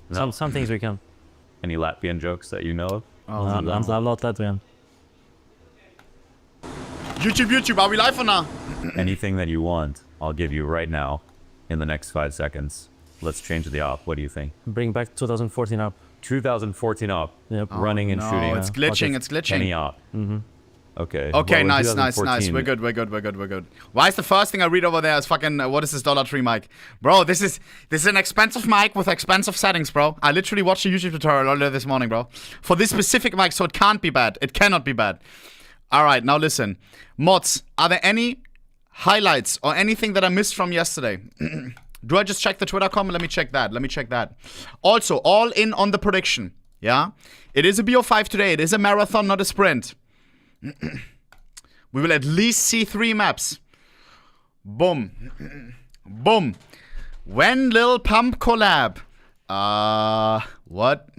No. Some things we can. Any Latvian jokes that you know of? Oh, I'm not Latvian. YouTube, are we live or not? Anything that you want, I'll give you right now in the next 5 seconds. Let's change the op. What do you think? Bring back 2014 up. 2014 op. Yep. Running and shooting. No, it's glitching, it's glitching. Any op. Okay. Okay, well, in nice. 2014 We're good. Why is the first thing I read over there is fucking, what is this Dollar Tree mic? Bro, this is an expensive mic with expensive settings, bro. I literally watched a YouTube tutorial earlier this morning, bro. For this specific mic, so it can't be bad. It cannot be bad. Alright, now listen. Mods, are there any highlights or anything that I missed from yesterday? Do I just check the Twitter comment? Let me check that. Also, all in on the prediction. Yeah? It is a BO5 today. It is a marathon, not a sprint. We will at least see 3 maps. Boom. Boom. When Lil Pump collab? What?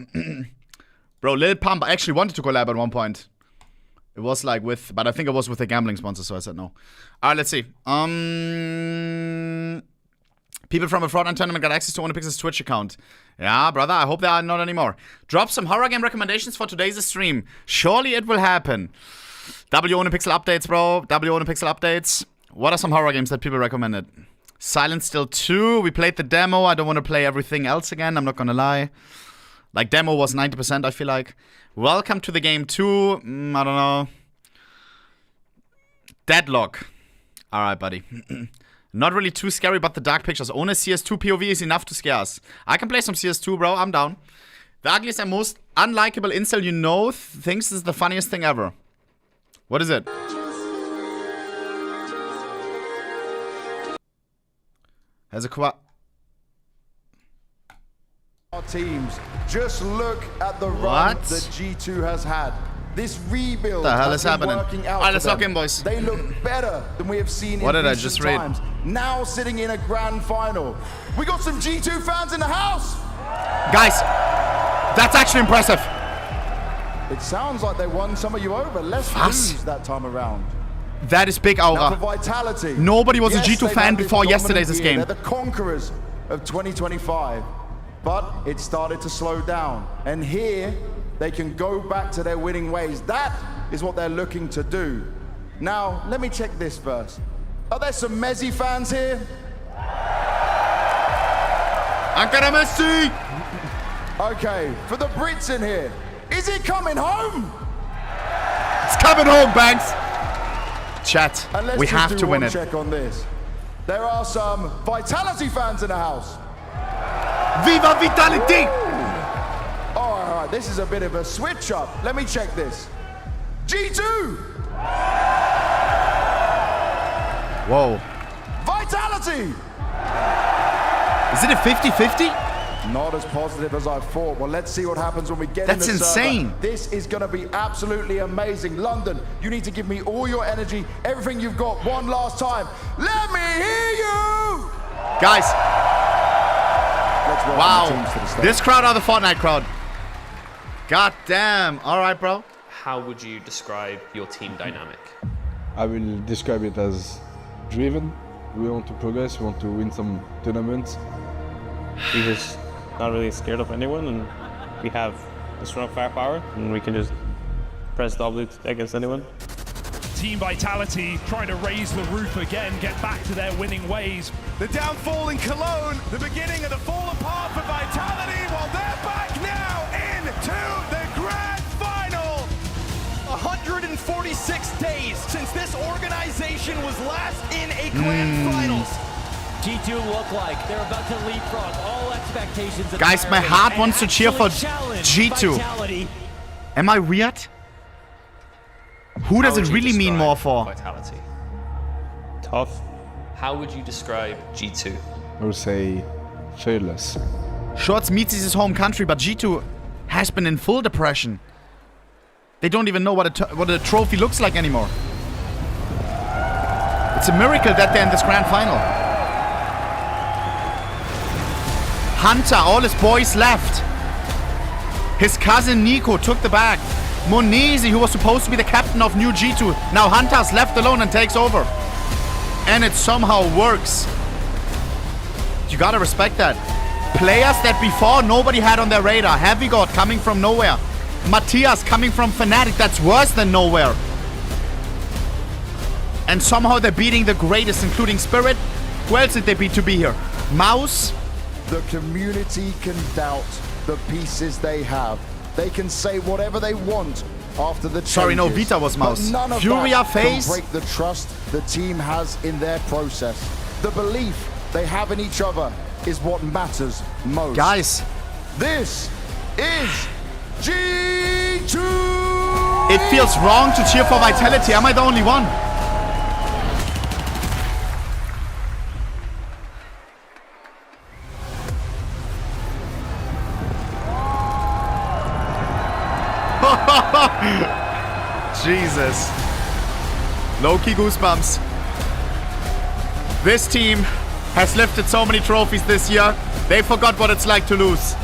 Bro, Lil Pump actually wanted to collab at one point. It was like with, but I think it was with a gambling sponsor, so I said no. Alright, let's see. People from a fraud tournament got access to ohnepixel's Twitch account. Yeah, brother, I hope there are not anymore. Drop some horror game recommendations for today's stream. Surely it will happen. ohnepixel updates, bro. ohnepixel updates. What are some horror games that people recommended? Silent Still 2. We played the demo. I don't want to play everything else again. I'm not gonna lie. Like, demo was 90%, I feel like. Welcome to the game 2. I don't know. Deadlock. Alright, buddy. Not really too scary, but the dark pictures. Ohne CS2 POV is enough to scare us. I can play some CS2, bro. I'm down. The ugliest and most unlikable incel you know thinks this is the funniest thing ever. What is it? Has a teams. Just look at the run that G2 has had. This rebuild the hell is has happening? Working out Alright, let's lock in, boys. They look better than we have seen what in did I recent just read? times. Now sitting in a grand final. We got some G2 fans in the house. Guys, that's actually impressive. It sounds like they won some of you over. Let's lose that time around. That is big aura. Now for Vitality. Nobody was a G2 fan before yesterday's game. They're the conquerors of 2025. But it started to slow down. And here, they can go back to their winning ways. That is what they're looking to do. Now, let me check this first. Are there some Mezi fans here? Ankara Mezi! Okay, for the Brits in here, is it coming home? It's coming home, Banks! Chat, we have to win it. Check on this. There are some Vitality fans in the house. Viva Vitality! All right, this is a bit of a switch up. Let me check this. G2! Whoa. Vitality! Is it a 50-50? Not as positive as I thought. Well, let's see what happens when we get That's in the insane. server. This is going to be absolutely amazing. London, you need to give me all your energy, everything you've got, one last time. Let me hear you! Guys. Wow. This crowd are the Fortnite crowd. God damn. All right, bro. How would you describe your team dynamic? I will describe it as driven. We want to progress. We want to win some tournaments. We're just not really scared of anyone, and we have a strong firepower, and we can just press W against anyone. Team Vitality trying to raise the roof again, get back to their winning ways. The downfall in Cologne, the beginning of the fall apart for Vitality, while they're back now into the grand final. 146 days since this organization was last in a grand finals. G2 look like they're about to leapfrog all expectations. Guys, my heart wants to cheer for G2. Vitality. Am I weird? Who does it really mean more for? Vitality. Tough. How would you describe G2? I would say fearless. Shorts meets his home country, but G2 has been in full depression. They don't even know what a trophy looks like anymore. It's a miracle that they're in this grand final. Hunter, all his boys left. His cousin Nico took the bag. Mezi, who was supposed to be the captain of new G2, now Hunter's left alone and takes over. And it somehow works. You gotta respect that. Players that before nobody had on their radar. Heavy God coming from nowhere. Matthias coming from Fnatic. That's worse than nowhere. And somehow they're beating the greatest, including Spirit. Who else did they beat to be here? Mouse? The community can doubt the pieces they have. They can say whatever they want after the changes. Sorry, no, Vita was Mouse. But none of Furia that face. can break the trust the team has in their process. The belief they have in each other is what matters most. Guys. This is G2! It feels wrong to cheer for Vitality. Am I the only one? Jesus. Low-key goosebumps. This team has lifted so many trophies this year. They forgot what it's like to lose.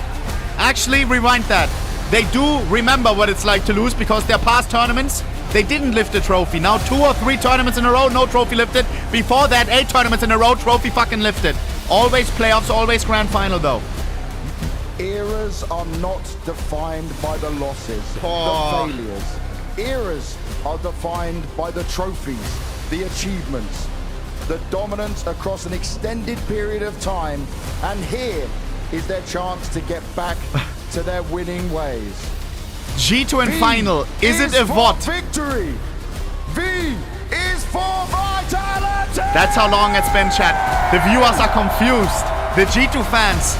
Actually, rewind that. They do remember what it's like to lose because their past tournaments, they didn't lift a trophy. Now 2 or 3 tournaments in a row, no trophy lifted. Before that, 8 tournaments in a row, trophy fucking lifted. Always playoffs, always grand final though. Eras are not defined by the losses, the failures. Eras are defined by the trophies, the achievements, the dominance across an extended period of time. And here is their chance to get back to their winning ways. G2 in final. Is it a VOD? Victory. V is for Vitality. That's how long it's been, chat. The viewers are confused. The G2 fans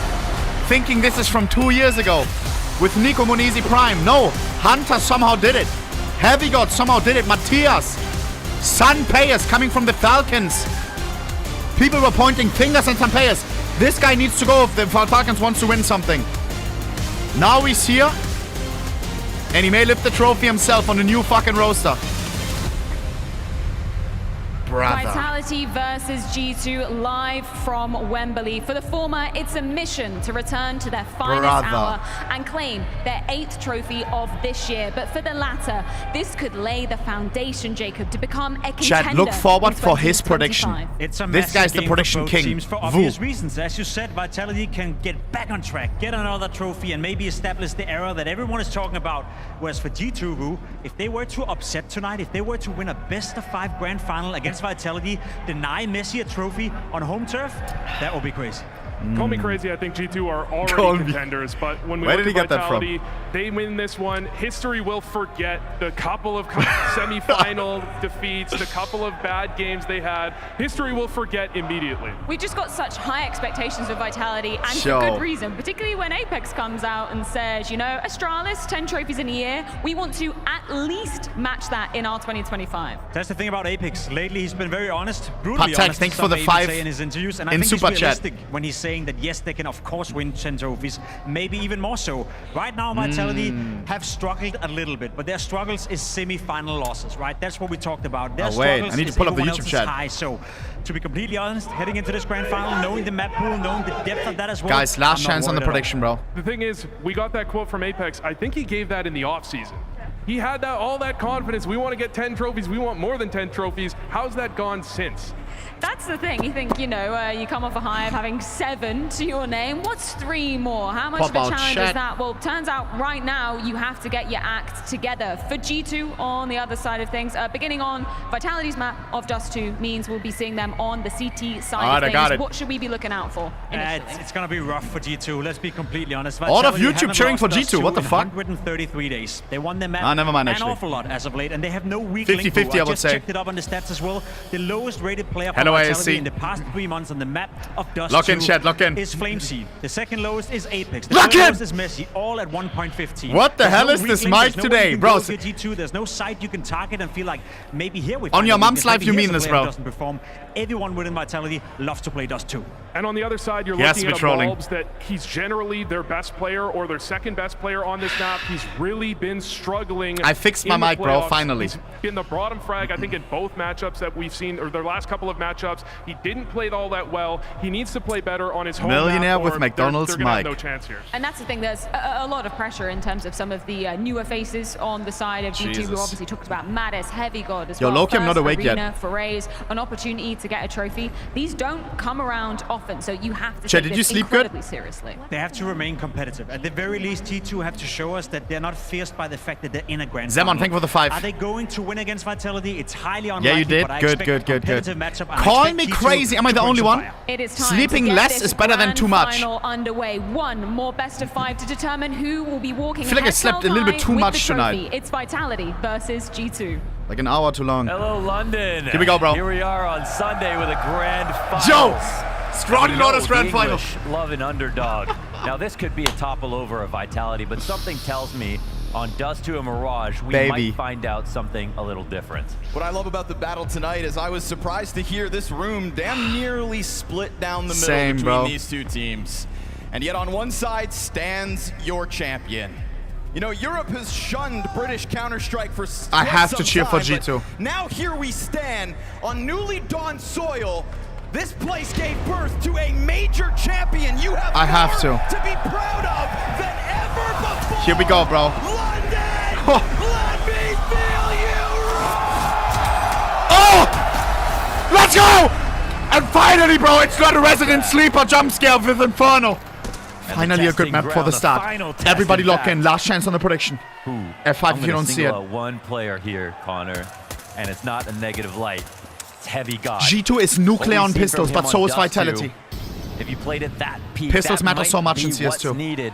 thinking this is from 2 years ago with Nico Munizi Prime. No, Hunter somehow did it. Heavy God somehow did it. Matthias. Sun Payers coming from the Falcons. People were pointing fingers at Sun Payers. This guy needs to go if the Falcons wants to win something. Now he's here. And he may lift the trophy himself on the new fucking roster. Brother. Vitality versus G2 live from Wembley. For the former, it's a mission to return to their finest hour and claim their 8th trophy of this year. But for the latter, this could lay the foundation, Jacob, to become a contender. Chat, look forward for his prediction. It's a this guy's the prediction king. Teams for obvious reasons. As you said, Vitality can get back on track, get another trophy, and maybe establish the era that everyone is talking about. Whereas for G2, Woo, if they were to upset tonight, if they were to win a best-of-5 grand final against Vitality, deny Mezi a trophy on home turf, that would be crazy. Call me crazy, I think G2 are already contenders, but when we look at Vitality, they win this one. History will forget the couple of semi-final defeats, the couple of bad games they had. History will forget immediately. We just got such high expectations of Vitality, and for good reason, particularly when Apex comes out and says, you know, Astralis, 10 trophies in a year, we want to at least match that in our 2025. That's the thing about Apex. Lately, he's been very honest, brutally honest. Thanks for the 5 in his interviews, and I in think Super he's Chat. realistic when he's saying that yes, they can of course win 10 trophies, maybe even more so. Right now, Vitality have struggled a little bit, but their struggles is semi-final losses, right? That's what we talked about. Their struggles I need to is pull up the everyone YouTube else's chat. high. So, to be completely honest, heading into this grand final, knowing the map pool, knowing the depth of that as well. Guys, last I'm not chance on the worried at all. prediction, bro. The thing is, we got that quote from Apex. I think he gave that in the offseason. He had that all that confidence. We want to get 10 trophies. We want more than 10 trophies. How's that gone since? That's the thing. You think, you know, you come off a high of having 7 to your name. What's 3 more? How much of a challenge is that? Well, turns out right now you have to get your act together. For G2 on the other side of things, beginning on Vitality's map of Dust 2 means we'll be seeing them on the CT side of things. What should we be looking out for? It's going to be rough for G2. Let's be completely honest. All of YouTube cheering for G2. What the fuck? 133 days. They won their map never mind, an actually. awful lot as of late, and they have no weak 50-50, link. I would just say. Checked it up on the stats as well. The lowest rated player for Hello, Vitality ASC. in the past 3 months on the map of Dust Lock 2 in, chat, lock in. is Flameseed. The second lowest is Apex. The Lock third in! lowest is Mezi, all at 1.15. What the hell is this mic today, bro? G2, there's no site you can target and feel like maybe here we On your mom's life, you mean this, bro? Doesn't perform. Everyone within Vitality loves to play Dust 2. And on the other side, you're looking at Bulbs that he's generally their best player or their second best player on this map. He's really been struggling. I fixed my mic, bro, finally. He's been the bottom frag, I think, in both matchups that we've seen, or their last couple of matchups. He didn't play all that well. He needs to play better on his home Millionaire map, with or McDonald's they're gonna have mic. no chance here. And that's the thing, there's a lot of pressure in terms of some of the newer faces on the side of G2. We obviously talked about Mattis, Heavy God as well. Loki, I'm not awake Arena, yet. Forays, an opportunity to get a trophy. These don't come around often, so you have to Chet, take did you this sleep good? incredibly seriously. They have to remain competitive. At the very least, G2 have to show us that they're not fierce by the fact that they're in a grand Zemon, final. thank you for the 5. Are they going to win against Vitality? It's highly unlikely. Yeah, you did. But I Good, expect good, a good, good. competitive matchup, and I Call expect me G2 crazy. Am I to the punch only on one? fire. It is time Sleeping to get less this is better than grand too much. Final underway. One more best of 5 to determine who will be walking. I feel like I slept a little bit too much tonight. It's Vitality versus G2. Like an hour too long. Hello, London. Here we go, bro. Here we are on Sunday with a grand final. Joe! Strong Lotus grand final. Love an underdog. Now, this could be a topple over of Vitality, but something tells me on Dust to a Mirage, we might find out something a little different. What I love about the battle tonight is I was surprised to hear this room damn nearly split down the middle between these two teams. And yet on one side stands your champion. You know, Europe has shunned British Counter-Strike for I have some to cheer for time, G2. but now here we stand on newly dawned soil. This place gave birth to a major champion. You have to be proud of than ever before. Here we go, bro. London, let me feel you. Oh! Let's go! And finally, bro, it's not a Resident Sleeper jump scare with Inferno. Finally a good map for the start. Everybody lock in. Last chance on the prediction. F5 if you don't see it. One player here, Connor, and it's not a negative light. It's Heavy God. G2 is nuclear on pistols, but so is Vitality. If you played it that peak, pistols that matter so much in might be CS2. What's needed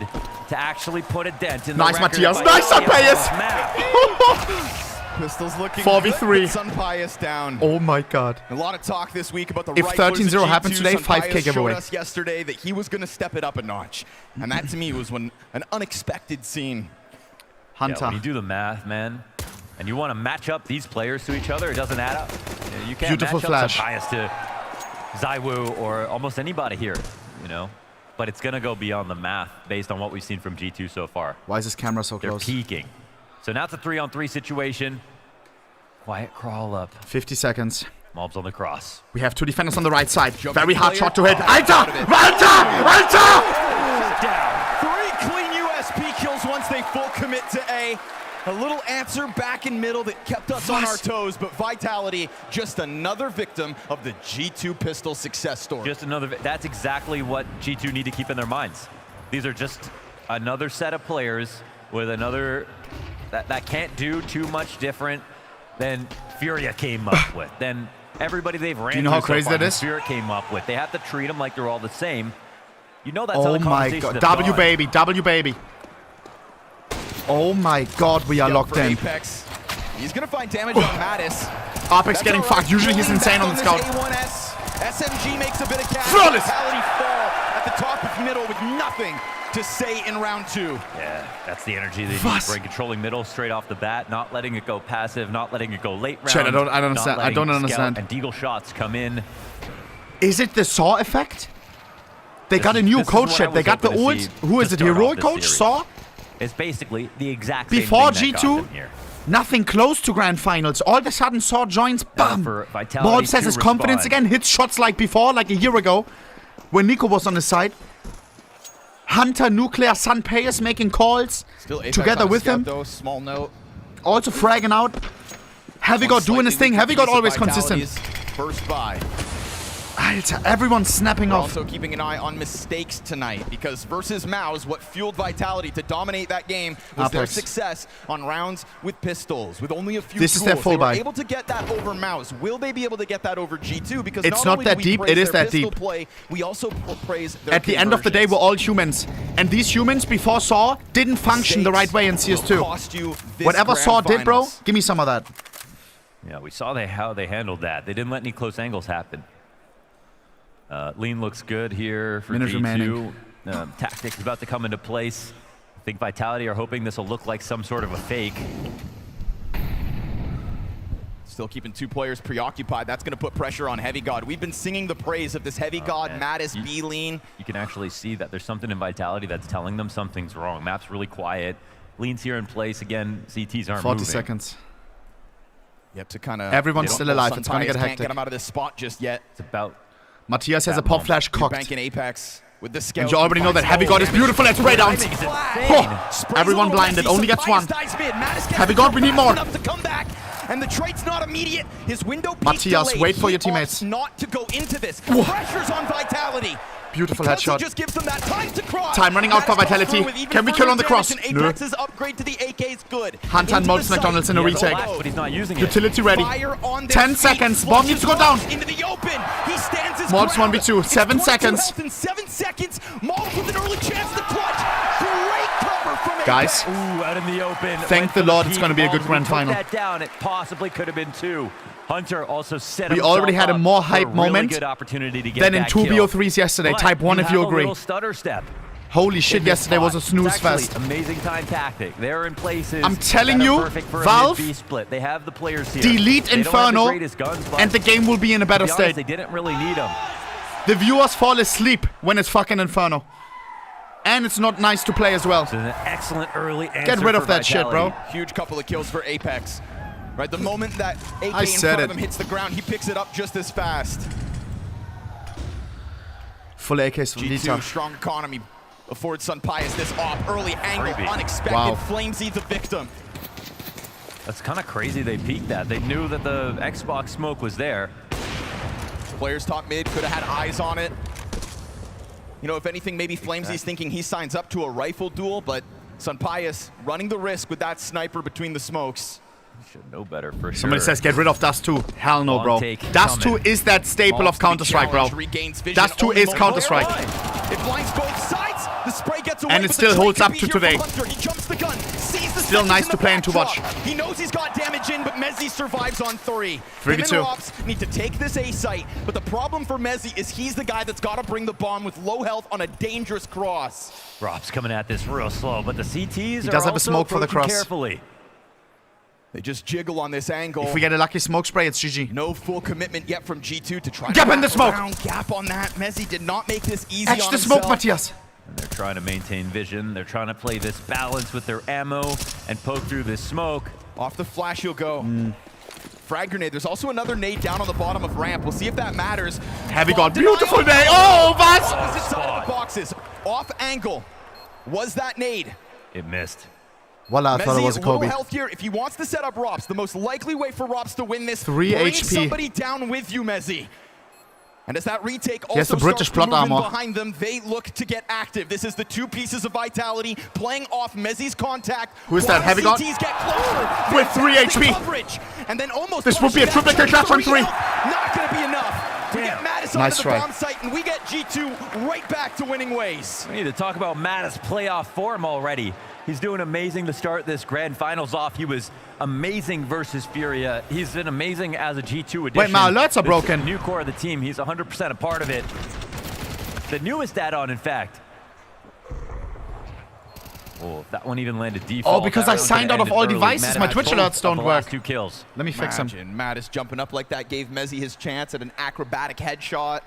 to actually put a dent in the Nice, record Matthias. of Nice, Vitality Sunpius. Pistols looking 4v3. good. Sunpius down. Oh my god. A lot of talk this week about the If right 13-0 happens today, 5K giveaway. showed us yesterday that he was going to step it up a notch. And that to me was an unexpected scene. Hunter. Yeah, when you do the math, man, and you want to match up these players to each other, it doesn't add up. You can't Beautiful match flash. up Sunpius to Zywoo or almost anybody here, you know? But it's going to go beyond the math based on what we've seen from G2 so far. Why is this camera so They're close? peaking. So now it's a 3-on-3 situation. Quiet crawl up. 50 seconds. Mobs on the cross. We have two defenders on the right side. Very hard shot to hit. Alter! Alter! Down. 3 clean USP kills once they full commit to A. A little answer back in middle that kept us on our toes, but Vitality, just another victim of the G2 pistol success story. Just another. That's exactly what G2 need to keep in their minds. These are just another set of players with another that can't do too much different than Furia came up with. Then everybody they've ran. Do you know how so crazy far that is? Furia came up with. They have to treat them like they're all the same. You know that's how Oh the my conversations god. have W gone. baby. W baby. Oh my god, we are locked in. Apex. He's gonna find damage on Mattis. Apex getting fucked. Usually he's insane on the scout. A1S. SMG makes a bit of cash. Flawless. Vitality fall at the top of middle with nothing to say in round 2. Yeah, that's the energy they need. Right, controlling middle straight off the bat, not letting it go passive, not letting it go late round. Chet, I don't understand. not I don't letting understand. Scout and Deagle shots come in. Is it the Saw effect? They got a new coach ship. They got the old. Who is it? Heroic coach? Saw? It's basically the exact same Before thing that got them G2, here. nothing close to grand finals. All of a sudden, Saw joins. Bam! for Vitality Ball says to his confidence respond. again. Hits shots like before, like a year ago, when Nico was on his side. Hunter, Nuclear, Sunpayers making calls Still Apex together on with scout, him. Though, small note. Also fragging out. Heavy God doing his thing. Heavy God always consistent. First buy. Alter, everyone's snapping We're off. also keeping an eye on mistakes tonight because versus Mouse, what fueled Vitality to dominate that game was their Apex. success on rounds with pistols, with only a few This is tools. their full they were buy. able to get that over Mouse. Will they be able to get that over G2? Because It's not not only that do we deep, praise it is their that pistol deep. Play, we also praise their At the end of the day, we're all humans. And these humans before Saw didn't function the right way in cost you CS2. this Whatever grand Saw did, bro, finals. give me some of that. Yeah, we saw how they handled that. They didn't let any close angles happen. Lean looks good here for Minute G2. remaining. Tactics about to come into place. I think Vitality are hoping this will look like some sort of a fake. Still keeping 2 players preoccupied. That's going to put pressure on Heavy God. We've been singing the praise of this Heavy God, man. Mattis, B-Lean. You can actually see that there's something in Vitality that's telling them something's wrong. Map's really quiet. Lean's here in place. Again, CTs aren't 40 moving. seconds. Yep, to kind of. Everyone's still alive. It's gonna get hectic. Can't get him out of this spot just yet. It's about. Matthias has a pop flash cocked. Banking Apex with the scout. And you already know that Heavy God is beautiful at spray downs. Oh, everyone blinded. Only gets one. Heavy God, we need more. And the trade's not immediate. His window peak Matthias, delayed. wait for He your teammates. opts not to go into this. Pressure's on Vitality. Beautiful Because headshot. He just gives them that time to cross. Time running out for Vitality. Can we kill on the cross? No. Apex's upgrade to the AK is good. Hantan Molds McDonald's in a retake. But he's not using it. Utility ready. 10 seconds. Bomb needs to go down. Into the open. He stands his Molds ground. 1v2. 7 seconds. In 7 seconds. Molds with an early chance to clutch. Great cover from Guys, Ooh, out in the open. thank the Lord it's going to be a good grand final. That down. It possibly could have been 2. Hunter also set We already had a more hype really moment good opportunity to get than in that 2v03s yesterday. But Type 1 if you have a agree. little stutter step. Holy shit, yesterday was a snooze It's actually fest. amazing time tactic. They're in places. I'm telling that are you, perfect for Valve, a mid-B split. They have the players here. delete They don't have the Inferno, greatest guns, but and the game will be in a better to be honest, state. They didn't really need them. The viewers fall asleep when it's fucking Inferno. And it's not nice to play as well. It's an excellent early answer. Get rid of for that shit, Vitality. bro. Huge couple of kills for Apex. Right, the moment that AK I in said front it. of him hits the ground, he picks it up just as fast. Full AKs from G2, Vita. strong economy, affords Sunpius this off, early angle, Creepy. unexpected, Wow. Flamesy the victim. That's kind of crazy they peeked that. They knew that the Xbox smoke was there. Players top mid could have had eyes on it. You know, if anything, maybe Flamesy's thinking he signs up to a rifle duel, but Sunpius running the risk with that sniper between the smokes. Should know better for sure. Somebody says get rid of Dust 2. Hell no, Long bro. take Dust 2 coming. is that staple of Counter-Strike, bro. Dust 2 is Counter-Strike. It blinds both sides. The spray gets away, And it but still the trade holds could up be to here for today. Hunter. He jumps the gun, sees the Still seconds nice in to the play and to backdrop. watch. He knows he's got damage in, but Mezi survives on 3. 3v2. Him and Rops need to take this A site, but the problem for Mezi is he's the guy that's got to bring the bomb with low health on a dangerous cross. Rob's coming at this real slow, but the CTs He are does have a also smoke for the approaching cross. carefully. They just jiggle on this angle. If we get a lucky smoke spray, it's GG. No full commitment yet from G2 to try Gap to in the wrap smoke. around. Gap on that. Mezi did not make this easy Etch on the smoke, himself. Matthias. And they're trying to maintain vision. They're trying to play this balance with their ammo and poke through this smoke. Off the flash he'll go. Frag grenade. There's also another nade down on the bottom of ramp. We'll see if that matters. Heavy God, beautiful nade. Oh, was? Opposite side of the boxes. Off angle. Was that nade? It missed. Voila, I thought it Mezi, was a little Kobe. health here. If he wants to set up Rops, the most likely way for Rops to win this, 3 bring HP. somebody down with you, Mezi. And as that retake He has also the British starts to plot move in armor. behind them, they look to get active. This is the 2 pieces of Vitality playing off Mezi's contact. Who is that, Heavy God? CTs get closer. With 3 Fantastic HP. Coverage. And then almost This would be a pushing triple that kick on 3. Not going to be enough. We get Mattis Nice onto the try. bomb site, and we get G2 right back to winning ways. We need to talk about Mattis' playoff form already. He's doing amazing to start this grand finals off. He was amazing versus Furia. He's been amazing as a G2 addition. Wait, my alerts are This broken. New core of the team. He's 100% a part of it. The newest add-on, in fact. Oh, that one even landed default. Oh, because That I round signed could've out of all ended early. devices. Mattis My had Twitch both alerts of don't the work. last 2 kills. Let me fix him. Imagine Mattis jumping up like that gave Mezi his chance at an acrobatic headshot.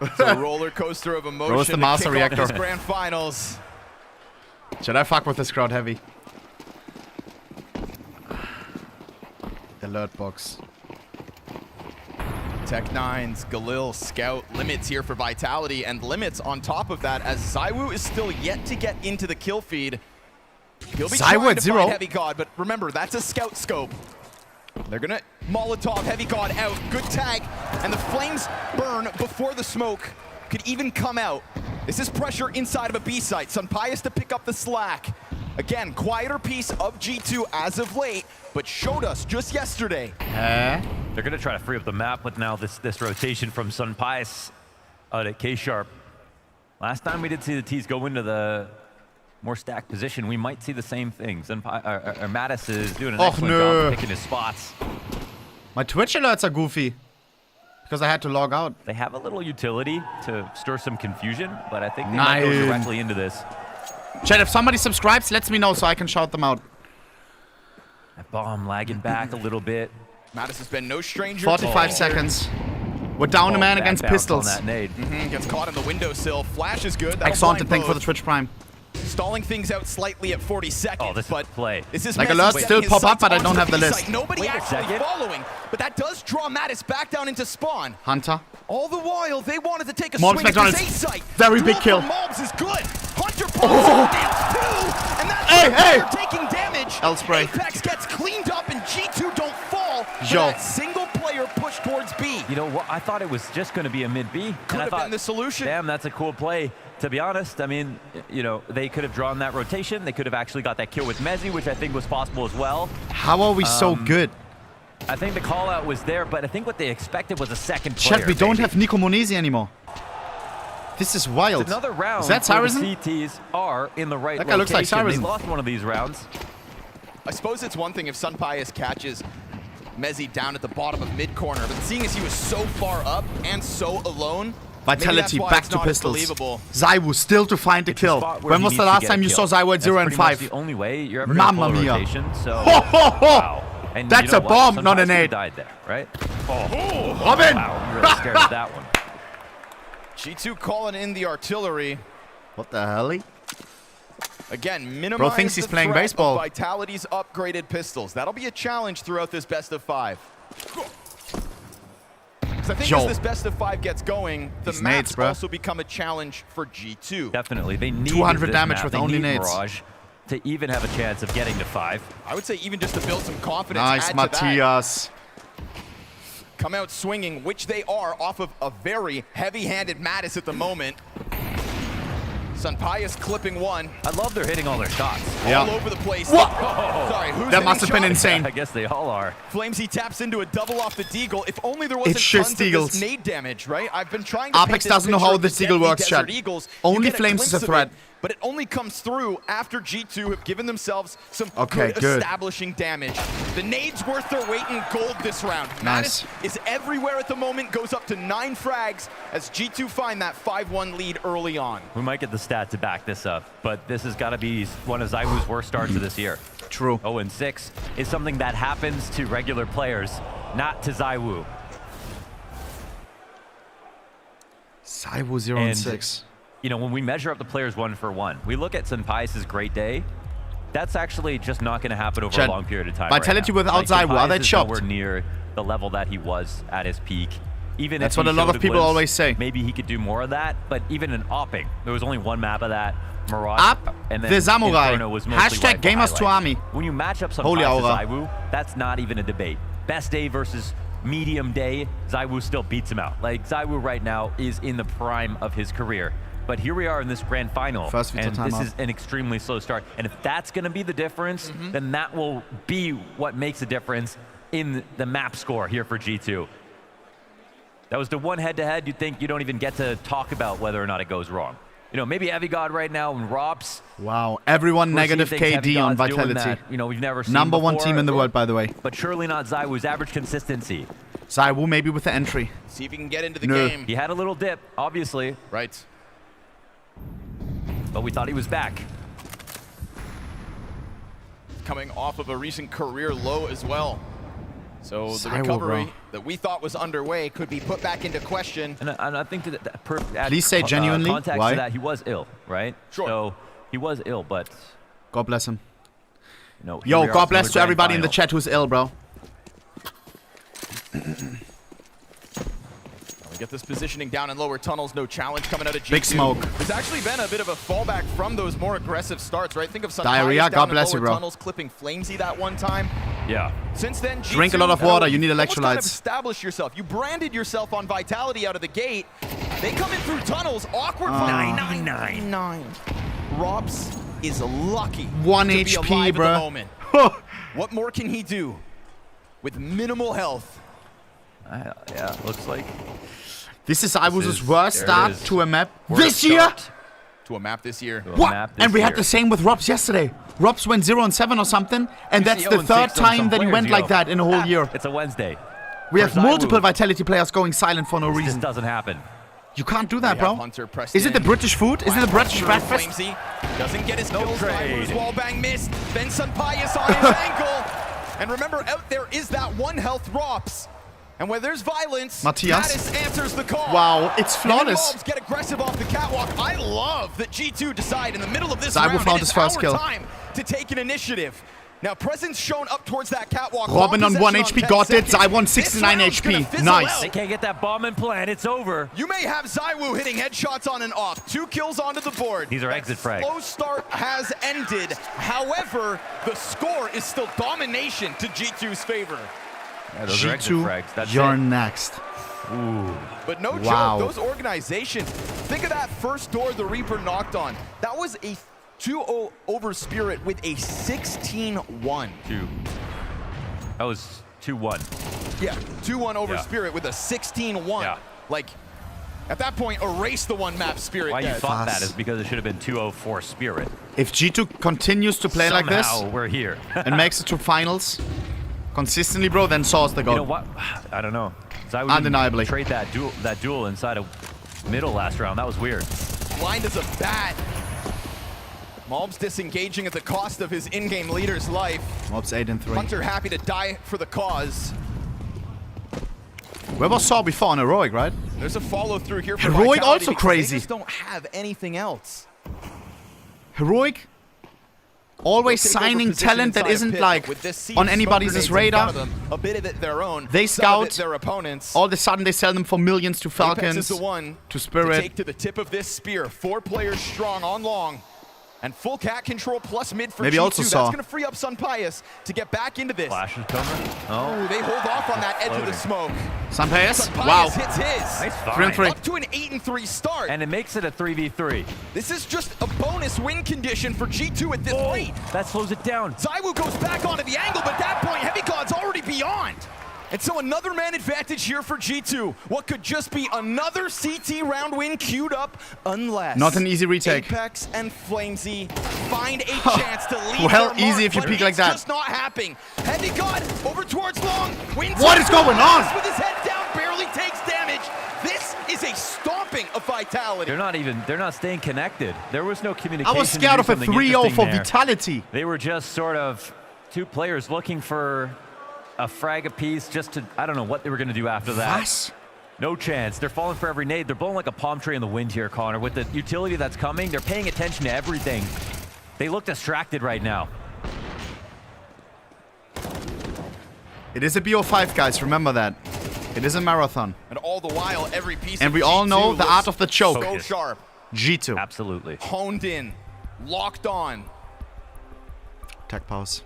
It's a roller coaster of emotion. Roast the to master kick off reactor. this grand finals. Should I fuck with this crowd heavy? Alert box. Tech9's Galil Scout limits here for Vitality, and limits on top of that as Zywoo is still yet to get into the kill feed. He'll be Zywoo trying at to 0. find Heavy God, but remember, that's a scout scope. They're gonna Molotov Heavy God out. Good tag, and the flames burn before the smoke could even come out. This is pressure inside of a B site. Sunpius to pick up the slack. Again, quieter piece of G2 as of late, but showed us just yesterday. They're going to try to free up the map with now this rotation from Sunpius out at K-Sharp. Last time we did see the T's go into the more stacked position, we might see the same thing. Mattis is doing an excellent job of picking his spots. My Twitch alerts are goofy. Because I had to log out. They have a little utility to stir some confusion, but I think they might go directly into this. Chat, if somebody subscribes, let me know so I can shout them out. That bomb lagging back a little bit. Mattis has been no stranger. 45 seconds. We're down a man against pistols. On that nade. Gets caught in the windowsill. Flash is good. Exhaunted, thank for the Twitch Prime. Stalling things out slightly at 40 seconds. Oh, this but is play. This is like Mezi alerts getting still his pop up, sights but I onto don't have the B list. site. Nobody Wait a actually second. following, but that does draw Mattis back down into spawn. Hunter. All the while, they wanted to take a Mobs swing at McDonald's. this A site. Very big Duel kill. from Mobs is good. Hunter nails two, and that's Hey, why hey. they're taking damage. L spray. Apex gets cleaned up, and G2 don't fall. For Yo. that single player push towards B. You know what? I thought it was just going to be a mid B. Could and I have thought, been the solution. Damn, that's a cool play. To be honest, I mean, you know, they could have drawn that rotation. They could have actually got that kill with Mezi, which I think was possible as well. How are we so good? I think the call out was there, but I think what they expected was a second player. Chat, we don't have Nico Monesi anymore. This is wild. It's another round. Is that where Saracen? the CTs are in the right That guy looks like location. Saracen. They lost one of these rounds. I suppose it's one thing if Sunpius catches Mezi down at the bottom of mid corner, but seeing as he was so far up and so alone, Vitality maybe that's why back it's to not as pistols. believable. Zywoo still to find the kill. Spot where When he was the needs to last get time a you kill. saw Zywoo at 0 and That's pretty much 5? the only way you're ever going to Mamma pull a mia. rotation. So, Ho, ho, ho. wow. And That's you know a what? bomb, Some not guys an could've aid. died there, right? Robin! Wow, I'm really scared of that one. G2 calling in the artillery. What the hell? Again, minimize thinks he's the playing threat baseball. of Vitality's upgraded pistols. That'll be a challenge throughout this best of 5. Because I think Yo. as this best of 5 gets going, the These maps nades, bruh. also become a challenge for G2. Definitely. They need 200 this damage map. with They only need nades. Mirage to even have a chance of getting to 5. I would say even just to build some confidence. Nice, add to that. Matthias. Come out swinging, which they are off of a very heavy-handed Mattis at the moment. Sunpius clipping one. I love they're hitting all their shots. All over the place. What? Oh, sorry, who's That hitting must have been shots? insane. I guess they all are. Flamesy taps into a double off the Deagle. If only there wasn't It's just tons of Deagles. this nade damage, right? I've been trying to Apex paint this doesn't know picture how of the this Deagle deadly works, Desert chat. Eagles. Only You get Flames is glimpse a of threat. it, but it only comes through after G2 have given themselves some Okay, good good. establishing damage. The nade's worth their weight in gold this round. Nice. Mattis is everywhere at the moment, goes up to 9 frags as G2 find that 5-1 lead early on. We might get the stat to back this up, but this has got to be one of Zywoo's worst starts of this year. True. 0-6 is something that happens to regular players, not to Zywoo. Zywoo 0 and 6. You know, when we measure up the players one for one, we look at Sunpius' great day. That's actually just not going to happen over Chat, a long period of time. Vitality right now. without Zywoo, are they Sunpius is chopped? nowhere near the level that he was at his peak. Even That's if what he a lot showed of people glimpse, always say. Maybe he could do more of that, but even in opping, there was only one map of that. Mirage, Up and then the Samurai. Inferno was mostly Hashtag rifle gamers to highlight. army. When you match up Holy Sunpius aura. to Zywoo, that's not even a debate. Best day versus medium day, Zywoo still beats him out. Like, Zywoo right now is in the prime of his career. But here we are in this grand final, First and timeout. this is an extremely slow start. And if that's going to be the difference, then that will be what makes a difference in the map score here for G2. That was the one head-to-head you'd think you don't even get to talk about whether or not it goes wrong. You know, maybe Evigod right now and Rops. Wow, everyone negative KD on Vitality. That, you know, we've never seen Number one before, team in the world, by the way. But surely not Zywoo's average consistency. Zywoo maybe with the entry. See if he can get into the No. game. He had a little dip, obviously. Right. But we thought he was back. Coming off of a recent career low as well. So the Zywoo, recovery bro. that we thought was underway could be put back into question. And I think that Please say genuinely, context why? to that, he was ill, right? Sure. So he was ill, but God bless him. you know, here Yo, we are, God it's bless another to grand everybody in the final. chat who's ill, bro. We get this positioning down in lower tunnels, no challenge coming out of G2. Big smoke. There's actually been a bit of a fallback from those more aggressive starts, right? Think of Sunpius Diarrhea, down God in bless you, lower bro. tunnels, clipping Flamesy that one time. Yeah. Since then, G2, Drink a lot of water, you need almost kind of electrolytes. establish yourself. You branded yourself on Vitality out of the gate. They come in through tunnels, awkward fight. 999. Robs is lucky 1 to be HP, alive at bro. the moment. What more can he do with minimal health? Yeah, looks like This is Zywoo's is- worst there it start is. to a map worst this year. start To a map this year. to a What? map this And we had year. the same with Robs yesterday. Robs went 0 and 7 or something, and You that's see the 0 and third 6 on some time that he players, went like yo. that in a whole year. It's a Wednesday. We For have multiple Zywoo, Vitality players going silent for no This reason. doesn't happen. You can't do that, We have bro. Hunter pressed Is it the in. British food? Is it the British Through breakfast? Flamesy. Doesn't get his No kills. trade. Zywoo's wallbang missed. Then Sunpius on his ankle. And remember, out there is that 1 health Rops. And where there's violence, Matthias Mattis answers the call. Wow, it's flawless. Get aggressive off the catwalk. I love that G2 decide in the middle of this Zywoo round found it his is first our kill. time to take an initiative. Now, presence shown up towards that catwalk. Robin on 1 HP, got it. Zywoo on This 69 round's gonna HP. fizzle Nice. out. They can't get that bomb in plan. It's over. You may have Zywoo hitting headshots on and off. 2 kills onto the board. These are That exit frags. Slow start has ended. However, the score is still domination to G2's favor. Yeah, those are exit G2, frags. That's you're it. next. Ooh. But no Wow. joke, those organizations, think of that first door the Reaper knocked on. That was a 2-0 over Spirit with a 16-1. That was 2-1. Yeah, 2-1 over Yeah. Spirit with a 16-1. Yeah. Like, at that point, erase the one map Spirit. Why you dead. thought that is because it should have been 2-0 Spirit. If G2 continues to play like this Somehow we're here. and makes it to finals consistently, bro, then Sauce the You know goat. what? I don't know. Zywoo Undeniably. didn't trade that duel inside of middle last round. That was weird. Blind as a bat. Malbs disengaging at the cost of his in-game leader's life. Mobs 8 and 3. Hunter happy to die for the cause. Where was Saw before on Heroic, right? There's a follow-through here for Heroic Vitality also because crazy. They just don't have anything else. Heroic always They'll take over signing position talent that inside of isn't pit, like with this sea on of anybody's smoke grenades in radar. front of them, a bit of it their own. They some of it scout. their opponents. All of a sudden they sell them for millions to Apex Falcons, is the one to to Spirit. take to the tip of this spear. 4 players strong on long. And full cat control plus mid for Maybe G2. also That's Saw. going to free up Sun Pius to get back into this. Flash is coming. Oh, they hold off on that edge of the smoke. Sampaeus? Sun Pius Wow. hits his. Nice 3 and 3. Up to an 8-3 start. And it makes it a 3v3. This is just a bonus win condition for G2 at this rate. That slows it down. Zywoo goes back onto the angle, but at that point, Heavy God's already beyond. And so another man advantage here for G2. What could just be another CT round win queued up, unless Not an easy retake. Apex and Flamesy find a chance to lead Well, their mark, easy if you but peek like it's that. just not happening. Heavy God over towards long. Wins What it. is going on? With his head down, barely takes damage. This is a stomping of Vitality. They're not staying connected. There was no communication. I was scared of a 3-0 for there. Vitality. They were just sort of 2 players looking for a frag apiece just to, I don't know what they were going to do after that. Was? No chance. They're falling for every nade. They're blowing like a palm tree in the wind here, Connor. With the utility that's coming, they're paying attention to everything. They look distracted right now. It is a BO5, guys. Remember that. It is a marathon. And all the while, every piece And of we all G2 know the looks art of the choke. So sharp. G2. Absolutely. Honed in. Locked on. Tech pause.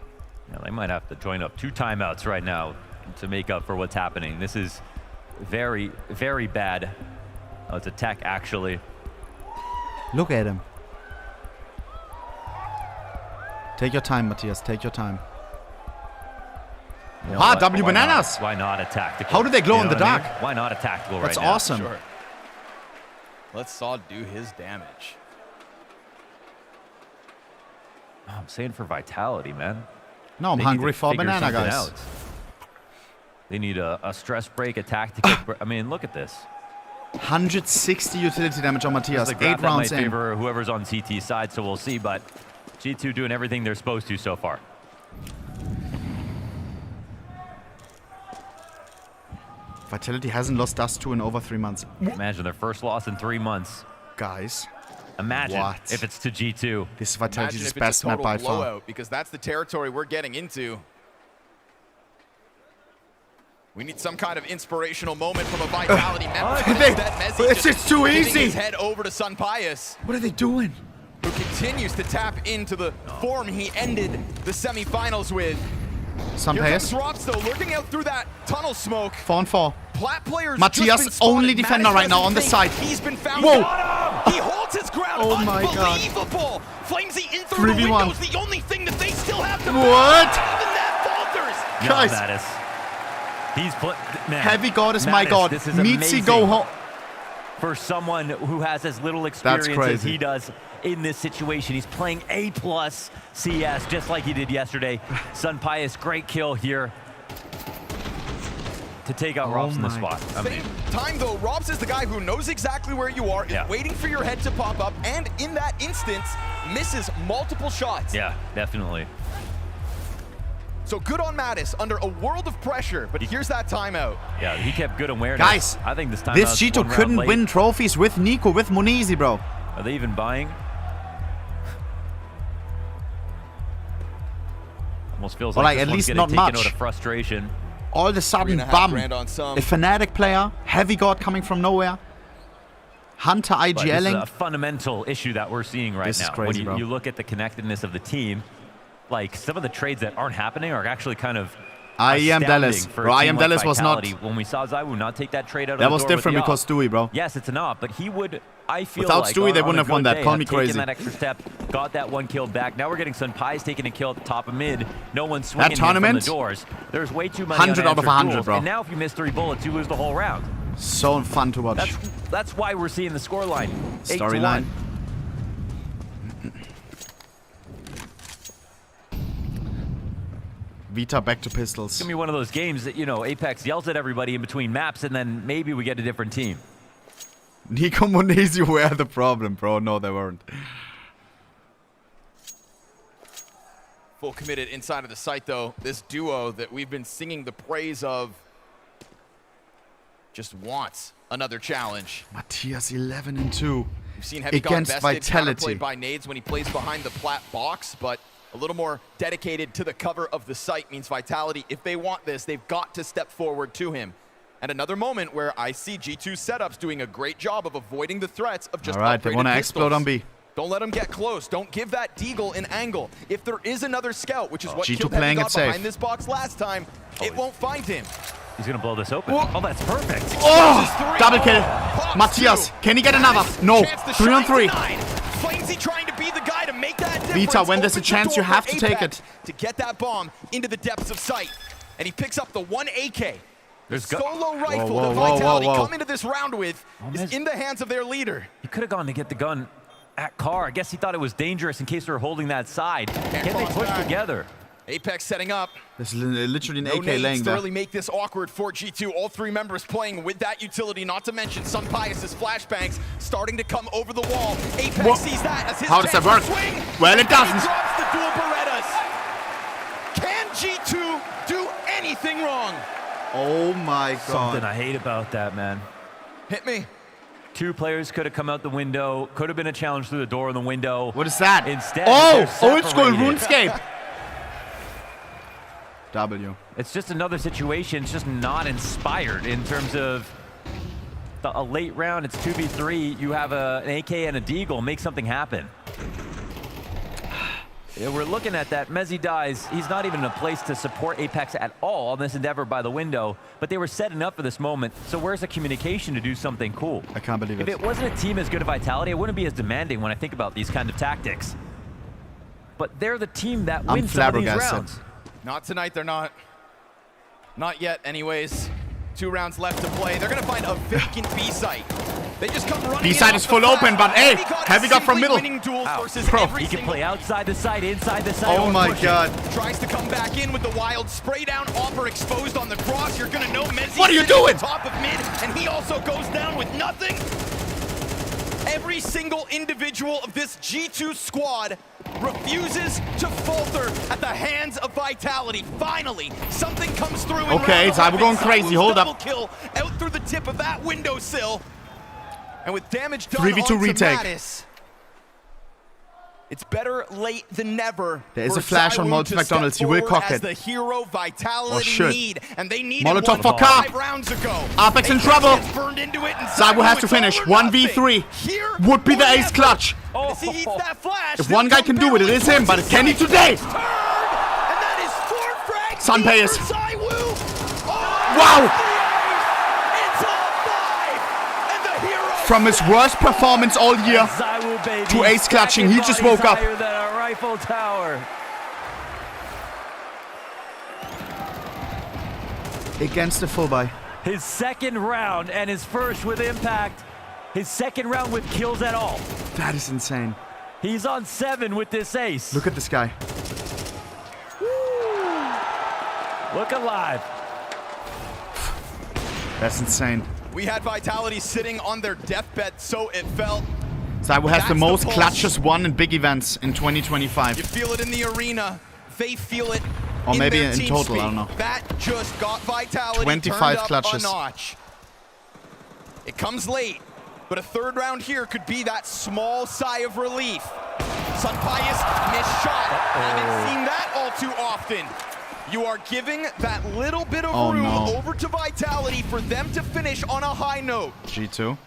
Yeah, they might have to join up 2 timeouts right now to make up for what's happening. This is very, very bad. Oh, it's a tech, actually. Look at him. Take your time, Matthias. Take your time. You know Ah, what? W Why not? bananas. Why not a tactical? How do they glow You in know the what I mean? dark? Why not a tactical That's right now? awesome. Sure. Let Saw do his damage. Oh, I'm saying for Vitality, man. No, I'm They hungry need to for figure banana, something guys. out. They need a stress break, a tactical break. I mean, look at this. 160 utility damage on Matthias. This is a graph 8 that rounds might in. favor whoever's on CT side, so we'll see. But G2 doing everything they're supposed to so far. Vitality hasn't lost Dust 2 in over 3 months. Imagine their first loss in 3 months. Guys. Imagine What? if it's to G2. This is Imagine Vitality's if it's best a map total by blowout, far. because that's the territory we're getting into. We need some kind of inspirational moment from a Vitality member. Instead, Mezi It's just too giving easy. his head over to Sun Pius, What are they doing? who continues to tap into the form he ended the semifinals with. Here comes Sampaeus. Robs, though, lurking out through that tunnel smoke. 4 and 4. Plat players Matthias, just been spotted. only defender Mattis right now doesn't on the think side. He's been found. Whoa. He holds his ground. Oh my God. Unbelievable. Flamesy in through the 3v1. windows. The only thing that they still have to What? Even that falters. Guys. Mattis. He's put. Man, Heavy God is my Mattis, God. This is Mezi amazing go home. for someone who has as little experience as crazy. he does in this situation. He's playing A+ CS just like he did yesterday. Sun Pius, great kill here to take out Robs in the spot. I mean, Same time, though, Robs is the guy who knows exactly where you are, is waiting for your head to pop up, and in that instance, misses multiple shots. yeah, definitely. So good on Mattis under a world of pressure, but here's that timeout. Yeah, he kept good awareness. Guys, I think this time this G2 couldn't win trophies with Nico, with Mezi, bro. Are they even buying? Almost feels like this at one's least getting not taken much. out of frustration. All of a sudden, $3.5 bam, on some. a Fnatic player, Heavy God coming from nowhere, Hunter But this is IGLing. a fundamental issue that we're seeing right This is now. crazy, when bro. you look at the connectedness of the team, like some of the trades that aren't happening are actually kind of I am astounding Dallas. for Bro, a I team am like Dallas was not. Vitality. When we saw Zywoo not take that trade out of That the was door with different the because op. Stewie, bro. Yes, it's an op, but he would. I feel Without like Stewie, they on wouldn't a have won good that. day, Call have me taken crazy. that extra step, got that one kill back. Now we're getting Sun Pies taking a kill at the top of mid. No one's swinging him from tournament, the doors. There's way too many 100 out of unanswered 100, duels. bro. And now if you miss 3 bullets, you lose the whole round. So fun to watch. That's why we're seeing the scoreline. Storyline. Vita back to pistols. It's gonna be one of those games that, you know, Apex yells at everybody in between maps, and then maybe we get a different team. Nico and Mezi were the problem, bro. No, they weren't. Full committed inside of the site, though. This duo that we've been singing the praise of just wants another challenge. Matthias 11 and 2 We've seen Heavy God against bested, Vitality. counterplayed by nades when he plays behind the plat box, but a little more dedicated to the cover of the site means Vitality, if they want this, they've got to step forward to him. And another moment where I see G2 setups doing a great job of avoiding the threats of just All right, they want to explode on B. Don't let them get close. Don't give that Deagle an angle. If there is another scout, which is what G2 killed playing Heavy it God safe. behind this box last time, it won't find him. He's gonna blow this open. Oh, that's perfect. Oh, double kill. Matthias, can he get another? No. 3 on 3. Flamesy trying to be the guy to make that difference. Vita, when there's a Opens the chance, door you have for to take Apex it. to get that bomb into the depths of sight. And he picks up the 1 AK. The There's solo rifle whoa, that whoa, Vitality whoa, whoa. come into this round with is in the hands of their leader. He could have gone to get the gun at Car. I guess he thought it was dangerous in case they were holding that side. Can they cross push back. together? Apex setting up. There's literally an No AK nades laying to there. really make this awkward for G2. All 3 members playing with that utility, not to mention Sun Pius' flashbangs starting to come over the wall. Apex What? sees that as his How does that chance to work? swing. Well, it And doesn't. He drops the dual Berettas. Can G2 do anything wrong? Oh my Something god. I hate about that, man. Hit me. 2 players could have come out the window. Could have been a challenge through the door in the window. What is that? Instead, oh, they're old school separated. RuneScape. W. It's just another situation. It's just not inspired in terms of a late round. It's 2v3. You have an AK and a Deagle. Make something happen. Yeah, we're looking at that. Mezi dies. He's not even in a place to support Apex at all on this endeavor by the window, but they were setting up for this moment. So where's the communication to do something cool? I can't believe If it. it wasn't a team as good as Vitality, I wouldn't be as demanding when I think about these kind of tactics. But they're the team that I'm wins some of these flabbergasted. rounds. Not tonight, they're not. Not yet, anyways. 2 rounds left to play. They're gonna find a vacant B site. They just come running. B side is full open, but hey, Heavy God from middle. Bro, He can play outside the site, inside the site. Oh or my push it. god. Tries to come back in with the wild spray down. Offer exposed on the cross. You're gonna know Mezi. What are you sitting doing? at the top of mid, and he also goes down with nothing. Every single individual of this G2 squad refuses to falter at the hands of Vitality. Finally, something comes through. in Okay, round Zywoo 11. going crazy. Zywoo's Hold up. double kill out through the tip of that windowsill. And with damage done 3v2 onto retake. Mattis, it's better late than never. There is for a flash on Zywoo Molten to McDonald's. step He will forward cock as it. the hero Vitality Oh, shit. need, and they needed Molotov one for Car. 5 rounds ago. Apex in Apex trouble. gets burned into it, and Zywoo has to it's finish. all or nothing. 1v3. Here Would be the or ace never. clutch. As he eats that flash, If one guy can do it, it is him, but can he today? And that is 4 frags Sun deep Pius. for Zywoo. Oh, Wow. it's all 5, and the hero From his worst performance all year Zywoo, baby. to ace clutching, he just woke up. Higher than a rifle tower. Against the full buy. His second round and his first with impact. His second round with kills at all. That is insane. He's on 7 with this ace. Look at this guy. Look alive. That's insane. We had Vitality sitting on their deathbed, so it felt. Zywoo has That's the most pulse. clutches won in big events in 2025. You feel it in the arena. They feel it Or in maybe their in team total, speak. I don't know. That just got Vitality 25 turned up clutches. a notch. It comes late, but a third round here could be that small sigh of relief. Sunpius missed shot. Haven't seen that all too often. You are giving that little bit of room over to Vitality for them to finish on a high note. G2.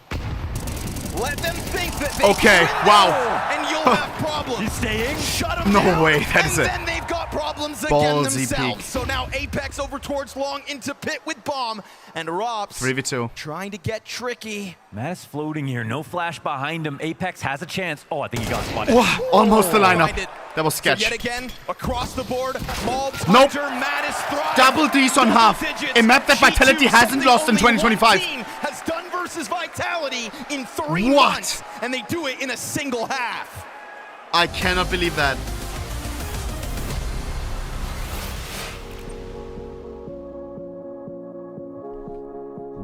Let them think that they Okay, can win wow. that, and you'll have problems. He's staying? Shut them No down, way, that is and it. then they've got problems Ballsy again themselves. peak. So now Apex over towards Long into pit with Bomb, and Rops 3v2. trying to get tricky. Matt's floating here. No flash behind him. Apex has a chance. Oh, I think he got spotted. Wow, almost the lineup. Find it. That was sketch. So yet again, across the board, Maul, Nope. Tiger, Mattis, Thrive. Double D's on half. Digits. A map that Vitality G2, hasn't lost in only 2025. one team has done versus Vitality in 3 What? months, and they do it in a single half. I cannot believe that.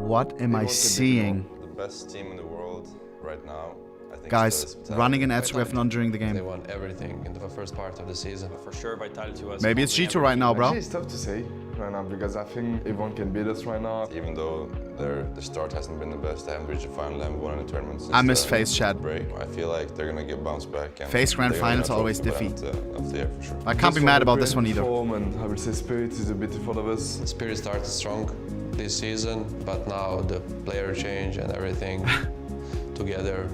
What am I seeing? The best team in the world right now. I think Guys, running an edge with none during the They game. won everything in the first part of the season. For sure, Vitality was. Maybe it's G2 right now, bro. It's tough to say right now because I think everyone can beat us right now. Even though their start hasn't been the best, they haven't reached the final, they haven't won any tournaments. Since I miss the FaZe, Chad. break. I feel like they're gonna get bounced back. And FaZe grand they're gonna finals have are always to diffy. of the year for sure. I can't be mad about this one either. Form and I would say Spirit is a bit in front of us. Spirit started strong this season, but now the player change and everything together,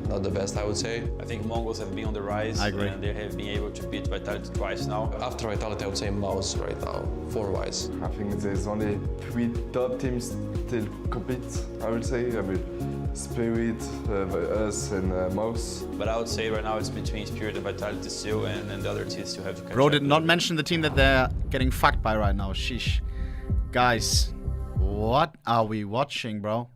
not the best, I would say. I think Mongols have been on the rise. I agree. And they have been able to beat Vitality twice now. After Vitality, I would say Mouse right now, 4-wise. I think there's only 3 top teams still compete, I would say. I mean, Spirit, us, and Mouse. But I would say right now it's between Spirit and Vitality still, and the other teams still have to catch Bro up. did not mention the team that they're getting fucked by right now. Sheesh. Guys, what are we watching, bro?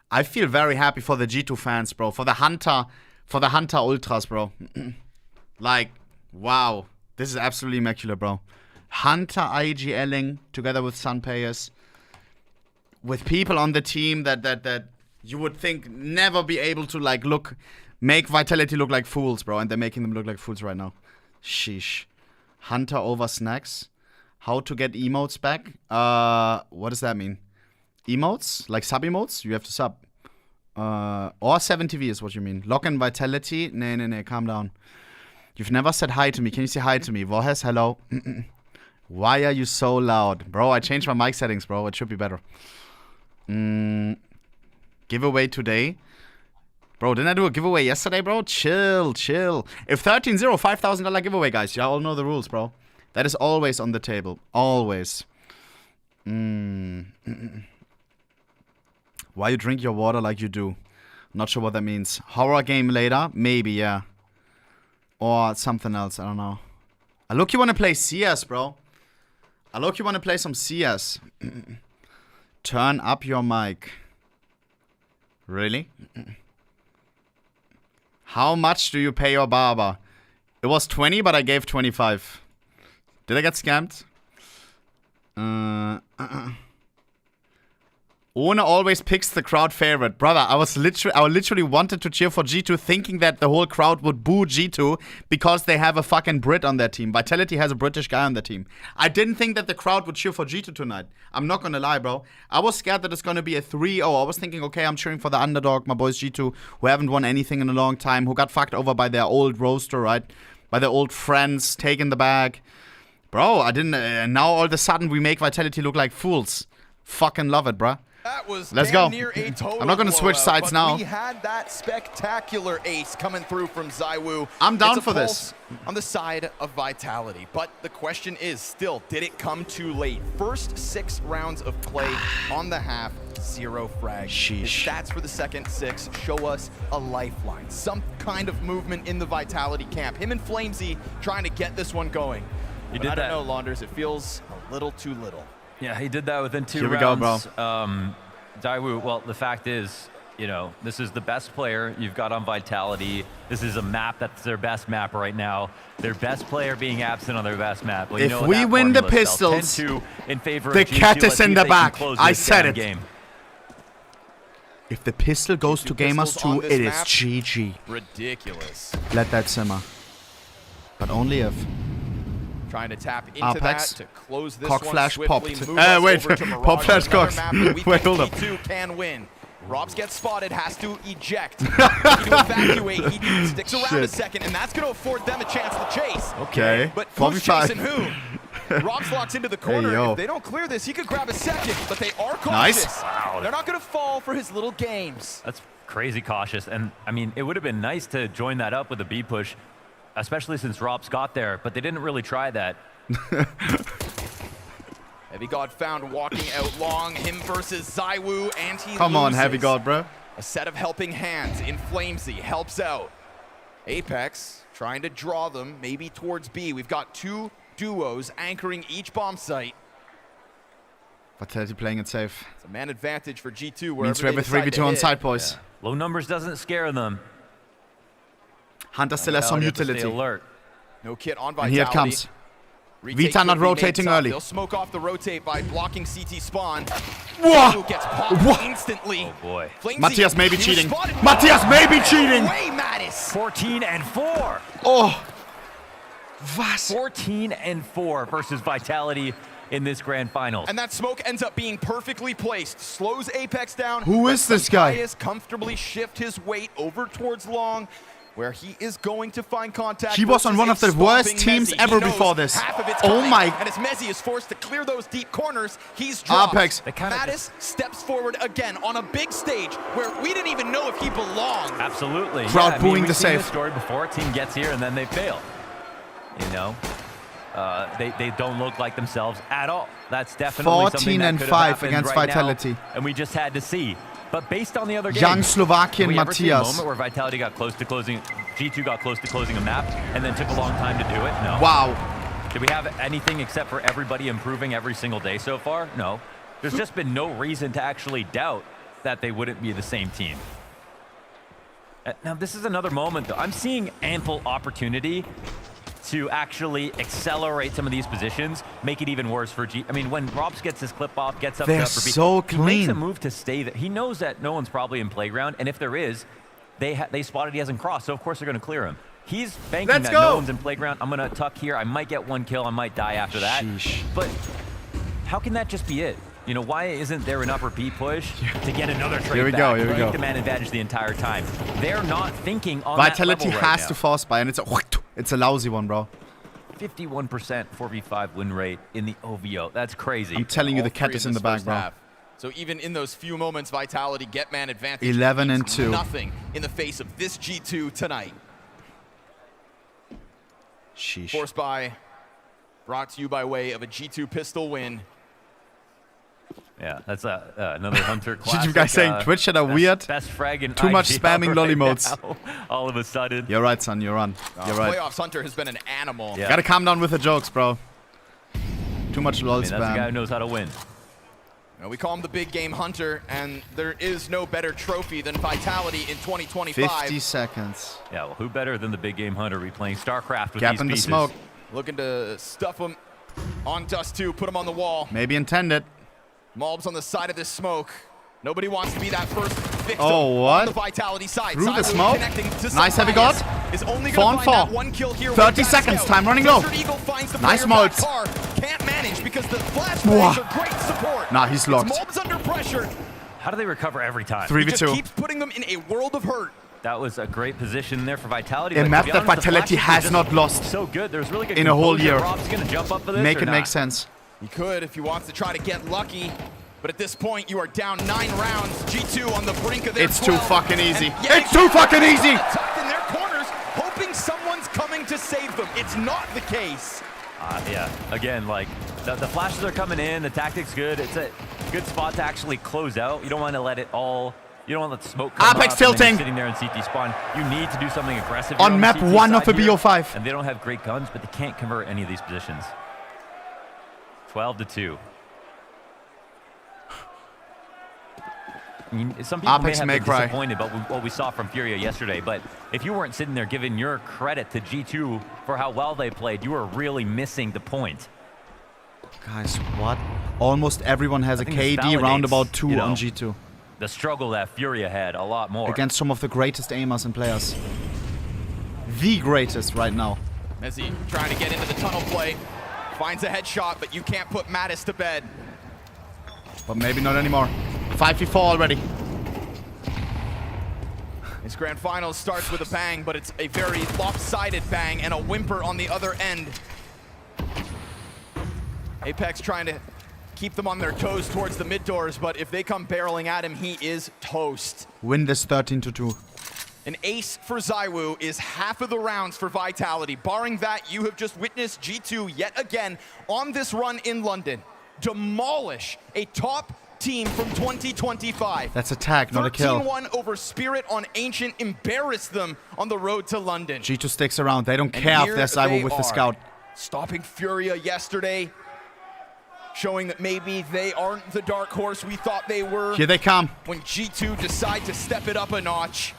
I feel very happy for the G2 fans, bro. For the Hunter Ultras, bro. Like, wow. This is absolutely immaculate, bro. Hunter IGLing together with Sunpayers. With people on the team that you would think never be able to, like, make Vitality look like fools, bro. And they're making them look like fools right now. Sheesh. Hunter over Snacks. How to get emotes back? What does that mean? Emotes? Like sub emotes? You have to sub. Or 7TV is what you mean. Lock in Vitality? Nay, calm down. You've never said hi to me. Can you say hi to me? Vorhes, hello. Why are you so loud? Bro, I changed my mic settings, bro. It should be better. Giveaway today. Bro, didn't I do a giveaway yesterday, bro? Chill. If 13-0, $5,000 giveaway, guys. You all know the rules, bro. That is always on the table. Always. Why you drink your water like you do? Not sure what that means. Horror game later? Maybe, yeah. Or something else, I don't know. I look, you want to play CS, bro. I look, you want to play some CS. Turn up your mic. Really? How much do you pay your barber? It was 20, but I gave 25. Did I get scammed? Ohne always picks the crowd favorite. Brother, I literally wanted to cheer for G2 thinking that the whole crowd would boo G2 because they have a fucking Brit on their team. Vitality has a British guy on their team. I didn't think that the crowd would cheer for G2 tonight. I'm not gonna lie, bro. I was scared that it's gonna be a 3-0. I was thinking, okay, I'm cheering for the underdog, my boys G2, who haven't won anything in a long time, who got fucked over by their old roster, right? By their old friends, taking the bag. Bro, I didn't... now all of a sudden we make Vitality look like fools. Fucking love it, bruh. That was Let's damn go. near a total I'm not going to switch blowout, sides but now. We had that spectacular ace coming through from Zywoo. I'm down It's a for pulse this. on the side of Vitality, but the question is still, did it come too late? First 6 rounds of play on the half, 0 frags. His stats for the second 6 show us a lifeline, some kind of movement in the Vitality camp. Him and Flamesy trying to get this one going. He But did I don't that. know, Launders, it feels a little too little. Yeah, he did that within 2 Here we rounds. go, bro. Zywoo, well, the fact is, you know, this is the best player you've got on Vitality. This is a map that's their best map right now. Their best player being absent on their best map. Well, you If know we that win the formula spells. pistols, 10-2 in favor the of G2. cat is Let's see in if the they can back. close I this said damn it. Game. If the pistol goes to Gamers pistols on 2, this it is map? GG. Ridiculous. Let that simmer. But only if. Trying to tap into Apex. that to close this Cock one flash swiftly. popped. Move us Wait, over to Mirage, pop flash another cocks. map that we Wait, think hold up. G2 can win. Robs gets spotted, has to eject. Looking to evacuate. He sticks around a second, and that's going to afford them a chance to chase. Okay. But who's 45. chasing who? Robs locks into the corner. Hey, If they don't clear this, he could grab a second, but they are cautious. Nice. Wow. They're not going to fall for his little games. That's crazy cautious. And I mean, it would have been nice to join that up with a B push, especially since Robs got there, but they didn't really try that. Heavy God found walking out long. Him versus Zywoo, and he Come on, loses. Heavy God, bro. A set of helping hands in Flamesy helps out. Apex trying to draw them maybe towards B. We've got two duos anchoring each bomb site. Vitality playing it safe. It's a man advantage for G2. Means we have a 3v2 on side, boys. Yeah. Low numbers doesn't scare them. Hunter still has some utility. Alert. No kit on And Vitality. here it comes. Retake Vita not could be made rotating tough. early. They'll smoke off the rotate by blocking CT spawn. Whoa! Zywoo gets popped instantly. Oh boy. Flamesy, Matthias may be he was cheating. spotted. Matthias may be cheating. Way, Mattis. 14-4. Oh. Was? 14-4 versus Vitality in this grand finals. And that smoke ends up being perfectly placed. Slows Apex down. Who is this guy? Matthias comfortably shift his weight over towards long, where he is going to find contact. He was on one of the worst teams ever before this. Oh my. And as Mezi is forced to clear those deep corners, he's dropped. Apex. Mattis steps forward again on a big stage where we didn't even know if he belonged. Absolutely. Crowd yeah, booing we've the seen save. This story before. A team gets here and then they fail. You know, they don't look like themselves at all. That's definitely something that could have 14-5 happened against right Vitality. now, and we just had to see. But based on the other games, Young Slovakian have we ever seen a Matthias. moment where Vitality got close to closing, G2 got close to closing a map, and then took a long time to do it? No. Wow. Did we have anything except for everybody improving every single day so far? No. There's just been no reason to actually doubt that they wouldn't be the same team. Now, this is another moment, though. I'm seeing ample opportunity to actually accelerate some of these positions, make it even worse for G. I mean, when Robs gets his clip off, gets up They're for B, so he makes a clean. move to stay there. He knows that no one's probably in playground, and if there is, they spotted he hasn't crossed, so of course they're going to clear him. He's banking Let's that go. no one's in playground. I'm going to tuck here. I might get one kill. I might die after that. Sheesh. But how can that just be it? You know, why isn't there an upper B push to get another trade Here we back? go, here we Keep go. the man advantage the entire time. They're not thinking on Vitality that level right has now. to force by, and it's a lousy one, bro. 51% 4v5 win rate in the OVO. That's crazy. I'm telling you, the All cat three is in in the this back, first bro. half. So even in those few moments, Vitality get man advantage. 11 and Means 2. Nothing in the face of this G2 tonight. Sheesh. Forced by, brought to you by way of a G2 pistol win. Yeah, that's another Hunter classic. You guys saying Twitch chat are weird? Best frag in Too much IGL spamming right lolly modes. now, all of a sudden. You're right, son. You're on. You're right. Playoffs Hunter has been an animal. Yeah. Gotta calm down with the jokes, bro. Too much lol I mean, that's a guy who spam. knows how to win. Now, we call him the big game Hunter, and there is no better trophy than Vitality in 2025. 50 seconds. Yeah, well, who better than the big game Hunter replaying StarCraft with Gap these in the pieces? smoke. Looking to stuff him on Dust 2, put him on the wall. Maybe intended. Malbs on the side of this smoke. Nobody wants to be that first victim Oh, what? on the Vitality side. Through the Zywoo smoke? connecting to Nice heavy guard. Zywoo is only 4 gonna on find 4. that one kill here 30 with that seconds, scout. time running low. Desert Eagle finds the Nice player back molds. car. Can't manage because the flash Whoa. bangs are great support. Nah, he's locked. It's Malbs under pressure. How do they recover every time? 3v2. He just keeps putting them in a world of hurt. That was a great position there for Vitality. A but to map be that honest, the Vitality flashes were has just not lost so good. There's really good in a whole composure. year. Rob's gonna jump up for this Make or it not? make sense. He could if he wants to try to get lucky. But at this point, you are down 9 rounds. G2 on the brink of their It's 12. too fucking easy. And yet It's too fucking easy. Tucked in their corners, hoping someone's coming to save them. It's not the case. Yeah, again, like, the flashes are coming in, the tactic's good. It's a good spot to actually close out. You don't want to let it all, you don't want to let the smoke come Apex up and then tilting. you're sitting there in CT spawn. You need to do something aggressive On here map the CT 1 of side the here. BO5. And they don't have great guns, but they can't convert any of these positions. 12-2. I mean, some people Apex may may have been cry. disappointed about what we saw from Furia yesterday, but if you weren't sitting there giving your credit to G2 for how well they played, you were really missing the point. Guys, what? Almost everyone has a I think this KD round validates, about 2 you know, on G2. The struggle that Furia had a lot more. Against some of the greatest aimers and players. The greatest right now. Mezi trying to get into the tunnel play. Finds a headshot, but you can't put Mattis to bed. But maybe not anymore. 5v4 already. This grand final starts with a bang, but it's a very lopsided bang and a whimper on the other end. Apex trying to keep them on their toes towards the mid doors, but if they come barreling at him, he is toast. Win this 13-2. An ace for Zywoo is half of the rounds for Vitality. Barring that, you have just witnessed G2 yet again on this run in London demolish a top team from 2025. That's a tag, not a kill. 13-1 over Spirit on Ancient, embarrassed them on the road to London. G2 sticks around. They don't care if they're Zywoo with the scout. Stopping Furia yesterday, showing that maybe they aren't the dark horse we thought they were. Here they come. When G2 decide to step it up a notch.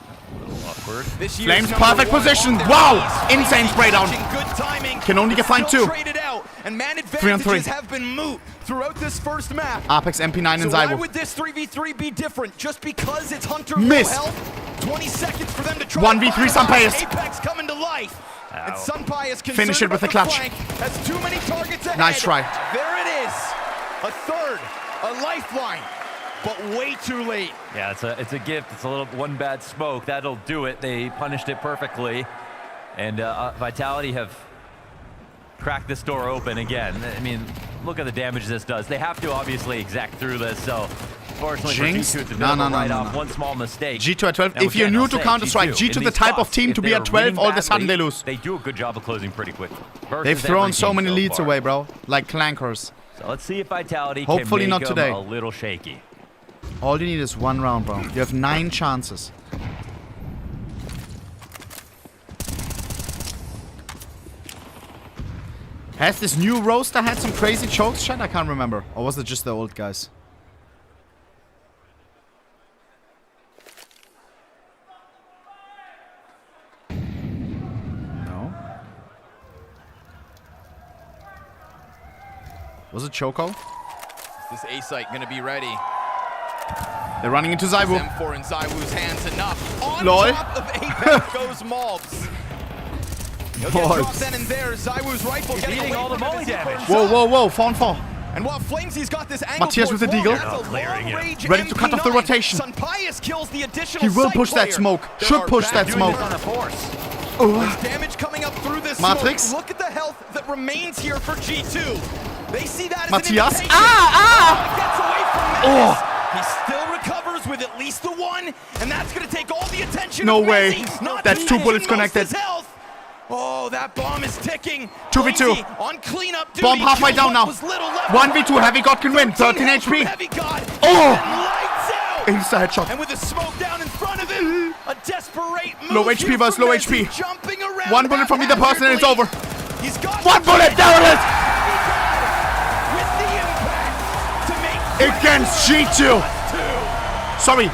Awkward. This Flames perfect position. Wow! Insane spray down. Good timing. Can only get find 2. And man 3 on 3. advantages have been moot throughout this first map. Apex, MP9, and So Zywoo. why would this 3v3 be different? Just because it's Hunter Miss. low health? 20 seconds for them to try. 1v3 Sunpius. Apex coming to life. And Sunpius concerned Finish it with about the clutch. flank, has too many targets ahead. Nice try. There it is. A third. A lifeline. But way too late. Yeah, it's a gift. It's a little one bad smoke. That'll do it. They punished it perfectly. And Vitality have cracked this door open again. I mean, look at the damage this does. They have to obviously exact through this, so fortunately Jinx? for G2, it's a bit No, of a no, write-off. no. One small mistake. G2 at 12. Now, If you're again, new I'll to say, Counter-Strike, G2 in the these type of spots, team if to be they're at 12, winning all of a sudden badly, they lose. They do a good job of closing pretty quickly. They've thrown so many so leads far. away, bro. Like clankers. So let's see if Vitality Hopefully can not make today. them a little shaky. All you need is 1 round, bro. You have 9 chances. Has this new roaster had some crazy chokes, chat? I can't remember. Or was it just the old guys? No. Was it Choco? Is this A-site going to be ready? They're running into Zywoo. M4 in Zywoo's hands enough. On Lol. top of Apex goes Mobs. He'll get dropped then and there. Zywoo's rifle getting eating away all the from him molly as he damage. burns Whoa, up. whoa, whoa. 4 on 4. And while Flamesy's got this angle Matthias with the towards deagle. Wall, that's a Clearing long it. range Ready to cut off the MP9. rotation. Sunpius kills the additional He will site push that player. smoke. There Should are push back that doing smoke. it on a force. There's damage coming up through this Matrix. smoke. Look at the health that remains here for G2. They see that as Matthias. an invitation. Gets away from Mattis. Oh. He still recovers with at least the 1, and that's going to take all the attention No of way. Mezi. Not That's to 2 mention bullets most connected. his health. Oh, that bomb is ticking. 2v2. Mezi on cleanup duty. Bomb halfway Kills down what now. was little left. 1v2. Heavy God can win. 13 HP. Heavy God. Oh. And lights out. Insta headshot. And with the smoke down in front of him, a desperate move. Low HP here versus from low Mezi, HP. Jumping around 1 bullet from either person and it's over. He's got 1 bullet. There it is. with the impact to make Against G2. Sorry.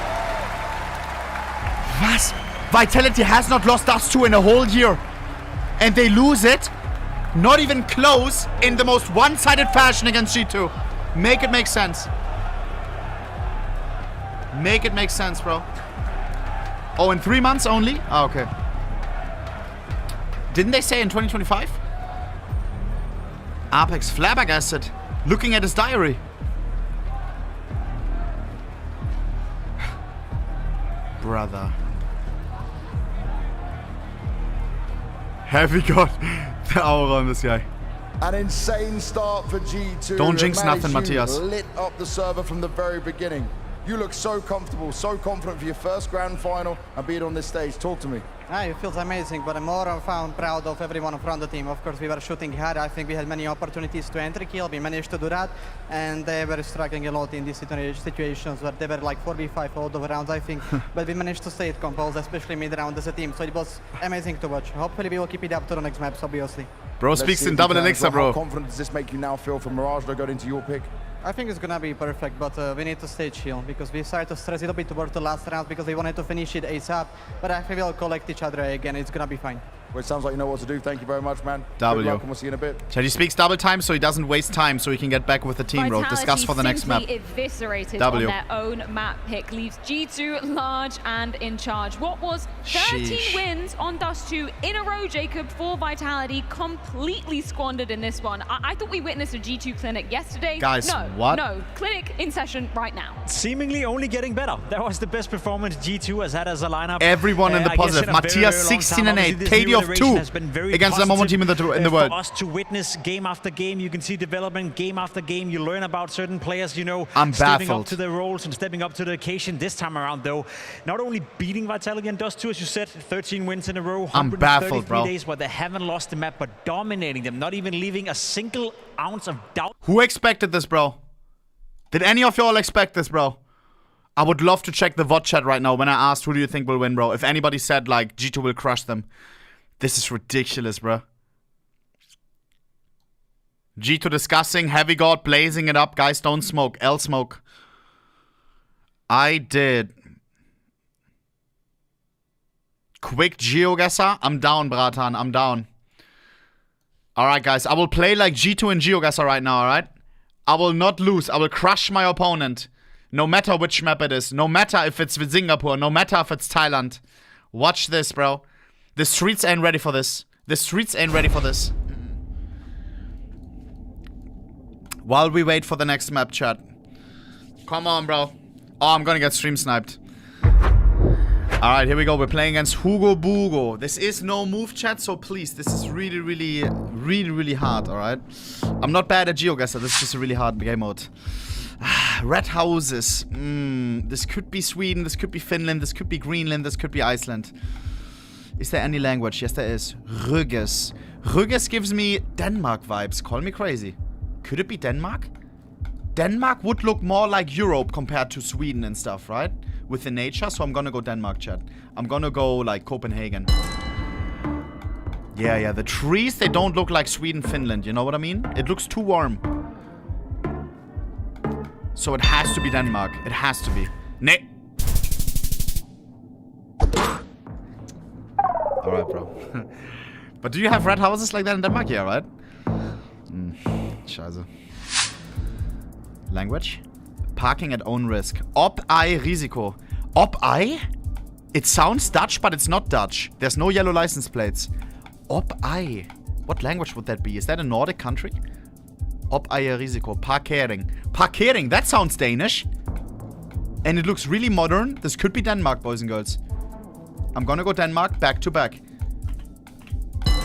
Was? Vitality has not lost us 2 in a whole year. And they lose it. Not even close in the most one-sided fashion against G2. Make it make sense. Make it make sense, bro. Oh, in 3 months only? Ah, okay. Didn't they say in 2025? Apex flabbergasted. Looking at his diary. Brother. Heavy God. The aura on this guy. An insane start for G2. Don't jinx Mezi, nothing, you Matthias. Lit up the server from the very beginning. You look so comfortable, so confident for your first grand final and being on this stage. Talk to me. It feels amazing, but I'm more found proud of everyone from the team. Of course, we were shooting hard. I think we had many opportunities to entry kill. We managed to do that, and they were struggling a lot in these situations where they were like 4v5 all the rounds, I think. But we managed to stay composed, especially mid-round as a team. So it was amazing to watch. Hopefully, we will keep it up to the next maps, obviously. Bro speaks in double elixir, bro. How confident does this make you now feel for Mirage going into your pick? I think it's gonna be perfect, but we need to stay chill because we started to stress a little bit towards the last round because we wanted to finish it ASAP. But I think we'll collect each other again. It's gonna be fine. Well, it sounds like you know what to do. Thank you very much, man. W. Good luck, and we'll see you in a bit. Chad, he speaks double time so he doesn't waste time so he can get back with the team, bro. Discuss for the next map. Eviscerated W. on their own map pick leaves G2 large and in charge. What was 13 wins on Dust 2 in a row, Jacob, for Vitality, completely squandered in this one. I thought we witnessed a G2 clinic yesterday. Guys, no, what? No, clinic in session right now. Seemingly only getting better. That was the best performance G2 has had as a lineup. Everyone in the positive. Matthias 16 and 8, KD of 2 against the number one team in the world. For us to witness game after game, you can see development game after game. You learn about certain players, you know, I'm stepping baffled. up to their roles and stepping up to the occasion. This time around, though, not only beating Vitality and Dust 2, as you said, 13 wins in a row, I'm baffled, 133 bro. days where they haven't lost the map, but dominating them, not even leaving a single ounce of doubt. Who expected this, bro? Did any of y'all expect this, bro? I would love to check the VOD chat right now when I asked who do you think will win, bro. If anybody said, like, G2 will crush them. This is ridiculous, bro. G2 discussing, Heavy God blazing it up. Guys, don't smoke. L smoke. I did. Quick GeoGuessr. I'm down, Bratan. I'm down. Alright, guys. I will play like G2 and GeoGuessr right now, alright? I will not lose. I will crush my opponent. No matter which map it is. No matter if it's with Singapore. No matter if it's Thailand. Watch this, bro. The streets ain't ready for this. The streets ain't ready for this. While we wait for the next map, chat. Come on, bro. Oh, I'm gonna get stream sniped. Alright, here we go. We're playing against Hugo Bugo. This is no move, chat, so please. This is really hard, alright? I'm not bad at GeoGuessr. This is just a really hard game mode. Red houses. This could be Sweden. This could be Finland. This could be Greenland. This could be Iceland. Is there any language? Yes, there is. Rügges. Rügges gives me Denmark vibes. Call me crazy. Could it be Denmark? Denmark would look more like Europe compared to Sweden and stuff, right? With the nature, so I'm gonna go Denmark, chat. I'm gonna go, like, Copenhagen. Yeah, the trees, they don't look like Sweden, Finland, you know what I mean? It looks too warm. So it has to be Denmark. It has to be. Alright, bro. But do you have red houses like that in Denmark? Yeah, right? Scheiße. Language? Parking at own risk. Ob-ei Risiko. Ob-ei? It sounds Dutch, but it's not Dutch. There's no yellow license plates. Ob-ei. What language would that be? Is that a Nordic country? Ob-ei Risiko. Parkering. Parkering, that sounds Danish. And it looks really modern. This could be Denmark, boys and girls. I'm gonna go Denmark back to back.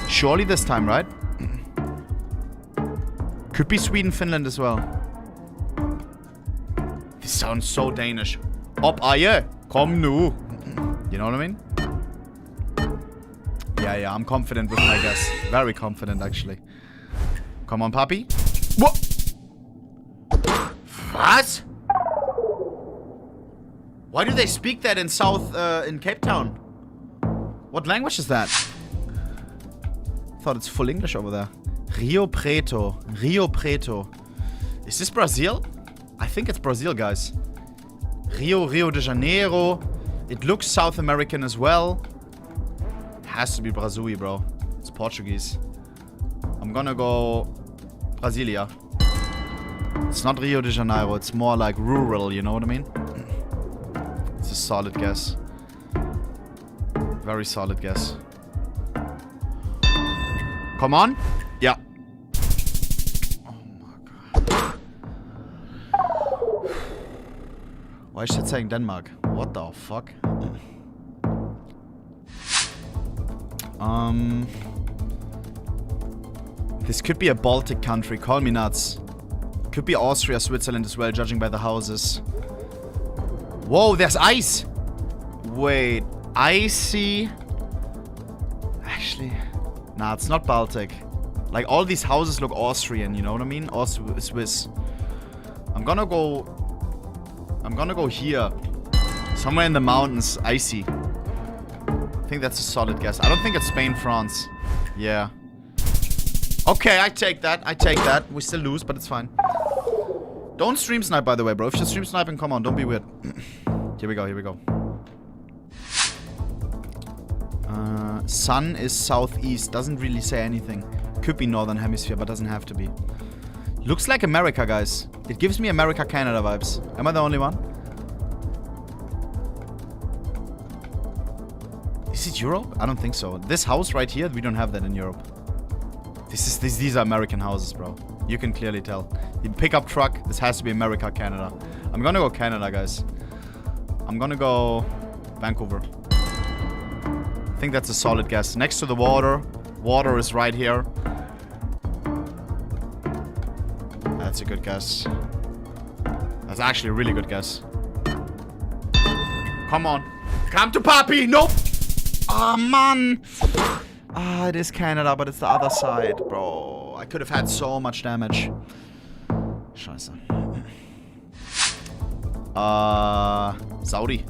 Surely this time, right? Could be Sweden, Finland as well. This sounds so Danish. Ob-eje. Kom nu. You know what I mean? Yeah, I'm confident with my guess. Very confident, actually. Come on, puppy. What? What? Why do they speak that in in Cape Town? What language is that? I thought it's full English over there. Rio Preto. Rio Preto. Is this Brazil? I think it's Brazil, guys. Rio de Janeiro. It looks South American as well. Has to be Brasil, bro. It's Portuguese. I'm gonna go Brasilia. It's not Rio de Janeiro. It's more like rural, you know what I mean? It's a solid guess. Very solid guess. Come on. Yeah. Oh my god. Why is it saying Denmark? What the fuck? This could be a Baltic country. Call me nuts. Could be Austria, Switzerland as well, judging by the houses. Whoa, there's ice! Wait, icy? Actually, nah, it's not Baltic. Like, all these houses look Austrian, you know what I mean? Or Swiss. I'm gonna go here. Somewhere in the mountains, icy. I think that's a solid guess. I don't think it's Spain, France. Yeah. Okay, I take that. I take that. We still lose, but it's fine. Don't stream snipe, by the way, bro. If you're stream sniping, come on. Don't be weird. Here we go. Here we go. Sun is southeast. Doesn't really say anything. Could be northern hemisphere, but doesn't have to be. Looks like America, guys. It gives me America, Canada vibes. Am I the only one? Is it Europe? I don't think so. This house right here, we don't have that in Europe. These are American houses, bro. You can clearly tell. The pickup truck, this has to be America, Canada. I'm gonna go Canada, guys. I'm gonna go Vancouver. I think that's a solid guess. Next to the water. Water is right here. That's a good guess. That's actually a really good guess. Come on. Come to Papi! Nope! Ah, man! Ah, it is Canada, but it's the other side, bro. I could have had so much damage. Scheiße. Saudi.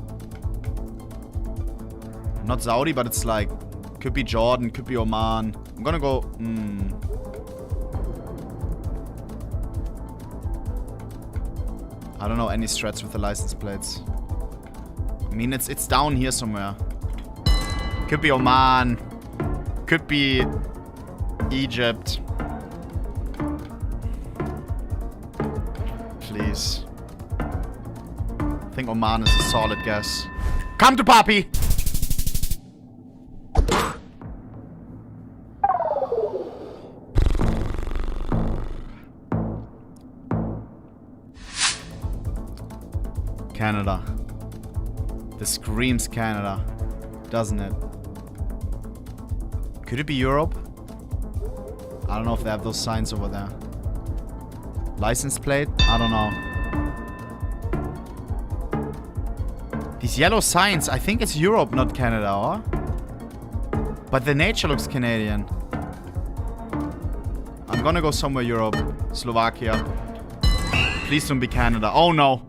Not Saudi, but it's like... Could be Jordan, could be Oman. I'm gonna go... I don't know any strats with the license plates. I mean, it's down here somewhere. Could be Oman. Could be Egypt. Please. I think Oman is a solid guess. Come to Papi! Canada. This screams Canada, doesn't it? Could it be Europe? I don't know if they have those signs over there. License plate? I don't know. These yellow signs, I think it's Europe, not Canada, or? But the nature looks Canadian. I'm gonna go somewhere Europe. Slovakia. Please don't be Canada. Oh no.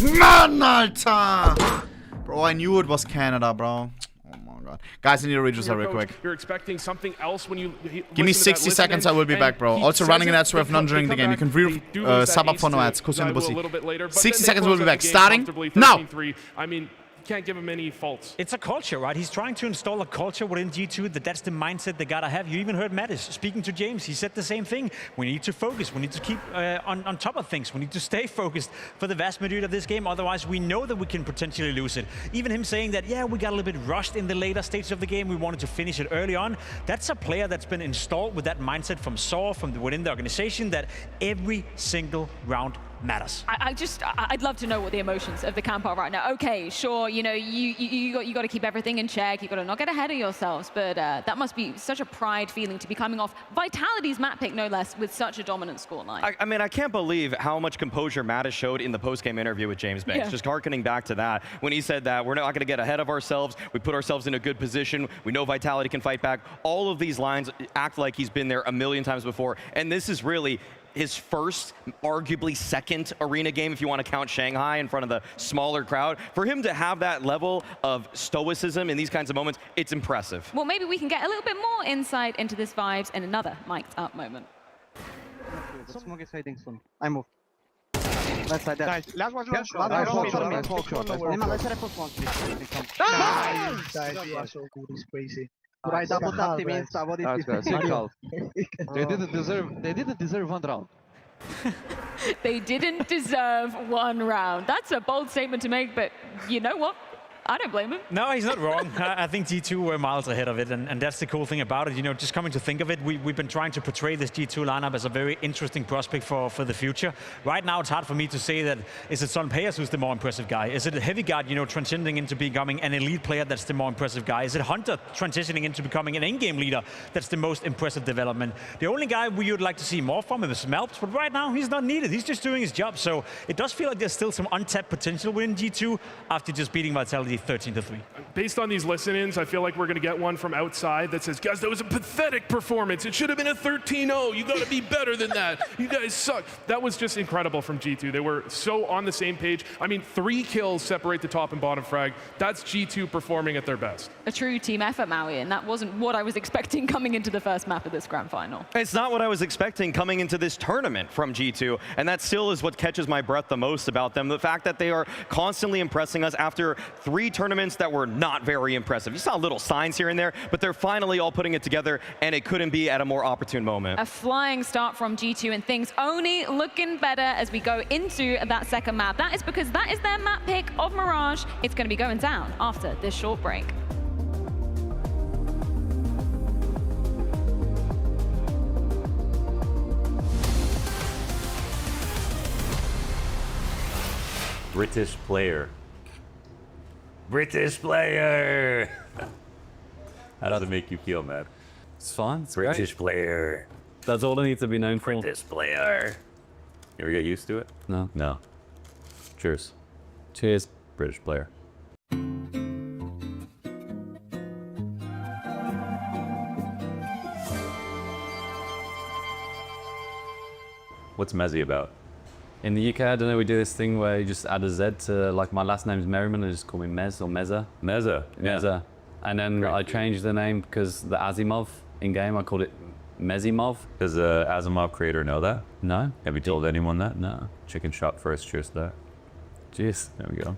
Man, Alter! Bro, I knew it was Canada, bro. Oh my god. Guys, I need to read this real quick. You're expecting something else when you give me 60 seconds, I will be back, bro. Also running an ad so we have none during the game. You can sub up for no ads. Kuss in the pussy. 60 seconds, we'll be back. Starting now! I mean, can't give him any faults. It's a culture, right? He's trying to install a culture within G2 that's the mindset they gotta have. You even heard Mattis speaking to James. He said the same thing. We need to focus. We need to keep on top of things. We need to stay focused for the vast majority of this game. Otherwise, we know that we can potentially lose it. Even him saying that, yeah, we got a little bit rushed in the later stages of the game. We wanted to finish it early on. That's a player that's been installed with that mindset from Saw, from within the organization, that every single round matters. I'd love to know what the emotions of the camp are right now. Okay, sure, you know, you got to keep everything in check. You got to not get ahead of yourselves. But that must be such a pride feeling to be coming off Vitality's map pick, no less, with such a dominant scoreline. I mean, I can't believe how much composure Mattis showed in the post-game interview with James Banks. Yeah. Just harkening back to that, when he said that we're not going to get ahead of ourselves. We put ourselves in a good position. We know Vitality can fight back. All of these lines act like he's been there a million times before. And this is really his first, arguably second arena game, if you want to count Shanghai in front of the smaller crowd. For him to have that level of stoicism in these kinds of moments, it's impressive. Well, maybe we can get a little bit more insight into this vibes in another mic'd up moment. Smoke is hiding soon. I move. Let's side that. Nice. Last one, Let's so good, it's crazy. I double tap him in, what is this? They didn't deserve one round. They didn't deserve one round. That's a bold statement to make, but you know what? I don't blame him. No, he's not wrong. I think G2 were miles ahead of it, and that's the cool thing about it. You know, just coming to think of it, we've been trying to portray this G2 lineup as a very interesting prospect for the future. Right now, it's hard for me to say that, is it Son Payas who's the more impressive guy? Is it Heavy Guard, you know, transitioning into becoming an elite player that's the more impressive guy? Is it Hunter transitioning into becoming an in-game leader that's the most impressive development? The only guy we would like to see more from is Melps, but right now, he's not needed. He's just doing his job. So it does feel like there's still some untapped potential within G2 after just beating Vitality 13-3. Based on these listen-ins, I feel like we're going to get one from outside that says, guys, that was a pathetic performance. It should have been a 13-0. You got to be better than that. You guys suck. That was just incredible from G2. They were so on the same page. I mean, 3 kills separate the top and bottom frag. That's G2 performing at their best. A true team effort, Maui, and that wasn't what I was expecting coming into the first map of this grand final. It's not what I was expecting coming into this tournament from G2, and that still is what catches my breath the most about them. The fact that they are constantly impressing us after 3 3 tournaments that were not very impressive. You saw little signs here and there, but they're finally all putting it together, and it couldn't be at a more opportune moment. A flying start from G2, and things only looking better as we go into that second map. That is because that is their map pick of Mirage. It's going to be going down after this short break. British player. British player! How does it make you feel, man? It's fine. It's British great. player. That's all I need to be known for. British player. You ever get used to it? No. No. Cheers. Cheers. British player. What's Mezi about? In the UK, I don't know, we do this thing where you just add a Z to, like, my last name's Merriman, and just call me Mez or Meza. Meza, yeah. Meza. And then Great. I changed the name because the Asimov in-game, I called it Mezimov. Does the Asimov creator know that? No. Have you told anyone that? No. Chicken shop first, cheers to that. Cheers. There we go.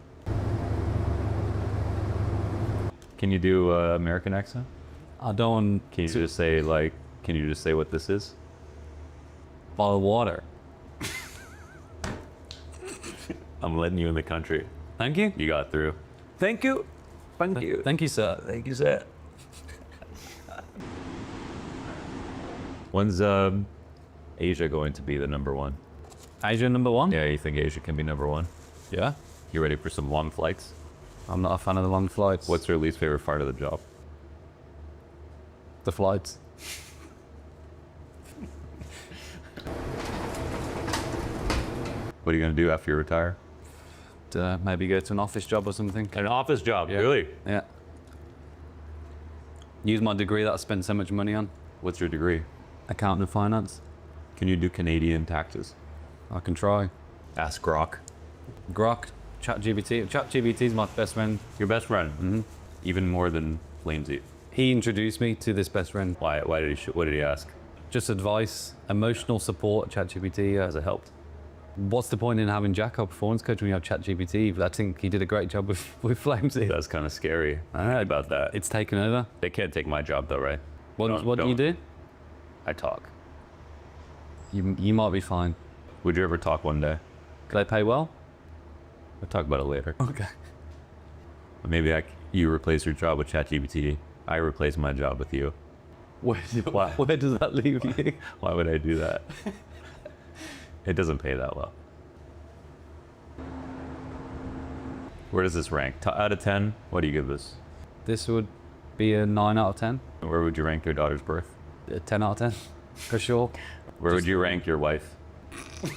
Can you do American accent? I don't want Can you just say, like, can you just say what this is? bottled water. I'm letting you in the country. Thank you. You got through. Thank you. Thank you. Thank you, sir. Thank you, sir. When's Asia going to be the #1? Asia #1? Yeah, you think Asia can be #1? Yeah. You ready for some long flights? I'm not a fan of the long flights. What's your least favorite part of the job? The flights. What are you gonna do after you retire? Maybe go to an office job or something. An office job, Yeah. really? Yeah. Use my degree that I spent so much money on. What's your degree? Accounting and finance. Can you do Canadian taxes? I can try. Ask Grok. Grok, ChatGPT. ChatGPT is my best friend. Your best friend? Mm-hmm. Even more than Flamesy. He introduced me to this best friend. Why did he? What did he ask? Just advice, emotional support. ChatGPT Has it helped? What's the point in having Jack, our performance coach, when you have ChatGPT? But I think he did a great job with Flamesy. That's kind of scary. I heard about that. It's taken over. They can't take my job though, right? What do you do? I talk. You might be fine. Would you ever talk one day? Could I pay well? We'll talk about it later. Okay. Maybe you replace your job with ChatGPT. I replace my job with you. Where does that leave you? Why would I do that? It doesn't pay that well. Where does this rank? Out of 10, what do you give this? This would be a 9 out of 10. Where would you rank your daughter's birth? A 10 out of 10, for sure. Where would you rank your wife? You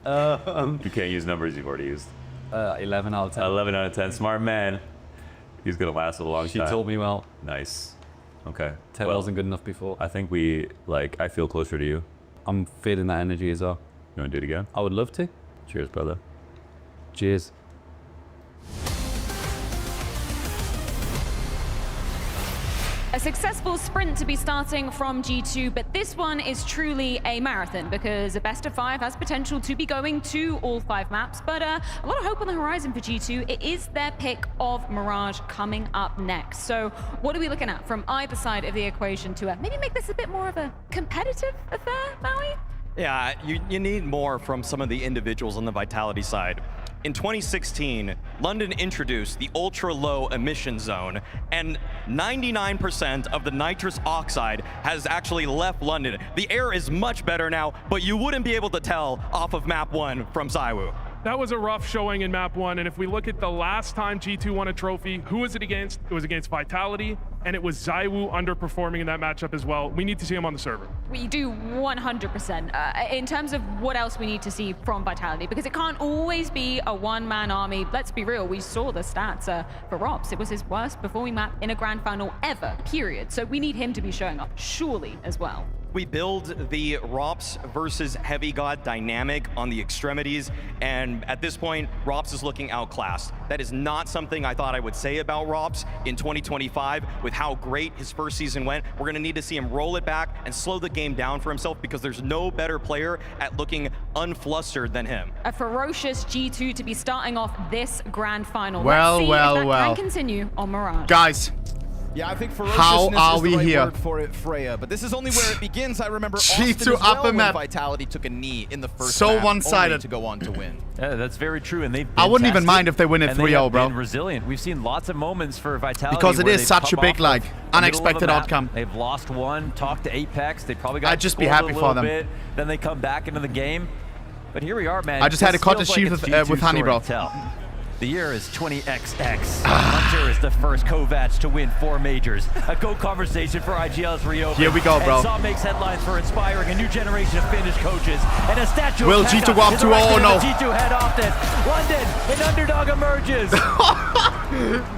can't use numbers you've already used. 11 out of 10. 11 out of 10. Smart man. He's gonna last a long time. She told me well. Nice. Okay. 10 wasn't good enough before. I think I feel closer to you. I'm feeling that energy as well. You wanna do it again? I would love to. Cheers, brother. Cheers. A successful sprint to be starting from G2, but this one is truly a marathon because a best of 5 has potential to be going to all 5 maps, but a lot of hope on the horizon for G2. It is their pick of Mirage coming up next. So what are we looking at from either side of the equation to maybe make this a bit more of a competitive affair, Maui? Yeah, you need more from some of the individuals on the Vitality side. In 2016, London introduced the ultra-low emission zone, and 99% of the nitrous oxide has actually left London. The air is much better now, but you wouldn't be able to tell off of map 1 from Zywoo. That was a rough showing in map 1, and if we look at the last time G2 won a trophy, who was it against? It was against Vitality, and it was Zywoo underperforming in that matchup as well. We need to see him on the server. We do 100%. In terms of what else we need to see from Vitality, because it can't always be a one-man army. Let's be real, we saw the stats for Robs. It was his worst performing map in a grand final ever, period. So we need him to be showing up, surely, as well. We build the Rops versus Heavy God dynamic on the extremities, and at this point, Rops is looking outclassed. That is not something I thought I would say about Rops in 2025 with how great his first season went. We're gonna need to see him roll it back and slow the game down for himself because there's no better player at looking unflustered than him. A ferocious G2 to be starting off this grand final. Well, Let's see well, if that well. can continue on Mirage. Guys. Yeah, I think How ferociousness are is we the right here? word for it, Freya. But this is only where it begins. I remember G2 Austin as upper well when map. Vitality took a knee in the first So map, one-sided. only to go on to win. Yeah, that's very true, and they've I wouldn't even tested, mind if they win it and they 3-0, have bro. been resilient. We've seen lots of moments for Vitality Because it where is they've such a come big, off like, the middle of the unexpected map. outcome. They've lost one, talked to Apex. They probably got I'd just be spoiled happy a for little them. bit. Then they come back into the game. But here we are, man. I just had This to cut the feels sheath like with, it's with G2 Honey, bro. story to tell. The year is 20XX. Hunter is the first Kovacs to win 4 majors. A GOAT conversation for IGL's reopened. Here we go, bro. And Saw makes headlines for inspiring a new generation of Finnish coaches. And a statue Will of G2 Pekka go up is to erected in no. the G2 head office. London, an underdog emerges.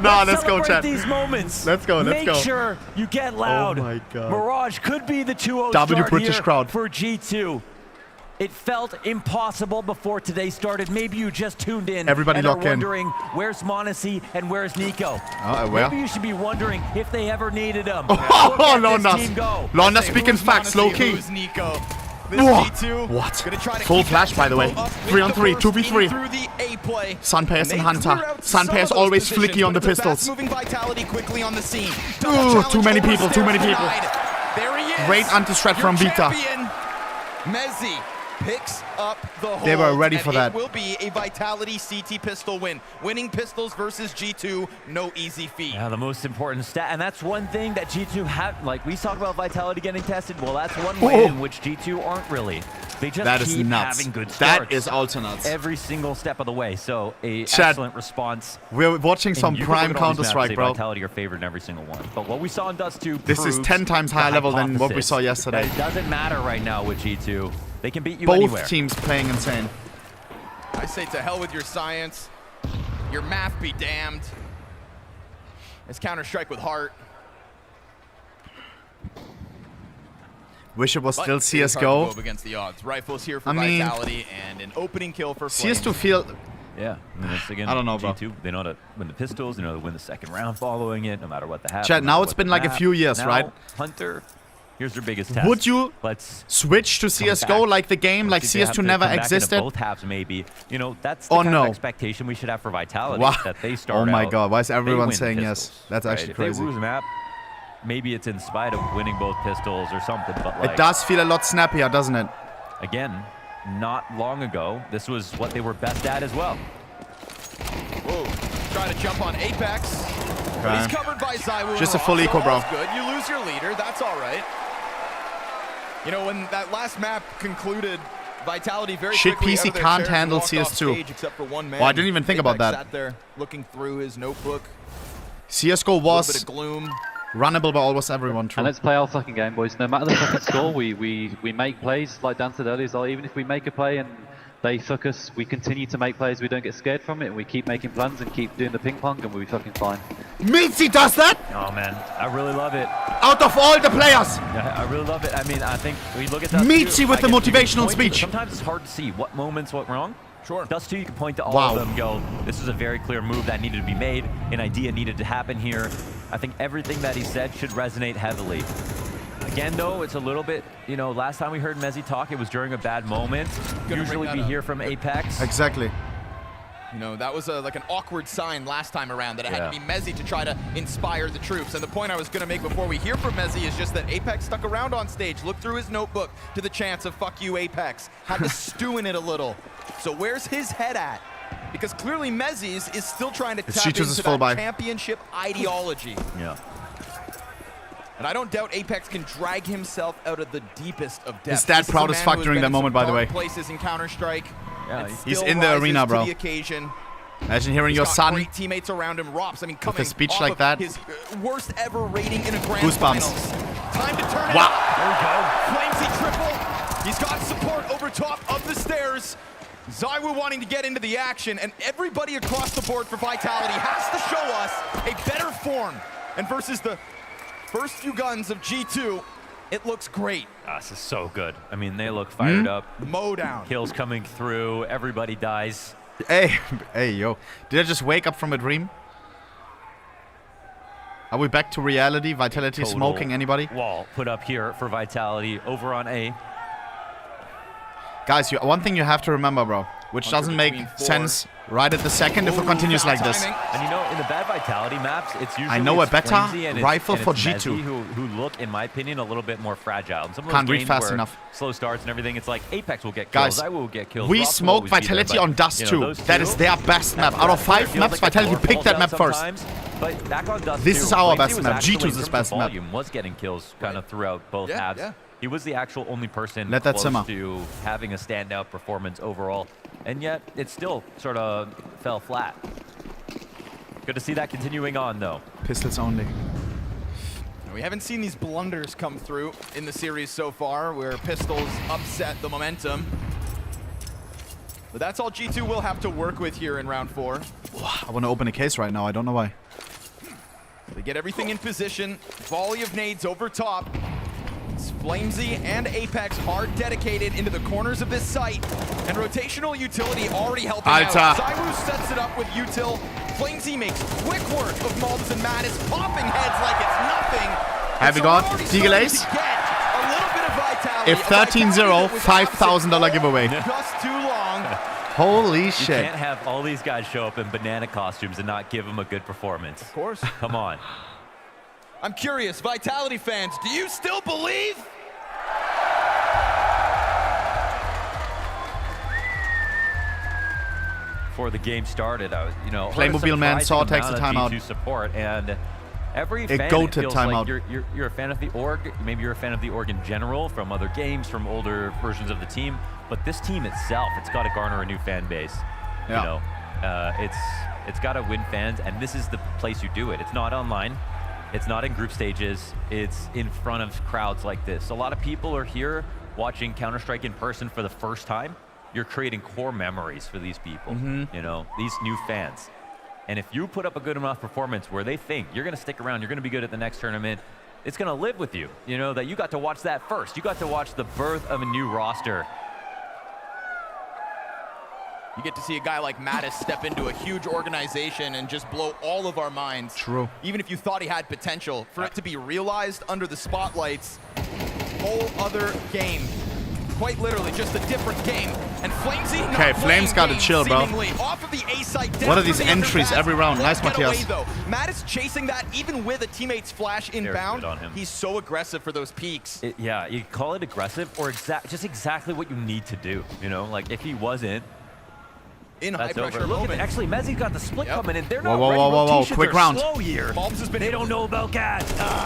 Nah, let's go, celebrate chat. these moments. Let's go, let's Make go. sure you get loud. Oh my God. Mirage could be the 2-0 W start British here crowd. for G2. It felt impossible before today started. Maybe you just tuned in Everybody and lock are in. wondering where's Monesi and where's Nico. Well. Maybe you should be wondering if they ever needed them. Oh, Look at this Londas. team go. Londas speaking facts, low key. Who's Nico? This Whoa. G2 What? gonna try to Full keep flash, that by the way. tempo up 3-on-3, with the burst 2v3. in through the A play. Sunpass and they Hunter. clear out some Sunpass of those always positions, flicky on the but it's a pistols. fast-moving Vitality quickly on the scene. Ooh, too many people, too many people. There he is. Great anti-strat from Your Vita. champion, Mezi picks up the hold. They were ready and for that. It will be a Vitality CT pistol win. Winning pistols versus G2, no easy feat. Yeah, the most important stat, and that's one thing that G2 have. Like we talked about Vitality getting tested. Well, that's one way in which G2 aren't really. They just That is keep nuts. having good starts. That is also nuts. Every single step of the way. So a Chat, excellent response. We're watching some And you prime can look at all these maps, Counter-Strike, say bro. Vitality are favored in every single one. But what we saw in Dust 2 This is proves 10 times the higher level than what we hypothesis saw yesterday. that It doesn't matter right now with G2. They can beat you Both anywhere. teams playing insane. I say to hell with your science. Your math be damned. It's Counter-Strike with heart. Wish it was But still it is hard to go CSGO. up against the odds. Rifles here for I mean, Vitality and an opening kill for Flames. CS2 feel... Yeah, I mean, it's, again, I don't know, bro. G2, they know how to win the pistols, they know how to win the second round following it, no matter what the happens. Chat, now it's been like a few years, right? Hunter, here's their biggest test. Would you Let's switch to come CSGO back. like the game, like Let's see if they have CS2 to never come back into existed? both halves, maybe. You know, that's the Oh, kind no. of expectation we should have for Vitality. Wow. That they start Oh my out, God, why is they everyone win saying pistols, yes? That's right? actually If crazy. they lose a map, maybe it's in spite of winning both pistols or something. But like, It does feel a lot snappier, doesn't it? again, not long ago, this was what they were best at as well. Whoa, try to jump on Apex. But he's covered by Zywoo. Just a and full Rob, eco, so bro. all's good. You lose your leader, that's all right. You know, when that last map concluded, Vitality very Shit quickly PC out of their can't chairs and handle walked off CS2. stage except for one man. Oh, I didn't even think about Apex that. Sat there looking through his notebook. CSGO A little bit was of gloom. runnable by almost everyone, true. And let's play our fucking game, boys. No matter the fucking score, we make plays. Like Dan said earlier, so even if we make a play and they fuck us, we continue to make plays. We don't get scared from it. And we keep making plans and keep doing the ping pong, and we'll be fucking fine. Mezi does that? Oh man, I really love it. Out of all the players! Yeah, I really love it. I mean, I think when you look at Dust Mezi 2, with the I guess you can motivational point to speech. Sometimes it's hard to see what moments went wrong. Sure. Dust 2, you can point to all Wow. of them and go, this is a very clear move that needed to be made. An idea needed to happen here. I think everything that he said should resonate heavily. Again, though, it's a little bit, you know, last time we heard Mezi talk, it was during a bad moment. bring Usually that we up. hear from Apex. Exactly. You know, that was like an awkward sign last time around that it had to Yeah. be Mezi to try to inspire the troops. And the point I was going to make before we hear from Mezi is just that Apex stuck around on stage, looked through his notebook to the chance of fuck you Apex, had to stew in it a little. So where's his head at? Because clearly Mezi's is still trying to It's tap G2's into full that buy. championship ideology. Yeah. And I don't doubt Apex can drag himself out of the deepest of depths. His dad This is a proud as man fuck who has during been that in moment, some by the dark way. places in Counter-Strike. Yeah, and he's He's still in the rises arena, to bro. the occasion. Imagine hearing He's your got son great teammates around him. Rops, I mean, coming a speech off like of that. his worst ever rating in a grand Goosebumps. finals. Time to turn Wow. it up. There we go. Flamesy triple. He's got support over top of the stairs. Zywoo wanting to get into the action, and everybody across the board for Vitality has to show us a better form. And versus the first few guns of G2, It looks great. This is so good. I mean, they look fired up. Mow down. Kills coming through. Everybody dies. Hey, hey, yo. Did I just wake up from a dream? Are we back to reality? Vitality Total smoking anybody? Wall put up here for Vitality over on A. Guys, one thing you have to remember, bro, which doesn't make sense right at the second if it continues like this. And you know, in the bad Vitality maps, it's usually I know a better Flamesy and rifle and for it's G2. Mezi who look, in my opinion, a little bit more fragile. And some of those Can't read games fast where enough. slow starts and everything, it's like Apex will get Guys, kills, Zywoo will get kills. we Rock will smoke always be there, Vitality but, on Dust you know, 2. those That two, is their best map. Out of Feels 5 maps, like a Vitality door picked falls that down map first. sometimes, But back on Dust This 2, is our Flamesy best was map. actually, G2's in his terms best of map. volume, was getting kills kind of throughout both halves. Yeah. He was the actual only person Let that close simmer. to having a standout performance overall, and yet it still sort of fell flat. Good to see that continuing on, though. Pistols only. We haven't seen these blunders come through in the series so far, where pistols upset the momentum. But that's all G2 will have to work with here in round 4. I want to open a case right now. I don't know why. They get everything in position. Volley of nades over top. It's Flamesy and Apex hard dedicated into the corners of this site. And rotational utility already helping out. Zywoo sets it up with util. Flamesy makes quick work of Malbs and Mattis, popping heads like it's nothing. Have you got Deagle Ace? A little bit of vitality. If 13-0, $5,000 giveaway. Just too long. Holy You shit. can't have all these guys show up in banana costumes and not give them a good performance. Of course. Come on. I'm curious, Vitality fans, do you still believe? Before the game started, I was, you know, Playmobil Man saw takes a timeout. G2 support, and every fan goated feels timeout. like you're a fan of the org. Maybe you're a fan of the org in general from other games, from older versions of the team. But this team itself, it's got to garner a new fan base. Yeah. You know, it's got to win fans, and this is the place you do it. It's not online. It's not in group stages. It's in front of crowds like this. A lot of people are here watching Counter-Strike in person for the first time. You're creating core memories for these people, you know, these new fans. And if you put up a good enough performance where they think you're going to stick around, you're going to be good at the next tournament, it's going to live with you, you know, that you got to watch that first. You got to watch the birth of a new roster. You get to see a guy like Mattis step into a huge organization and just blow all of our minds. True. Even if you thought he had potential, for it to be realized under the spotlights, whole other game. Quite literally, just a different game. And Flamesy, Okay, Flames got to chill, bro. Off of the A site, What are these entries every round? Nice, Matthias. Mattis chasing that even with a teammate's flash inbound. on him. He's so aggressive for those peaks. Yeah, you call it aggressive or just exactly what you need to do. You know, like if he wasn't, in high that's pressure over. Look at moments. Actually, Mezi's got the split coming in. They're not Whoa, ready. whoa, whoa, whoa. Rotations Quick are round. slow here. Malbs has been They don't know about gas.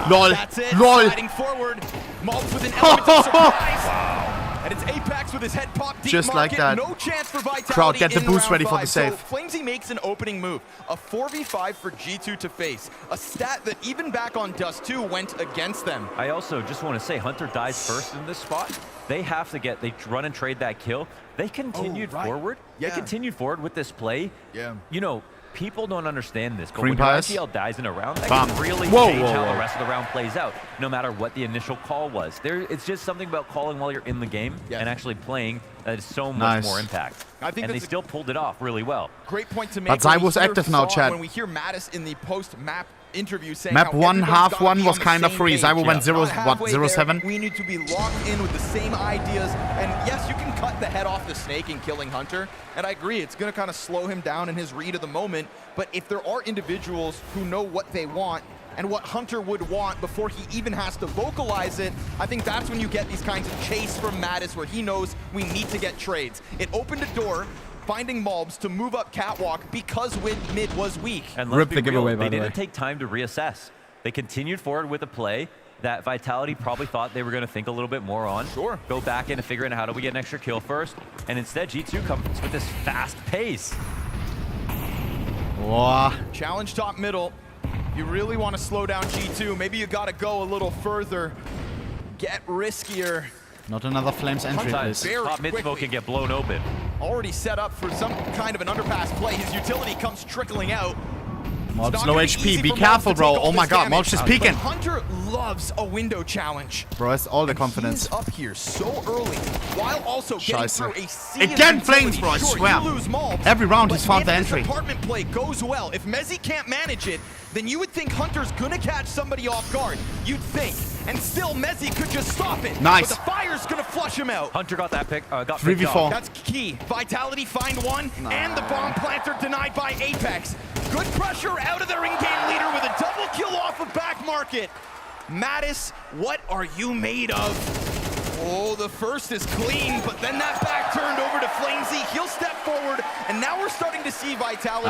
LOL. That's it. LOL. Sliding forward. Malbs with an element of surprise. And it's Apex with his head pop deep Just like market. that. No chance for Vitality. Crowd, get the in boost round ready for 5. the save. So Flamesy makes an opening move. A 4v5 for G2 to face. A stat that even back on Dust 2 went against them. I also just want to say Hunter dies first in this spot. They have to they run and trade that kill. They continued forward. Yeah. They continued forward with this play. Yeah. You know, people don't understand this, but Cream when your pies. ITL dies in a round, that Bam. can really Whoa, change whoa, how whoa. the rest of the round plays out, no matter what the initial call was. It's just something about calling while you're in the game and actually playing that is so much more impact. I think and they that's still pulled it off really well. Great point to make. But Zywoo's active now, Chad. When we hear Mattis in the post-map interview saying Map how 1, everyone's half gotta 1 be was on the kind of same free. page. Zywoo went 0, Not halfway there. 0-7. We need to be locked in with the same ideas. And yes, you can cut the head off the snake in killing Hunter. And I agree, it's going to kind of slow him down in his read of the moment. But if there are individuals who know what they want and what Hunter would want before he even has to vocalize it, I think that's when you get these kinds of chase from Mattis where he knows we need to get trades. It opened a door, finding Malbs to move up catwalk because mid was weak. And Rip let's the be real, giveaway, by they the way. didn't take time to reassess. They continued forward with a play that Vitality probably thought they were going to think a little bit more on. Sure. Go back in and figure out how do we get an extra kill first. And instead, G2 comes with this fast pace. Wow. Challenge top middle. You really want to slow down G2. Maybe you got to go a little further. Get riskier. Not another Flames entry, Sometimes please. top mid smoke can get blown open. Already set up for some kind of an underpass play. His utility comes trickling out. Mob's low HP. Be careful, bro. Oh my god, Mob's just peeking. Hunter loves a window challenge. Bro, it's all the confidence. He's up here so early, while also getting through a sea Again, of flames, utility. bro, I Sure, swear. you lose Mobs, Every round he's but found the if entry. this apartment play goes well, if Mezi can't manage it, then you would think Hunter's gonna catch somebody off guard. You'd think. And still, Mezi could just stop it. Nice. But the fire's gonna flush him out. Hunter got that pick. Got 3v4. That's key. Vitality find one, and the bomb planter denied by Apex. Good pressure out of their in-game leader with a double kill off of back market. Mattis, what are you made of? Oh, the first is clean, but then that back turned over to Flamesy. He'll step forward, and now we're starting to see Vitality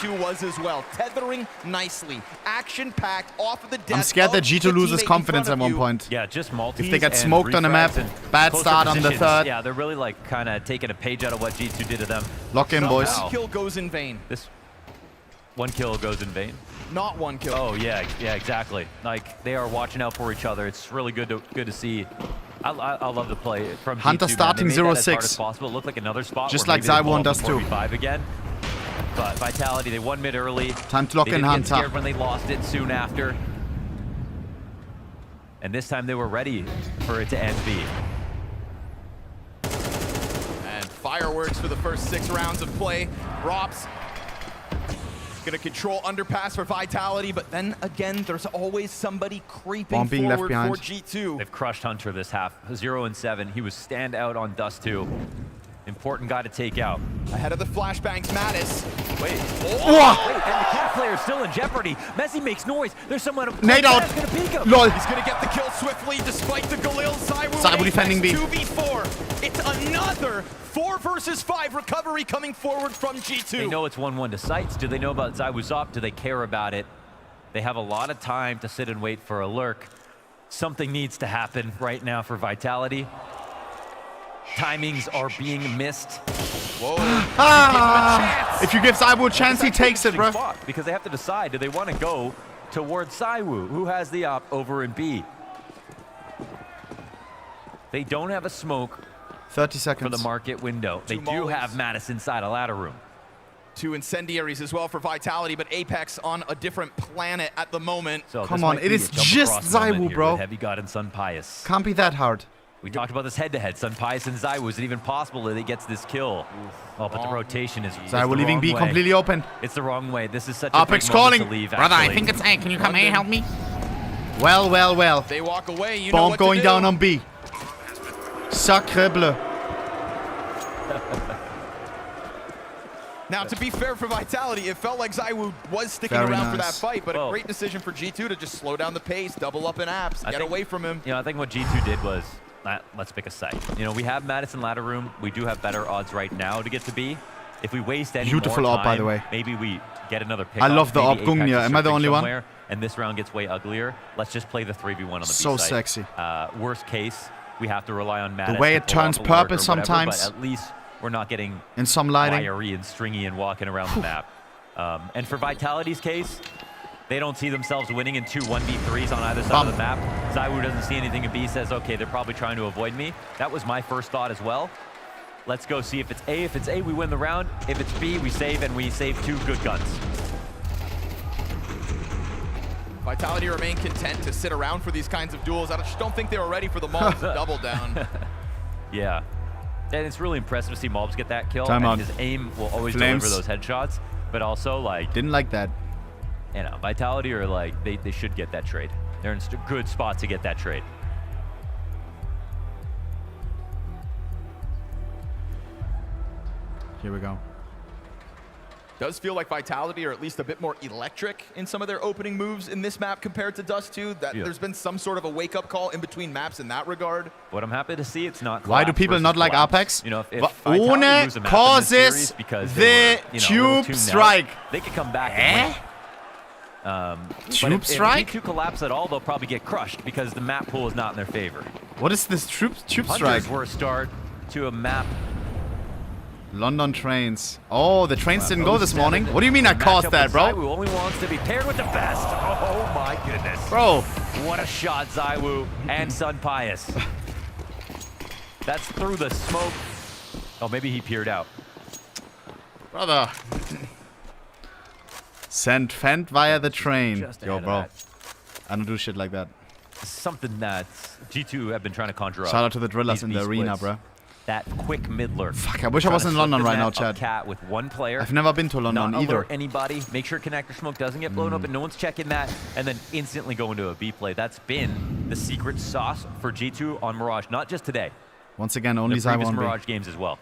do what G2 was as well. Tethering nicely. Action-packed off of the death. I'm scared that G2 loses confidence at one point. Yeah, just multis. If they get and smoked on the map, refrags and bad closer start on the positions. third. Yeah, they're really like kind of taking a page out of what G2 did to them. Lock in, boys. One kill goes in vain. This one kill goes in vain. Not one kill. Oh yeah, exactly. Like they are watching out for each other. It's really good to see. I love the play from Hunter G2, starting man. They made that as hard 0-6. as possible. It looked like another spot Just where like maybe they Zywoo pull does up too. 4v5 again. But Vitality, they won mid early. Time to lock They in didn't Hunter. get scared when they lost it soon after. And this time they were ready for it to end B. And fireworks for the first 6 rounds of play. Rops gonna control underpass for Vitality, but then again, there's always somebody creeping Bomb being left forward behind. for G2. They've crushed Hunter this half. 0-7. He was stand out on Dust 2. Important guy to take out. Ahead of the flashbangs, Mattis. Wait. Oh. Wait, and the cat player is still in jeopardy. Mezi makes noise. There's someone Nade out. gonna peek him. Lol. He's gonna get the kill swiftly despite the Galil. Zywoo defending B. 2v4. It's another 4 versus 5 recovery coming forward from G2. They know it's 1-1 to sights. Do they know about Zywoo's op? Do they care about it? They have a lot of time to sit and wait for a lurk. Something needs to happen right now for Vitality. Timings are being missed. Whoa. If you give Zywoo a chance, he takes it, bro. Because they have to decide, do they want to go towards Zywoo, who has the op over in B? They don't have a smoke 30 seconds for the market window. They do mollies. have Mattis inside a ladder room. 2 incendiaries as well for Vitality, but Apex on a different planet at the moment. So Come this on, might it be is a jump just across moment Zywoo, here bro. with Heavy God and Sun Pius. Can't be that hard. We talked about this head-to-head. Sun Pius and Zywoo. Is it even possible that he gets this kill? Oh, but the rotation is Zywoo the leaving wrong B way. completely open. It's the wrong way. This is such a Apex big moment calling. to leave, Brother, I actually. think it's A. Can you come A, help me? Well, well, well. They walk away, you know Bomb what going to do. down on B. Sacre bleu. Now, to be fair for Vitality, it felt like Zywoo was sticking Very around for that nice. fight, but Well, a great decision for G2 to just slow down the pace, double up in apps, get away from him. You know, I think what G2 did was, let's pick a site. You know, we have Madison ladder room. We do have better odds right now to get to B. If we waste any Beautiful more op, time, by the way. maybe we get another pick. I love the op, Maybe Apex Gungnia. is Am I the surfing only one? somewhere, and this round gets way uglier. Let's just play the 3v1 on the So B site. sexy. Worst case, we have to rely on Madison. way to it pull turns off a lurk purple or whatever, sometimes. But at least we're not getting In some lighting. wiry and stringy and walking around the map. And for Vitality's case, they don't see themselves winning in 2 1v3s on either side of the map. Zywoo doesn't see anything in B, says, okay, they're probably trying to avoid me. That was my first thought as well. Let's go see if it's A. If it's A, we win the round. If it's B, we save, and we save 2 good guns. Vitality remain content to sit around for these kinds of duels. I just don't think they were ready for the Mobs to double down. Yeah. And it's really impressive to see Mobs get that kill. Time and on. his aim will always Flames. deliver those headshots. But also, like, Didn't like that. you know, Vitality are like, they should get that trade. They're in a good spot to get that trade. Here we go. Does feel like Vitality are at least a bit more electric in some of their opening moves in this map compared to Dust 2. That Yeah. there's been some sort of a wake-up call in between maps in that regard. What I'm happy to see, it's not Why do collapse people versus not like collapse. Apex? You know, if Ohne Vitality lose a map in this causes series because the they were, you know, a little tube tuned out, strike. They could come back and win. Tube but if strike? G2 collapse at all, they'll probably get crushed because the map pool is not in their favor. What is this tube Hunters strike? were a start to a map. London trains. Oh, the trains didn't go this 07. morning. What do you mean I caused Matchup that, with bro? Zywoo only wants to be paired with the best. Oh my goodness. Bro. What a shot, Zywoo and Sun Pius. That's through the smoke. Oh, maybe he peered out. Brother. Send Fent via the train. Just Yo, ahead of bro. that. I don't do shit like that. Something that G2 have been trying to conjure up. Shout out to the drillers in the These arena, splits. bro. That quick midler. Fuck, I wish I was in London right now, Chad. Cat with one player. I've never been to London not either. alert anybody. Make sure connector smoke doesn't get blown up and no one's checking that. And then instantly go into a B play. That's been the secret sauce for G2 on Mirage. Not just today. Once again, only the previous Zywoo. Mirage games as well.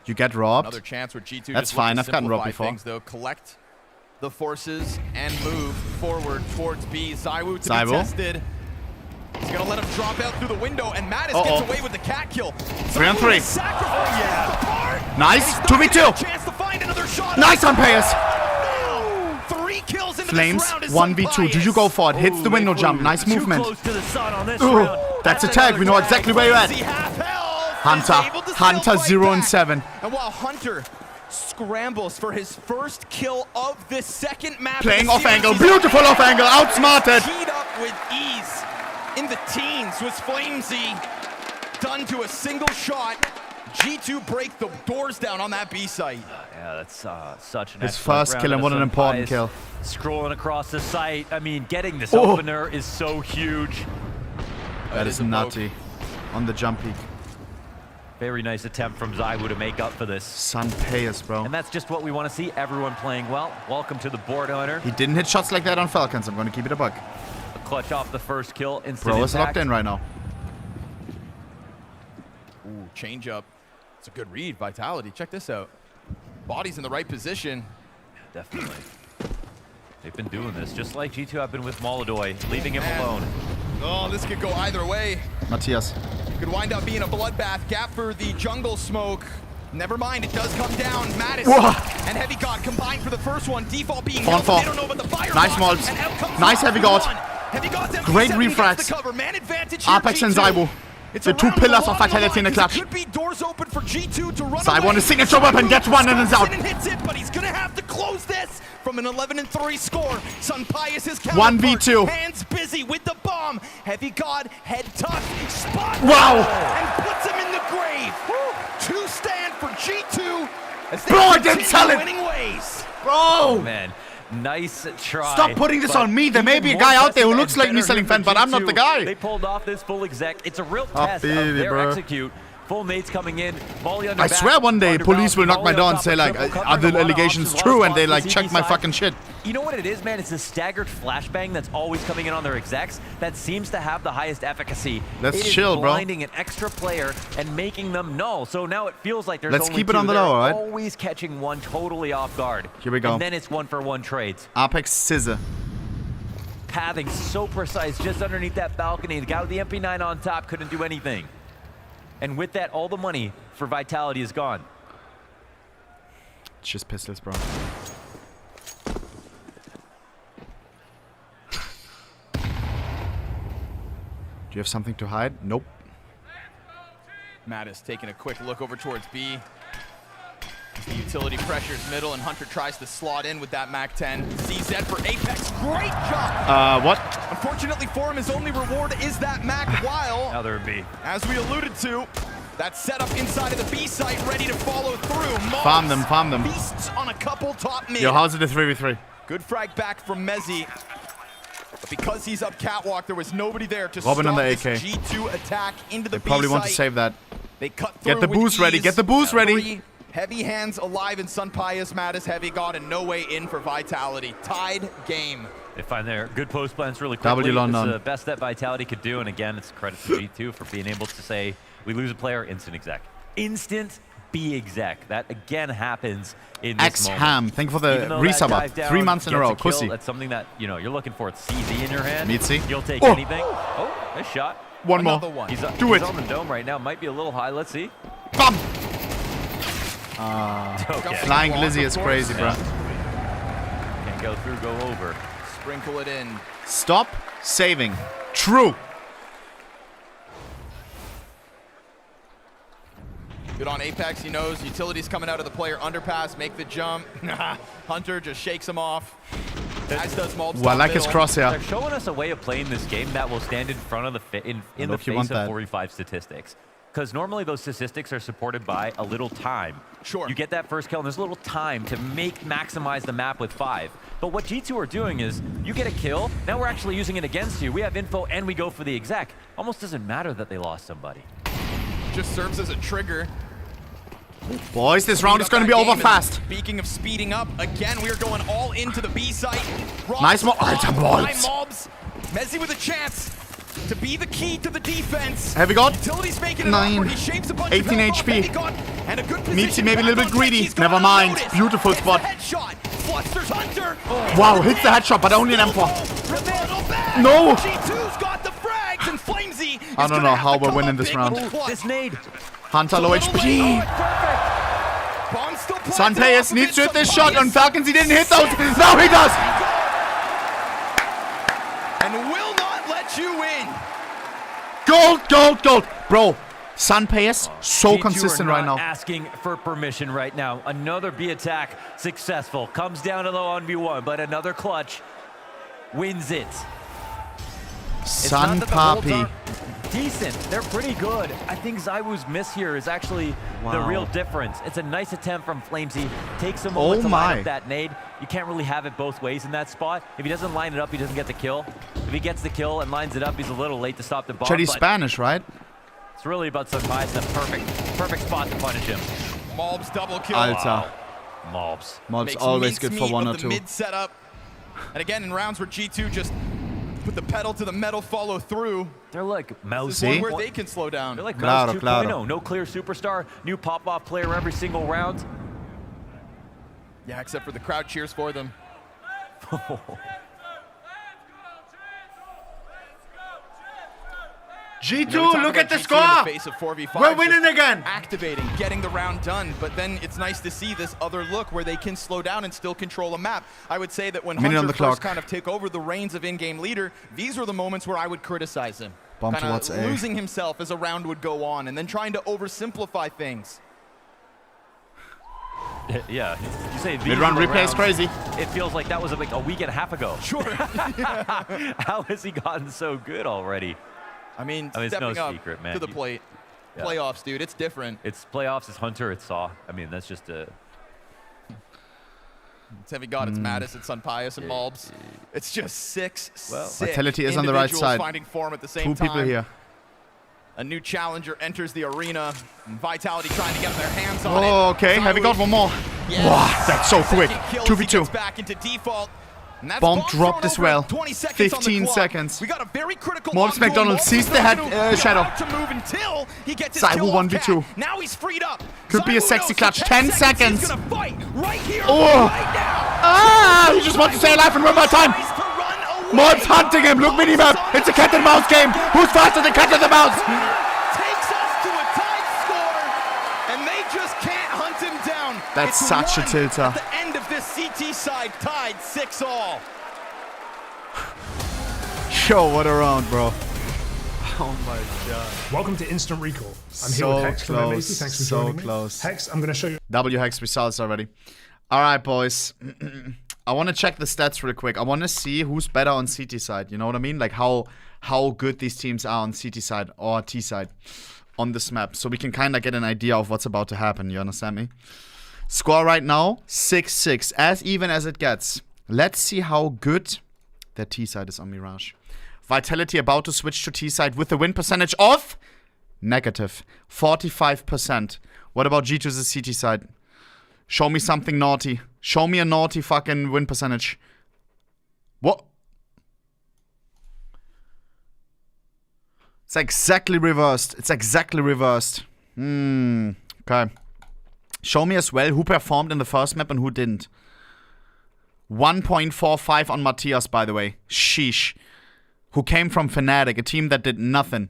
You get robbed. Another chance where G2 That's just fine. look I've to gotten robbed simplify before. things, though. Collect the forces and move forward towards B. Zywoo to Zywoo. be tested. He's gonna let him drop out through the window, and Mattis gets away with the cat kill. 3 on 3. Yeah. Nice. 2v2. Chance to find another shot. Nice on Payers. 3 kills into Flames. this round is 1v2. Do you go for it? Hits the window jump. Nice movement. Too close to the sun on this Ooh, round. that's a tag. We know exactly where you're at. Hunter 0 and 7. And while Hunter scrambles for his first kill of this second map, Playing off angle. Beautiful off angle. Outsmarted. Teed up with ease. In the teens was Flamesy. Done to a single shot. G2 break the doors down on that B site. Yeah, that's such an His excellent first round kill and of what an Sun important Pies. kill. Scrolling across the site. I mean, getting this Oh. opener is so huge. That is nutty. On the jump peak. Very nice attempt from Zywoo to make up for this. Sun Payers, bro. And that's just what we want to see. Everyone playing well. Welcome to the board owner. He didn't hit shots like that on Falcons. I'm going to keep it a buck. A clutch off the first kill. Instant Bro is impact. locked in right now. Ooh, change up. It's a good read, Vitality. Check this out. Body's in the right position. Definitely. They've been doing this, just like G2 have been with Molodoy, leaving him alone. Oh, this could go either way. Matthias. Could wind up being a bloodbath. Gap for the jungle smoke. Never mind, it does come down. Mattis and Heavy God combined for the first one. Default being held, they don't know about the fire. Nice malts. Nice Heavy God. Great refrags. Apex and Zywoo. The 2 pillars of vitality in the clutch. Could be doors open for G2 to run Zywoo on his signature away. weapon, gets one and is out. And hits it, but he's gonna have to close this from an 11-3 score. Sun Pius is counterpart. 1v2. Hands busy with the bomb. Heavy God, head tuck, spot. Wow. And puts him in the grave. 2 stand for G2 as they Bro, I continue didn't tell him. winning ways. Bro. Oh, man. Nice try. Stop putting this but on me. There may be a even guy more out there who tested looks and like me better selling here Fent, for but I'm not G2. the guy. They pulled off this full exec. It's a real Oh, test baby, of their bro. execute. Full nades coming in. Volley under I back, swear one day underground, police will knock my volley door on and top say of like, triple cover, are the a lot of allegations options, true? lot of And they spots like on check CB my side. fucking shit. You know what it is, man? It's the staggered flashbang that's always coming in on their execs that seems to have the highest efficacy. Let's It is chill, bro. blinding an extra player and making them null. So now it feels like there's Let's only keep it 2. on the They're low, all right? always catching one totally off guard. Here we go. And then it's 1-for-1 trades. Apex Scissor. Pathing so precise just underneath that balcony. The guy with the MP9 on top couldn't do anything. And with that, all the money for Vitality is gone. It's just pistols, bro. Do you have something to hide? Nope. Mattis taking a quick look over towards B. The utility pressures middle, and Hunter tries to slot in with that MAC-10. CZ for Apex, great job! What? Unfortunately for him, his only reward is that MAC while, Now there would be. as we alluded to, that setup inside of the B site ready to follow through. Farm them, farm them. Feasts on a couple top mid. Yo, how's it a 3v3? Good frag back from Mezi. But because he's up catwalk, there was nobody there to Robin stop on the this AK. G2 attack into the They probably B want to site. save that. They cut through Get the with boost ready, ease. get the boost ready. 3 heavy hands alive in Sun Pius, Mattis, Heavy God, and no way in for Vitality. Tied game. They find their good post plans really quickly. W London. It's the best that Vitality could do, and again, it's credit to G2 for being able to say, we lose a player, instant exec. Instant B exec. That again happens in this moment. X-Ham, thank you for the Even though resub that up. dive down 3 months in a gets row, kill, pussy. That's something that, you know, you're looking for. It's CZ in your hand. Mezi. You'll take Oh. anything. Oh, nice shot. One more. Another one. He's Do he's it. on the dome right now. Might be a little high. Let's see. Bam! Okay. Flying Glizzy is crazy, bro. Can't go through, go over. Sprinkle it in. Stop saving. True. Good on Apex. He knows utilities coming out of the player underpass. Make the jump. Hunter just shakes him off. As does Maltz. Ooh, I like his crosshair. They're showing us a way of playing this game that will stand in front of the in the if you face want of that. 45 statistics. because normally those statistics are supported by a little time. Sure. You get that first kill, and there's a little time to maximize the map with 5. But what G2 are doing is, you get a kill, now we're actually using it against you. We have info, and we go for the exec. Almost doesn't matter that they lost somebody. Just serves as a trigger. Boys, this round is going to be over fast. Speaking of speeding up, again, we are going all into the B site. Nice mob. Alter, mobs. Mezi with a chance to be the key to the defense. Have we got? Utility's making it 9, up, he shapes a bunch 18 of HP. And a good Meatsy maybe a little bit greedy. Never mind. Beautiful spot. Headshot. Fluster's Hunter. Wow, hits the headshot, but only an M4. No! G2's got the frags, and Flamesy I don't know how we're winning this round. This nade. Hunter low HP. Sunpayas needs to hit this shot, and Falcons, he didn't hit those. Now he does! And will not let you in. Gold, gold, gold. Bro, Sunpayas, so G2 consistent are right not now. asking for permission right now. Another B attack successful. Comes down to the 1v1, but another clutch wins it. Sun Papi. Decent. They're pretty good. I think Zywoo's miss here is actually the real difference. It's a nice attempt from Flamesy. Takes a moment to line up that nade. You can't really have it both ways in that spot. If he doesn't line it up, he doesn't get the kill. If he gets the kill and lines it up, he's a little late to stop the bomb. Chetty's Spanish, right? It's really about Sunpayas. The perfect spot to punish him. Mobs double kill. Alter. Mobs. Mobs always good for 1 or 2. Mid setup. And again, in rounds where G2 just put the pedal to the metal, follow through. They're like Mouse. This is one where they can slow down. They're like Mouse 2.0. No clear superstar. New pop-off player every single round. Yeah, except for the crowd cheers for them. G2, look at the score! We're winning again! Activating, getting the round done, but then it's nice to see this other look where they can slow down and still control a map. I would say that when Hunter first kind of take over the reins of in-game leader, these are the moments where I would criticize him. Bomb towards A. Losing himself as a round would go on, and then trying to oversimplify things. Yeah, you say mid-run replay is crazy. It feels like that was like a week and a half ago. Sure. How has he gotten so good already? I mean it's stepping no up secret, man. to the plate. Yeah. Playoffs, dude, it's different. It's playoffs, it's Hunter, it's Saw. I mean, that's just a... It's Heavy God, it's Mattis, it's Sunpayas and Mobs. It's just six Vitality is on the right side. Finding form at the same 2 people here. A new challenger enters the arena. Vitality trying to get their hands on it. Oh, okay. Heavy God, one more. Yes. Wow, that's so quick. 2v2. Back into default. Bomb dropped as well. 15 seconds. We got a very critical Mobs McDonald sees the head shadow. Zywoo 1v2. Now he's freed up. Could be a sexy clutch. 10 seconds. He's gonna fight right here, oh. right now. Ah! He just wants to stay alive and run out of time. Mobs hunting him. Look, minimap. It's a cat and mouse game. Who's faster than cat and the mouse? Takes us to a tight score, and they just can't hunt him down. That's such a tilter. At the end of this CT side, tied 6-all. Yo, what a round, bro. Oh my god. Welcome to Instant Recall. I'm so here with Hex from close. Mezi. Thanks for So joining close. me. Hex, I'm going to show you. W Hex results already. All right, boys. I want to check the stats real quick. I want to see who's better on CT side. You know what I mean? Like how good these teams are on CT side or T side on this map. So we can kind of get an idea of what's about to happen. You understand me? Score right now, 6-6. As even as it gets. Let's see how good their T side is on Mirage. Vitality about to switch to T side with a win percentage of negative 45%. What about G2's CT side? Show me something naughty. Show me a naughty fucking win percentage. What? It's exactly reversed. It's exactly reversed. Okay. Show me as well who performed in the first map and who didn't. 1.45 on Matthias, by the way. Sheesh. Who came from Fnatic, a team that did nothing.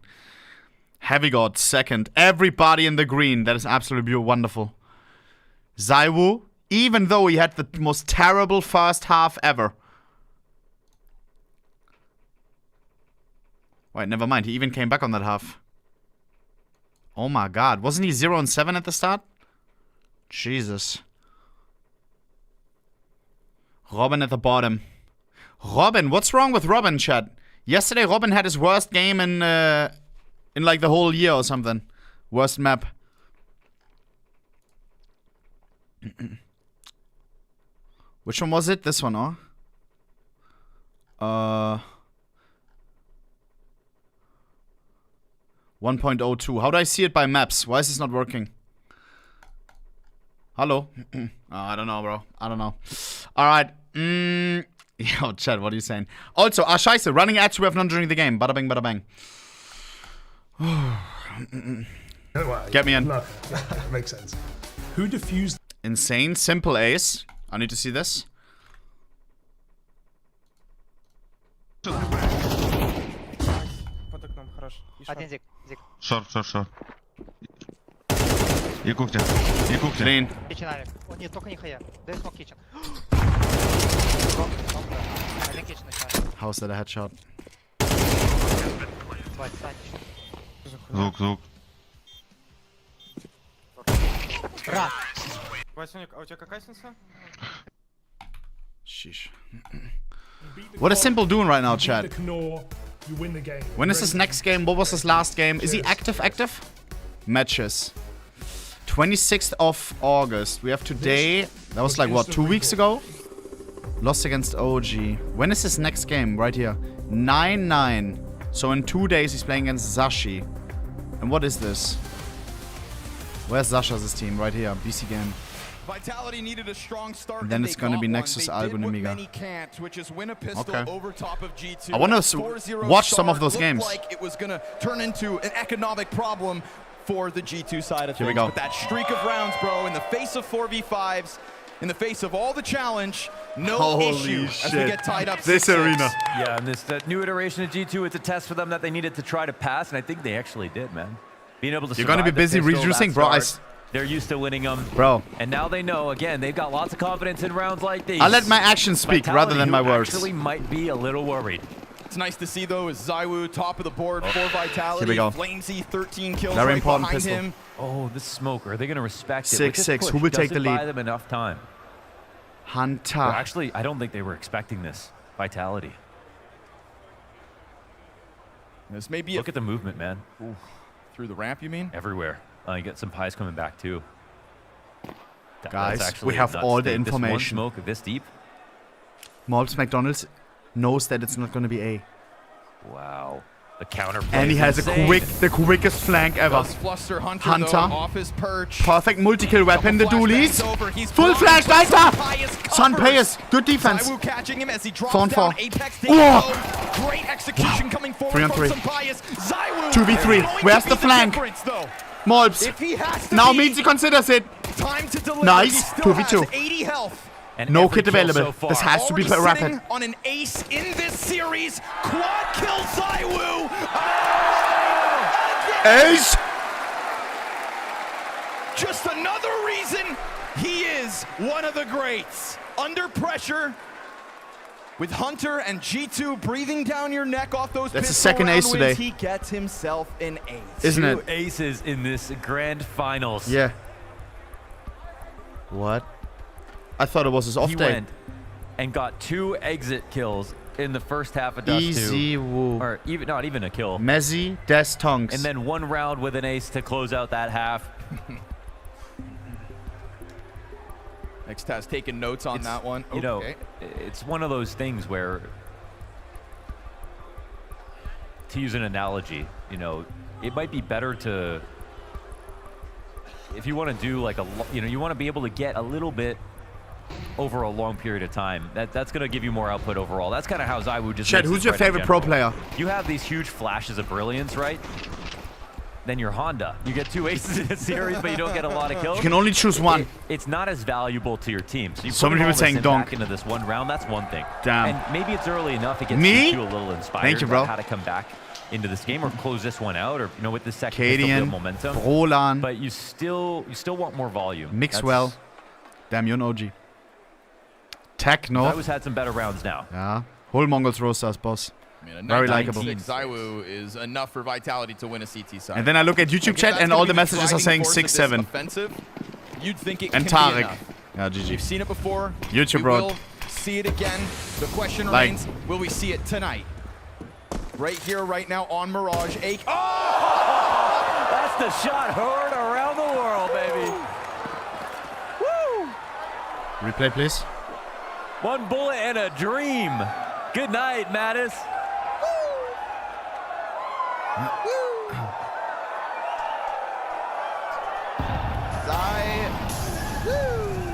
Heavy God, second. Everybody in the green. That is absolutely wonderful. Zywoo, even though he had the most terrible first half ever. Wait, never mind. He even came back on that half. Oh my god. Wasn't he 0-7 at the start? Jesus. Robin at the bottom. Robin, what's wrong with Robin, chat? Yesterday, Robin had his worst game in like the whole year or something. Worst map. Which one was it? This one, huh? 1.02. How do I see it by maps? Why is this not working? Hello? Oh, I don't know, bro. I don't know. Alright. Yo, chat, what are you saying? Also, scheiße. Running ads, we have none during the game. Bada bing, bada bang. Get me in. No, makes sense. Who defused? Insane. Simple ace. I need to see this. Шорт. И кухня. Clean. Нет, только не хая. Дай смог kitchen. How's that a headshot? Звук. Васюник, а у тебя какая сенса? Sheesh. What is Simple doing right now, chat? You win the game. When is his next game? What was his last game? Is he active? Matches. 26th of August. We have today. That was like, what, 2 weeks ago? Lost against OG. When is his next game? Right here. 9-9. So in 2 days he's playing against Zashi. And what is this? Where's Zasha's team? Right here. BC game. Vitality needed a strong start. And then it's gonna be Nexus Algon Amiga. Okay. I want to watch some of those games. Like it was gonna turn into an economic problem for the G2 side of things. Here we go. But that streak of rounds, bro, in the face of 4v5s, in the face of all the challenge, no issue as we get tied up. This 6-6. arena. Yeah, and this new iteration of G2, it's a test for them that they needed to try to pass, and I think they actually did, man. Being able to You're gonna be busy reducing, bro. They're used to winning them. Bro. And now they know, again, they've got lots of confidence in rounds like these. I'll let my actions speak Vitality, rather than my who words. actually might be a little worried. It's nice to see, though, is Zywoo top of the board for Vitality. Here we go. Flamesy, 13 kills Very right important behind pistol. him. Oh, this smoke. Are they going to respect it? 6-6. Who will take the lead? Buy them enough time. Hunter. Well, actually, I don't think they were expecting this. Vitality. This may be Look at the movement, man. Ooh. Through the ramp, you mean? Everywhere. You get some pies coming back, too. Guys, we have all the information. This one smoke this deep. Malps McDonald's knows that it's not going to be A. Wow. The counter. And he has the quickest flank ever. Fluster Hunter though, off his perch. Perfect multi-kill weapon, the dualies. Full flash, weiter! Sun Payas, good defense. Zywoo catching him as he drops 4-on-4. down. Apex great execution coming forward 3-on-3. from Sampayas. Zywoo 2v3. Where's the flank? Malps. Now Mezi considers it. Time to deliver. Nice. He still 2v2. has 80 health. And no kit available. This has to be Already rapid. sitting on an ace in this series. Quad kill Zywoo. Ace. Just another reason he is one of the greats. Under pressure, with Hunter and G2 breathing down your neck off those That's the pistol second round ace today. wins, he gets himself an ace. Isn't it? 2 aces in this grand finals. Yeah. What? I thought it was his off He day. went and got 2 exit kills in the first half of Dust 2. Easy woo. Or even not even a kill. Mezi, Des Tonks. And then 1 round with an ace to close out that half. Next has taken notes on that one. You know, it's one of those things where, to use an analogy, you know, it might be better to, if you want to do like you want to be able to get a little bit over a long period of time. That's going to give you more output overall. That's kind of how Zywoo just Chet, makes who's this your right in favorite pro general. player? You have these huge flashes of brilliance, right? Then you're Honda. You get 2 aces in a series, but you don't get a lot of kills. You can only choose one. It's not as valuable to your team. So you So many put all people this saying in donk. back into this one round. That's one thing. Damn. And maybe it's early enough. It gets Me? you a little inspired. Thank you, bro. About how to come back into this game or close this one out, or with this second Cadian, momentum. Roland. But you still want more volume. Mix well. Damn, you're an OG. Techno. Zywoo's had some better rounds now. Yeah. Whole Mongols Rosas, boss. I mean, Very likable. Zywoo is enough for Vitality to win a CT side. And then I look at YouTube chat and all the messages are saying 6-7. Offensive, you'd think it And can be Tarek. enough. Yeah, GG. You've seen it before. YouTube, we bro. will see it again. The question Like- remains, will we see it tonight? Right here, right now on Mirage. That's Just a shot heard around the world, baby. Woo! Replay, please. One bullet and a dream. Good night, Mattis.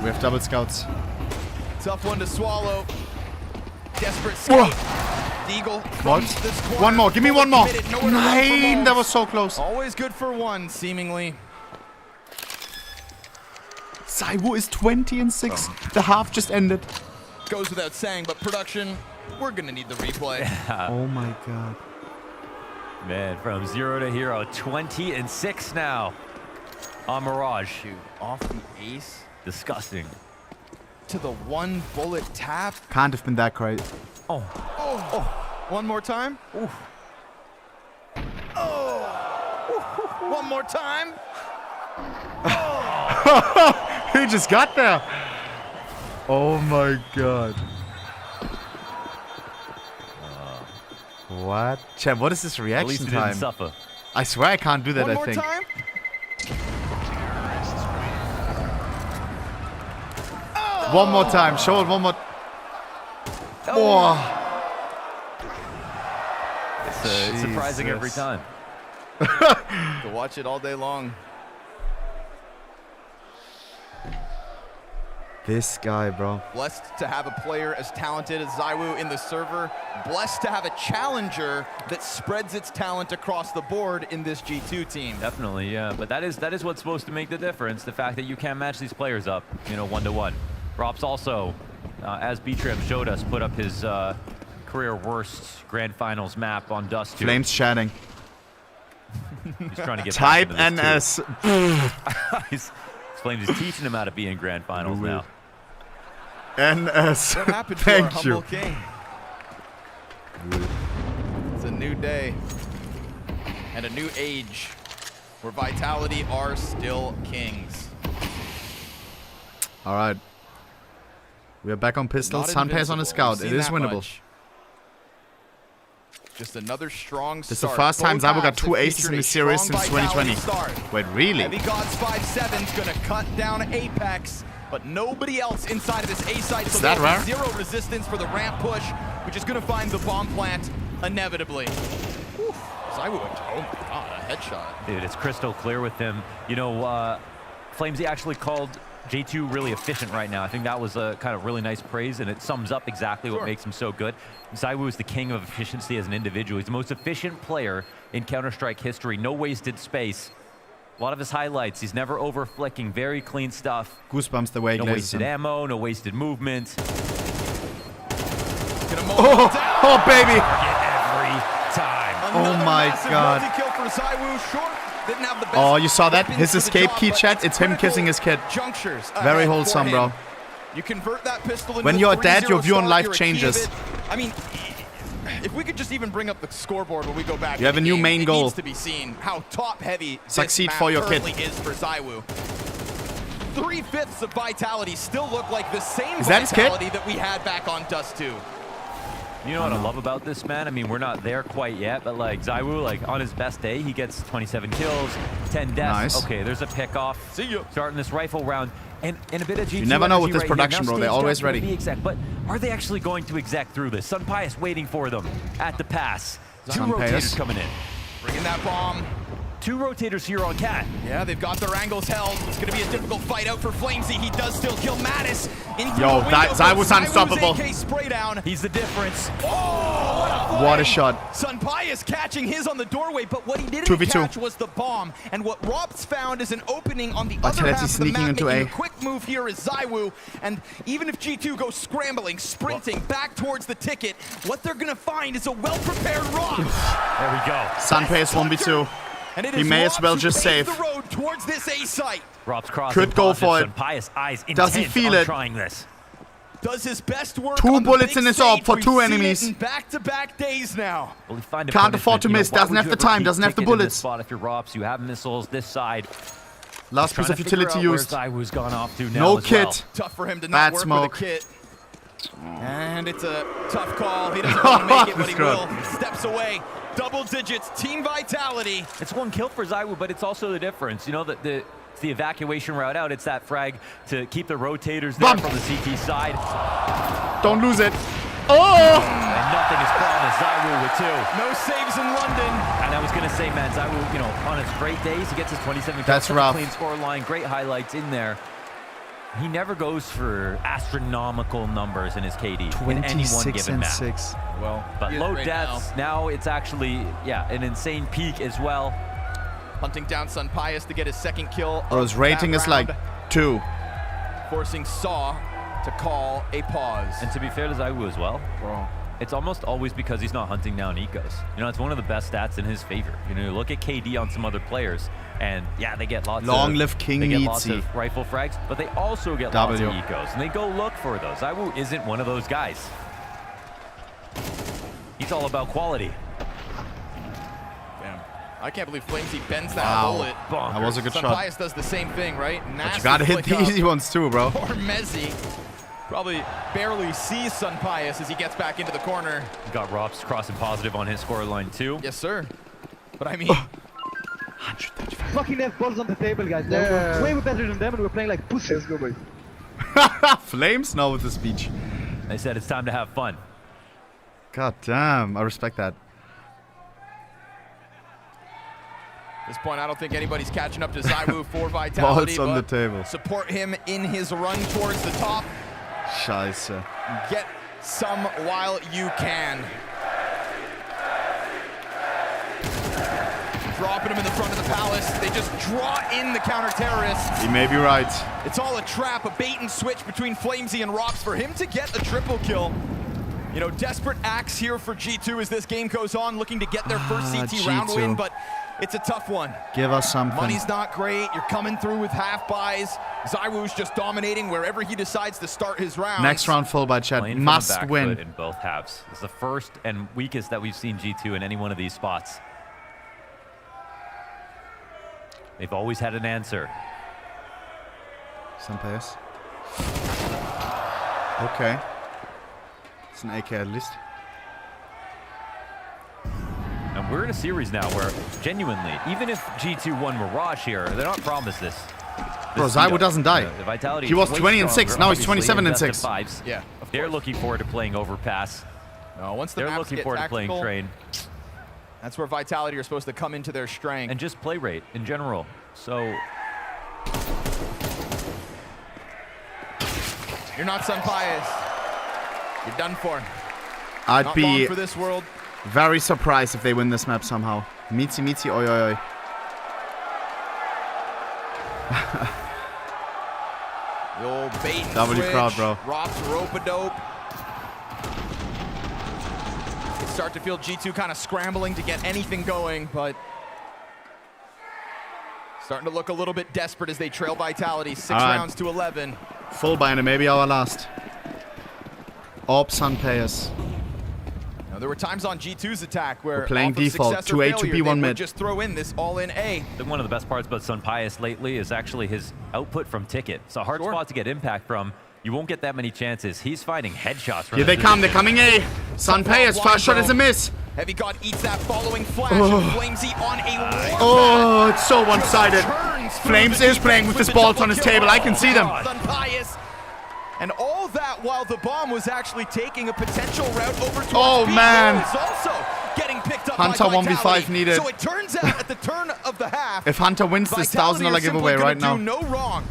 We have double scouts. Tough one to swallow. Desperate scout. Deagle. What? One more. Give me one more. Nine. That was so close. Always good for one, seemingly. Zywoo is 20-6. The half just ended. Goes without saying, but production, we're going to need the replay. Oh my god. Man, from 0 to hero, 20-6 now on Mirage. Shoot, off the ace. Disgusting. To the one bullet tap. Can't have been that great. Oh. One more time. Oof. Oh. One more time. He just got there. Oh my god. What? Chat, what is this reaction At least he time? didn't suffer. I swear I can't do that, One I more think. time. One more time. Show it one more. Oh. It's surprising every time. To watch it all day long. This guy, bro. Blessed to have a player as talented as Zywoo in the server. Blessed to have a challenger that spreads its talent across the board in this G2 team. Definitely, yeah. But that is what's supposed to make the difference. The fact that you can't match these players up, you know, 1-to-1. Rops also, as B-Trim showed us, put up his career worst Grand Finals map on Dust 2. Flames chatting. He's trying to get Type back into this NS. Flames is teaching him how to be in Grand Finals now. NS. What happened to Thank our humble you. king? It's a new day and a new age where Vitality are still kings. All right. We are back on pistols. Not Sunpace on a invincible. scout. We've It seen is that winnable. much. Just another strong This is the start. first time Both Zywoo got halves 2 have aces in featured the a series strong since Vitality 2020. start. Wait, really? Heavy Gods 5-7's gonna cut down Apex, but nobody else inside of this A site. Is So that there'll be rare? zero resistance for the ramp push, which is gonna find the bomb plant inevitably. Zywoo, oh my god, a headshot. Dude, it's crystal clear with him. You know, Flamesy actually called J2 really efficient right now. I think that was a kind of really nice praise, and it sums up exactly what makes him so good. Zywoo is the king of efficiency as an individual. He's the most efficient player in Counter-Strike history. No wasted space. A lot of his highlights, he's never over-flicking. Very clean stuff. Goosebumps the way he No glazes wasted him. ammo, no wasted movement. Oh, baby. Every time. Oh my god. Multi-kill for Zywoo. Short didn't have the best Oh, you saw that? weapons His for the escape job, key but chat. It's him critical kissing his kid. junctures Very ahead wholesome, for him. bro. You convert that pistol into When a you're dead, 3-0 your view on start, life you're a key of changes. it. I mean, if we could just even bring up the scoreboard when we go back. You have to a the new game, main it goal. needs to be seen how top-heavy Succeed this map for your kid. currently is for Zywoo. 3/5 of Vitality still look like the same Is that his kid? Vitality that we had back on Dust 2. You know what I love about this, man? I mean, we're not there quite yet, but like Zywoo, like on his best day, he gets 27 kills, 10 deaths. Nice. Okay, there's a pick-off. See you. Starting this rifle round. And a bit of G2 You never know with energy this right production, here. Now bro. They're stage always start's gonna ready. be exec, but are they actually going to exec through this? Sun Pius waiting for them at the pass. Two Sun rotators Pius. coming in. Bringing that bomb. 2 rotators here on Cat. Yeah, they've got their angles held. It's going to be a difficult fight out for Flamesy. He does still kill Mattis. Yo, Zywoo's unstoppable. AK spray down. He's the difference. Oh, What a shot. Sun Pius catching his on the doorway, but what he didn't 2v2. catch was the bomb. And what Rops found is an opening on the other Vitality half of the sneaking map. into Making A. a quick move here is Zywoo. And even if G2 goes scrambling, sprinting back towards the ticket, what they're going to find is a well-prepared Rops. There we go. Sunpace 1v2. And it He is may as Rops well who just paves save. the road towards this A site. Rob's crossing. Could go for it. Sun Pius eyes Does he intent feel on it? trying this. Does his best work 2 on the bullets big in his stage. AWP for We've 2 seen it enemies. in back-to-back days now. Will he find a Can't afford to punishment? You know, miss, why doesn't would have you the ever time, keep doesn't have the ticketing this bullets. spot if you're Robs? You have missiles this side. Last piece of utility used. Where Zywoo's gone off to now No as kit. well. Tough for him to Bad not work smoke. with a kit. And it's a tough call. He doesn't want to make it, but he This will. Steps away. double digits, team vitality. It's 1 kill for Zywoo, but it's also the difference. You know, it's the evacuation route out. It's that frag to keep the rotators there from the CT side. Don't lose it. Oh! And nothing is promised. Zywoo with 2. No saves in London. And I was going to say, man, Zywoo, you know, on his great days, he gets his 27 kills. That's rough. Clean score line, great highlights in there. He never goes for astronomical numbers in his KD in any one given map. 6. Well, but low deaths, now it's actually, yeah, an insane peak as well. Hunting down Sunpius to get his 2nd kill. Oh, his rating is like 2. Forcing Saw to call a pause. And to be fair to Zywoo as well, bro, it's almost always because he's not hunting down ecos. You know, it's one of the best stats in his favor. You know, look at KD on some other players, and yeah, they get lots Long of live King they get Mezi. lots of rifle frags, but they also get lots of ecos, and they go look for those. Zywoo isn't one of those guys. He's all about quality. Damn, I can't believe Flamesy bends that bullet. Bonkers. That was a good shot. Sunpius does the same thing, right? But you gotta hit the easy ones too, bro. Or Mezi probably barely sees Sunpius as he gets back into the corner. Got Rops crossing positive on his score line too. Yes, sir. But I mean, fucking have balls on the table, guys. We're way better than them, and we're playing like pussies. Go, boy. Flames? No, with the speech. They said it's time to have fun. God damn, I respect that. at this point, I don't think anybody's catching up to Zywoo for vitality. Balls on the table. Support him in his run towards the top. Scheiße. Get some while you can. Dropping him in the front of the palace. They just draw in the counter-terrorists. He may be right. It's all a trap, a bait and switch between Flamesy and Rops for him to get a triple kill. You know, desperate acts here for G2 as this game goes on, looking to get their first CT round G2. win, but it's a tough one. Give us something. Money's not great. You're coming through with half buys. Zywoo's just dominating wherever he decides to start his round. Next round full by chat. Playing from Must the back win. foot in both halves. It's the first and weakest that we've seen G2 in any one of these spots. They've always had an answer. Some pass. Okay. It's an AK at least. And we're in a series now where, genuinely, even if G2 won Mirage here, they're not promised this. Bro, Zywoo doesn't die. The vitality He was is way 20 and 6, stronger, now he's obviously, 27 and best of 6. fives. Yeah, they're looking forward to playing Overpass. No, once the they're maps looking get forward to tactical, playing Train. That's where vitality are supposed to come into their strength. And just play rate in general. So you're not Sunpius. You're done for. I'd Not be long for this world. very surprised if they win this map somehow. Mezi, oi, oi, oi. The old bait and W switch. crowd, bro. Rops rope-a-dope. You start to feel G2 kind of scrambling to get anything going, but starting to look a little bit desperate as they trail vitality. 6 All right. rounds to 11. Full buy and maybe our last. Ops on payers. Now, there were times on G2's attack where We're playing off of default, success or 2A, 2B, failure, they 1 would mid. just throw in this all-in A. one of the best parts about Sunpius lately is actually his output from Ticket. It's a hard spot to get impact from. You won't get that many chances. He's finding headshots from Here they this come, they're position. coming A. Sunpayers, first shot is a miss. Heavy God eats that following flash. Oh. And Flamesy on a warpath. Oh, it's so one-sided. Flames is playing with his balls on his table. I can see them. Sunpius. And all that while the bomb was actually taking a potential route over towards Oh, B. man. It's also getting picked up Hunter by 1v5 Vitality. needed. So it turns out at the turn of the half, If Hunter wins this Vitality $1,000 are giveaway simply right gonna now. do no wrong.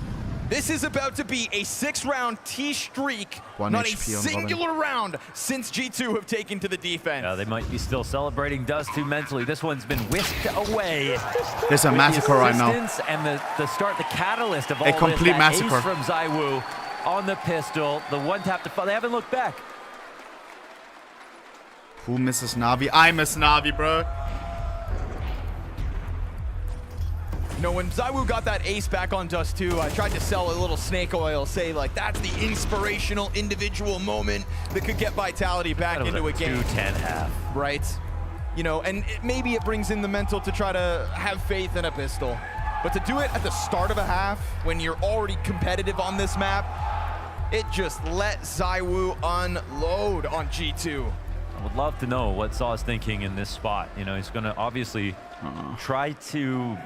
This is about to be a 6-round T streak. 1 Not a HP on singular round since G2 have taken to the defense. Yeah, they might be still celebrating Dust 2 mentally. This one's been whisked away. There's a with massacre the right now. assistance and the start, the catalyst of all A complete this, that massacre. ace from Zywoo on the pistol. The one tap to fall. They haven't looked back. Who misses Na'Vi? I miss Na'Vi, bro. You know, when Zywoo got that ace back on Dust 2, I tried to sell a little snake oil, say like that's the inspirational individual moment that could get Vitality back That was into a game. 2-10 half. Right? You know, and maybe it brings in the mental to try to have faith in a pistol. But to do it at the start of a half, when you're already competitive on this map, it just let Zywoo unload on G2. would love to know what Saw's thinking in this spot. You know, he's going to obviously try to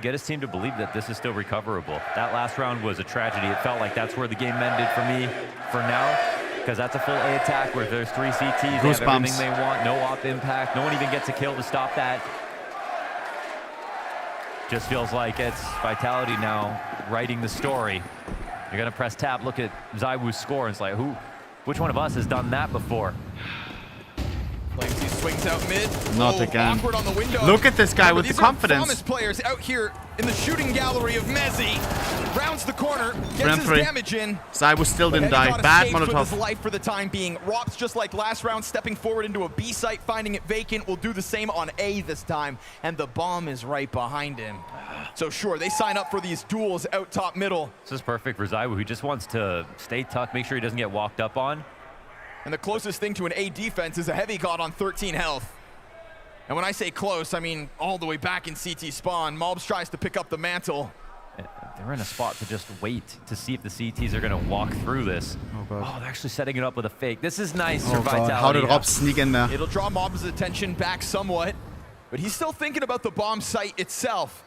get his team to believe that this is still recoverable. That last round was a tragedy. It felt like that's where the game ended for me for now, because that's a full A attack where there's 3 CTs, they have everything they want, no op impact, no one even gets a kill to stop that. Just feels like it's Vitality now writing the story. You're gonna press tab, look at Zywoo's score, and it's like, which one of us has done that before? Flamesy swings out mid. Not again. Awkward on the window. Look at this guy with the confidence. These are players out here in the shooting gallery of Mezi. Rounds the corner, gets his damage in. Zywoo still didn't die. Bad Molotov. His life for the time being. Rop's just like last round, stepping forward into a B site, finding it vacant. Will do the same on A this time, and the bomb is right behind him. So sure, they sign up for these duels out top middle. This is perfect for Zywoo. He just wants to stay tucked, make sure he doesn't get walked up on. And the closest thing to an A defense is a heavy god on 13 health. And when I say close, I mean all the way back in CT spawn. Mobs tries to pick up the mantle. They're in a spot to just wait to see if the CTs are going to walk through this. Oh, God. Oh, they're actually setting it up with a fake. This is nice for God. Vitality. How did Rob sneak in there? It'll draw Mobs' attention back somewhat, but he's still thinking about the bomb site itself.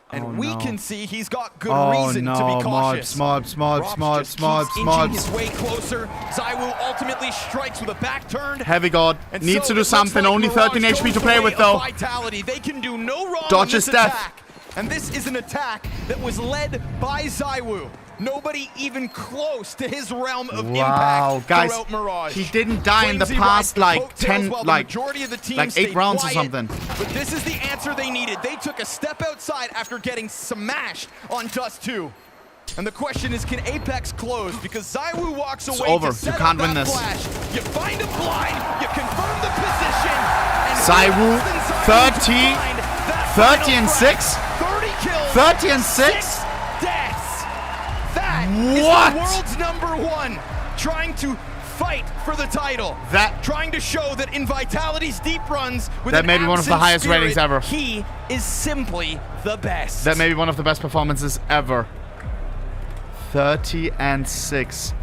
And we can see he's got good reason to be cautious. Mobs. Inching his way closer. Zywoo ultimately strikes with a back turn. Heavy God needs to do something. Like Only 13 HP to play with though. Vitality. They can do no wrong Dodges on this death. attack. And this is an attack that was led by Zywoo. Nobody even close to his realm of impact guys, throughout Mirage. he didn't die in the past like 10, like 8 rounds or something. But this is the answer they needed. They took a step outside after getting smashed on Dust 2. And the question is, can Apex close? Because Zywoo walks away over. to set You can't up win that this. flash. You find him blind, you confirm the position. And Zywoo, 30 and 6. 30 kills. 30 and 6. Deaths. That is the world's #1, trying to fight for the title. Trying to show that in Vitality's deep runs with that may be one of the highest spirit, ratings ever. He is simply the best. That may be one of the best performances ever. 30 and 6.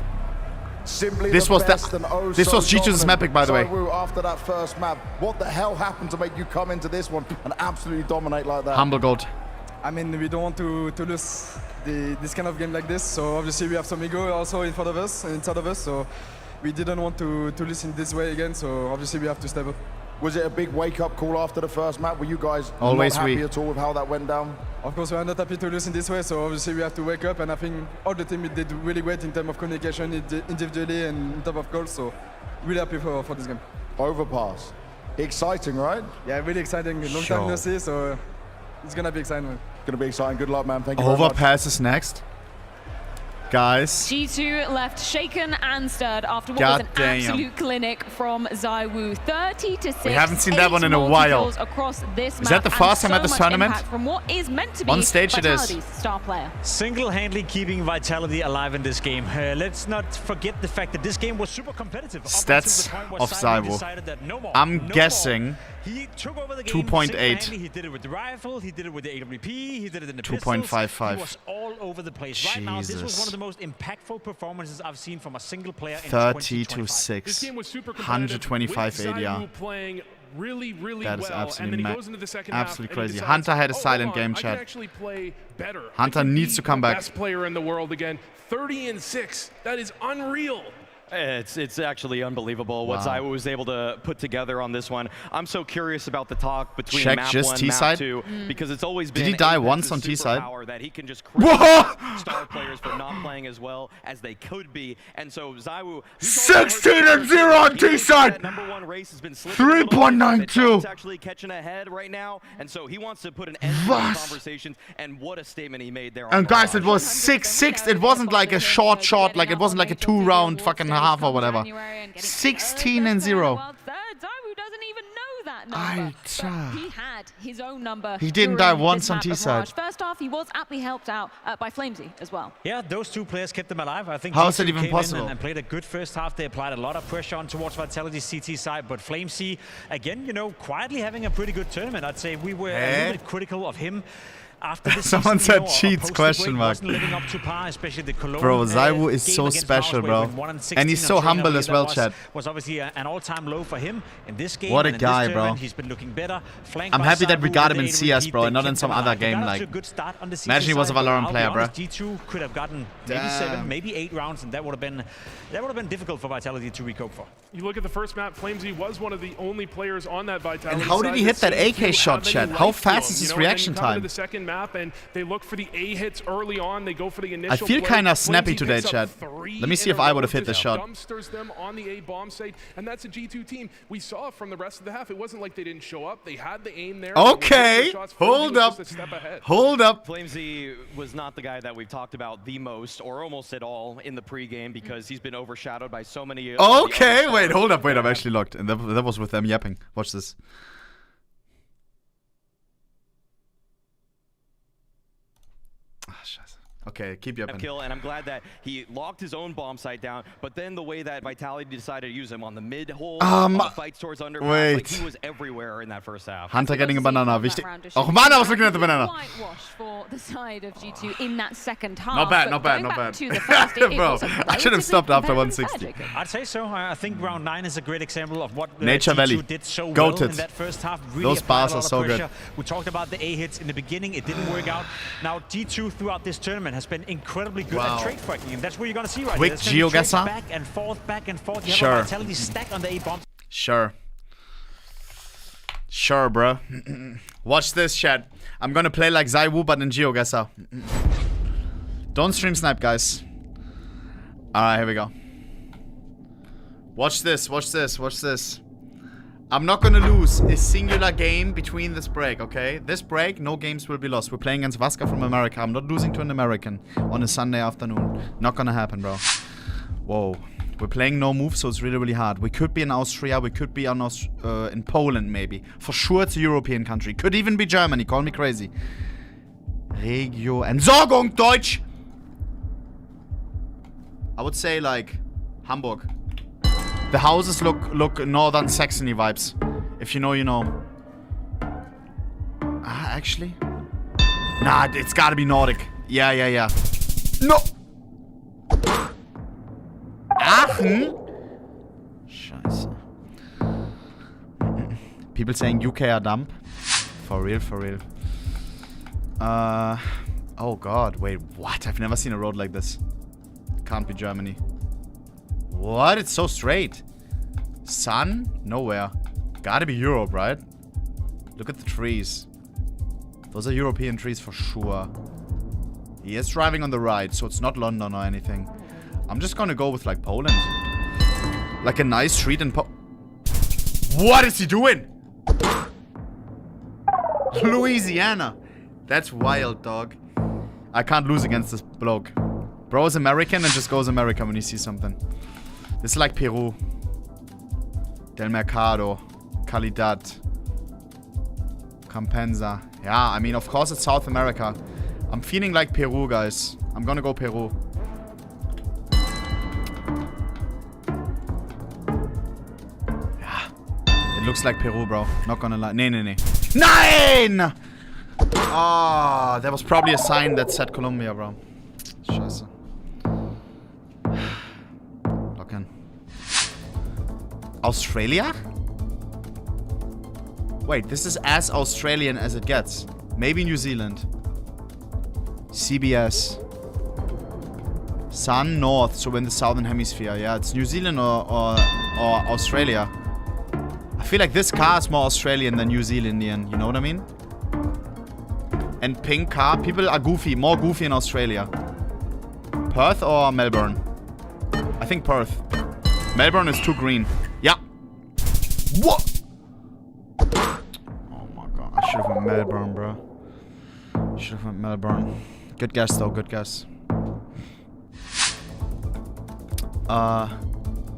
Simply this the was best and oh this so was G2's dominant. epic, by the way. Zywoo, after that first map, what the hell happened to make you come into this one and absolutely dominate like that? Humble God. I mean, we don't want to lose this kind of game like this, so obviously we have some ego also in front of us and inside of us, so we didn't want to lose in this way again, so obviously we have to step up. Was it a big wake-up call after the first map? Were you guys Always not happy at all with how that went down? Of course, we are not happy to lose in this way, so obviously we have to wake up, and I think all the team did really great in terms of communication individually and in terms of goals, so really happy for this game. Overpass. Exciting, right? Yeah, really exciting. Long time no see, so it's going to be exciting, man. Going to be exciting. Good luck, man. Thank you very much. Overpass is next. Guys. G2 left shaken and stirred after what was an absolute clinic from Zywoo. 30-6. We haven't seen that one in a while. Across this is that the first time at this tournament? From what is meant to be on stage it is. Star player. Single-handedly keeping Vitality alive in this game. Let's not forget the fact that this game was super competitive. Stats of Zywoo. I'm guessing 2.8. He did it with the rifle, he did it with the AWP, he did it in the 2.55. He was all over the place. Right now, this was one of the most impactful performances I've seen from a single player in 30-6. This game was super 125 ADR. Playing really that is well, absolutely, and then he goes into the second absolutely half crazy. decides, Hunter had a silent game, I chat. can actually play better. Hunter needs to come back. Best player in the world again. 30-6. That is unreal. It's actually unbelievable what Zywoo was able to put together on this one. I'm so curious about the talk between map 1 map 2 because it's always been Did he die once on T side? That he can just criticize star players for not playing as well as they could be. And so Zywoo 16-0 on T side. 3.92. It's actually catching ahead right now, and so he wants to put an end to the conversations. And what a statement he made there. And guys, it was 6-6. It wasn't like a short, like it wasn't like a 2-round fucking half or whatever. 16-0. Zywoo doesn't even know that number. He had his own number. He didn't die once on T side. First half, he was aptly helped out by Flamesy as well. Yeah, those two players kept them alive. I think how is G2 it even came possible? In and played a good first half. They applied a lot of pressure on towards Vitality's CT side, but Flamesy, again, you know, quietly having a pretty good tournament. I'd say we were a little bit critical of him. after this Someone season, said cheats, question mark. living up to par, especially the Cologne, Bro, Zywoo is game so against special, Mirage, where he bro. went 1 and And 16 he's on so tournament. humble as That well, Chad. was obviously an all-time low for him in this game. What a and in guy, this bro. tournament, he's been looking better. I'm happy that we got him in CS, bro, and not in some other game. Like, imagine he was a Valorant player, bro. G2 could have gotten maybe 7, maybe 8 rounds, and that would have been difficult for Vitality to recoup for. You look at the first map, Flamesy was one of the only players on that Vitality And how did he hit that AK shot, Chad? How fast is his reaction time? The second map, and they look for the A hits early on. They go for the initial. I feel kind of snappy today, Chad. Let Let me see if I would have hit this shot. Dumpsters them on the A bomb site, and that's a G2 team. We saw from the rest of the half, it wasn't like they didn't show up. They had the aim there. Okay, hold up. Hold up. Flamesy was not the guy that we've talked about the most, or almost at all, in the pregame because he's been overshadowed by so many. Okay, wait, hold up, wait, I'm actually locked. And that was with them yapping. Watch this. Ah, scheiße. Okay, keep yapping. Kill, and I'm glad that he locked his own bomb site down, but then the way that Vitality decided to use him on the mid hole, fights towards underpass, like he was everywhere in that first half. Hunter getting a banana, wichtig. Oh man, I was looking at the banana. Whitewash for the side of G2 in that second half. Not bad, not bad, not bad. Bro, I should have stopped after 160. I'd say so. I think round 9 is a great example of what Nature G2 Valley did so Goated. well in that first half. Really Those bars are so good. We talked about the A hits in the beginning. It didn't work out. Now G2 throughout this tournament has been incredibly good at trade fracking, and that's what you're gonna see right Quick here. GeoGuessr. Back and forth, back and forth. You Sure. have a Vitality stack on the A bomb. Sure. Sure, bro. Watch this, chat. I'm gonna play like Zywoo, but in GeoGuessr. Don't stream snipe, guys. Alright, here we go. Watch this, watch this, watch this. I'm not gonna lose a singular game between this break, okay? This break, no games will be lost. We're playing against Vasca from America. I'm not losing to an American on a Sunday afternoon. Not gonna happen, bro. Whoa. We're playing no move, so it's really, really hard. We could be in Austria. We could be in Poland, maybe. For sure, it's a European country. Could even be Germany. Call me crazy. Regio. Entsorgung, Deutsch! I would say, like, Hamburg. The houses look Northern Saxony vibes. If you know, you know. Actually? Nah, it's gotta be Nordic. Yeah, yeah, yeah. No! Aachen? Scheiße. People saying UK are dumb. For real, for real. Oh god, wait, what? I've never seen a road like this. Can't be Germany. What? It's so straight. Sun? Nowhere. Gotta be Europe, right? Look at the trees. Those are European trees for sure. He is driving on the right, so it's not London or anything. I'm just gonna go with like Poland. Like a nice street in What is he doing? Louisiana. That's wild, dog. I can't lose against this bloke. Bro is American and just goes America when he sees something. This is like Peru. Del Mercado. Calidad. Campensa. Yeah, I mean, of course it's South America. I'm feeling like Peru, guys. I'm gonna go Peru. Yeah. It looks like Peru, bro. Not gonna lie. Nee, nee, nee. Nein! Oh, that was probably a sign that said Colombia, bro. Scheiße. Lock in. Australia? Wait, this is as Australian as it gets. Maybe New Zealand. CBS. Sun North, so in the southern hemisphere. Yeah, it's New Zealand or Australia. I feel like this car is more Australian than New Zealandian. You know what I mean? And pink car, people are goofy, more goofy in Australia. Perth or Melbourne? I think Perth. Melbourne is too green. Yeah. What? Oh my god, I should have went Melbourne, bro. Should have went Melbourne. Good guess though, good guess.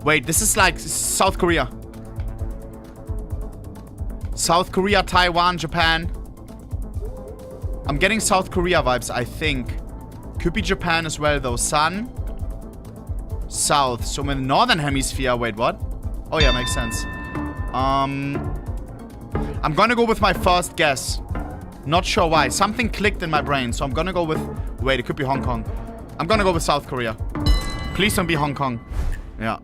Wait, this is like South Korea. South Korea, Taiwan, Japan. I'm getting South Korea vibes, I think. Could be Japan as well, though. Sun. South. So in the northern hemisphere. Wait, what? Oh, yeah, makes sense. I'm gonna go with my first guess. Not sure why. Something clicked in my brain, so I'm gonna go with... Wait, it could be Hong Kong. I'm gonna go with South Korea. Please don't be Hong Kong. Yeah.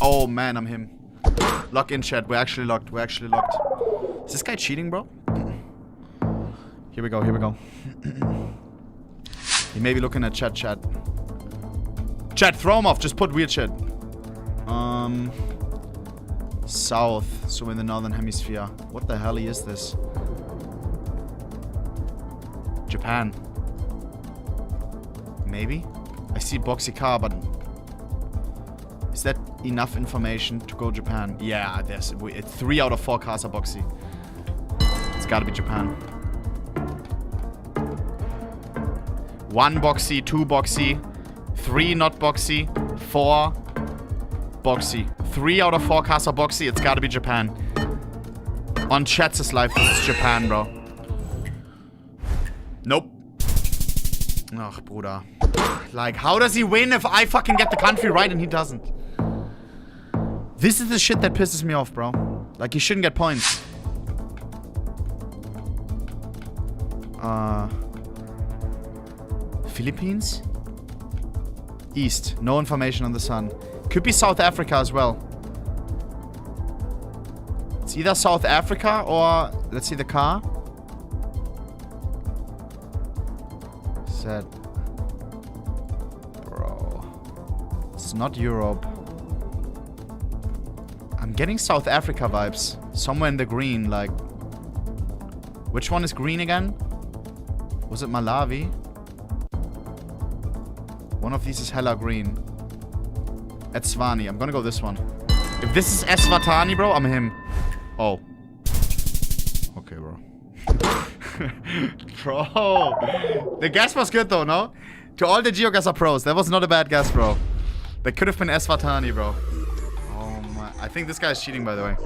Oh, man, I'm him. Lock in, chat. We're actually locked. We're actually locked. Is this guy cheating, bro? Here we go. Here we go. He may be looking at chat. Chat, throw him off. Just put weird shit. South. So in the northern hemisphere. What the hell is this? Japan. Maybe? I see boxy car, but... Is that enough information to go Japan? Yeah, there's 3 out of 4 cars are boxy. It's gotta be Japan. 1 boxy, 2 boxy, 3 not boxy, 4 boxy. 3 out of 4 cars are boxy. It's gotta be Japan. On Chats' life, this is Japan, bro. Nope. Ach, Bruder. Like, how does he win if I fucking get the country right and he doesn't? This is the shit that pisses me off, bro. Like, he shouldn't get points. Philippines? East. No information on the sun. Could be South Africa as well. It's either South Africa or... Let's see the car. Set. Bro. It's not Europe. I'm getting South Africa vibes. Somewhere in the green, like... Which one is green again? Was it Malawi? One of these is hella green. Eswatini. I'm gonna go this one. If this is Eswatini, bro, I'm him. Oh. Okay, bro. Bro. The guess was good, though, no? To all the GeoGuessr pros, that was not a bad guess, bro. That could have been Eswatini, bro. Oh, my. I think this guy is cheating, by the way.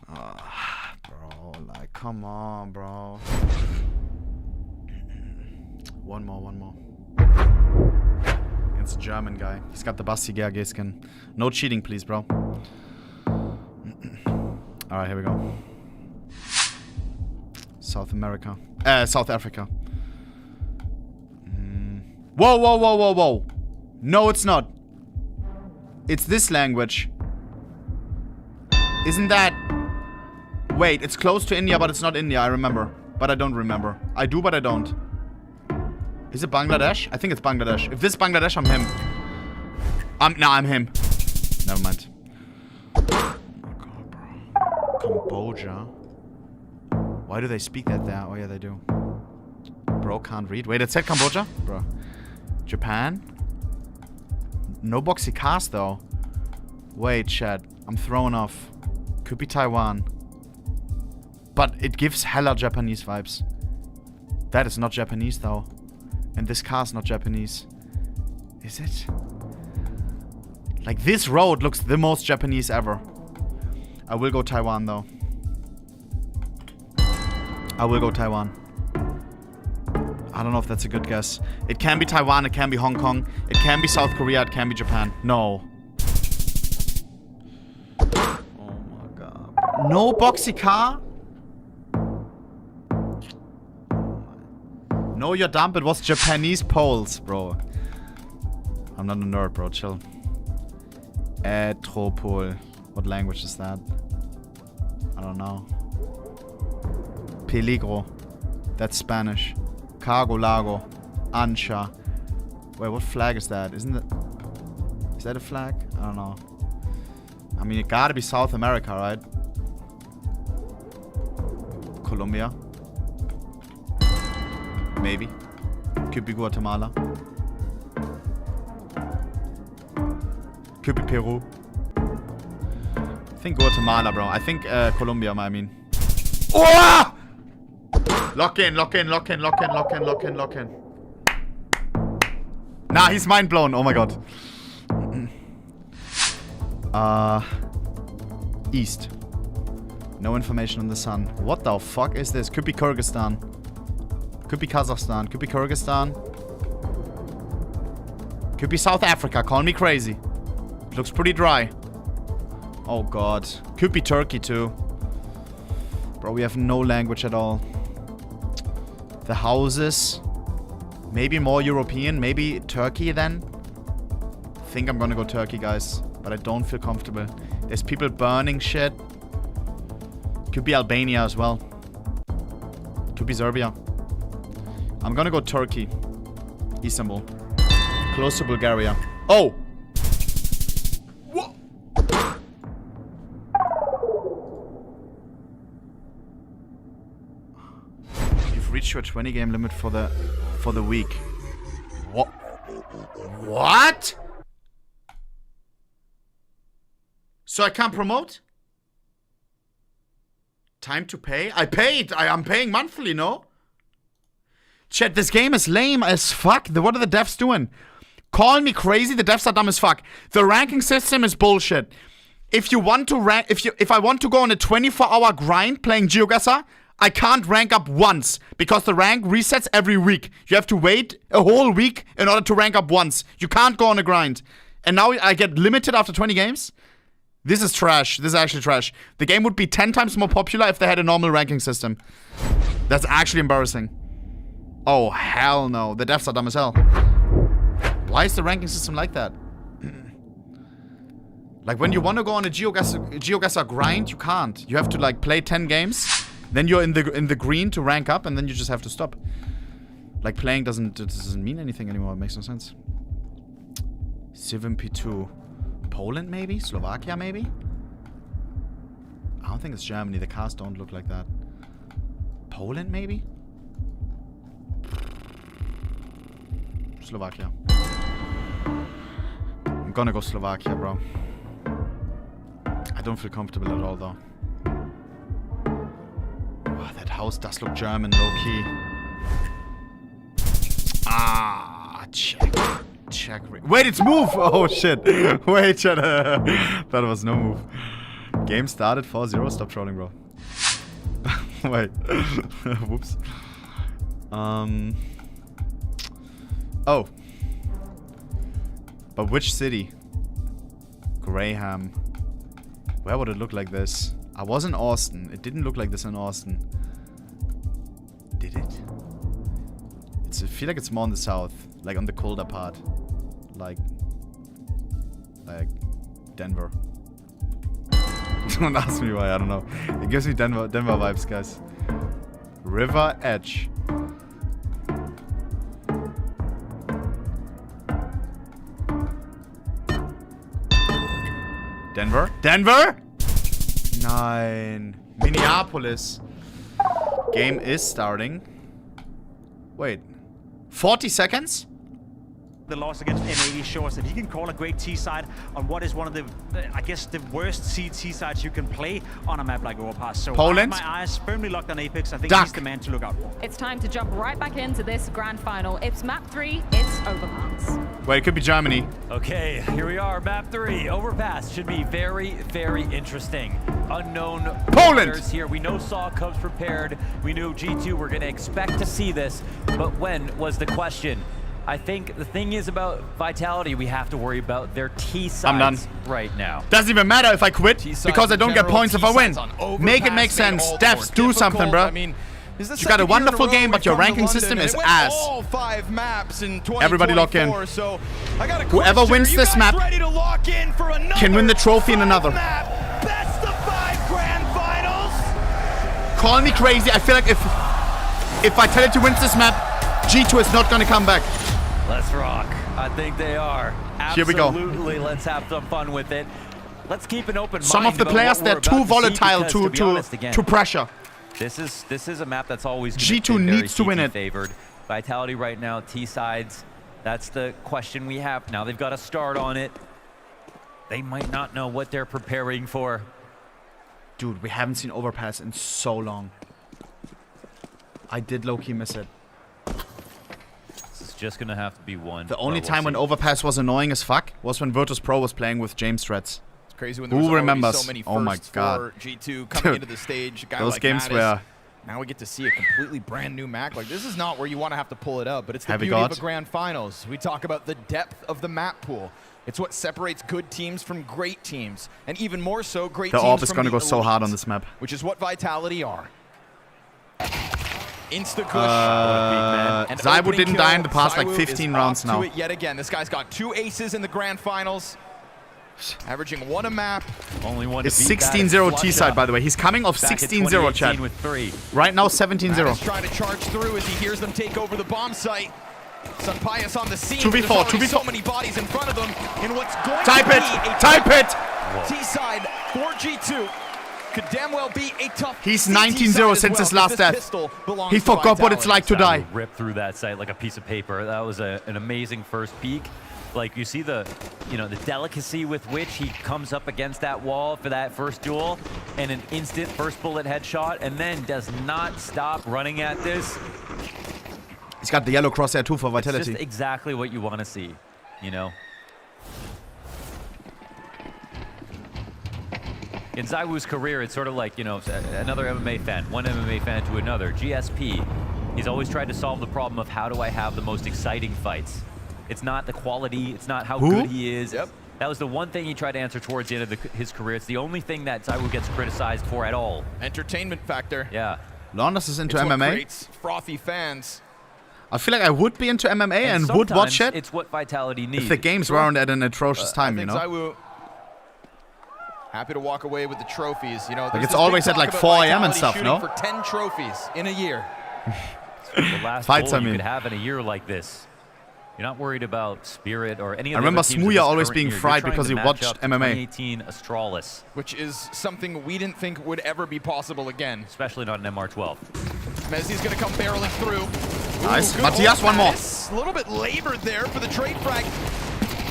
Bro, like, come on, bro. One more. It's a German guy. He's got the Basti GRG skin. No cheating, please, bro. Alright, here we go. South Africa. Whoa. No, it's not. It's this language. Isn't that... Wait, it's close to India, but it's not India. I remember. But I don't remember. I do, but I don't. Is it Bangladesh? I think it's Bangladesh. If this is Bangladesh, I'm him. I'm him. Never mind. Oh my god, bro. Cambodia. Why do they speak that there? Oh yeah, they do. Bro, can't read. Wait, it said Cambodia? Bro. Japan? No boxy cars, though. Wait, chat. I'm thrown off. Could be Taiwan. But it gives hella Japanese vibes. That is not Japanese, though. And this car's not Japanese. Is it? Like, this road looks the most Japanese ever. I will go Taiwan, though. I will go Taiwan. I don't know if that's a good guess. It can be Taiwan, it can be Hong Kong, it can be South Korea, it can be Japan. No. Oh my god. No boxy car? No, you're dumb. It was Japanese Poles, bro. I'm not a nerd, bro. Chill. Etropol. What language is that? I don't know. Peligro. That's Spanish. Cargo Lago. Ancha. Wait, what flag is that? Isn't it... Is that a flag? I don't know. I mean, it gotta be South America, right? Colombia. Maybe. Could be Guatemala. Could be Peru. I think Guatemala, bro. I think Colombia, I mean. Oh! Lock in. Nah, he's mind blown. Oh my god. East. No information on the sun. What the fuck is this? Could be Kyrgyzstan. Could be Kazakhstan. Could be Kyrgyzstan. Could be South Africa. Call me crazy. It looks pretty dry. Oh god. Could be Turkey too. Bro, we have no language at all. The houses. Maybe more European. Maybe Turkey then. I think I'm gonna go Turkey, guys. But I don't feel comfortable. There's people burning shit. Could be Albania as well. Could be Serbia. I'm gonna go Turkey. Istanbul. Close to Bulgaria. Oh! What? You've reached your 20 game limit for the week. What? What? So I can't promote? Time to pay? I paid! I'm paying monthly, no? Chat, this game is lame as fuck. What are the devs doing? Call me crazy, the devs are dumb as fuck. The ranking system is bullshit. If you want to rank, if I want to go on a 24-hour grind playing GeoGuessr, I can't rank up once because the rank resets every week. You have to wait a whole week in order to rank up once. You can't go on a grind. And now I get limited after 20 games? This is trash. This is actually trash. The game would be 10 times more popular if they had a normal ranking system. That's actually embarrassing. Oh, hell no. The devs are dumb as hell. Why is the ranking system like that? Like, when you want to go on a GeoGuessr grind, you can't. You have to, like, play 10 games. Then you're in the green to rank up, and then you just have to stop. Like, playing doesn't mean anything anymore. It makes no sense. 7P2. Poland, maybe? Slovakia, maybe? I don't think it's Germany. The cars don't look like that. Poland, maybe? Slovakia. I'm gonna go Slovakia, bro. I don't feel comfortable at all, though. Oh, that house does look German, low-key. Ah, check. Check. Wait, it's move! Oh, shit. Wait, shut up. That was no move. Game started 4-0. Stop trolling, bro. Wait. Whoops. Oh. But which city? Graham. Where would it look like this? I was in Austin. It didn't look like this in Austin. Did it? I feel like it's more in the south. Like on the colder part. Like Denver. Don't ask me why, I don't know. It gives me Denver vibes, guys. River Edge. Denver? Denver? Nine. Minneapolis. Game is starting. Wait. 40 seconds? The loss against M80 shows that he can call a great T-side on what is one of the, I guess, the worst T-sides you can play on a map like Overpass. So Poland. I have my eyes firmly locked on Apex. I think he's the man to look out for. It's time to jump right back into this grand final. It's map 3, it's Overpass. Wait, it could be Germany. Okay, here we are, map 3, Overpass. Should be very, very interesting. Unknown Poland here. We know Saw comes prepared. We knew G2 were going to expect to see this, but when was the question? I think the thing is about Vitality, we have to worry about their T-sides right now. Doesn't even matter if I quit, because I don't get points if I win. Make it make sense. Devs, do something, bro. You got a wonderful game, but your ranking system is ass. All 5 maps in Everybody lock in. So Whoever wins this map can win the trophy in another. Best of 5 grand finals. Call me crazy. I feel like if Vitality wins this map, G2 is not gonna come back. Let's rock. I think they are. Here we go. Absolutely. Let's have some fun with it. Let's keep an open mind. Some of the players, they're too volatile to pressure. This is a map that's always G2 needs to win it. Favored. Vitality right now, T-sides. That's the question we have. Now they've got a start on it. They might not know what they're preparing for. Dude, we haven't seen Overpass in so long. I did low-key miss it. This is just gonna have to be one. The only time when Overpass was annoying as fuck was when Virtus Pro was playing with James Threads. It's crazy when there was remembers? so many firsts Oh my god. for G2 coming into the stage. A guy those like games Mattis. were... Now we get to see a completely brand new map. Like, this is not where you want to have to pull it up, but it's the Heavy beauty God. of a grand finals. We talk about the depth of the map pool. It's what separates good teams from great teams, and even more so, great teams from The AWP is gonna go so hard on this map. Which is what Vitality are. Zywoo didn't die in the past like 15 rounds now. Yet again, this guy's got 2 aces in the grand finals, averaging 1 a map. Only one. It's 16-0 T-side, by the way. He's coming off 16-0, Chad. With 3. Right now, 17-0. He's trying to charge through as he hears them take over the bomb site. Sunpius on the scene. 2v4, 2v4. So many bodies in front of them, and what's going Type to be it! Type it! T-side for G2 could damn well be a tough. He's 19-0 since his last death. He forgot what it's like to die. Rip through that site like a piece of paper. That was an amazing first peek. Like you see the delicacy with which he comes up against that wall for that first duel, and an instant first bullet headshot, and then does not stop running at this. He's got the yellow crosshair too for vitality. It's just exactly what you want to see, you know. In Zywoo's career, it's sort of like, another MMA fan, one MMA fan to another. GSP, he's always tried to solve the problem of how do I have the most exciting fights. It's not the quality, it's not how good he is. Yep. That was the one thing he tried to answer towards the end of his career. It's the only thing that Zywoo gets criticized for at all. Entertainment factor. Yeah. Lawless is into it's MMA. What creates frothy fans. I feel like I would be into MMA and would watch it. It's what Vitality needs. If the games weren't at an atrocious time, I think Zywoo happy to walk away with the trophies. Like it's always at like 4 AM and stuff, no? For 10 trophies in a year. The last Fights, goal you could have in a year like this. You're not worried about Spirit or any of the I remember other teams in Smooya this always current being year. fried You're because he trying to match watched up to MMA. 2018 Astralis. Which is something we didn't think would ever be possible again. Especially not an MR12. Mezi's going to come barreling through. Nice. Ooh, Matthias, one more. A little bit labored there for the trade frag.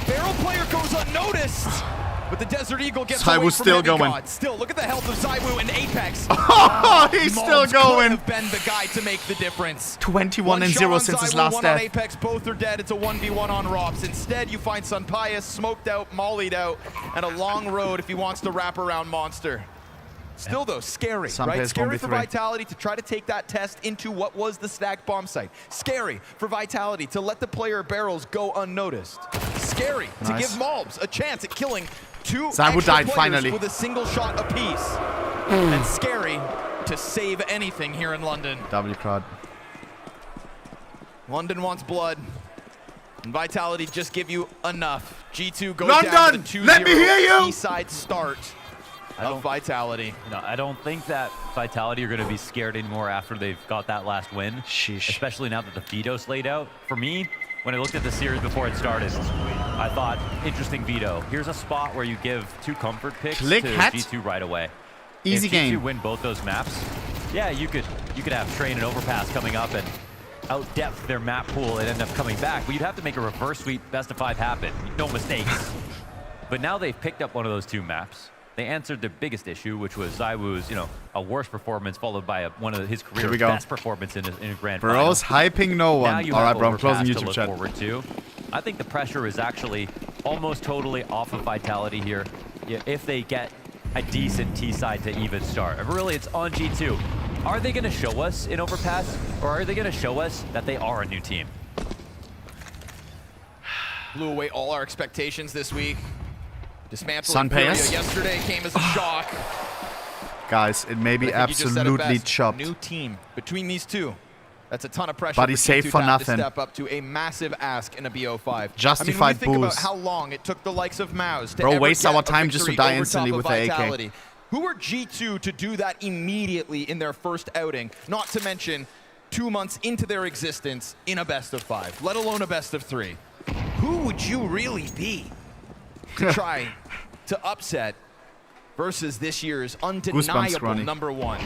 Barrel player goes unnoticed. But the Desert Eagle gets away from still going. God. Still, look at the health of Zywoo and Apex. Oh, he's still going. Could have been the guy to make the difference. 21-0 since his last one death. On Apex, both are dead. It's a 1v1 on Robs. Instead, you find Sunpius smoked out, mollied out, and a long road if he wants to wrap around Monster. Still, though, scary, right? Scary for Vitality to try to take that test into what was the stacked bomb site. Scary for Vitality to let the player barrels go unnoticed. Scary to give Malbs a chance at killing 2 Zywoo extra died players finally with a single shot apiece. And scary to save anything here in London. W crowd. London wants blood. And Vitality just give you enough. G2 goes London, down to the 2-0 let me hear you. Eastside start of Vitality. No, I don't think that Vitality are going to be scared anymore after they've got that last win. Sheesh. Especially now that the Veto's laid out. For me, when I looked at the series before it started, I thought, interesting veto. Here's a spot where you give 2 comfort picks Click to hat. G2 right away. Easy if game. G2 win both those maps, yeah, you could have Train and Overpass coming up and out-depth their map pool and end up coming back. But you'd have to make a reverse sweep best of 5 happen. No mistakes. But now they've picked up one of those 2 maps. They answered their biggest issue, which was Zywoo's, a worse performance followed by one of his career's best performance in a grand final. Bro's hyping no one. Now you All right, have bro, I'm Overpass closing to YouTube look chat. forward to. I think the pressure is actually almost totally off of Vitality here. If they get a decent T-side to even start. Really, it's on G2. Are they going to show us in Overpass, or are they going to show us that they are a new team? Blew away all our expectations this week. Dismantling Furia yesterday came as a shock. Guys, it may be absolutely chopped. New team between these two. That's a ton of pressure. But he's safe for nothing. To step up to a massive ask in a BO5. Justified when we think boost. about how long it took the likes of Maus to Bro, waste our time just to die instantly with the AK. Who are G2 to do that immediately in their first outing? Not to mention 2 months into their existence in a best of 5, let alone a best of 3. Who would you really be to try to upset versus this year's undeniable number 1?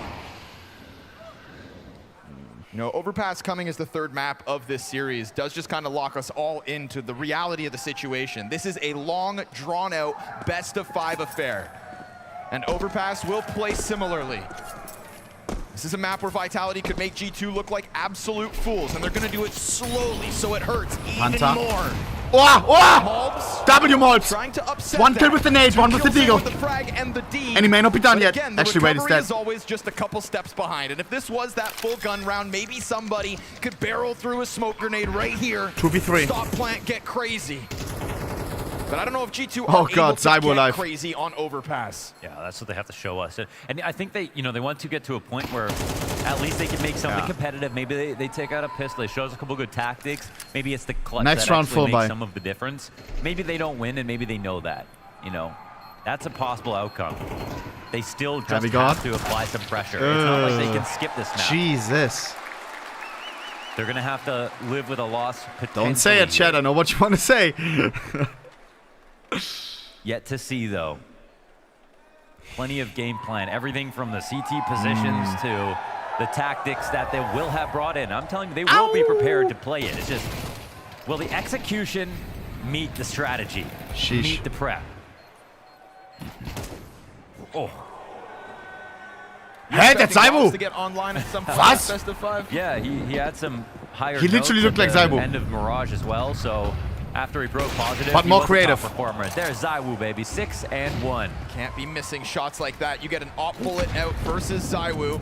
Overpass coming as the 3rd map of this series does just kind of lock us all into the reality of the situation. This is a long, drawn-out, best-of-5 affair. And Overpass will play similarly. This is a map where Vitality could make G2 look like absolute fools, and they're going to do it slowly so it hurts even more. Oh! W Malbs! Trying to upset 1 kill with the nade, 1 with the deagle. With the frag and the D. And he may not be done yet. Again, actually, wait, he's dead. is always just a couple steps behind. And if this was that full gun round, maybe somebody could barrel through a smoke grenade right here. 2v3. Stop plant, get crazy. But I don't know if G2 Oh are God, able to Zywoo get life. crazy on overpass. Yeah, that's what they have to show us. And I think they want to get to a point where at least they can make something competitive. Maybe they take out a pistol, they show us a couple good tactics. Maybe it's the clutch Next that round actually full makes buy. some of the difference. Maybe they don't win, and maybe they know that. You know, that's a possible outcome. They still just have to apply some pressure. It's not like they can skip this now. Jesus. They're going to have to live with a loss potentially. Don't say it, Chad. I know what you want to say. Yet to see, though. Plenty of game plan. Everything from the CT positions to the tactics that they will have brought in. I'm telling you, they will be prepared to play it. It's just, will the execution meet the strategy? Sheesh. Meet the prep? Oh. Hey, that's Zywoo! To get online at some point Was? best of 5? Yeah, he had some higher He literally notes looked at like the Zywoo. end of Mirage as well, so after he broke positive, But he more was creative. a top performer. There's Zywoo, baby. 6-1. Can't be missing shots like that. You get an op bullet out versus Zywoo.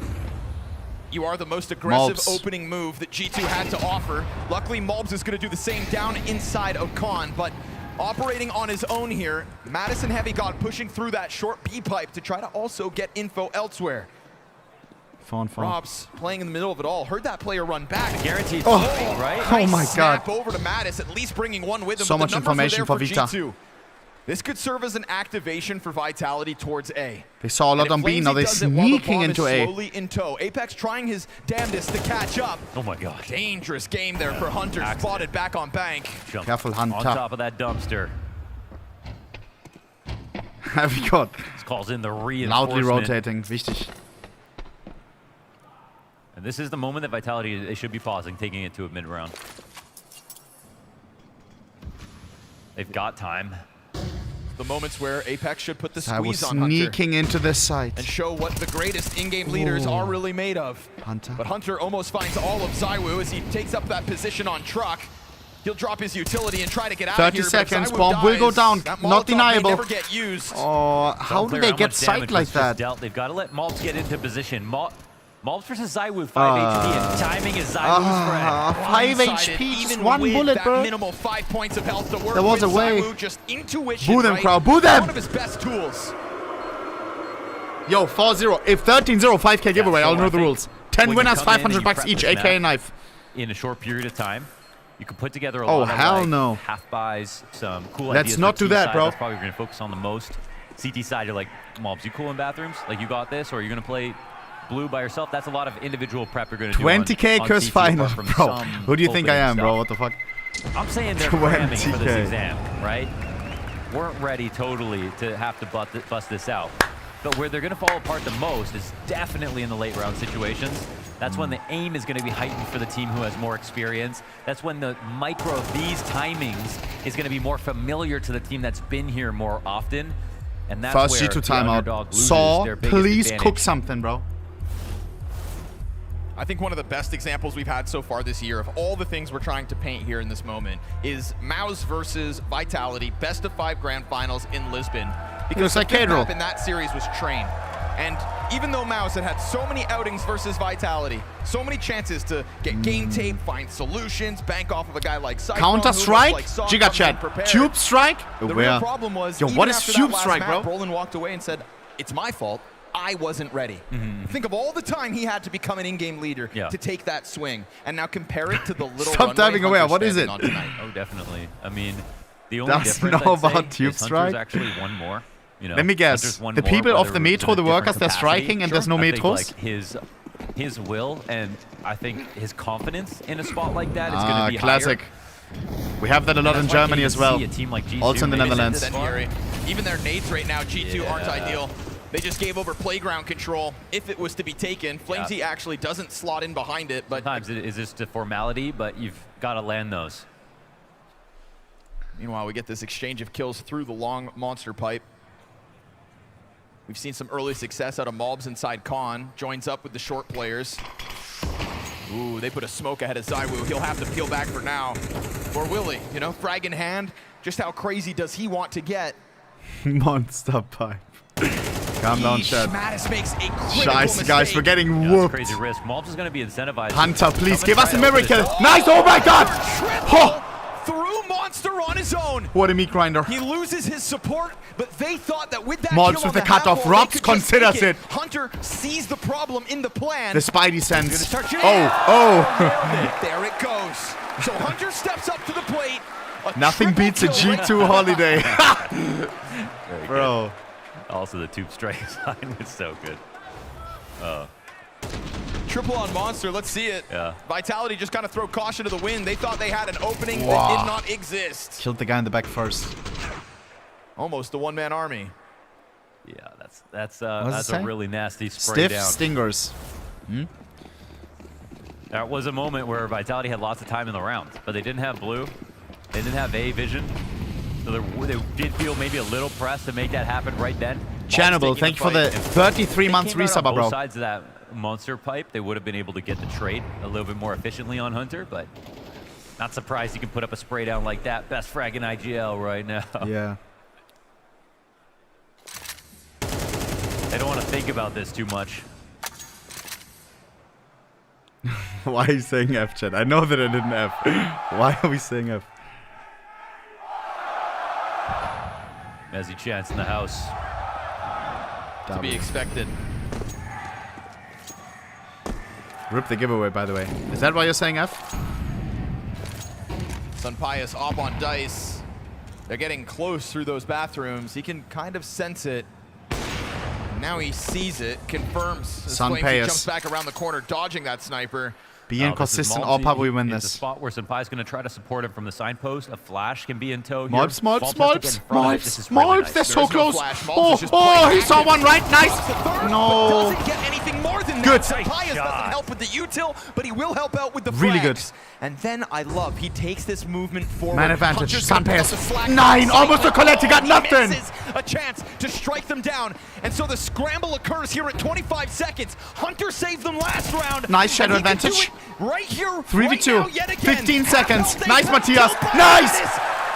You are the most aggressive Mobs. opening move that G2 had to offer. Luckily, Mobs is going to do the same down inside of Khan, but operating on his own here, Madison Heavy God pushing through that short B pipe to try to also get info elsewhere. Fun. Robs playing in the middle of it all. Heard that player run back. Guaranteed Oh. full, right? Oh my Snap God. over to Mattis, at least bringing one with him. So but much the numbers were information there for Vita. G2. This could serve as an activation for Vitality towards A. They saw a lot on B, now they're sneaking into A. Slowly in tow. Apex trying his damnedest to catch up. Oh my God. Dangerous game there for Hunter. Spotted back on bank. Jump Careful, Hunter. on top of that dumpster. Have you got This calls in the reinforcement. loudly rotating? Wichtig. And this is the moment that Vitality, they should be pausing, taking it to a mid-round. They've got time. The moments where Apex should put the I was squeeze on Hunter sneaking into this site. and show what the greatest in-game leaders are really made of. Hunter. But Hunter almost finds all of Zywoo as he takes up that position on truck. He'll drop his utility and try to get out of 30 here. but if seconds, Zywoo bomb will go dies, down. that Not Molotov may deniable. never get used. Oh, how do Unclear they how get much sight damage like was just that? dealt. They've got to let Maltz get into position. Maltz versus Zywoo, 5 HP, and timing is Zywoo's friend. 5 Blindsided, HP, just even one with bullet, that bro. minimal 5 points of health to work There was with, a way. Zywoo just intuition, Boo them, right? crowd, boo them! One of his best tools. Yo, 4-0. If 13-0, 5k giveaway, so I'll know I the think rules. 10 when you winners, come in and 500 you bucks prep each, this AK map knife. in a short period of time, you can put together a Oh, lot of hell like, no. half buys, some cool Let's ideas. not for do T that, side. bro. That's probably what you're going to focus on the most. CT side, you're like, Mobs, you cool in bathrooms? Like, you got this? Or are you going to play blue by yourself? That's a lot of individual prep you're going to do 20k on curse CT, final, apart from bro. some Who do you think I opening am, bro? stuff. What the fuck? I'm saying they're cramming for 20K. this exam, right? Weren't ready totally to have to bust this out. But where they're going to fall apart the most is definitely in the late round situations. That's when the aim is going to be heightened for the team who has more experience. That's when the micro of these timings is going to be more familiar to the team that's been here more often. And that's First where G2 the underdog timeout. loses Saw, their biggest please advantage. cook something, bro. I think one of the best examples we've had so far this year of all the things we're trying to paint here in this moment is Maus versus Vitality, best of 5 grand finals in Lisbon. Because the fifth map in that series was Train. And even though Maus had had so many outings versus Vitality, so many chances to get game tape, find solutions, bank off of a guy like Cyclone, Counter strike, like Saw Giga comes in Chat, prepared. Tube strike. The real problem was, Yo, even what is after Tube that last strike, map, bro? Brolin walked away and said, "It's my fault. I wasn't ready." Think of all the time he had to become an in-game leader to take that swing, and now compare it to the little Stop runway diving away. Hunter's What is standing it? on tonight. Oh, definitely. I mean, the only Doesn't difference know I'd say about Tube is Hunter's strike. actually one more. You know, Let me guess. Hunter's one The more, people of whether the it was metro, in a the workers, different they're capacity. striking and there's no I think, metros? like, his will and I think his confidence in a spot like that is going to be classic. higher. We have that a lot in That's why Germany you as well. see a team like G2 Also in the maybe Netherlands. Incendiary. Even their nades right now, G2 aren't ideal. They just gave over playground control if it was to be taken. Flamesy actually doesn't slot in behind it, but sometimes it is just a formality, but you've got to land those. Meanwhile, we get this exchange of kills through the long monster pipe. We've seen some early success out of Mobs inside Khan. Joins up with the short players. Ooh, they put a smoke ahead of Zywoo. He'll have to peel back for now. Or will he? You know, frag in hand. Just how crazy does he want to get? Monster pipe. Calm down, Chad. Mattis makes a critical Scheiße, guys, we're getting That's a whooped. crazy risk. Mobs is going to be incentivized. Hunter, please Come give and us a try to miracle. open this up. Nice, oh my god! Oh, through Monster on his own. What a meat grinder. He loses his support, but they thought that with that Maltz kill with on the cutoff. half wall, Robs they could just considers take it. Hunter sees the problem in the plan. The Spidey sense. Oh. There it goes. So Hunter steps up to the plate. Nothing beats a G2 holiday. Bro. Also, the tube strike sign was so good. Triple on Monster. Let's see it. Yeah. Vitality just kind of throw caution to the wind. They thought they had an opening that did not exist. Killed the guy in the back first. Almost a one-man army. Yeah, that's a really nasty spray Stiff down. stingers. That was a moment where Vitality had lots of time in the round, but they didn't have blue. They didn't have A vision. So they did feel maybe a little pressed to make that happen right then. Channable, thank you for the 33 months resub, bro. Both sides of that monster pipe, they would have been able to get the trade a little bit more efficiently on Hunter, but not surprised you can put up a spray down like that. Best frag in IGL right now. Yeah. They don't want to think about this too much. Why are you saying F, chat? I know that I didn't F. Why are we saying F? Mezi chance in the house. To be expected. Rip the giveaway, by the way. Is that why you're saying F? Sunpius up on dice. They're getting close through those bathrooms. He can kind of sense it. Now he sees it, confirms. He jumps back around the corner, dodging that sniper. Being consistent, all pop, we win It's this. a spot where Senpai's going to try to support him from the signpost. A flash can be in tow here. Maltz, Maltz, they're so close. Oh, he saw one right. Nice. No. Doesn't get anything more than Good. that. Senpaius doesn't help with the util, but he will help out with the Really frags. good. And then I love, he takes this movement forward. Man advantage. Hunter's gonna pick up the Sunpass. slack. 9. Almost a collect. He got nothing. Misses a chance to strike them down. And so the scramble occurs here at 25 seconds. Hunter saved them last round. Nice shadow and he can do advantage. it right here. 3v2. Right now, yet again. 15 seconds. Half-health Nice, ace Matthias. to Nice.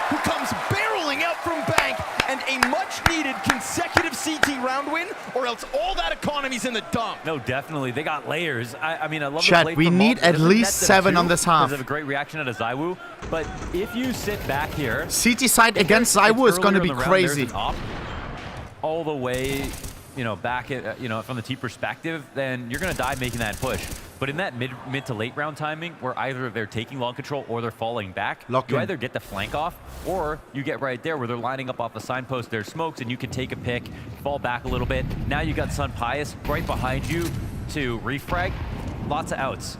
Who comes barreling out from bank, and a much-needed consecutive CT round win, or else all that economy's in the dump. No, definitely. They got layers. I mean, I love Chat, the play we from need Maltz. at It doesn't least net them 7 on two this half. because of a great reaction out of Zywoo. But if you sit back here, CT side against Zywoo is going to be earlier in the round, crazy. there's an op all the way, back at, from the T perspective, then you're going to die making that push. But in that mid to late round timing, where either they're taking long control or they're falling back, you either get the flank off, or you get right there where they're lining up off the signpost, there's smokes, and you can take a pick, fall back a little bit. Now you got Sunpius right behind you to refrag. Lots of outs.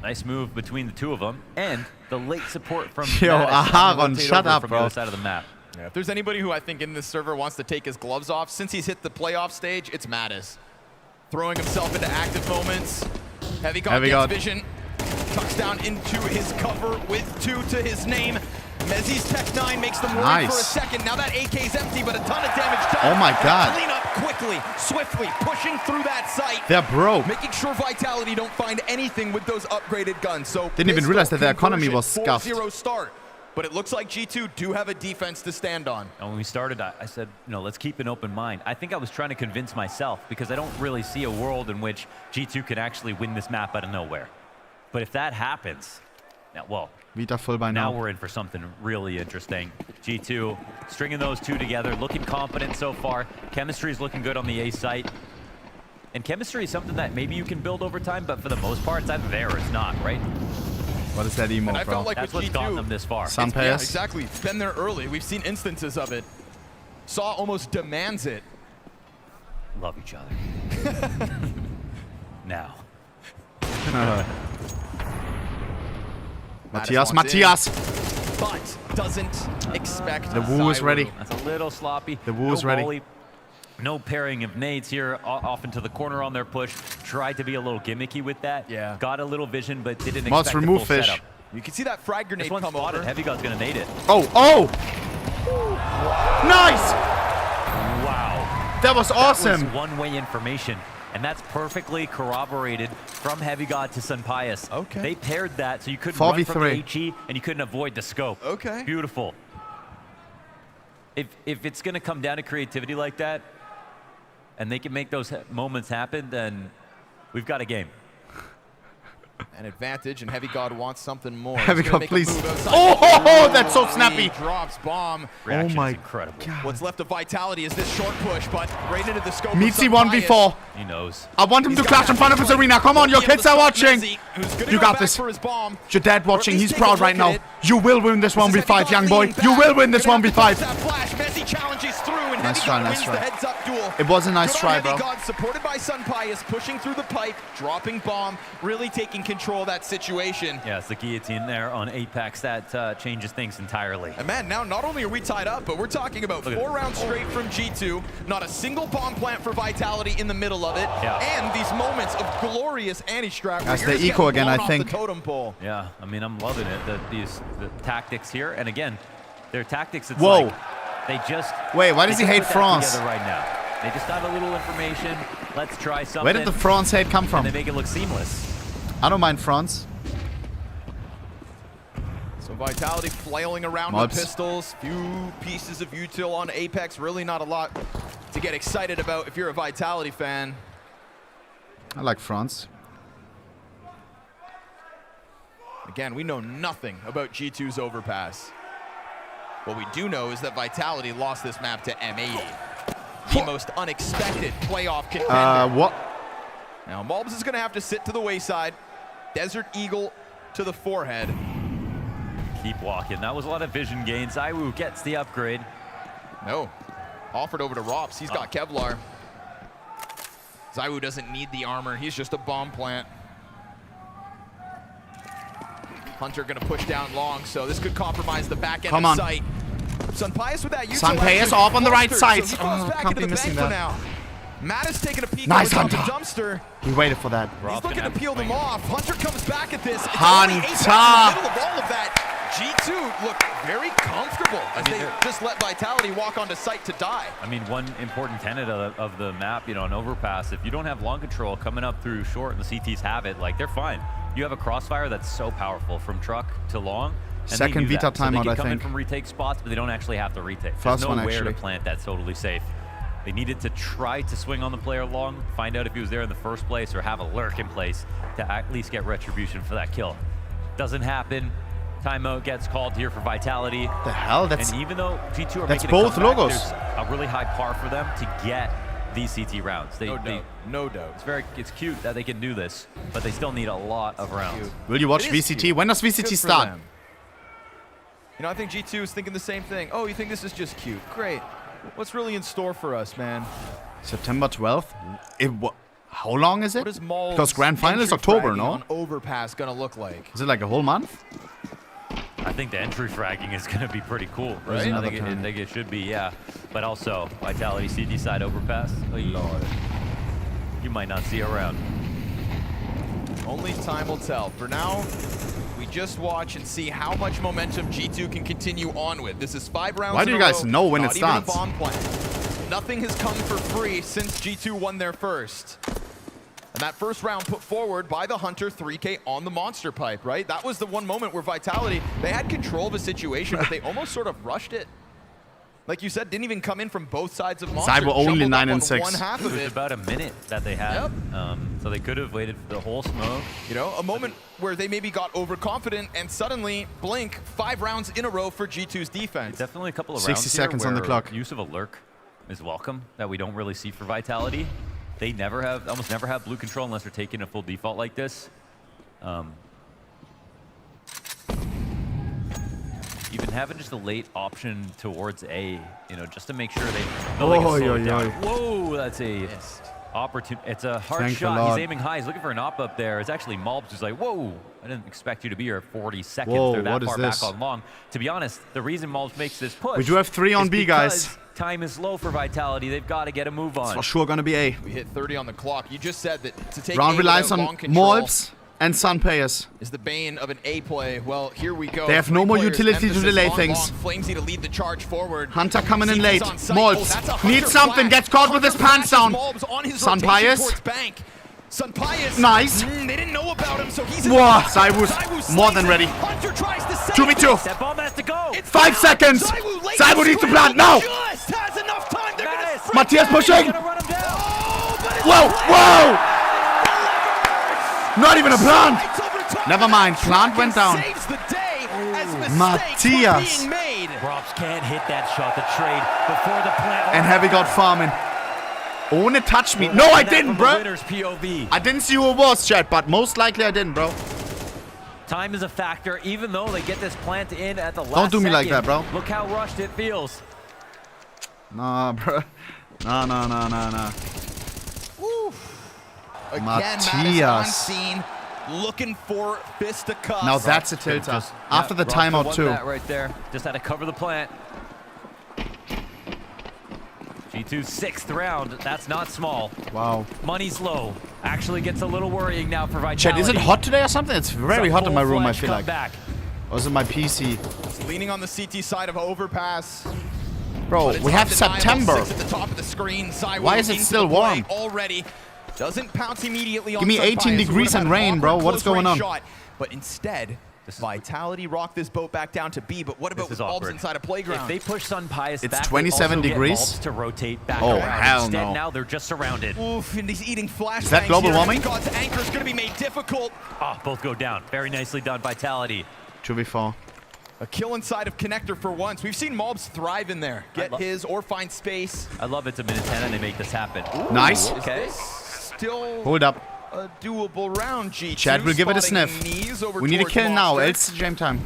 Nice move between the two of them, and the late support from Yo, Mattis Aharon, shut over up, from bro. the other side of the map. Yeah, if there's anybody who I think in this server wants to take his gloves off, since he's hit the playoff stage, it's Mattis. Throwing himself into active moments. Heavy God gets vision. Tucks down into his cover with 2 to his name. Mezi's Tech 9 makes them worry for a second. Now that AK's empty, but a ton of damage done. Oh my God. Clean up quickly, swiftly, pushing through that site. They're broke. Making sure Vitality don't find anything with those upgraded guns. So Didn't even realize that their economy was scuffed. 4-0 start. But it looks like G2 do have a defense to stand on. And when we started, I said, let's keep an open mind. I think I was trying to convince myself because I don't really see a world in which G2 can actually win this map out of nowhere. But if that happens, Vita full by now now. we're in for something really interesting. G2 stringing those two together, looking confident so far. Chemistry is looking good on the A site. And chemistry is something that maybe you can build over time, but for the most part, it's either there or it's not, right? What is that emote, And I bro? felt like That's with what's G2, gotten them this far. Yeah, exactly. It's been there early. We've seen instances of it. Saw almost demands it. Love each other. Now. Matthias. But doesn't expect The Woo is ready. That's a little sloppy. The Woo is ready. Volley, no pairing of nades here, off into the corner on their push. Tried to be a little gimmicky with that. Yeah. Got a little vision, but didn't Must expect remove the full fish. setup. You can see that frag grenade This one's come spotted. over. Heavy God's gonna nade it. Oh! Nice! Wow. That was awesome. That was one-way information. And that's perfectly corroborated from Heavy God to Sunpius. Okay. They paired that so you couldn't run from 4v3. the HE and you couldn't avoid the scope. Okay. Beautiful. If it's going to come down to creativity like that, and they can make those moments happen, then we've got a game. An advantage, and Heavy God wants something more. Heavy God, please. Oh, that's so snappy. Drops bomb. Reaction oh my is incredible. God. What's left of Vitality is this short push, but right into the scope. Mezi 1v4. He knows. I want him to clash in front of his arena. Come on, your kids are watching. You got this. Your dad watching. He's proud right now. You will win this 1v5, young boy. You will win this 1v5. Nice try, nice try. It was a nice try, bro. Supported by Sunpius, pushing through the pipe, dropping bomb, really taking control of that situation. Yeah, it's the guillotine there on Apex that changes things entirely. And man, now not only are we tied up, but we're talking about 4 rounds straight from G2. Not a single bomb plant for Vitality in the middle of it. Yeah. And these moments of glorious anti-strat. That's the eco again, I think. The totem pole. Yeah, I mean, I'm loving it. The tactics here, and again, their tactics. It's Whoa. like they just. Wait, why does he hate France? Right now, they just have a little information. Let's try something. Where did the France hate come from? And they make it look seamless. I don't mind France. So Vitality flailing around with pistols. Few pieces of util on Apex. Really not a lot to get excited about if you're a Vitality fan. I like France. Again, we know nothing about G2's overpass. What we do know is that Vitality lost this map to M80. The most unexpected playoff contender. What? Now, Mulbs is going to have to sit to the wayside. Desert Eagle to the forehead. Keep walking. That was a lot of vision gain. Zywoo gets the upgrade. No. Offered over to Rops. He's got Kevlar. Zywoo doesn't need the armor. He's just a bomb plant. Hunter going to push down long, so this could compromise the back end of sight. Sunpius with that Sunpius off on the right side. So can't be missing that. now. Matt is taking a peek nice, at the Hunter. dumpster. He waited for that. He's looking to peel them off. Hunter comes back at this. It's Hunter. only 8 in the middle of all of that. G2 look very comfortable as they just let Vitality walk onto site to die. I mean, one important tenet of the map, you know, an overpass, if you don't have long control coming up through short and the CTs have it, like, they're fine. You have a crossfire that's so powerful from truck to long. And second Vita timeout, I think. They can come in from retake spots, but they don't actually have to retake. First There's one, nowhere actually. to plant that's totally safe. They needed to try to swing on the player long, find out if he was there in the first place, or have a lurk in place to at least get retribution for that kill. Doesn't happen. Timeout gets called here for Vitality. The hell? That's, and even though G2 are that's making both a comeback, logos. there's a really high par for them to get these CT rounds. No doubt. It's cute that they can do this, but they still need a lot of rounds. Will you watch VCT? Cute. When does VCT start? Them. You know, I think G2 is thinking the same thing. Oh, you think this is just cute? Great. What's really in store for us, man? September 12th? How long is it? What is Maul's Because Grand Final is entry October, fragging no? on Overpass gonna look like? Is it like a whole month? I think the entry fragging is going to be pretty cool, There's right? I another think it should be, yeah. But also, Vitality CT side overpass. Oh, Lord. You might not see around. Only time will tell. For now, we just watch and see how much momentum G2 can continue on with. This is 5 rounds. Why do you guys know when it starts? Not even a bomb plant. Nothing has come for free since G2 won their first. And that first round put forward by the Hunter 3K on the monster pipe, right? That was the one moment where Vitality, they had control of a situation, but they almost sort of rushed it. Like you said, didn't even come in from both sides of monster. Zywoo only 9 and 6. One half of it was about a minute that they had. Yep. So they could have waited for the whole smoke. You know, a moment where they maybe got overconfident and suddenly, blink, 5 rounds in a row for G2's defense. Definitely a couple of 60 rounds seconds here on the where clock. Use of a lurk is welcome that we don't really see for Vitality. They almost never have blue control unless they're taking a full default like this. Even having just a late option towards A, you know, just to make sure they can slow it down. Whoa, that's a opportunity. It's a hard shot. He's aiming high. He's looking for an op up there. It's actually Mulbs who's like, whoa, I didn't expect you to be here 40 seconds. Whoa, They're that what is far this? back on long. To be honest, the reason Mulbs makes this push. We do have 3 on B, guys. Time is low for Vitality. They've got to get a move on. It's for sure gonna be A. We hit 30 on the clock. You just said that to take Round A relies without on long control Mulbs and Sunpayers. is the bane of an A play. Well, here we go. They have no more utility to delay things. Flamesy to lead the charge forward. Hunter coming in CT's late. on site. Mulbs needs something. Gets caught with his pants down. Sunpayers. Sunpayers. Nice. They didn't know about him, so he's Whoa, Zywoo's more than ready. Hunter tries to save 2v2. That bomb has to go. 5 seconds. Zywoo needs to plant now. Just has enough time. They're gonna Matthias pushing. Oh, Whoa, whoa. Not even a plant! Never mind, plant went down. Matthias. Props can't hit that shot. The trade before the plant. And Heavy got farming. Ohne touch me. No, I didn't, bro. I didn't see who it was, chat, but most likely I didn't, bro. Time is a factor, even though they get this plant in at the last Don't do me like second. that, bro. Look how rushed it feels. Nah, bro. Nah. Again, Matthias. Scene, looking for fisticuffs. Now that's a tilter. After the timeout too. That right there. Just had to cover the plant. G2's 6th round. That's not small. Wow. Money's low. Actually gets a little worrying now for Vitality. Chat, is it hot today or something? It's very hot in my room, I feel like. Back. Or is it my PC? It's leaning on the CT side of overpass. Bro, we have September. At the top of the screen. Zywoo Why is it still warm? Already. Doesn't pounce immediately on Give me 18 degrees and rain, bro. What's going on? Shot, but instead, Vitality rock this boat back down to B. But what about with Bulbs inside a playground? If they push Sun Pius it's back, 27 degrees to rotate back oh, around. hell Instead, no. now they're just surrounded. Oof, and he's eating flashbangs. Is that global warming? God's anchor's going to be made difficult. Oh, both go down. Very nicely done, Vitality. 2v4. A kill inside of Connector for once. We've seen Mobs thrive in there. Get his or find space. I love it's a minute 10 and they make this happen. Ooh, nice. Okay. Still hold up. A doable round, G2. Chad will give it a sniff. We need a kill now, else game time.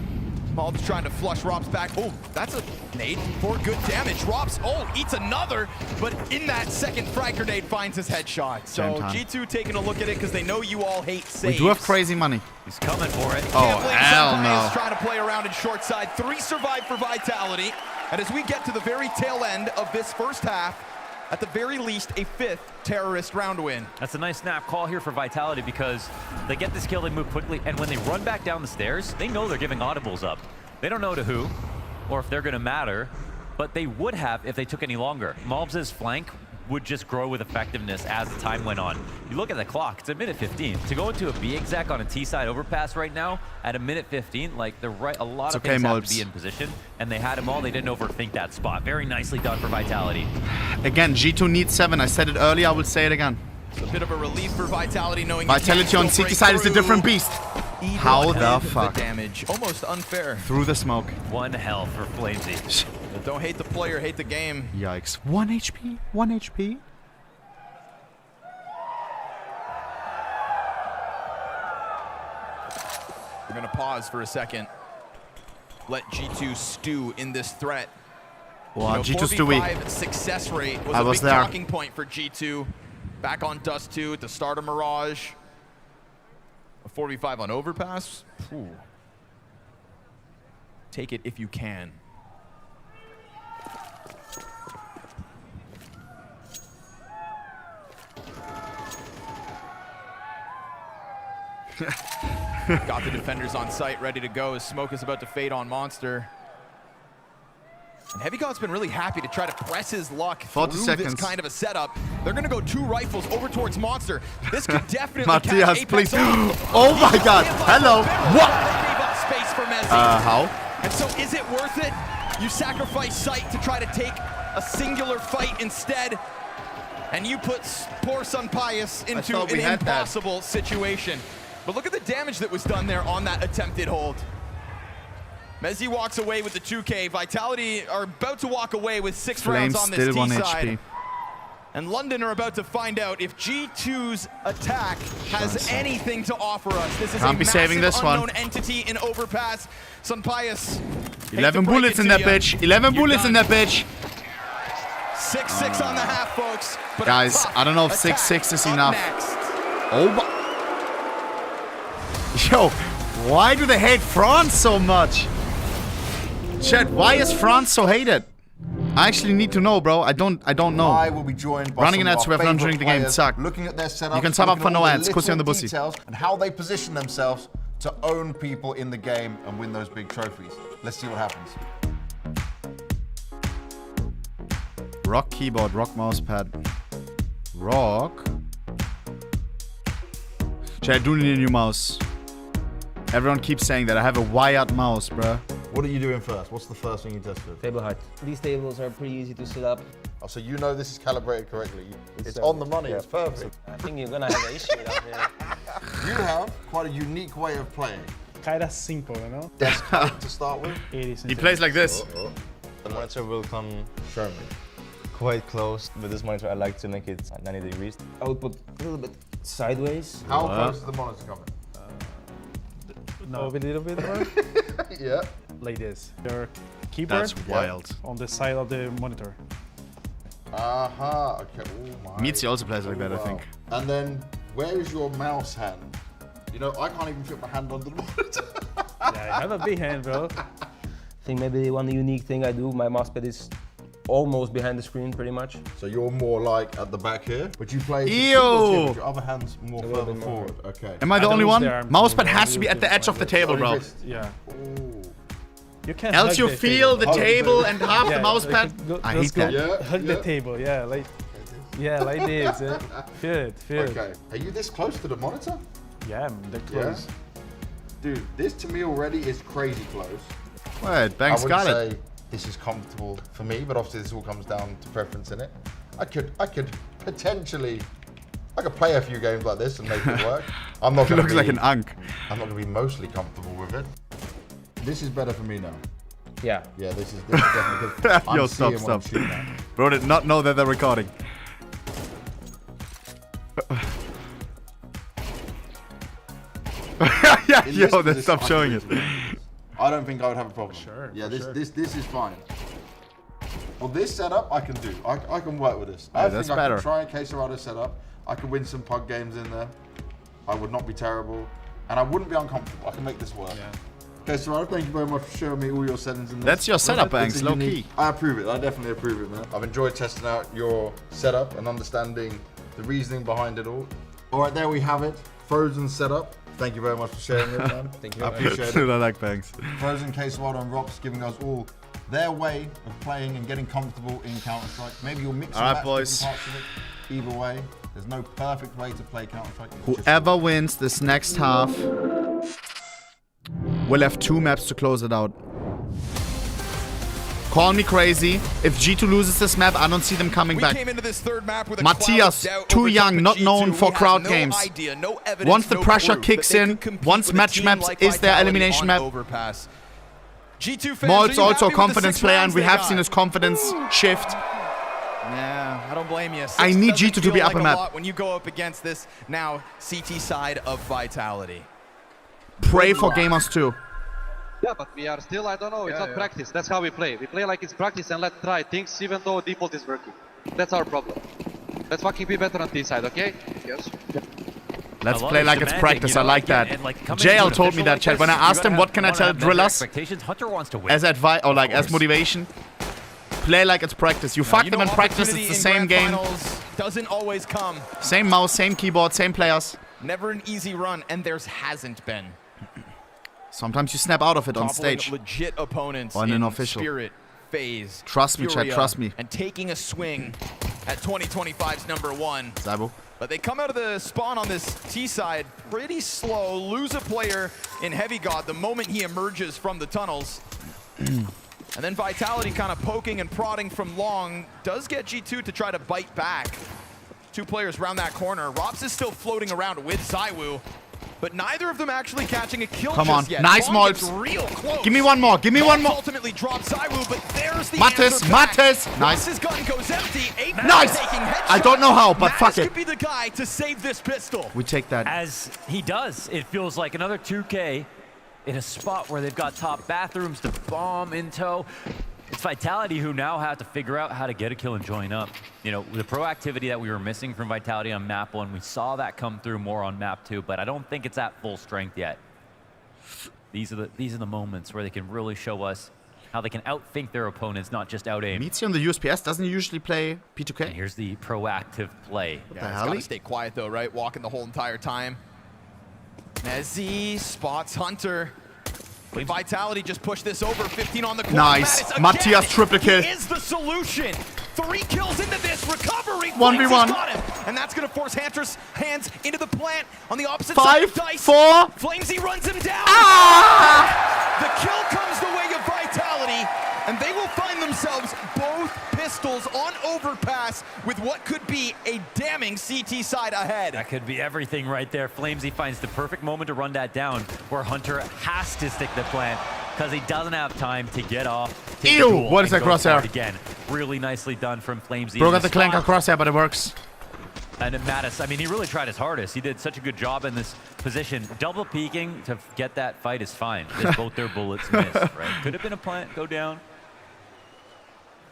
Mobs trying to flush Robs back. Oh, that's a nade for good damage. Robs, eats another, but in that second frag grenade finds his headshot. So G2 taking a look at it because they know you all hate saves. We do have crazy money. He's coming for it. Oh, hell no. Trying to play around in short side. 3 survive for Vitality. And as we get to the very tail end of this first half, at the very least, a 5th terrorist round win. That's a nice snap call here for Vitality because they get this kill, they move quickly, and when they run back down the stairs, they know they're giving audibles up. They don't know to who or if they're going to matter, but they would have if they took any longer. Mobs' flank would just grow with effectiveness as the time went on. You look at the clock, it's a minute 15. To go into a B exec on a T-side overpass right now at a minute 15, like a lot of things have to be in position, and they had them all. They didn't overthink that spot. Very nicely done for Vitality. Again, G2 needs 7. I said it earlier, I will say it again. It's a bit of a relief for Vitality knowing Vitality on CT side is a different beast. How the fuck? The damage, almost unfair. Through the smoke. One hell for Flamesy. Don't hate the player, hate the game. Yikes. 1 HP? 1 HP? We're gonna pause for a second. Let G2 stew in this threat. Wow, G2 stewy. 4v5 success rate was a big talking point for G2. Back on Dust 2 at the start of Mirage. A 4v5 on Overpass. Ooh. Take it if you can. Got the defenders on site, ready to go as smoke is about to fade on Monster. And Heavy God's been really happy to try to press his luck through this kind of a setup. They're going to go 2 rifles over towards Monster. This could definitely Matthias, please. Oh my God. Hello. What? Gave up space for Mezi. How? And so is it worth it? You sacrifice sight to try to take a singular fight instead. And you put poor Sun Pius into an impossible situation. But look at the damage that was done there on that attempted hold. Mezi walks away with the 2K. Vitality are about to walk away with 6 rounds on this T side. And London are about to find out if G2's attack has anything to offer us. This is a massive unknown entity in Overpass. Sun Pius. 11 bullets in that bitch. 11 bullets in that bitch. 6-6 on the half, folks. But guys, I don't know if 6-6 is enough. Oh my. Yo, why do they hate France so much? Chat, why is France so hated? I actually need to know, bro. I don't know. I will be joined by running an ads with everyone during the game suck. Looking at their setup, you can sub up for no ads. Kusi on the bussy. And how they position themselves to own people in the game and win those big trophies. Let's see what happens. Rock keyboard, rock mousepad. Rock. Chat, do need a new mouse. Everyone keeps saying that. I have a wired mouse, bro. What are you doing first? What's the first thing you tested? Table height. These tables are pretty easy to set up. Oh, so you know this is calibrated correctly. It's on the money. Yeah. It's perfect. I think you're gonna have an issue out here. You have quite a unique way of playing. Kinda simple, you know? Desk height to start with. He plays like this. The monitor will come Show me. quite close. With this monitor, I like to make it 90 degrees. I would put a little bit sideways. How close is the monitor coming? No, a little bit more. Yeah. Like this. Your keyboard. That's wild. On the side of the monitor. Aha. Okay. Oh my. Mezi also plays like that, I wow. think. And then, where is your mouse hand? You know, I can't even fit my hand under the monitor. Yeah, I have a big hand, bro. I think maybe one unique thing I do, my mousepad is almost behind the screen pretty much. So you're more like at the back here, but you play Ew. with your other hand's more further forward. Okay. Am I the only one? Mousepad has to be at the edge of the table, bro. Yeah. Ooh. You can't Else hug you the feel table. the table and half Yeah, the mousepad. I hate that. Yeah, Hug the table, yeah, like this. Feel it, feel it. Okay. Are you this close to the monitor? Yeah, they're close. Dude, this to me already is crazy close. Wait, Banks I got wouldn't it. say this is comfortable for me, but obviously this all comes down to preference in it. I could potentially, I could play a few games like this and make it work. I'm not gonna Looks like an unk. I'm not gonna be mostly comfortable with it. This is better for me now. Yeah. Yeah, this is definitely good. I'm Yo, seeing stop, what I'm stop. shooting at. Bro did not know that they're recording. Yeah, In yo, this then stop position, showing I it. could really do this. I don't think I would have a problem. Sure. Yeah, for this is fine. Well, this setup I can do. I can work with this. Yeah, I that's think I better. can try a Quesarado setup. I can win some pug games in there. I would not be terrible, and I wouldn't be uncomfortable. I can make this work. Yeah. Quesarado, thank you very much for showing me all your settings in this. That's your setup, It's Banks, a low unique- key. I approve it. I definitely approve it, man. I've enjoyed testing out your setup and understanding the reasoning behind it all. All right, there we have it. Frozen setup. Thank you very much for sharing it, man. Thank you I very much. appreciate it. I like Banks. Frozen, Quesarado, and Rops giving us all their way of playing and getting comfortable in Counter-Strike. Maybe you'll mix and All right, match boys. different parts of it. Either way, there's no perfect way to play Counter-Strike. It's just- Whoever wins this next half will have 2 maps to close it out. Call me crazy. If G2 loses this map, I don't see them coming back. Came into this third map with a Matthias, cloud of doubt too over young, top of not G2. known for We have crowd no games. idea, no evidence, Once the no pressure proof kicks that they in, could compete once with a match team maps like is their Vitality elimination on map. Overpass. G2 fans, Mold's are you also a happy with the confidence 6 player, and rounds we they have got? seen his confidence shift. Yeah, I don't blame you. I need G2 G2 to be upper map. when you go up against this now CT side of Vitality. Pray for gamers too. Yeah, but we are still, I don't know, it's not practice. That's how we play. We play like it's practice and let's try things even though default is working. That's our problem. Let's fucking be better on this side, okay? Yes. Let's love play his like it's demanding, practice. you I know, like that. and, like, coming JL into an told me official that, like chat. When I this, you asked him, gotta what can I tell have drillers? expectations. Hunter wants to win. As advice or like as course. motivation, play like it's practice. You fuck them in practice, it's the same game. Doesn't always come. Same mouse, same keyboard, same players. Never an easy run, and theirs hasn't been. Sometimes you snap out of it on Toppling stage. legit opponents On an in official. Spirit, FaZe, Trust me, chat, Furia, trust me. and taking a swing at 2025's #1. Zywoo. But they come out of the spawn on this T side pretty slow, lose a player in Heavy God the moment he emerges from the tunnels. And then Vitality kind of poking and prodding from long does get G2 to try to bite back. 2 players round that corner. Rops is still floating around with Zywoo, but neither of them actually catching a kill Come on, just yet. nice Bond gets molds. real close. Give me one more, give me one more. Ultimately drops Zywoo, but there's the Mattis, answer back. Mattis. Nice. His gun goes empty. Eight Nice. taking headshots. I don't know how, but Mattis fuck it. could be the guy to save this pistol. We take that. As he does, it feels like another 2K in a spot where they've got top bathrooms to bomb in tow. It's Vitality who now have to figure out how to get a kill and join up. You know, the proactivity that we were missing from Vitality on map 1, we saw that come through more on map 2, but I don't think it's at full strength yet. These are the moments where they can really show us how they can outthink their opponents, not just out-aim. Mezi on the USPS doesn't usually play P2K. And here's the proactive play. What the Yeah, he's hell? got to stay quiet though, right? Walking the whole entire time. Mezi spots Hunter. But Vitality just pushed this over. 15 on the corner. Nice. Mattis again. Matthias triple kill. He is the solution. 3 kills into this recovery. 1v1. Flames has got him. And that's going to force Hunter's hands into the plant on the opposite 5, side of Dice. 4. Flamesy runs him down. Ah! The kill comes the way of Vitality, and they will find themselves both pistols. pistols on overpass with what could be a damning CT side ahead. That could be everything right there. Flamesy finds the perfect moment to run that down, where Hunter has to stick the plant because he doesn't have time to get off. Ew! What is that crosshair? Again, really nicely done from Flamesy. Bro got the clanker crosshair, but it works. And then Mattis, I mean, he really tried his hardest. He did such a good job in this position. Double peeking to get that fight is fine. Just both their bullets missed, right? Could have been a plant, go down.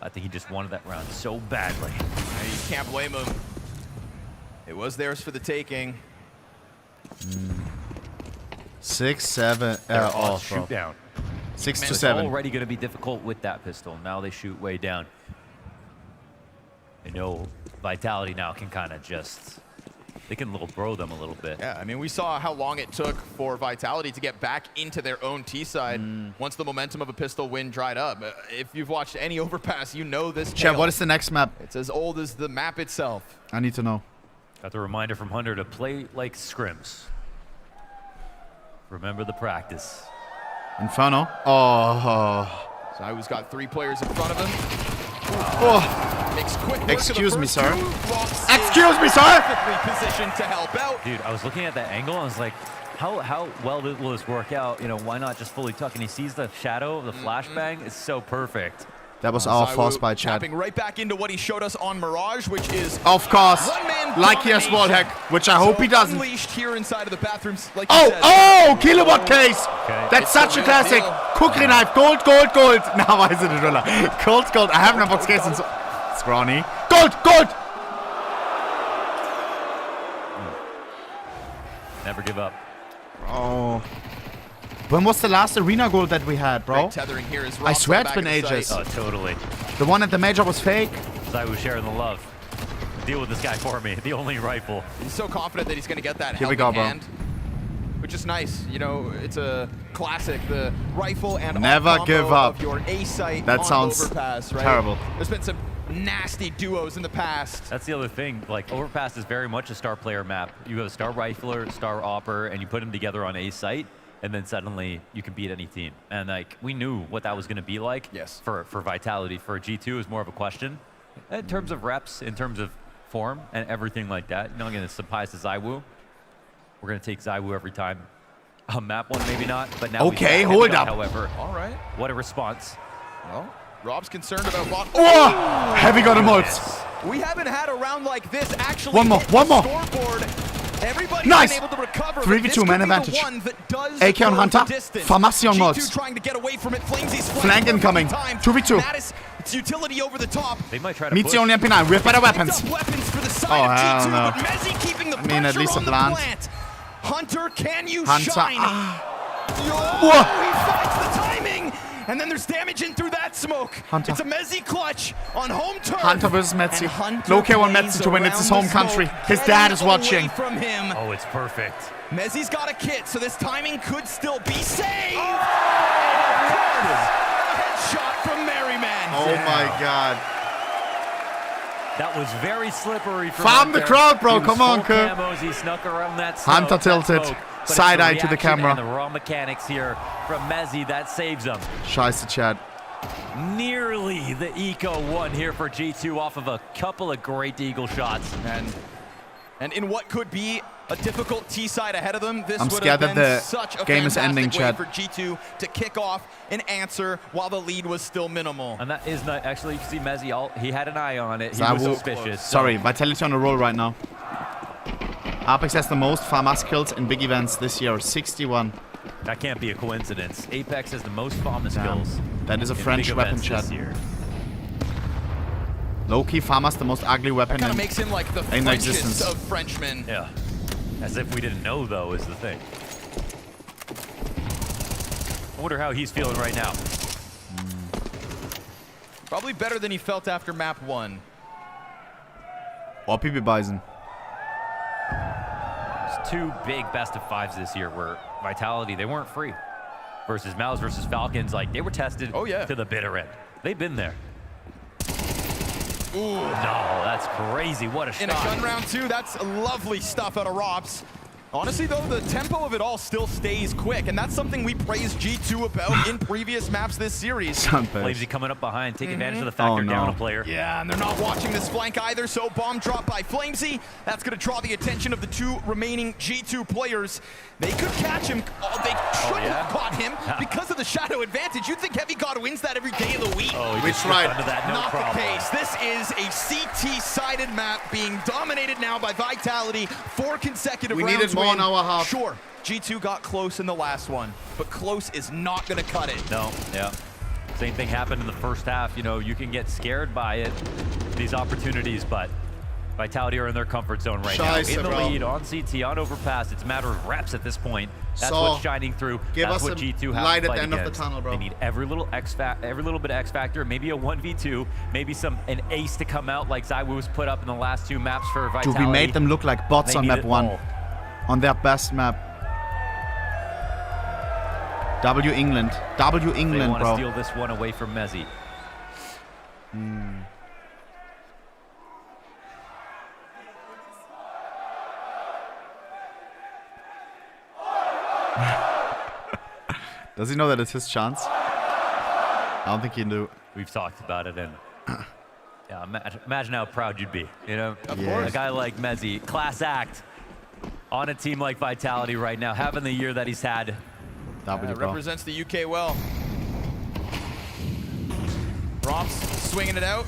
I think he just wanted that round so badly. Yeah, you can't blame him. It was theirs for the taking. 6, 7, shoot down. 6 to It's 7. already going to be difficult with that pistol. Now they shoot way down. I know Vitality now can kind of just, they can little bro them a little bit. Yeah, I mean, we saw how long it took for Vitality to get back into their own T side once the momentum of a pistol win dried up. If you've watched any overpass, you know this. Chev, what is the next map? It's as old as the map itself. I need to know. Got the reminder from Hunter to play like scrims. Remember the practice. Inferno. Oh. Zywoo's got 3 players in front of him. Oh. Quick Excuse me, sir. Excuse me, sir. Perfectly positioned to help out. Dude, I was looking at that angle and I was like, how well will this work out? You know, why not just fully tuck? And he sees the shadow of the flashbang. It's so perfect. That was our force by Chad. Tapping right back into what he showed us on Mirage, which is of course, like he has wall hack, which I hope he doesn't. Unleashed here inside of the bathrooms, like Kilowatt case. Okay. That's such a classic. Cookery knife, gold. Now why is it a dollar? Gold. I haven't box case in so scrawny. Gold. Never give up. Oh. When was the last arena goal that we had, bro? Tethering here is I swear it's been ages. Oh, totally. The one at the major was fake. Zywoo sharing the love. Deal with this guy for me. The only rifle. He's so confident that he's going to get that Here we go, bro. hand, which is nice. You know, it's a classic. The rifle and never give up. Of your A sight. That on sounds overpass, right? terrible. There's been some nasty duos in the past. That's the other thing. Like, Overpass is very much a star player map. You have a star rifler, star opper, and you put them together on A site, and then suddenly you can beat any team. And like, we knew what that was going to be like. Yes. For Vitality. For G2 is more of a question. In terms of reps, in terms of form, and everything like that. You're not going to surprise the Zywoo. We're going to take Zywoo every time. Map 1, maybe not, but now okay, hold up. However, all right. What a response. Well, Rob's concerned about bot. Oh! Heavy got him out. We haven't had a round like this actually. One more. Scoreboard. Everybody's nice. been able to recover. 3v2 man advantage. AK on Hunter. Pharmacy on mods. Trying to get away from it. Flamesy's flank incoming. 2v2. Mattis, it's utility over the top. They might try to Meets the only MP9. We have better weapons. Weapons for the side oh, of hell G2, no. but Mezi keeping the at least a plant. Hunter, can you Hunter. shine? Whoa. He finds the timing. And then there's damage in through that smoke. Hunter. It's a Mezi clutch on home turf. Hunter versus Mezi. Loki want Mezi to win. It's his home country. His dad is watching. From him. Oh, it's perfect. Mezi's got a kit, so this timing could still be saved. Oh. Headshot from Merryman. Oh my God. That was very slippery. Farm the crowd, bro. Come on, Kerr. He snuck around that Hunter tilted. Side eye to the camera. And the raw mechanics here from Mezi, that saves him. Scheiße, Chad. Nearly the Eco 1 here for G2 off of a couple of great Eagle shots. And in what could be a difficult T side ahead of them, this I'm would scared have that been the such a game is ending, fantastic way Chad. for G2 to kick off and answer while the lead was still minimal. And that is not actually, you can see Mezi, he had an eye on it. He Zywoo, was suspicious. Sorry, Vitality on a roll right now. Apex has the most FAMAS kills in big events this year, 61. That can't be a coincidence. Apex has the most FAMAS kills. That is a French weapon, Chad. Low-key, FAMAS the most ugly weapon Kind of makes him like the in Frenchest of Frenchmen. Yeah. As if we didn't know, though, is the thing. I wonder how he's feeling right now. Probably better than he felt after map 1. Or PB Bison. There's 2 big best of 5s this year where Vitality, they weren't free. Versus Mouse versus Falcons, like, they were tested to the bitter end. They've been there. Ooh. No, that's crazy. What a shot. In a gun round 2, that's lovely stuff out of Robs. Honestly, though, the tempo of it all still stays quick, and that's something we praised G2 about in previous maps this series. Flamesy coming up behind, take advantage of the fact they're down a player. Yeah, and they're not watching this flank either, so bomb drop by Flamesy. That's going to draw the attention of the 2 remaining G2 players. They could catch him. Oh, they shouldn't have caught him because of the shadow advantage. You'd think Heavy God wins that every day of the week. Oh, which right? Not the case. This is a CT-sided map being dominated now by Vitality. 4 consecutive rounds. We needed more on our half. Sure, G2 got close in the last one, but close is not going to cut it. No, yeah. Same thing happened in the first half. You know, you can get scared by it, these opportunities, but Vitality are in their comfort zone right now. In the lead, on CT, on overpass. It's a matter of reps at this point. That's what's shining through. That's what G2 has to fight against. They need every little bit of X factor, maybe a 1v2, maybe an ace to come out like Zywoo's put up in the last 2 maps for Vitality. Dude, we made them look like bots on map 1. On their best map. W England, they bro. want to steal this one away from Mezi. Does he know that it's his chance? I don't think he knew. We've talked about it, and yeah, imagine how proud you'd be. You know, of course. A guy like Mezi, class act, on a team like Vitality right now, having the year that he's had. Represents the UK well. Romps swinging it out.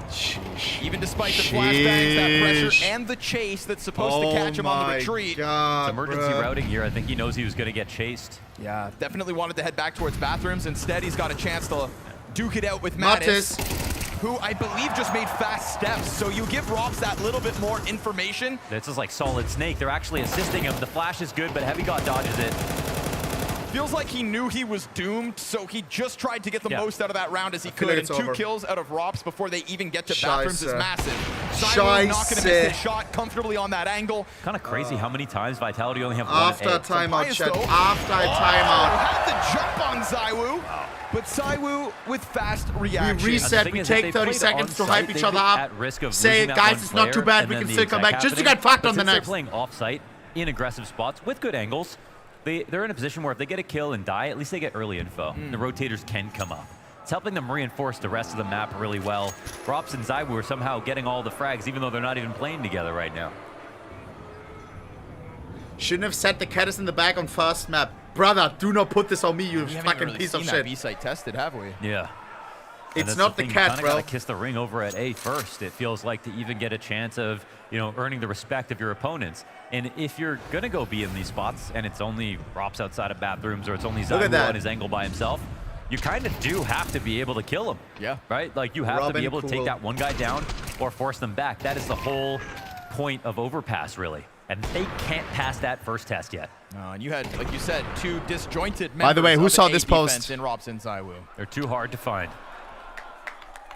Sheesh. Even despite the flashbangs, that pressure, and the chase that's supposed to catch him on the retreat. God, it's emergency routing here. I think he knows he was going to get chased. Yeah, definitely wanted to head back towards bathrooms. Instead, he's got a chance to duke it out with Mattis, who I believe just made fast steps. So you give Robs that little bit more information. This is like Solid Snake. They're actually assisting him. The flash is good, but Heavy God dodges it. Feels like he knew he was doomed, so he just tried to get the most out of that round as he could. And 2 kills out of Robs before they even get to bathrooms is massive. Zywoo not going to miss his shot comfortably on that angle. Kind of crazy how many times Vitality only have after one timeout, chat. After timeout. Had the jump on Zywoo, but Zywoo with fast reaction. We reset. We take 30 seconds to hype each other up. Say, guys, it's not too bad. We can still come back just to get fucked on the next. They're playing off-site in aggressive spots with good angles. They're in a position where if they get a kill and die, at least they get early info. The rotators can come up. It's helping them reinforce the rest of the map really well. Rops and Zywoo are somehow getting all the frags, even though they're not even playing together right now. Shouldn't have set the Caddis in the back on first map. Brother, do not put this on me, you fucking piece of shit. B-site tested, have we? Yeah. It's not the cat, you bro. Gotta kiss the ring over at A first. It feels like to even get a chance of, you know, earning the respect of your opponents. And if you're gonna go B in these spots, and it's only Rops outside of bathrooms, or it's only Zywoo on his angle by himself, you kind of do have to be able to kill him. Yeah. Right? Like you have to be able to take that one guy down or force them back. That is the whole point of overpass, really. And they can't pass that first test yet. No, and you had, like you said, 2 disjointed members. By the way, who saw this defense post? In Rops and Zywoo. They're too hard to find.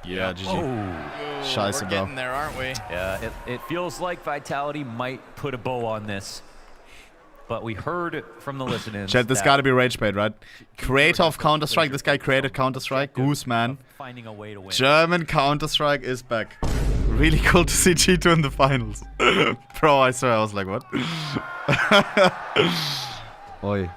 Yeah, GG. Oh, Scheiße, we're getting there, aren't we? Yeah, it feels like Vitality might put a bow on this. But we heard from the listeners. Chat, this gotta be rage bait, right? Creator of Counter-Strike. This guy created Counter-Strike. Goose, man. Finding a way to win. German Counter-Strike is back. Really cool to see G2 in the finals. Bro, I swear, I was like, what? Oi.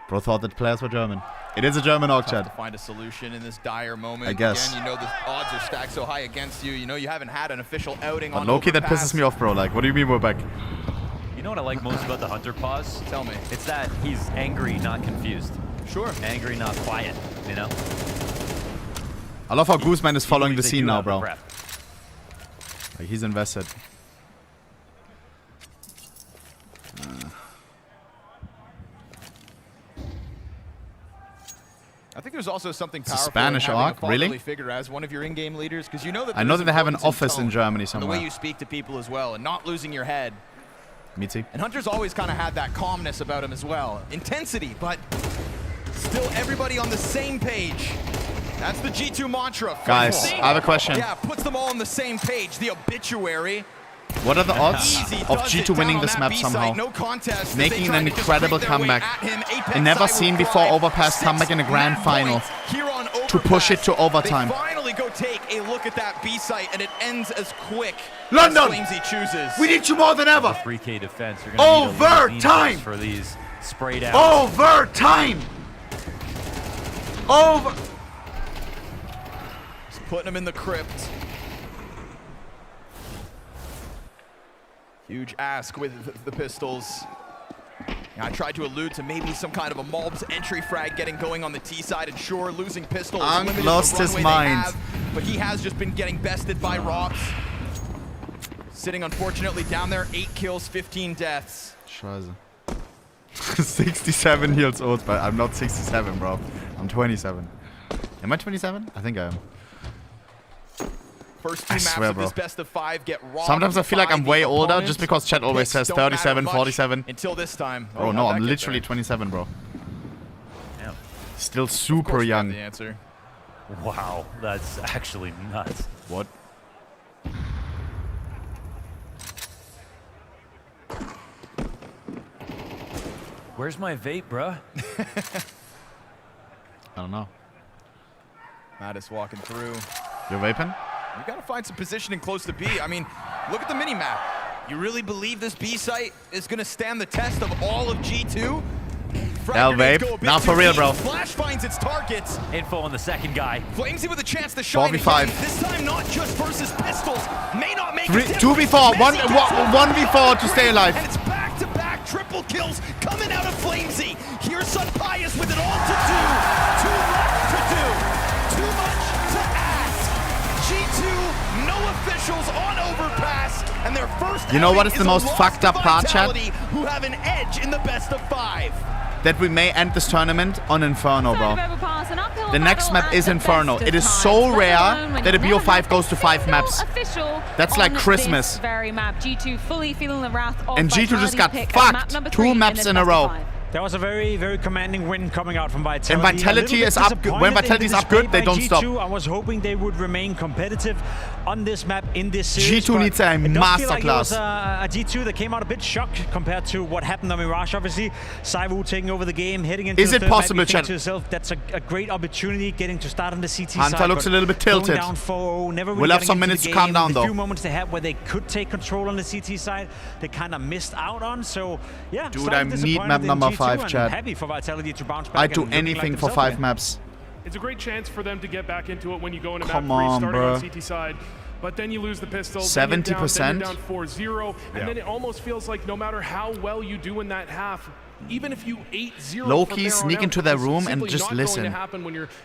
Bro thought that players were German. It is a German org, chat. To find a solution in this dire moment. I guess. Again, you know the odds are stacked so high against you. You know you haven't had an official outing on Low-key, that overpass. pisses me off, bro. Like, what do you mean we're back? You know what I like most about the Hunter pause? Tell me. It's that he's angry, not confused. Sure. Angry, not quiet, you know? I love how Gooseman is following the scene now, bro. Like, he's invested. I think there's also something powerful. It's a Spanish in having arc, a fatherly really? figure as one of your in-game leaders, because you know that I know that they have an importance office in Germany and somewhere. the way you speak to people as well, and not losing your head. Mezi. And Hunter's always kind of had that calmness about him as well. Intensity, but still everybody on the same page. That's the G2 mantra. Guys, I have a question. Yeah, puts them all on the same page. The obituary. What are the odds of G2 winning this map somehow? Making an incredible comeback. A never seen before overpass comeback in a grand final. To push it to overtime. Finally go take a look at that B site, and it ends as quick London! as Flamesy chooses. We need you more than ever! 3K defense. You're gonna need a Overtime! for these sprayed out. Overtime! Over. Just putting him in the crypt. Huge ask with the pistols. I tried to allude to maybe some kind of a Mobs entry frag getting going on the T side, and sure, losing pistols lost his mind. But he has just been getting bested by Rops. Sitting unfortunately down there, 8 kills, 15 deaths. Scheiße. 67 years old, but I'm not 67, bro. I'm 27. Am I 27? I think I am. First two maps of this best of 5 get robbed. Sometimes I feel like I'm way older just because chat always says 37, 47. Until this time. Bro, no, I'm literally 27, bro. Yeah. Still super young. The answer. Wow, that's actually nuts. What? Where's my vape, bruh? I don't know. Mattis walking through. You're vaping? You gotta find some positioning close to B. I mean, look at the mini-map. You really believe this B site is gonna stand the test of all of G2? L vape. Now for real, bro. Flash finds its targets. Info on the second guy. Flamesy with a chance to shine 4v5. again. This time not just versus pistols. May not make it. 2v4. 1v4 to stay alive. And it's back-to-back triple kills coming out of Flamesy. Here's Sun Pius with it all to do. 2 left to do. Too much to ask. G2, no officials on overpass, and their first. You know what is the most fucked up part, chat? Who have an edge in the best of 5. That we may end this tournament on Inferno, bro. The next map is Inferno. It is so rare that a BO5 goes to 5 maps. That's like Christmas. Very map. G2 fully feeling the wrath of and G2 just got Vitality fucked 2 maps in a row. That was a very, very commanding win coming out from Vitality. And Vitality is up. When Vitality is up good, they don't stop. I was hoping they would remain competitive on this map in this series. G2 needs a masterclass. A G2 that came out a bit shocked compared to what happened on Mirage. Obviously, Zywoo taking over the game, heading into is the it possible, chat? to yourself, that's a great opportunity, getting to start on the CT Hunter side. looks a little bit tilted. Down 4-0, never really we'll have some minutes to calm down, though. A few moments they had where they could take control on the CT side, they kind of missed out on. So yeah, dude, I need map number 5, chat. Happy for Vitality to bounce back. I'd do anything for 5 maps. It's a great chance for them to get back into it when you go into map 3 on, starting bro. on CT side. But then you lose the pistol. 70%? Then you're down 4-0. And then it almost feels like no matter how well you do in that half, even if you 8-0 low-key sneak into their room and just listen.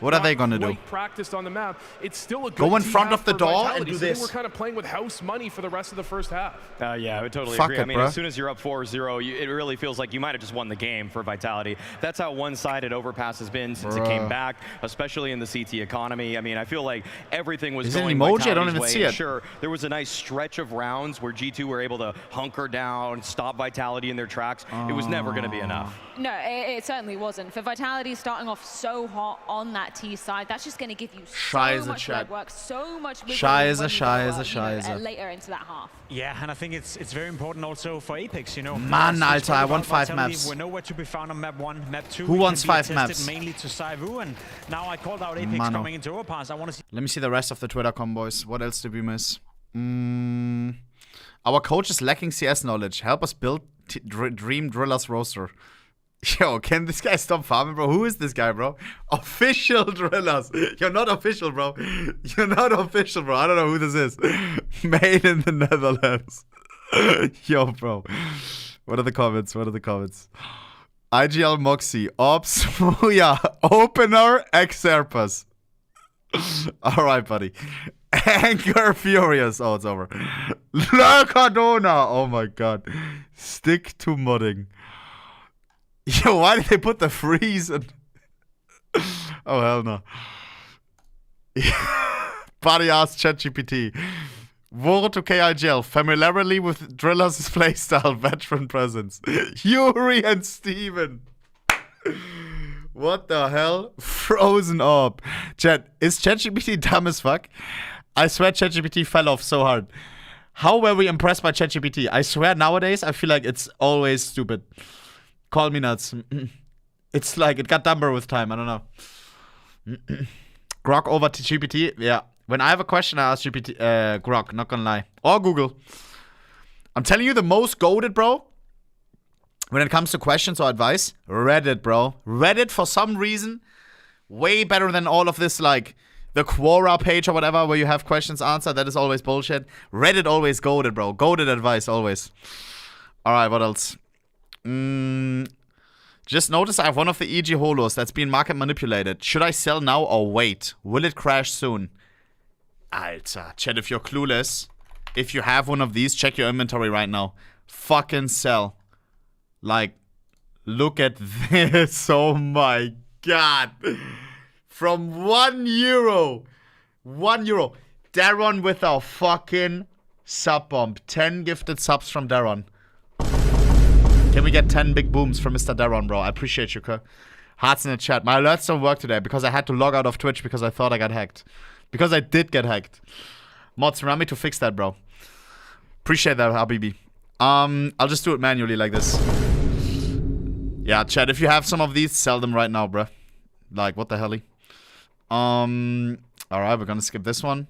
What are they gonna do? Practiced on the map. It's still a good go in front of the door and do so this. We're kind of playing with house money for the rest of the first half. Yeah, I would totally Fuck agree. it, I mean, bro. as soon as you're up 4-0, it really feels like you might have just won the game for Vitality. That's how one-sided Overpass has been since it came back, especially in the CT economy. I mean, I feel like everything was Is it going an emoji? Vitality's I don't even way. see it. Sure, there was a nice stretch of rounds where G2 were able to hunker down, stop Vitality in their tracks. It was never going to be enough. No, it certainly wasn't. For Vitality starting off so hot on that T side, that's just going to give you so much legwork, so much Scheiße. later into that half. Yeah, and I think it's very important also for Apex, you know. Man, Alter, I want 5 maps. We're nowhere to be found on map 1, map 2. Who wants 5 maps? Mainly to Zywoo, and now I called out Apex coming into Overpass. I want to see. Let me see the rest of the Twitter combos. What else did we miss? Our coach is lacking CS knowledge. Help us build Dream Driller's roster. Yo, can this guy stop farming, bro? Who is this guy, bro? Official Drillers. You're not official, bro. You're not official, bro. I don't know who this is. Made in the Netherlands. Yo, bro. What are the comments? IGL Moxie. Ops. Muya. Opener. Exerpus. Alright, buddy. Anger Furious. Oh, it's over. La Cardona. Oh my god. Stick to modding. Yo, why did they put the freeze and oh hell no. Buddy asked ChatGPT. War to KIGL, familiarity with Driller's playstyle, veteran presence. Yuri and Steven. What the hell? Frozen Orb. Chat, is ChatGPT dumb as fuck? I swear ChatGPT fell off so hard. How were we impressed by ChatGPT? I swear nowadays I feel like it's always stupid. Call me nuts. It's like it got dumber with time. I don't know. Grok over to GPT. Yeah. When I have a question, I ask GPT, Grok. Not gonna lie. Or Google. I'm telling you, the most goated, bro. When it comes to questions or advice, Reddit, bro. Reddit, for some reason, way better than all of this, like the Quora page or whatever, where you have questions answered. That is always bullshit. Reddit always goated, bro. Goated advice, always. All right, what else? Just notice I have one of the EG holos that's been market manipulated. Should I sell now or wait? Will it crash soon? Alter, chat, if you're clueless, if you have one of these, check your inventory right now. Fucking sell. Like, look at this. Oh my god. From 1 euro. 1 euro. Darren with our fucking sub bomb. 10 gifted subs from Darren. Can we get 10 big booms from Mr. Darren, bro? I appreciate you, Kerr. Hearts in the chat. My alerts don't work today because I had to log out of Twitch because I thought I got hacked. Because I did get hacked. Mods, remind me to fix that, bro. Appreciate that, Habibi. I'll just do it manually like this. Yeah, chat, if you have some of these, sell them right now, bro. Like, what the hell? Alright, we're gonna skip this one.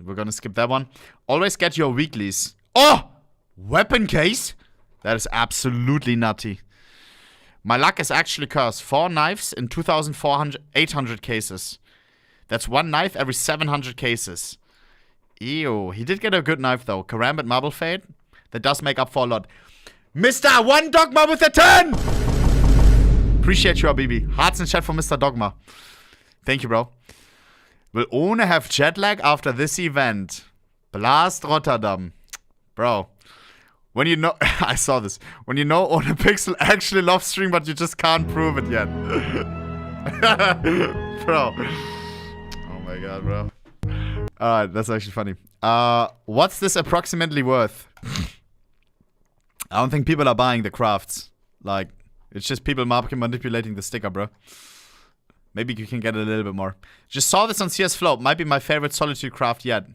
We're gonna skip that one. Always get your weeklies. Oh! Weapon case? That is absolutely nutty. My luck is actually cursed. 4 knives in 800 cases. That's 1 knife every 700 cases. Ew. He did get a good knife, though. Karambit Marble Fade. That does make up for a lot. Mr. One Dogma with a 10! Appreciate you, Habibi. Hearts in chat for Mr. Dogma. Thank you, bro. Will Ohne have jet lag after this event? Blast Rotterdam. Bro. When you know... I saw this. When you know ohnepixel actually loves stream, but you just can't prove it yet. Bro. Oh my god, bro. Alright, that's actually funny. What's this approximately worth? I don't think people are buying the crafts. Like, it's just people manipulating the sticker, bro. Maybe you can get a little bit more. Just saw this on CS Flow. Might be my favorite Solitude craft yet.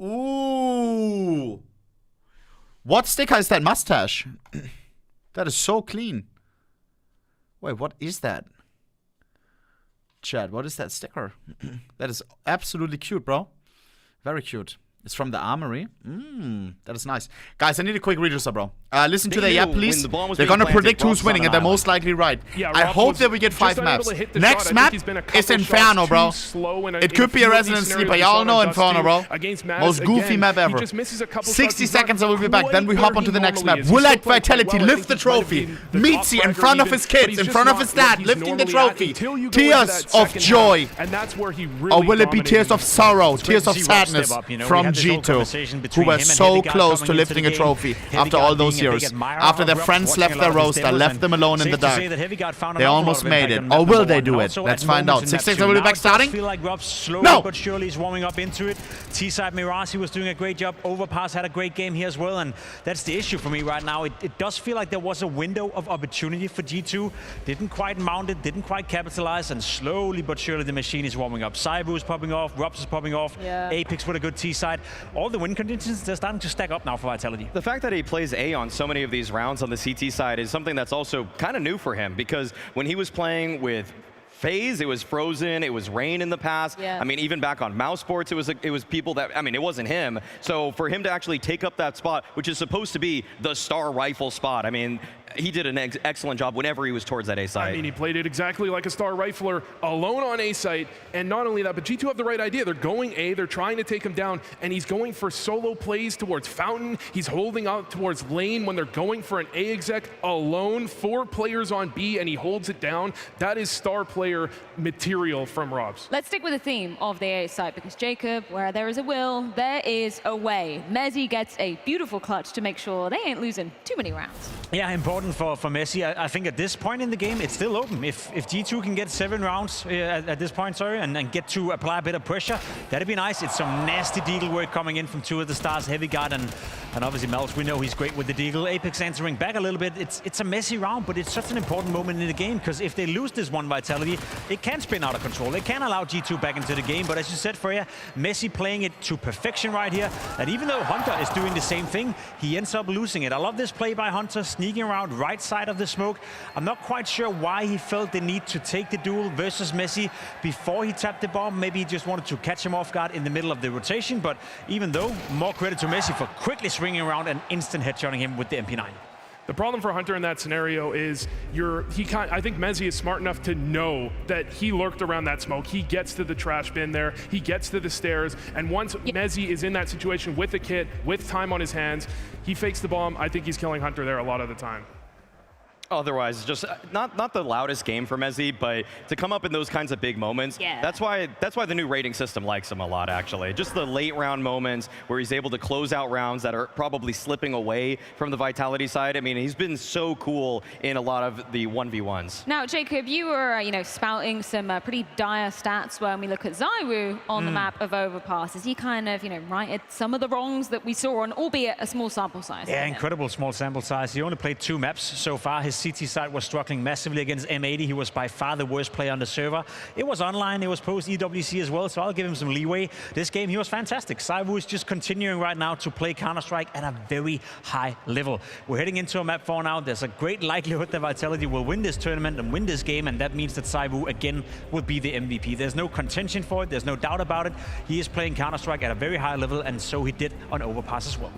Ooh. What sticker is that mustache? That is so clean. Wait, what is that? Chad, what is that sticker? That is absolutely cute, bro. Very cute. It's from the Armory. That is nice. Guys, I need a quick register, bro. Listen to the yeah, please. They're gonna predict who's winning, and they're most likely right. Yeah, I hope that we get 5 maps. Next map is Inferno, bro. It could be a Resident Sleeper. Y'all know Inferno, bro. Most goofy map ever. 60 seconds and we'll be back. Then we hop onto the next map. Will Light Vitality lift the trophy? Mezi in front of his kids, in front of his dad, lifting the trophy. Tears of joy. Or will it be tears of sorrow, tears of sadness from G2, who were so close to lifting a trophy after all those years? After their friends left their roster, left them alone in the dark. They almost made it. Or will they do it? Let's find out. 6 seconds, will be back starting? No! But surely he's warming up into it. T-side Mirage, he was doing a great job. Overpass had a great game here as well, and that's the issue for me right now. It does feel like there was a window of opportunity for G2. Didn't quite mount it, didn't quite capitalize, and slowly but surely the machine is warming up. Zywoo is popping off, Robs is popping off, Apex with a good T-side. All the win conditions, they're starting to stack up now for Vitality. The fact that he plays A on so many of these rounds on the CT side is something that's also kind of new for him, because when he was playing with FaZe, it was Frozen, it was Rain in the past. I mean, even back on Mouse Sports, it was people that, I mean, it wasn't him. So for him to actually take up that spot, which is supposed to be the star rifle spot, I mean, he did an excellent job whenever he was towards that A site. I mean, he played it exactly like a star rifler, alone on A site, and not only that, but G2 have the right idea. They're going A, they're trying to take him down, and he's going for solo plays towards Fountain. He's holding out towards Lane when they're going for an A exec alone, 4 players on B, and he holds it down. That is star player material from Robs. Let's stick with the theme of the A site, because Jacob, where there is a will, there is a way. Mezi gets a beautiful clutch to make sure they ain't losing too many rounds. Yeah, important important for Mezi. I think at this point in the game, it's still open. If G2 can get 7 rounds at this point, and get to apply a bit of pressure, that'd be nice. It's some nasty deagle work coming in from 2 of the stars, Heavy Guard and obviously Melz. We know he's great with the deagle. Apex answering back a little bit. It's a messy round, but it's such an important moment in the game, because if they lose this one Vitality, it can spin out of control. It can allow G2 back into the game. But as you said, Freya, Mezi playing it to perfection right here. And even though Hunter is doing the same thing, he ends up losing it. I love this play by Hunter, sneaking around right side of the smoke. I'm not quite sure why he felt the need to take the duel versus Mezi before he tapped the bomb. Maybe he just wanted to catch him off guard in the middle of the rotation. But even though, more credit to Mezi for quickly swinging around and instant headshotting him with the MP9. The problem for Hunter in that scenario is I think Mezi is smart enough to know that he lurked around that smoke. He gets to the trash bin there. He gets to the stairs. And once Mezi is in that situation with the kit, with time on his hands, he fakes the bomb. I think he's killing Hunter there a lot of the time. Otherwise, just not the loudest game for Mezi, but to come up in those kinds of big moments, that's why the new rating system likes him a lot, actually. Just the late round moments where he's able to close out rounds that are probably slipping away from the Vitality side. I mean, he's been so cool in a lot of the 1v1s. Now, Jacob, you were spouting some pretty dire stats when we look at Zywoo on the map of overpasses. He kind of righted some of the wrongs that we saw on, albeit a small sample size. Yeah, incredible small sample size. He only played 2 maps so far. His CT side was struggling massively against M80. He was by far the worst player on the server. It was online, it was post-EWC as well, so I'll give him some leeway. This game, he was fantastic. Zywoo is just continuing right now to play Counter-Strike at a very high level. We're heading into a map 4 now. There's a great likelihood that Vitality will win this tournament and win this game, and that means that Zywoo, again, will be the MVP. There's no contention for it. There's no doubt about it. He is playing Counter-Strike at a very high level, and so he did on Overpass as well.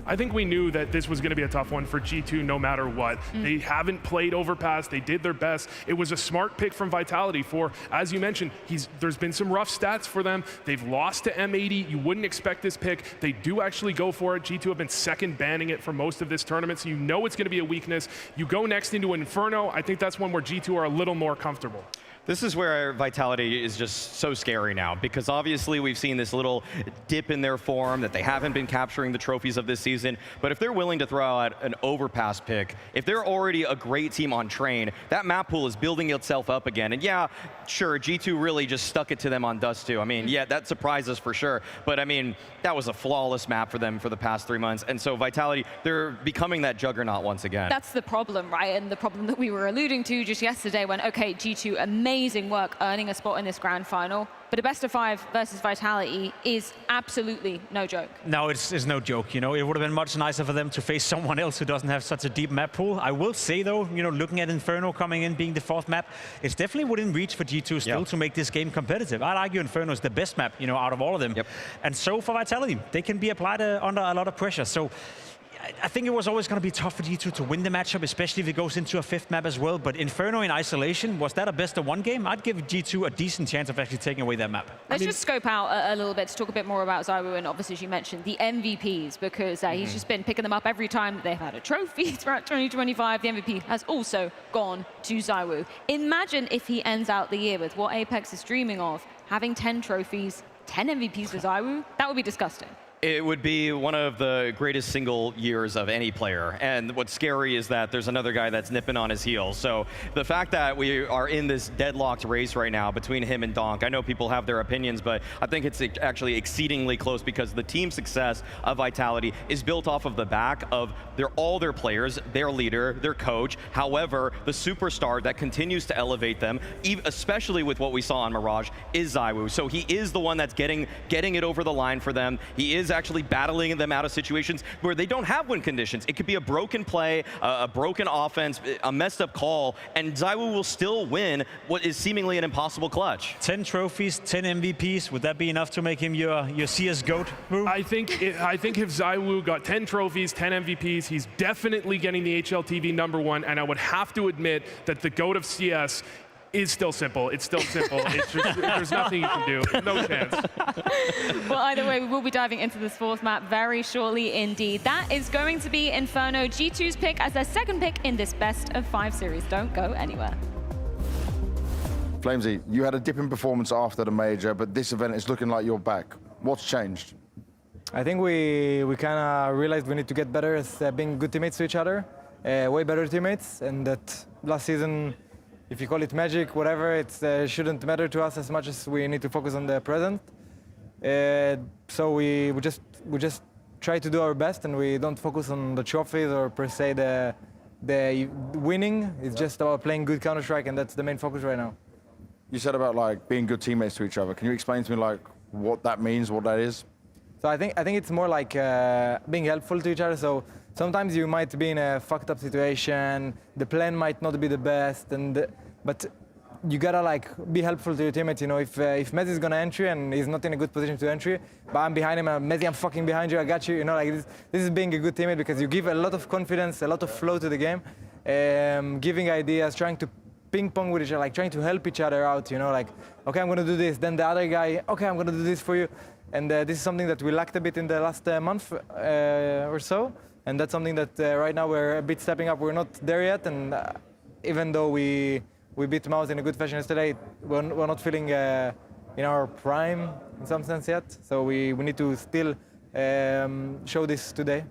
I think we knew that this was going to be a tough one for G2 no matter what. They haven't played Overpass. They did their best. It was a smart pick from Vitality for, as you mentioned, there's been some rough stats for them. They've lost to M80. You wouldn't expect this pick. They do actually go for it. G2 have been second banning it for most of this tournament, so you know it's going to be a weakness. You go next into Inferno. I think that's one where G2 are a little more comfortable. This is where Vitality is just so scary now, because obviously we've seen this little dip in their form, that they haven't been capturing the trophies of this season. But if they're willing to throw out an Overpass pick, if they're already a great team on Train, that map pool is building itself up again. And yeah, sure, G2 really just stuck it to them on Dust 2. I mean, yeah, that surprised us for sure. But I mean, that was a flawless map for them for the past 3 months. And so Vitality, they're becoming that juggernaut once again. That's the problem, right? And the problem that we were alluding to just yesterday when, okay, G2 amazing work earning a spot in this grand final, but a best of 5 versus Vitality is absolutely no joke. No, it's no joke. It would have been much nicer for them to face someone else who doesn't have such a deep map pool. I will say though, looking at Inferno coming in, being the 4th map, it's definitely within reach for G2 still to make this game competitive. I'd argue Inferno is the best map, out of all of them. And so for Vitality, they can be applied under a lot of pressure. So I think it was always going to be tough for G2 to win the matchup, especially if it goes into a 5th map as well. But Inferno in isolation, was that a best of 1 game? I'd give G2 a decent chance of actually taking away that map. Let's just scope out a little bit to talk a bit more about Zywoo, and obviously, as you mentioned, the MVPs, because he's just been picking them up every time they've had a trophy throughout 2025. The MVP has also gone to Zywoo. Imagine if he ends out the year with what Apex is dreaming of, having 10 trophies, 10 MVPs for Zywoo. That would be disgusting. It would be one of the greatest single years of any player. And what's scary is that there's another guy that's nipping on his heels. So the fact that we are in this deadlocked race right now between him and Donk, I know people have their opinions, but I think it's actually exceedingly close, because the team success of Vitality is built off of the back of all their players, their leader, their coach. However, the superstar that continues to elevate them, especially with what we saw on Mirage, is Zywoo. So he is the one that's getting it over the line for them. He is actually battling them out of situations where they don't have win conditions. It could be a broken play, a broken offense, a messed up call, and Zywoo will still win what is seemingly an impossible clutch. 10 trophies, 10 MVPs. Would that be enough to make him your CS GOAT? I think if Zywoo got 10 trophies, 10 MVPs, he's definitely getting the HLTV #1, and I would have to admit that the GOAT of CS is still simple. It's still simple. It's just, there's nothing you can do. No chance. Well, either way, we will be diving into this 4th map very shortly indeed. That is going to be Inferno, G2's pick as their 2nd pick in this best of 5 series. Don't go anywhere. Flamesy, you had a dip in performance after the major, but this event is looking like you're back. What's changed? I think we kind of realized we need to get better at being good teammates to each other. way better teammates, and that last season, if you call it magic, whatever, it shouldn't matter to us as much as we need to focus on the present. So we just try to do our best, and we don't focus on the trophies or per se the winning. It's just about playing good Counter-Strike, and that's the main focus right now. You said about like being good teammates to each other. Can you explain to me like what that means, what that is? So I think it's more like being helpful to each other. So sometimes you might be in a fucked up situation, the plan might not be the best, but you gotta like be helpful to your teammates. You know, if Mezi is gonna entry and he's not in a good position to entry, but I'm behind him, and Mezi, I'm fucking behind you, I got you. You know, like this is being a good teammate, because you give a lot of confidence, a lot of flow to the game, giving ideas, trying to ping pong with each other, like trying to help each other out. You know, like, okay, I'm gonna do this, then the other guy, okay, I'm gonna do this for you. And this is something that we lacked a bit in the last month or so, and that's something that right now we're a bit stepping up. We're not there yet, and even though we beat Mouse in a good fashion yesterday, we're not feeling in our prime in some sense yet. So we need to still show this today.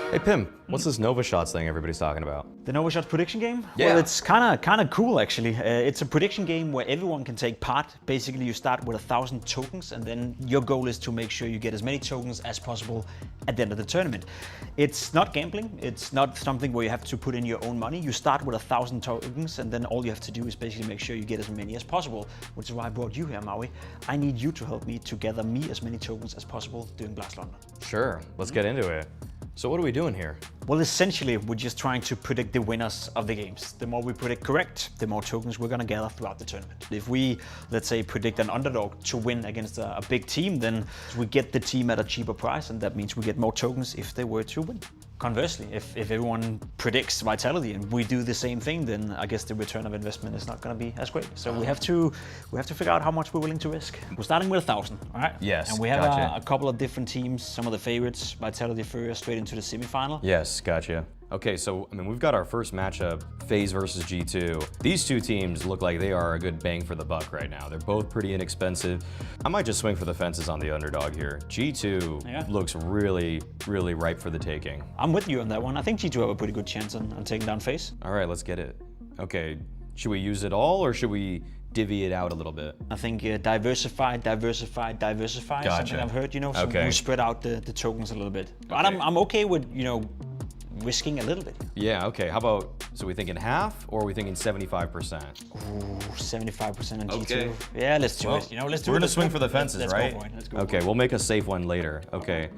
Hey Pim, what's this Nova Shots thing everybody's talking about? The Nova Shots prediction game? Yeah. Well, it's kind of cool actually. It's a prediction game where everyone can take part. Basically, you start with 1,000 tokens, and then your goal is to make sure you get as many tokens as possible at the end of the tournament. It's not gambling. It's not something where you have to put in your own money. You start with 1,000 tokens, and then all you have to do is basically make sure you get as many as possible, which is why I brought you here, Maui. I need you to help me to gather me as many tokens as possible during Blast London. Sure, let's get into it. So what are we doing here? Well, essentially, we're just trying to predict the winners of the games. The more we predict correct, the more tokens we're gonna gather throughout the tournament. If we, let's say, predict an underdog to win against a big team, then we get the team at a cheaper price, and that means we get more tokens if they were to win. Conversely, if everyone predicts Vitality and we do the same thing, then I guess the return of investment is not going to be as great. So we have to figure out how much we're willing to risk. We're starting with 1,000, all right? Yes, and we have gotcha. a couple of different teams, some of the favorites, Vitality first, straight into the semifinal. Yes, gotcha. Okay, so I mean, we've got our first matchup, FaZe versus G2. These two teams look like they are a good bang for the buck right now. They're both pretty inexpensive. I might just swing for the fences on the underdog here. G2 looks really, really ripe for the taking. I'm with you on that one. I think G2 have a pretty good chance on taking down FaZe. All right, let's get it. Okay, should we use it all, or should we divvy it out a little bit? I think diversify. Gotcha. Something I've heard, you know, so okay. we spread out the tokens a little bit. But I'm okay with, you know, risking a little bit. Yeah, okay. How about, so we thinking half, or are we thinking 75%? Ooh, 75% on G2. Okay. Yeah, let's do it. You know, let's do it. We're gonna swing for the fences, let's right? Go for it. Let's go okay, for it. we'll make a safe one later. Okay.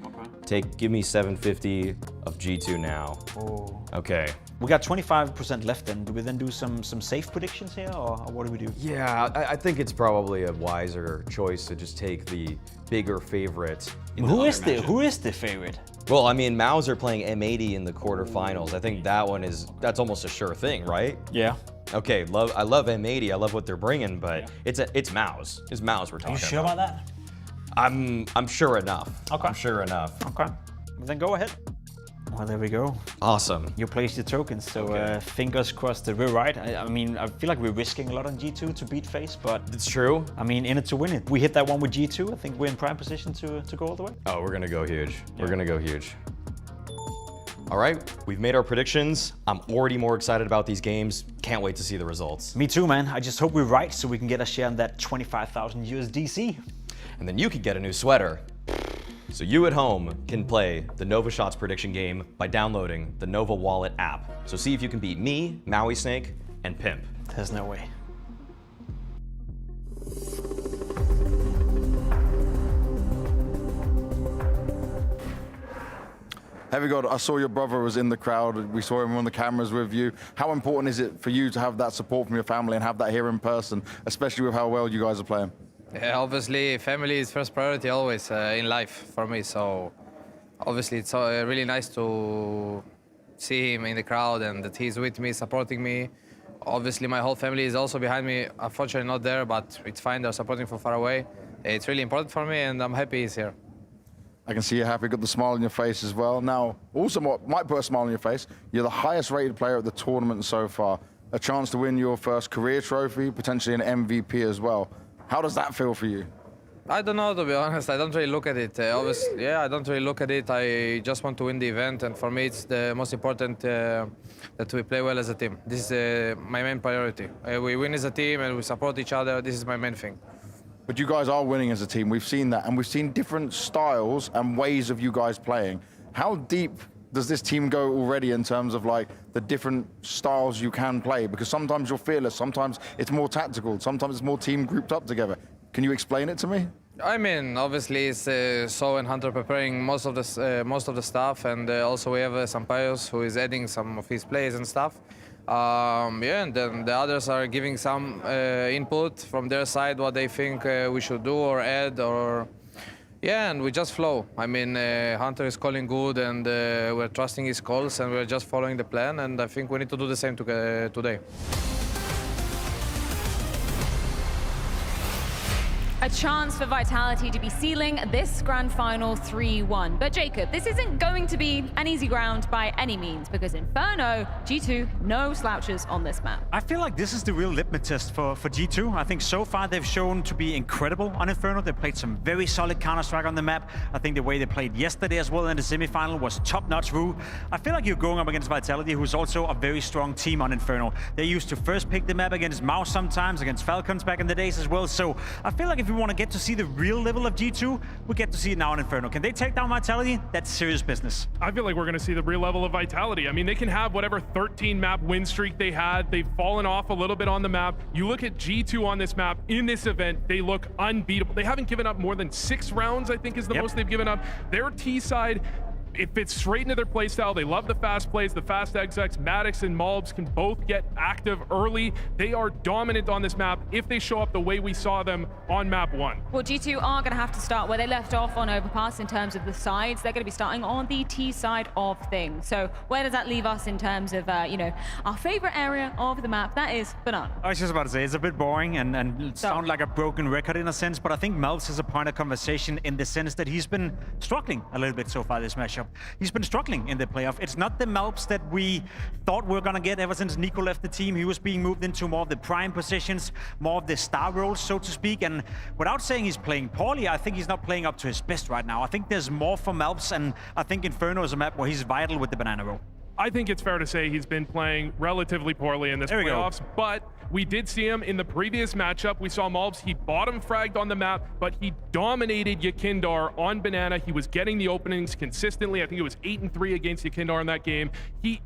Give me 750 of G2 now. Oh. Okay. We got 25% left then. Do we then do some safe predictions here, or what do we do? Yeah, I think it's probably a wiser choice to just take the bigger favorite. Who is the favorite? Well, I mean, Maus are playing M80 in the quarterfinals. I think that's almost a sure thing, right? Yeah. Okay, I love M80. I love what they're bringing, but it's Maus. It's Maus we're talking about. Are you sure about that? I'm sure enough. Okay. I'm sure enough. Okay. Well, then go ahead. Well, there we go. Awesome. You placed your tokens, so fingers crossed that we're right. I mean, I feel like we're risking a lot on G2 to beat FaZe, but it's true. I mean, in it to win it. We hit that one with G2. I think we're in prime position to go all the way. Oh, we're gonna go huge. Yeah. We're gonna go huge. All right, we've made our predictions. I'm already more excited about these games. Can't wait to see the results. Me too, man. I just hope we're right so we can get a share on that 25,000 USDC. And then you can get a new sweater. So you at home can play the Nova Shots prediction game by downloading the Nova Wallet app. So see if you can beat me, Maui Snake, and Pimp. There's no way. Heavy God, I saw your brother was in the crowd. We saw him on the cameras with you. How important is it for you to have that support from your family and have that here in person, especially with how well you guys are playing? Yeah, obviously, family is first priority always in life for me. So obviously, it's really nice to see him in the crowd and that he's with me, supporting me. Obviously, my whole family is also behind me. Unfortunately, not there, but it's fine. They're supporting from far away. It's really important for me, and I'm happy he's here. I can see you're happy, got the smile on your face as well. Now, also what might put a smile on your face, you're the highest rated player at the tournament so far. A chance to win your first career trophy, potentially an MVP as well. How does that feel for you? I don't know, to be honest. I don't really look at it. Obviously, yeah, I don't really look at it. I just want to win the event, and for me, it's the most important that we play well as a team. This is my main priority. We win as a team, and we support each other. This is my main thing. But you guys are winning as a team. We've seen that, and we've seen different styles and ways of you guys playing. How deep does this team go already in terms of like the different styles you can play? Because sometimes you're fearless, sometimes it's more tactical, sometimes it's more team grouped up together. Can you explain it to me? I mean, obviously, it's So and Hunter preparing most of the stuff, and also we have Sampaios who is adding some of his plays and stuff. Yeah, and then the others are giving some input from their side, what they think we should do or add, or yeah, and we just flow. I mean, Hunter is calling good, and we're trusting his calls, and we're just following the plan, and I think we need to do the same today. A chance for Vitality to be sealing this grand final 3-1. But Jacob, this isn't going to be an easy ground by any means, because Inferno, G2, no slouches on this map. I feel like this is the real litmus test for G2. I think so far they've shown to be incredible on Inferno. They played some very solid Counter-Strike on the map. I think the way they played yesterday as well in the semifinal was top-notch. I feel like you're going up against Vitality, who's also a very strong team on Inferno. They used to first pick the map against Mouse sometimes, against Falcons back in the days as well. So I feel like if we want to get to see the real level of G2, we get to see it now in Inferno. Can they take down Vitality? That's serious business. I feel like we're going to see the real level of Vitality. I mean, they can have whatever 13 map win streak they had. They've fallen off a little bit on the map. You look at G2 on this map, in this event, they look unbeatable. They haven't given up more than 6 rounds, I think is the most they've given up. Their T side, it fits straight into their playstyle. They love the fast plays, the fast execs. Maddox and Malbs can both get active early. They are dominant on this map if they show up the way we saw them on map 1. Well, G2 are going to have to start where they left off on Overpass in terms of the sides. They're going to be starting on the T side of things. So where does that leave us in terms of, you know, our favorite area of the map? That is Banana. I was just about to say, it's a bit boring and sound like a broken record in a sense, but I think Malbs has a point of conversation in the sense that he's been struggling a little bit so far this matchup. He's been struggling in the playoff. It's not the Malbs that we thought we were going to get ever since Nico left the team. He was being moved into more of the prime positions, more of the star roles, so to speak. And without saying he's playing poorly, I think he's not playing up to his best right now. I think there's more for Malbs, and I think Inferno is a map where he's vital with the banana role. I think it's fair to say he's been playing relatively poorly in this playoffs, but we did see him in the previous matchup. We saw Malbs, he bottom fragged on the map, but he dominated Yakindar on Banana. He was getting the openings consistently. I think it was 8-3 against Yakindar in that game.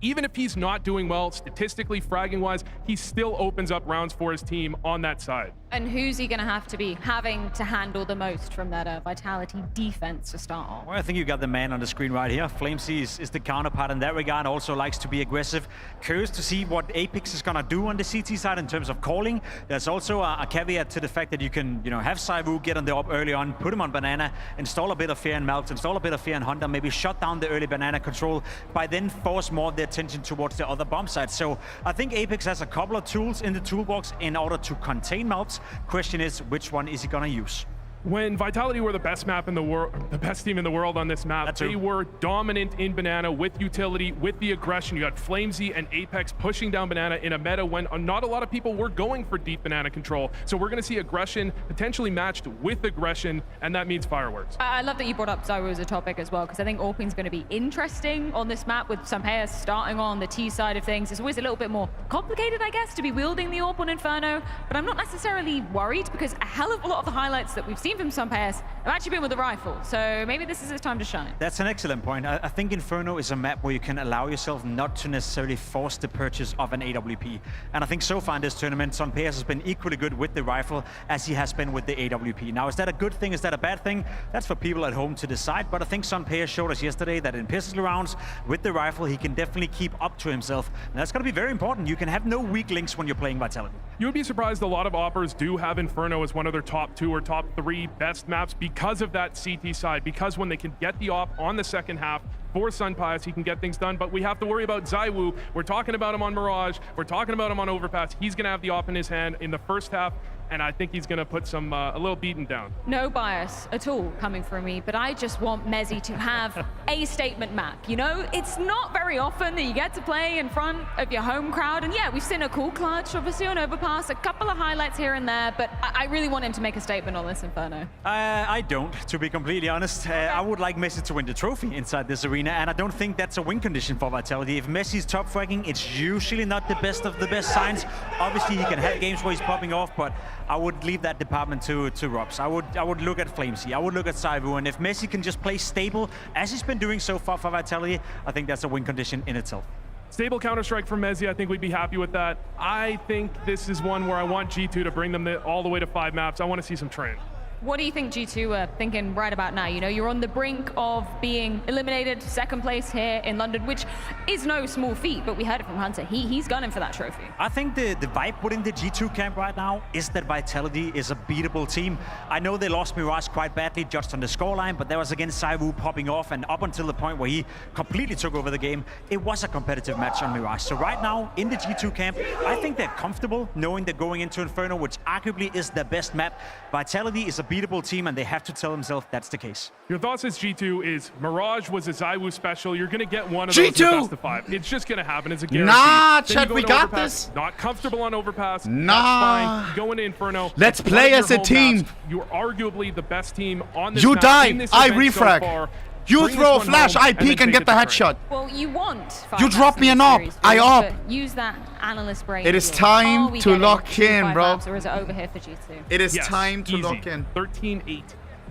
Even if he's not doing well, statistically, fragging-wise, he still opens up rounds for his team on that side. And who's he going to have to be having to handle the most from that Vitality defense to start off? Well, I think you got the man on the screen right here. Flamesy is the counterpart in that regard, also likes to be aggressive. Curious to see what Apex is going to do on the CT side in terms of calling. There's also a caveat to the fact that you can, have Zywoo get on the op early on, put him on Banana, install a bit of fear in Malbs, install a bit of fear in Hunter, maybe shut down the early Banana control, by then force more of the attention towards the other bomb sites. So I think Apex has a couple of tools in the toolbox in order to contain Malbs. Question is, which one is he going to use? When Vitality were the best map in the world, the best team in the world on this map, they were dominant in Banana with utility, with the aggression. You had Flamesy and Apex pushing down Banana in a meta when not a lot of people were going for deep Banana control. So we're going to see aggression potentially matched with aggression, and that means fireworks. I love that you brought up Zywoo as a topic as well, because I think AWPing's going to be interesting on this map with Sampaios starting on the T side of things. It's always a little bit more complicated, I guess, to be wielding the AWP on Inferno, but I'm not necessarily worried because a hell of a lot of the highlights that we've seen from Sampaios have actually been with the rifle, so maybe this is his time to shine. That's an excellent point. I think Inferno is a map where you can allow yourself not to necessarily force the purchase of an AWP. And I think so far in this tournament, Sampaios has been equally good with the rifle as he has been with the AWP. Now, is that a good thing? Is that a bad thing? That's for people at home to decide, but I think Sampaios showed us yesterday that in pistol rounds with the rifle, he can definitely keep up to himself. And that's going to be very important. You can have no weak links when you're playing Vitality. You would be surprised a lot of oppers do have Inferno as one of their top 2 or top 3 best maps because of that CT side, because when they can get the op on the second half for Sampaios, he can get things done. But we have to worry about Zywoo. We're talking about him on Mirage. We're talking about him on Overpass. He's going to have the op in his hand in the first half. and I think he's going to put some a little beating down. No bias at all coming from me, but I just want Mezi to have a statement map. You know, it's not very often that you get to play in front of your home crowd, and yeah, we've seen a cool clutch, obviously on Overpass, a couple of highlights here and there, but I really want him to make a statement on this Inferno. I don't, to be completely honest. I would like Mezi to win the trophy inside this arena, and I don't think that's a win condition for Vitality. If Messi's top fragging, it's usually not the best of the best signs. Obviously, he can have games where he's popping off, but I would leave that department to Robs. I would look at Flamesy, I would look at Zywoo, and if Mezi can just play stable, as he's been doing so far for Vitality, I think that's a win condition in itself. Stable Counter-Strike from Mezi, I think we'd be happy with that. I think this is one where I want G2 to bring them all the way to 5 maps. I want to see some train. What do you think G2 are thinking right about now? You know, you're on the brink of being eliminated, second place here in London, which is no small feat, but we heard it from Hunter. He's gunning for that trophy. I think the vibe within the G2 camp right now is that Vitality is a beatable team. I know they lost Mirage quite badly, judged on the scoreline, but there was again Zywoo popping off, and up until the point where he completely took over the game, it was a competitive match on Mirage. So right now, in the G2 camp, I think they're comfortable knowing they're going into Inferno, which arguably is their best map. Vitality is a beatable team, and they have to tell themselves that's the case. Your thoughts as G2 is Mirage was a Zywoo special. You're going to get one of those in the best of 5. It's just going to happen. It's a guarantee. Nah, Chad, we got this. Not comfortable on Overpass. Nah. That's fine. Go into Inferno. Let's play as a team. Maps. You're arguably the best team on this You map. die. In this I event refrag. So far. You throw a flash, I peek and get the headshot. Well, you want. You drop me an op. I op. Use that analyst brain. It is time to lock in, bro. Or is it over here for G2? It is time to lock in. 13-8.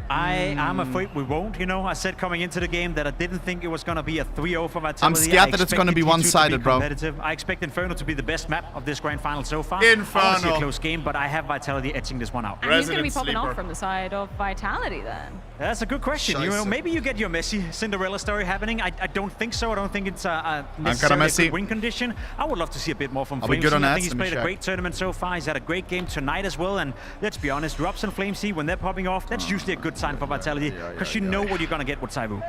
I'm afraid we won't, you know. I said coming into the game that I didn't think it was going to be a 3-0 for Vitality. I'm scared that it's going to be one-sided, bro. I expect Inferno to be the best map of this grand final so far. Inferno. I want to see a close game, but I have Vitality edging this one out. And who's going to be popping off from the side of Vitality then? That's a good question. You know, maybe you get your Messi Cinderella story happening. I don't think so. I don't think it's necessarily a good win condition. I would love to see a bit more from Flamesy. I think he's played a great tournament so far. He's had a great game tonight as well. And let's be honest, Robs and Flamesy, when they're popping off, that's usually a good sign for Vitality, because you know what you're going to get with Zywoo.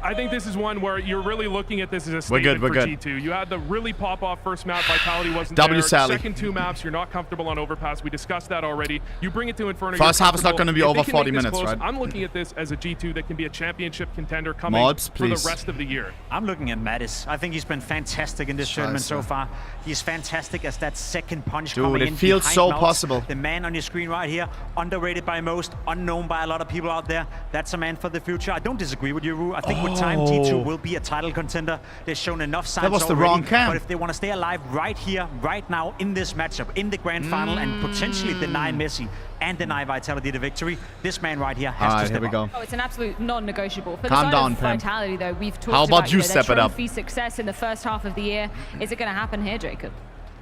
I think this is one where you're really looking at this as a statement for G2. You had the really pop-off first map. Vitality wasn't there. Second 2 maps, you're not comfortable on Overpass. We discussed that already. You bring it to Inferno. First half is not going to be over 40 minutes, close, right? I'm looking at this as a G2 that can be a championship contender coming for the rest of the year. I'm looking at Mattis. I think he's been fantastic in this tournament so far. He's fantastic as that second punch coming in. It feels so possible. The man on your screen right here, underrated by most, unknown by a lot of people out there. That's a man for the future. I don't disagree with you, Roo. I think with time, G2 will be a title contender. They've shown enough signs already. That was the wrong camp. But if they want to stay alive right here, right now, in this matchup, in the grand final, and potentially deny Mezi and deny Vitality the victory, this man right here has to step up. Oh, it's an absolute non-negotiable. For the Calm side down, of Vitality, though, we've talked How about you their step it up? trophy success in the first half of the year. Is it going to happen here, Jacob?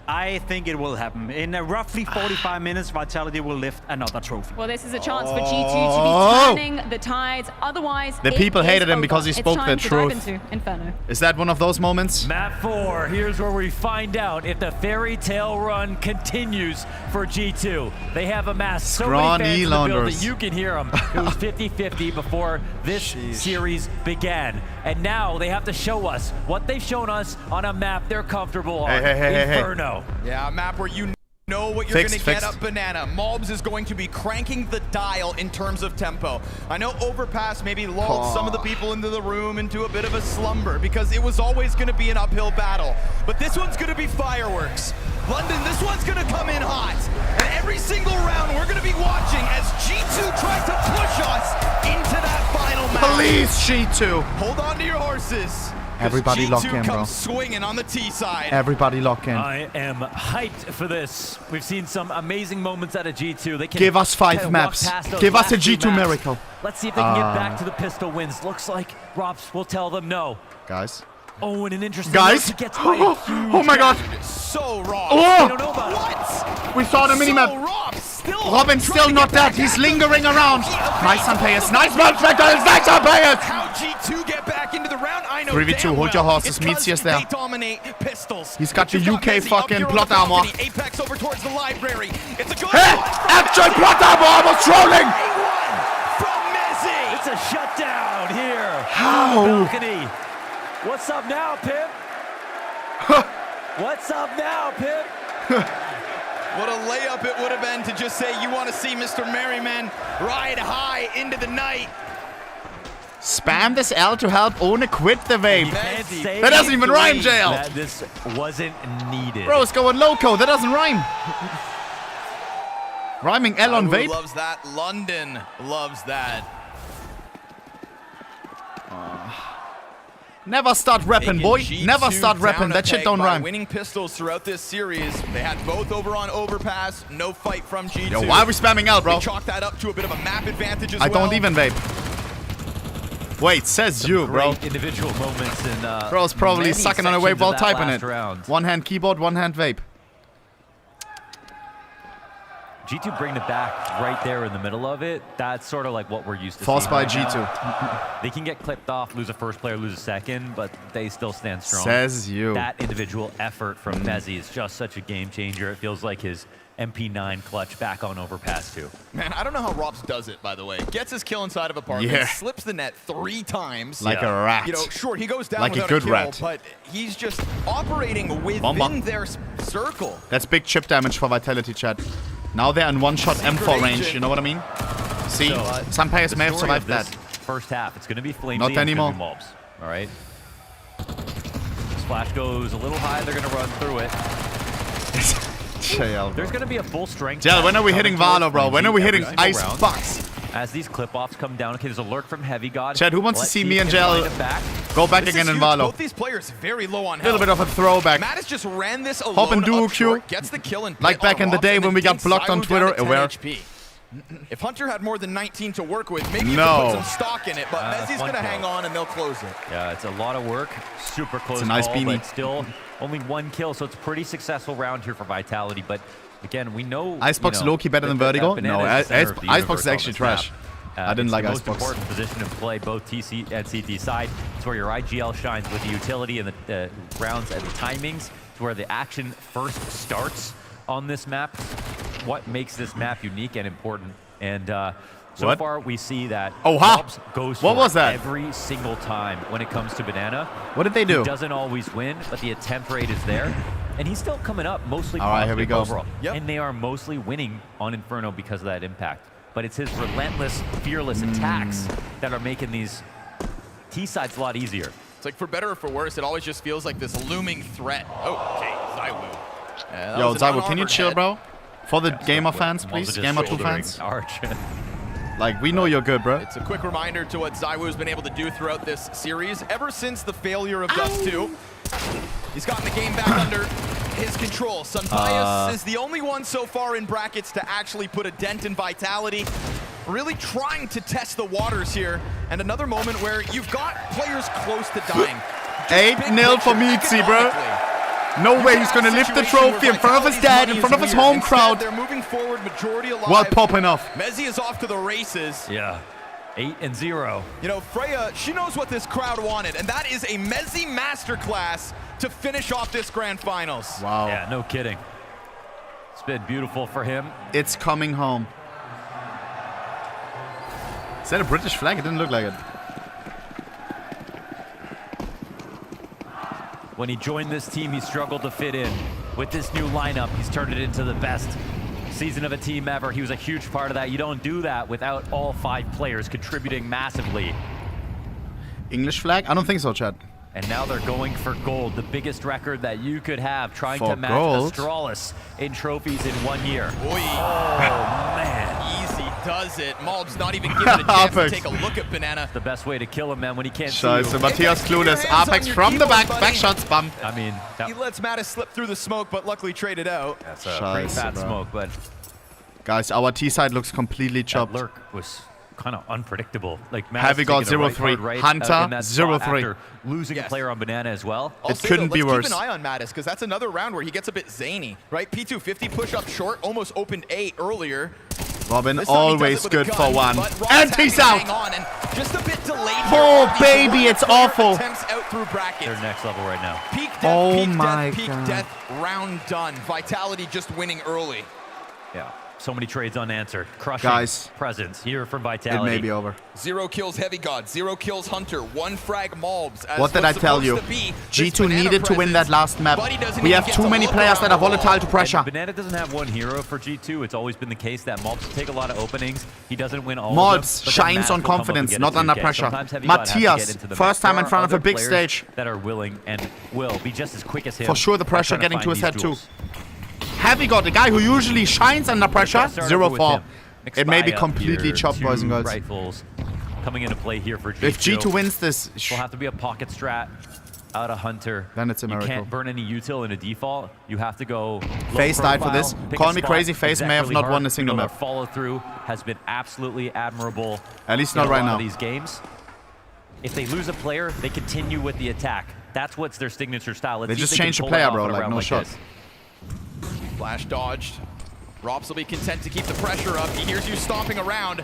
I think it will happen. In roughly 45 minutes, Vitality will lift another trophy. Well, this is a chance for G2 to be turning the tides. Otherwise, the people hated him because he spoke the truth. Into Inferno. Is that one of those moments? Map 4, here's where we find out if the fairy tale run continues for G2. They have amassed so many fans in the building, you can hear them. It was 50-50 before this series began. And now they have to show us what they've shown us on a map they're comfortable on. Inferno. Yeah, a map where you know what you're going to get up Banana. Mobs is going to be cranking the dial in terms of tempo. I know Overpass maybe lulled some of the people into the room into a bit of a slumber because it was always going to be an uphill battle. But this one's going to be fireworks. London, this one's going to come in hot. And every single round we're going to be watching as G2 tries to push us into that final match. Please, G2. Hold on to your horses. Everybody G2 lock in, bro. comes swinging on the T side. Everybody lock in. I am hyped for this. We've seen some amazing moments out of G2. They can give us 5 maps. Give us a G2 miracle. Let's see if they can get back to the pistol wins. Looks like Robs will tell them no. Guys. Oh, and an interesting guys. Oh my god. So Robs. Oh. They don't know about what? We saw the minimap. Robin's still not dead. He's lingering around. Nice on players. Nice one, Spectre. Nice on players. How G2 get back into the round? I know 3v2. Hold your horses. Meteor's there. They dominate pistols. He's got the UK fucking plot armor. Apex over towards the library. It's a good actual plot armor was trolling. From Mezi. It's a shutdown here. How? On the balcony. What's up now, Pip? What's up now, Pip? What a layup it would have been to just say you want to see Mr. Merryman ride high into the night. Spam this L to help Ohne quit the vape. That doesn't even rhyme, JL. That this wasn't needed. Bro, it's going loco. That doesn't rhyme. Rhyming L on vape. Loves that. London loves that. Never start rapping, boy. Never start rapping. That shit don't rhyme. Winning pistols throughout this series. They had both over on overpass. No fight from G2. Yo, why are we spamming L, bro? They chalk that up to a bit of a map advantage as well. I don't even vape. Wait, says you, bro. Individual moments in Bro's probably sucking on a vape while typing it. Round. One hand keyboard, one hand vape. G2 bringing it back right there in the middle of it. That's sort of like what we're used to Forced by seeing G2. now. They can get clipped off, lose a first player, lose a second, but they still stand strong. Says you. That individual effort from Mezi is just such a game changer. It feels like his MP9 clutch back on overpass too. Man, I don't know how Rops does it, by the way. Gets his kill inside of apartment, slips the net 3 times. Like a rat. You know, sure, he goes down like without a good kill, rat. but he's just operating within their circle. That's big chip damage for Vitality, chat. Now they're in one-shot M4 range, you know what I mean? See, So, some players may have survived that. First half, it's going to be Flamesy. Not anymore. Mobs. All right. Splash goes a little high. They're going to run through it. JL, There's going to be a full strength. JL, when are we hitting Valo, bro? When are we hitting Ice Box? As these clip-offs come down, okay, there's a lurk from Heavy God. Chad, who wants to see me and JL go back again in Valo? Both these players very low on A little bit of a throwback. Mattis just ran this alone. Hop and duo up Q. short, gets the kill and Like back in the day when we got blocked on Twitter. Aware. If Hunter had more than 19 to work with, maybe you No. could put some stock in it, but Mezi's going to hang on and they'll close it. Yeah, it's a lot of work. Super close It's a nice call, beanie. but still only 1 kill, so it's a pretty successful round here for Vitality. But again, we know Icebox you know, low-key better than that Vertigo? Banana No, is the center of the Icebox is universe on actually this trash. map. I didn't like It's Icebox. the most important position to play both TC and CT side. It's where your IGL shines with the utility and the rounds and the timings. It's where the action first starts on this map. What makes this map unique and important. And so far we see that Bobs goes for was that? every single time when it comes to Banana. What did they do? He doesn't always win, but the attempt rate is there. And he's still coming up mostly All right, here we positive go. overall. And they are mostly winning on Inferno because of that impact. But it's his relentless, fearless attacks that are making these T-sides a lot easier. It's like, for better or for worse, it always just feels like this looming threat. Oh, okay, Zywoo. Yo, Zywoo, can you chill, bro? For the Gamer fans, please. Gamer 2 fans. Like, we know you're good, bro. It's a quick reminder to what Zywoo's been able to do throughout this series. Ever since the failure of Dust 2, he's gotten the game back under his control. Sunbias is the only one so far in brackets to actually put a dent in Vitality. Really trying to test the waters here. And another moment where you've got players close to dying. 8-0 for Mezi, bro. No way he's gonna lift the trophy in front of his dad, in front of his home crowd. They're moving forward, majority alive. While popping off. Mezi is off to the races. Yeah. 8-0. You know, Freya, she knows what this crowd wanted, and that is a Mezi masterclass to finish off this grand finals. Wow. Yeah, no kidding. It's been beautiful for him. It's coming home. Is that a British flag? It didn't look like it. When he joined this team, he struggled to fit in. With this new lineup, he's turned it into the best season of a team ever. He was a huge part of that. You don't do that without all 5 players contributing massively. English flag? I don't think so, Chad. And now they're going for gold, the biggest record that you could have, trying For to match gold? Astralis in trophies in 1 year. Oy. Oh, man. Easy does it. Malb's not even given a chance to take a look at Banana. The best way to kill him, man, when he can't see you. Scheiße, Matthias clueless. Apex from the back. Back shots, bam. I mean, He lets Mattis slip through the smoke, but luckily traded out. that's a pretty fat bro. smoke, but Guys, our T side looks completely that chopped. lurk was kind of unpredictable. Like, Mattis Heavy got taking a 0-3. right Hunter, in that spot 0-3. after losing a player on Banana as well. I'll It say, couldn't though, be let's worse. Keep an eye on Mattis, because that's another round where he gets a bit zany, right? P250 push up short, almost opened 8 earlier. Robin, This time he does always it with a good gun, for one. but Rob's And happy he's to hang out. on, and just a bit delayed here. Oh, These baby, really it's clear awful. Attempts out through brackets. They're next level right now. Peak death, Oh peak my death, peak God. death, round done. Vitality just winning early. Yeah. So many trades unanswered. Crushing Guys, presence here from Vitality. It may be over. 0 kills Heavy God, 0 kills Hunter, 1 frag Malbs. What did I tell you? G2 needed to win that last map. We have too many players that are volatile to pressure. And Banana doesn't have one hero for G2. It's always been the case that Malbs take a lot of openings. He doesn't win all of them. Malbs shines on confidence, not under pressure. Matthias, first time in front of a big stage. That are willing and will be just as quick as him. For sure the pressure getting to his head too. Heavy God, the guy who usually shines under pressure, 0-4. It may be completely chopped, boys and girls. Rifles coming into play here for G2. If G2 wins this, will have to be a pocket strat out of Hunter. Then it's a miracle. You can't burn any util in a default. You have to go FaZe died for this. Call me crazy, FaZe may have not won a single map. Follow through has been absolutely admirable. At least not right now. These games. If they lose a player, they continue with the attack. That's what's their signature style. They just changed the player, bro. Like, no shot. Flash dodged. Rops will be content to keep the pressure up. He hears you stomping around.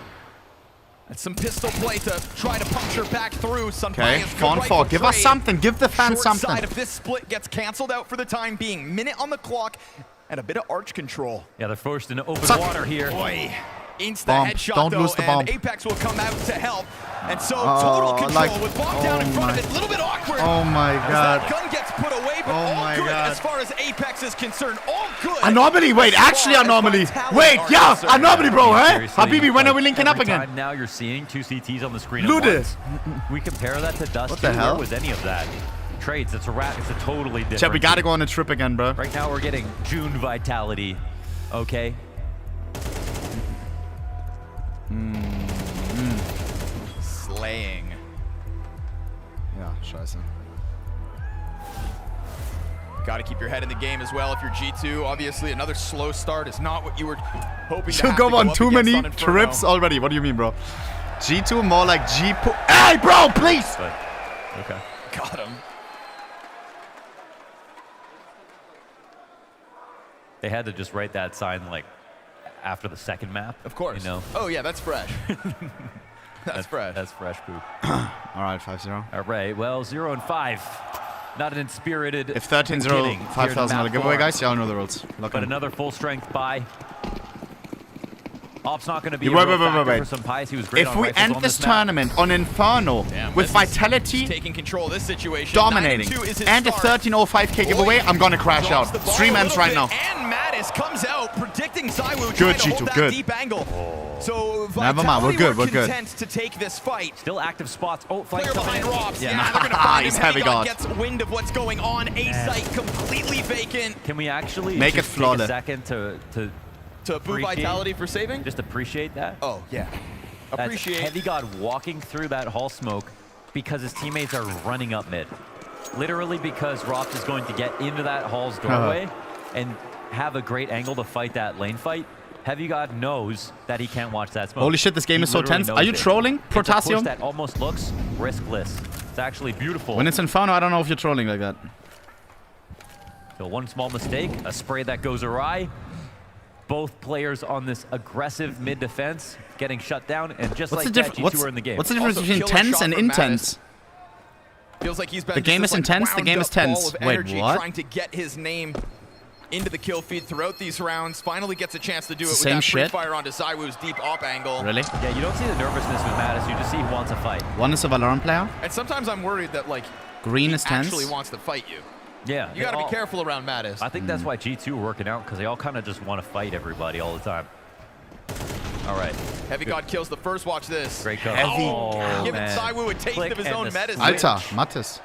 That's some pistol play to try to puncture back through. Okay, Fawn 4. Give us something. Give the fans something. Short side of this split gets canceled out for the time being. Minute on the clock and a bit of arch control. Yeah, they're forced into open water here. Boy. Insta bomb. headshot Don't though, lose the bomb. and Apex will come out to help. And so total control with bomb down in front of it. A little bit awkward. Oh my god. That gun gets put away, but all good as far as Apex is concerned. All good. Anomaly, wait, actually Anomaly. Wait, yeah, Anomaly, bro, eh? Habibi, when are we linking up again? Now you're seeing 2 CTs on the screen. Lude. We compare that to Dust. What the hell? Where was any of that? Trades, it's a totally different. Chat, we gotta go on a trip again, bro. Right now we're getting June Vitality. Okay. Slaying. Yeah, scheiße. Got to keep your head in the game as well if you're G2. Obviously, another slow start is not what you were hoping to You go on too many trips already. What do you mean, bro? G2 more like G2. Hey, bro, please! Okay. Got him. They had to just write that sign like after the second map. Of course. You know? Oh, yeah, that's fresh. That's fresh. That's fresh poop. All right, 5-0. All right, well, 0 and 5. Not an inspirited. If 13-0, $5,000 giveaway, guys, y'all know the rules. But another full strength buy. Op's not going to be wait. for some pies. He was great if we end this tournament on Inferno with Vitality taking control of this situation, dominating, and a 13.05k giveaway, I'm gonna crash out. Stream ends right now. And Mattis comes out predicting Zywoo good, trying to hold G2, that good. deep angle. So never mind, we're good, we're good. Content to take this fight. Still active spots. Oh, fight clear behind Robs. Yeah, they're gonna find he's him. Heavy God. Gets wind of what's going on. A site completely vacant. Can we actually make it flawless? Take a second to boo Vitality for saving? Just appreciate that. Oh, yeah. Appreciate. Heavy God walking through that hall smoke because his teammates are running up mid. Literally because Rops is going to get into that hall's doorway and have a great angle to fight that lane fight. Heavy God knows that he can't watch that smoke. Holy shit, this game is so tense. Are you trolling, Protasium? That almost looks riskless. It's actually beautiful. When it's Inferno, I don't know if you're trolling like that. So one small mistake, a spray that goes awry. Both players on this aggressive mid defense getting shut down, and just like that, G2 are in the game. What's the difference between tense and intense? Feels like he's been the game is intense, the game is tense. Wait, what? Trying to get his name into the kill feed throughout these rounds. Finally gets a chance to do it with same that shit. fire onto Zywoo's deep op angle. Really? Yeah, you don't see the nervousness with Mattis. You just see he wants a fight. One is a Valorant player. And sometimes I'm worried that like Green he is tense. actually wants to fight you. Yeah. You got to be careful around Mattis. I think that's why G2 are working out, because they all kind of just want to fight everybody all the time. All right. Heavy God kills the first. Watch this. Great cover. Giving Zywoo a taste of his own medicine. Alter, Mattis.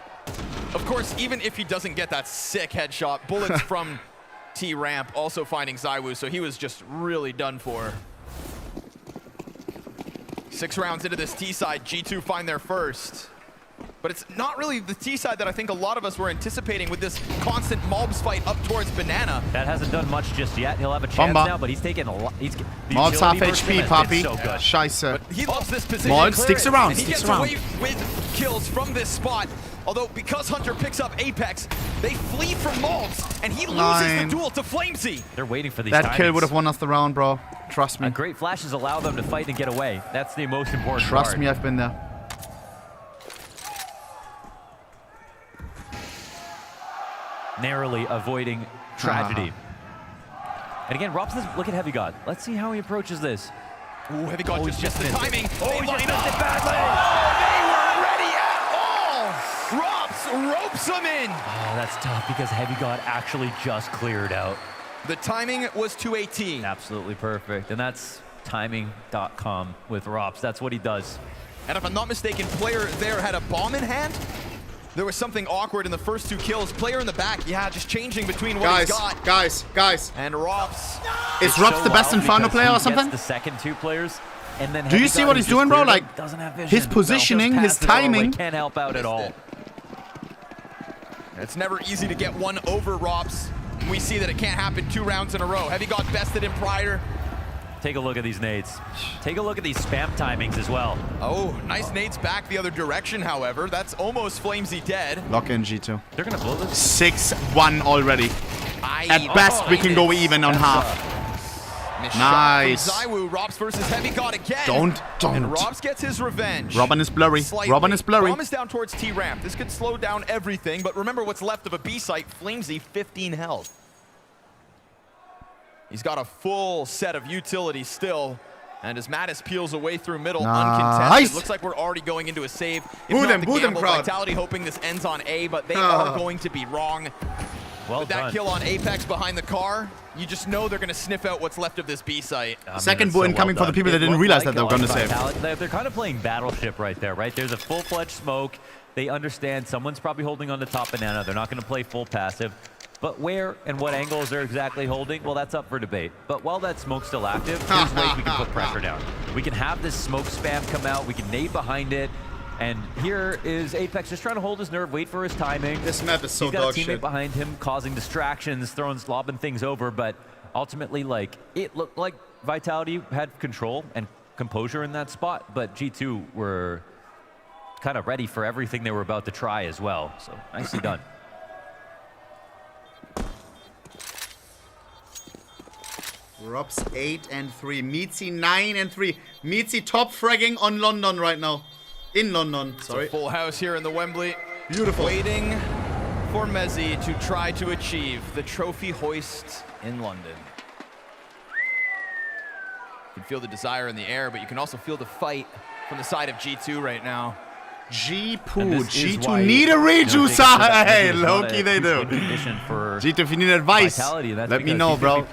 Of course, even if he doesn't get that sick headshot, bullets from T-Ramp also finding Zywoo, so he was just really done for. 6 rounds into this T side, G2 find their first. But it's not really the T side that I think a lot of us were anticipating with this constant Malbs fight up towards Banana. That hasn't done much just yet. He'll have a chance now, but he's taking a lot. Malbs half HP, Poppy. So good. Scheiße. He loves this position. Malbs sticks around, and he gets away with kills from this spot. Although, because Hunter picks up Apex, they flee from Malbs, and he loses the duel to Flamesy. They're waiting for these That kill would have won us the round, bro. Trust me. Great flashes allow them to fight and get away. That's the most important Trust part. me, I've been there. Narrowly avoiding tragedy. And again, Rob's look at Heavy God. Let's see how he approaches this. Ooh, Heavy God just missed the timing. Oh, he just missed it badly. They weren't ready at all. Robs ropes him in. Oh, that's tough because Heavy God actually just cleared out. The timing was 218. Absolutely perfect. And that's timing.com with Robs. That's what he does. And if I'm not mistaken, player there had a bomb in hand. There was something awkward in the first 2 kills. Player in the back, yeah, just changing between what he's got. Guys. And Robs. Is Robs the best Inferno player or something? The second 2 players. And then do you see what he's doing, bro? Like, his positioning, his timing. Can't help out at all. It's never easy to get one over Robs. We see that it can't happen 2 rounds in a row. Heavy got bested in prior. Take a look at these nades. Take a look at these spam timings as well. Oh, nice nades back the other direction, however. That's almost Flamesy dead. Lock in G2. They're gonna blow this. 6-1 already. At best, we can go even on half. Nice. Zywoo, Robs versus Heavy God again. Don't. And Robs gets his revenge. Robin is blurry. Robin is blurry. Bomb is down towards T-ramp. This could slow down everything, but remember what's left of a B site. Flamesy, 15 health. He's got a full set of utility still. And as Mattis peels away through middle, uncontested, looks like we're already going into a save. Boo them, crowd. Vitality hoping this ends on A, but they are going to be wrong. Well With that done. kill on Apex behind the car, you just know they're going to sniff out what's left of this B site. Second boo incoming for the people that didn't realize that they were going to save. They're kind of playing Battleship right there, right? There's a full-fledged smoke. They understand someone's probably holding on the top banana. They're not going to play full passive. But where and what angles they're exactly holding, well, that's up for debate. But while that smoke's still active, here's ways we can put pressure down. We can have this smoke spam come out. We can nade behind it. And here is Apex just trying to hold his nerve, wait for his timing. This map is so He's got a dog teammate shit. behind him, causing distractions, lobbing things over. But ultimately, like, it looked like Vitality had control and composure in that spot. But G2 were kind of ready for everything they were about to try as well. So nicely done. Robs 8-3. Mezi 9-3. Mezi top fragging on London right now. In London, sorry. It's a full house here in the Wembley. Beautiful. Waiting for Mezi to try to achieve the trophy hoist in London. You can feel the desire in the air, but you can also feel the fight from the side of G2 right now. G2 need a rejuicer. Hey, low-key they do. G2, if you need advice, let me know, bro.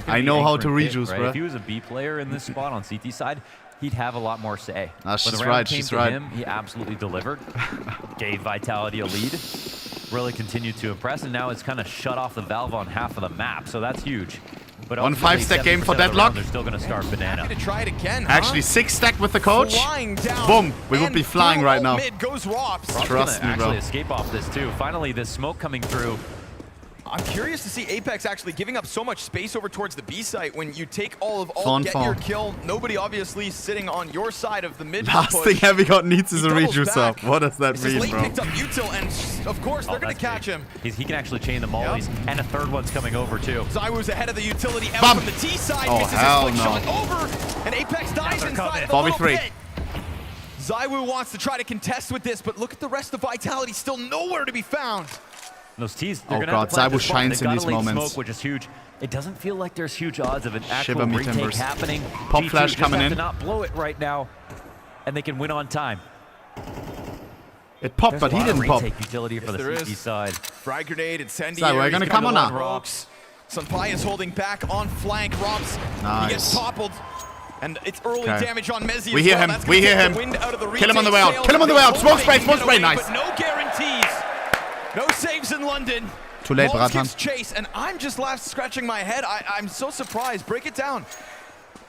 I know how to rejuice, bro. If he was a B player in this spot on CT side, he'd have a lot more say. She's right, she's right. Him, he absolutely delivered. Gave Vitality a lead. Really continued to impress, and now it's kind of shut off the valve on half of the map, so that's huge. But on 5-stack game for Deadlock. They're still going to start banana. Happy to try it again, huh? Actually, 6-stack with the coach. Boom. We would be flying right now. Mid goes Robs. Trust me, bro. Actually escape off this too. Finally, the smoke coming through. I'm curious to see Apex actually giving up so much space over towards the B site when you take all of alt, get your kill. Nobody obviously sitting on your side of the mid push. Last thing Heavy God needs is a rejuicer. What does that mean, late bro? picked up util, and of course they're going to catch him. He can actually chain the mollies, and a third one's coming over too. Zywoo's ahead of the utility out from the T side. Oh, misses hell his no. shot over, and Apex dies inside of the little pit. Zywoo wants to try to contest with this, but look at the rest of Vitality, still nowhere to be found. Those T's, they're oh gonna god, Zywoo shines in these moments. Smoke, which is huge. It doesn't feel like there's huge odds of an actual retake happening. Pop flash coming in. To not blow it right now, and they can win on time. It popped, but he didn't pop. Utility for the CT side. Frag grenade, incendiary. Zywoo, gonna come on now. Rocks. Sunpai is holding back on flank. Robs, he gets toppled. And it's early damage on Mezi. We hear him. We hear him. Kill him on the way out. Kill him on the way out. Smoke spray. Smoke spray. Nice. But no guarantees. No saves in London. Too late, Bratan. Chase, and I'm just left scratching my head. I'm so surprised. Break it down.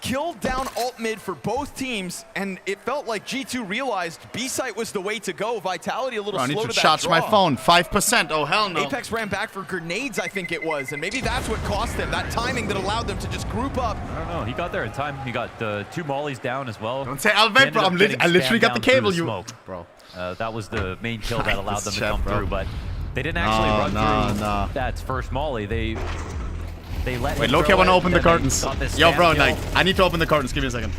Killed down alt mid for both teams, and it felt like G2 realized B site was the way to go. Vitality a little slow to that I need to charge my phone. 5%. Oh hell no. Apex ran back for grenades, I think it was, and maybe that's what cost him. That timing that allowed them to just group up. I don't know. He got there in time. He got 2 mollies down as well. Don't say Alvet, bro. I literally got the cable. Bro. That was the main kill that allowed them to come through, but they didn't actually run through that first molly. They let Wait, Loki, I want to open the curtains. Yo, bro, like, I need to open the curtains. Give me a second.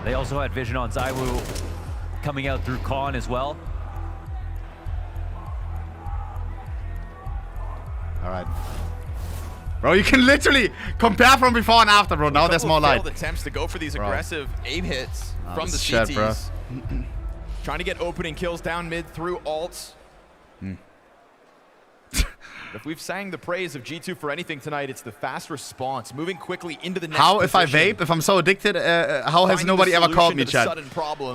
They also had vision on Zywoo coming out through Khan as well. All right. Bro, you can literally compare from before and after, bro. Now there's more light. Attempts to go for these aggressive aim hits from the shit, CTs. bro. Trying to get opening kills down mid through ults. If we've sang the praise of G2 for anything tonight, it's the fast response, moving quickly into the next How if I position. vape? If I'm so addicted, how has nobody ever called me, chat?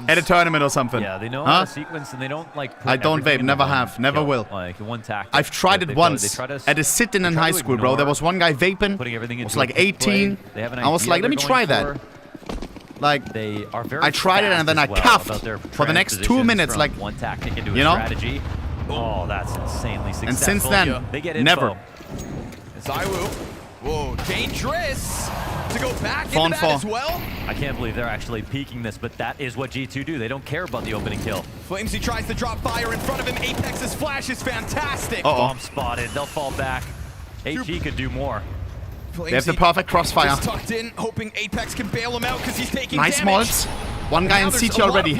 At a tournament or something? Yeah, they know how to sequence and they don't like. I don't vape, never have, never will. Like one tactic. I've tried it once at a sit-in in high school, bro. There was one guy vaping. Was like 18. I was like, let me try that. Like, I tried it and then I cuffed for the next 2 minutes. Like, one tactic into a you know? strategy. Oh, that's insanely successful. And since then, they get never. Zywoo. Whoa, dangerous to go back into that as well. I can't believe they're actually peeking this, but that is what G2 do. They don't care about the opening kill. Flamesy tries to drop fire in front of him. Apex's flash is fantastic. Bomb spotted. They'll fall back. HG could do more. They have the perfect crossfire. Tucked in, hoping Apex can bail him out because he's taking nice damage. Malts. One guy in CT already.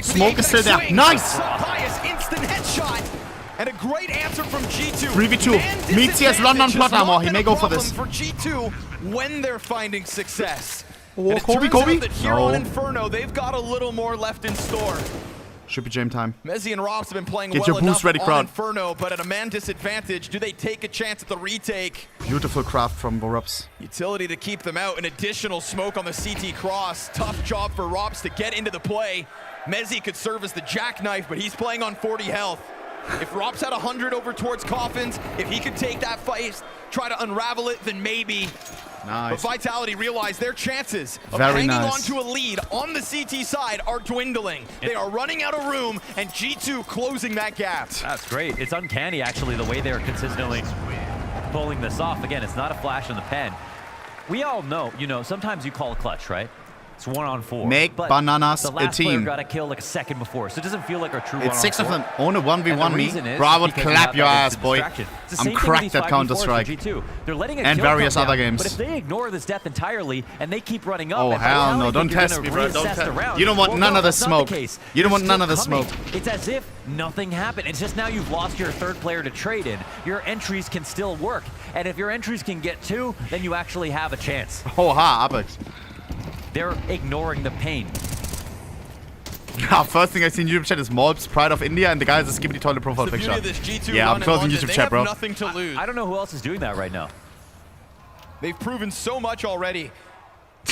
Smoke is still there. Nice! Highest instant headshot. And a great answer from G2. 3v2. Meets has London plot armor. He may go for this. For G2 when they're finding success. Oh, Kobe. That here on Inferno, they've got a little more left in store. Should be jam time. Mezi and Robs have been playing Get well your boost enough ready, on crowd. Inferno, but at a man disadvantage, do they take a chance at the retake? Beautiful craft from Robs. Utility to keep them out. An additional smoke on the CT cross. Tough job for Robs to get into the play. Mezi could serve as the jackknife, but he's playing on 40 health. If Robs had 100 over towards Coffins, if he could take that fight, try to unravel it, then maybe. Nice. But Vitality realized their chances of Very hanging nice. on to a lead on the CT side are dwindling. They are running out of room, and G2 closing that gap. That's great. It's uncanny, actually, the way they're consistently pulling this off. Again, it's not a flash in the pan. We all know, you know, sometimes you call a clutch, right? It's 1-on-4. Make but bananas the a last player team. got a kill like a second before, so it doesn't feel like a true 1-on-4. It's 6 of them. Own a 1v1 me. Is Bro, I would because you clap have your that ass, instant boy. distraction. It's the I'm same thing cracked with at these 5v4s Counter-Strike. for G2. They're letting a And kill various come other down, games. But if they ignore this death entirely and they keep running up, Oh, and hell Vitality no. Don't think you're test gonna me, bro. Don't reassess the test. round. You don't want Well, none no, of the that's not smoke. case. You don't want They're none of the still smoke. coming. It's as if nothing happened. It's just now you've lost your third player to trade in. Your entries can still work. And if your entries can get 2, then you actually have a chance. Oh, ha, Apex. They're ignoring the pain. First thing I see in YouTube chat is Malps, Pride of India, and the guy has a skippity toilet profile picture. Yeah, I'm closing YouTube chat, bro. Nothing to lose. I don't know who else is doing that right now. They've proven so much already.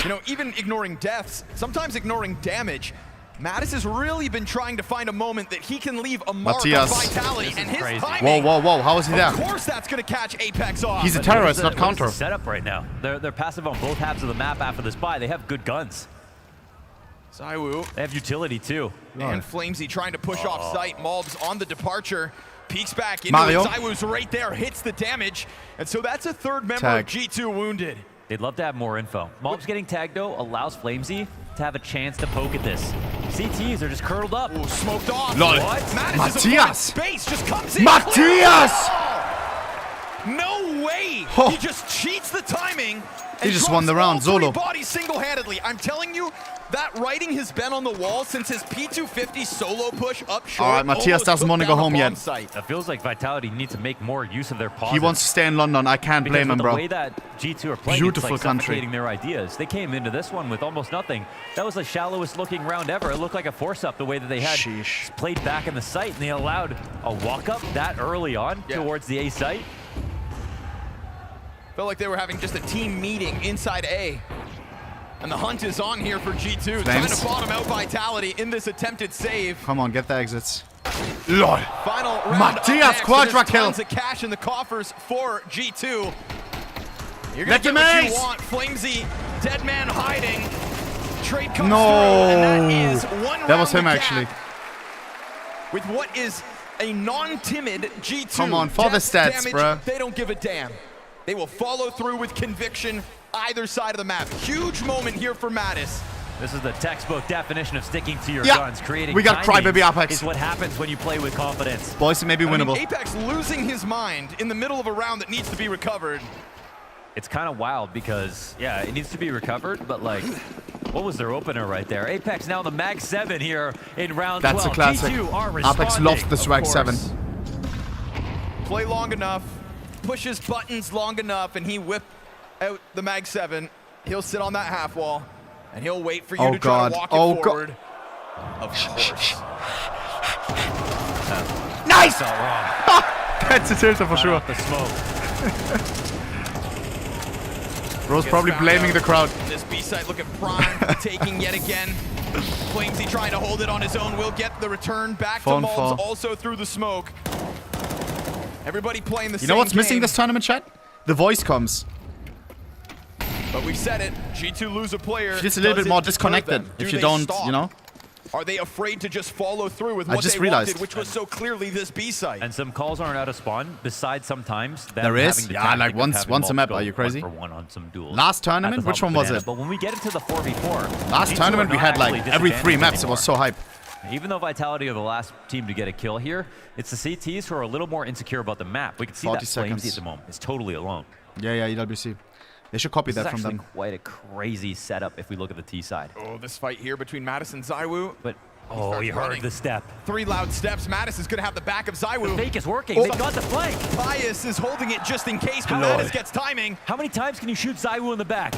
You know, even ignoring deaths, sometimes ignoring damage. Mattis has really been trying to find a moment that he can leave a mark on Vitality, and his timing. Whoa, how is he there? Of course that's going to catch Apex off. He's a terrorist, not counter. Setup right now. They're passive on both halves of the map after this buy. They have good guns. Zywoo. They have utility too. And Flamesy trying to push off site. Malbs on the departure. Peeks back into Mario. it. Zywoo's right there, hits the damage. And so that's a third member Tag. of G2 wounded. They'd love to have more info. Malbs getting tagged though allows Flamesy to have a chance to poke at this. CTs are just curled up. Ooh, smoked off. Lol. What? Matthias. Space just comes in. Matthias! No way! Oh. He just cheats the timing. He just won the round solo. Bodies single-handedly. I'm telling you, that writing has been on the wall since his P250 solo push up short. All right, Matthias doesn't want to go home yet. It feels like Vitality needs to make more use of their pauses. He wants to stay in London. I can't blame him, the bro. way that G2 are playing, Beautiful it's like country. suffocating their ideas. They came into this one with almost nothing. That was the shallowest looking round ever. It looked like a force-up the way that they had played back in the site, and they allowed a walk-up that early on towards the A site. Felt like they were having just a team meeting inside A. And the hunt is on here for G2. Flames. Trying to bottom out Vitality in this attempted save. Come on, get the exits. Lol. Final round Matthias quadra kill. Tons of cash in the coffers for G2. You're Let gonna him get what you ace. want. Flamesy, dead man hiding. Trade comes No. through, and that is one That was round him, the gap actually. With what is a non-timid G2. Come on, for the Death, stats, damage, bruh. They don't give a damn. They will follow through with conviction either side of the map. Huge moment here for Mattis. This is the textbook definition of sticking to your Yeah. guns. Creating We got timing Crybaby Apex. is what happens when you play with confidence. Boys, it may be I mean, winnable. Apex losing his mind in the middle of a round that needs to be recovered. It's kind of wild because, yeah, it needs to be recovered, but like, what was their opener right there? Apex now the Mag 7 here in round 12. That's a classic. G2 are Apex responding. loves the swag Of 7. course. Play long enough, pushes buttons long enough and he whip out the Mag 7, he'll sit on that half wall and he'll wait for you to try to walk it forward. Of course. Nice! So wrong. That's a tilter for sure. The smoke. Bro's probably blaming the crowd. This B-side looking prime for taking yet again. Flamesy trying to hold it on his own will get the return back to Malds, also through the smoke. Everybody playing the same game. You know what's missing this tournament, chat? The voice comms. But we've said it, G2 lose a player. She's a little bit more disconnected if you don't, you know? Are they afraid to just follow through with what they wanted, which was so clearly this B-side? And some calls aren't out of spawn, besides sometimes them there is? having the Yeah, like tactic of once a map, multiple are you crazy? 1-for-1 on some duels. Last tournament? Which one was it? But when we get into the 4v4, last G2 tournament are we not had like actually every 3 maps, anymore. it was so hype. Even though Vitality are the last team to get a kill here, it's the CTs who are a little more insecure about the map. We can see that Flamesy at the moment is totally alone. Yeah, EWC. They should copy that from them. This is actually quite a crazy setup if we look at the T side. Oh, this fight here between Mattis and Zywoo. But oh, you heard the step. 3 loud steps. Mattis is going to have the back of Zywoo. The fake is working. They've got the flank. Pius is holding it just in case, but Mattis gets timing. How many times can you shoot Zywoo in the back?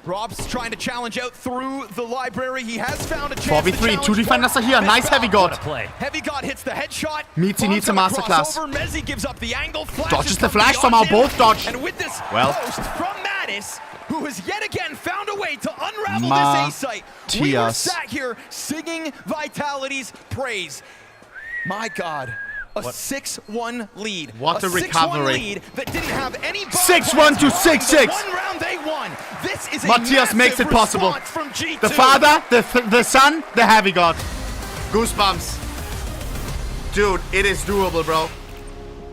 Rob's trying to challenge out through the library. He has found a chance 4v3, 2 defenders are here. Nice Heavy God. Heavy God hits the headshot. Mezi needs a masterclass. Mezi gives up the angle. Dodges the flash somehow, both dodge. And with this post from Mattis, who has yet again found a way to unravel this A-site. We were sat here singing Vitality's praise. My God. A 6-1 lead. What a recovery. 6-1 lead that didn't have any 6-1 to 6-6. One round they won. This is a Matthias makes it possible. From G2. The father, the son, the Heavy God. Goosebumps. Dude, it is doable, bro.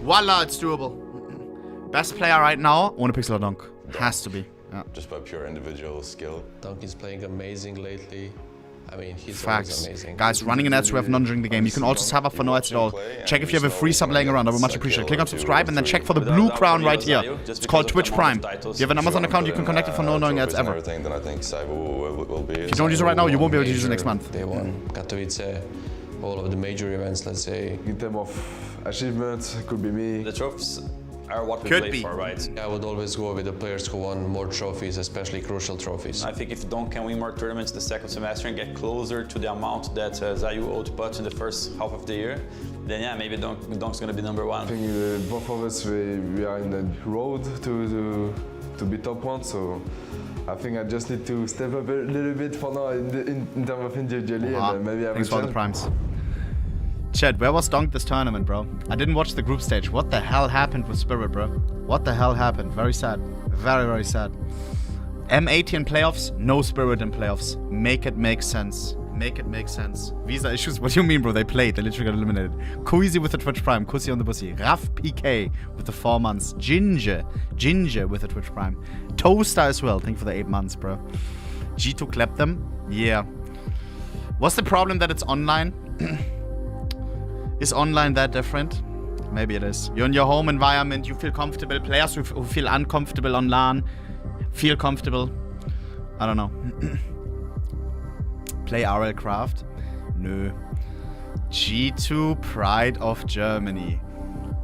Voila, it's doable. Best player right now, ohnepixel or Donk. Has to be. Yeah. Just by pure individual skill. Donk is playing amazing lately. I mean, he's Facts. amazing. Guys, running an ads, we have none during the game. You can also sub up for no ads at all. Check if you have a free sub laying around. I would much appreciate it. Click on subscribe and then check for the blue crown right here. It's called Twitch Prime. If you have an Amazon account, you can connect it for no annoying ads ever. If you don't use it right now, you won't be able to use it next month. They won Katowice, all of the major events, let's say. In terms of achievements, it could be me. The trophies are what we Could play be. for, right? I would always go with the players who won more trophies, especially crucial trophies. I think if Donk can win more tournaments the second semester and get closer to the amount that Zywoo output in the first half of the year, then yeah, maybe Donk's gonna be #1. I think both of us, we are in the road to be top 1, so I think I just need to step up a little bit for now in terms of individually, and maybe I will. Thanks for the primes. Chad, where was Donk this tournament, bro? I didn't watch the group stage. What the hell happened with Spirit, bro? What the hell happened? Very sad. Very, very sad. M80 in playoffs, no Spirit in playoffs. Make it make sense. Make it make sense. Visa issues? What do you mean, bro? They played. They literally got eliminated. Kuizi with the Twitch Prime. Kussi on the bussy. Raf PK with the 4 months. Ginger with the Twitch Prime. Toaster as well. Thank you for the 8 months, bro. G2 clapped them. Yeah. What's the problem that it's online? Is online that different? Maybe it is. You're in your home environment, you feel comfortable. Players who feel uncomfortable on LAN feel comfortable. I don't know. Play RL Craft? Nö. G2 Pride of Germany.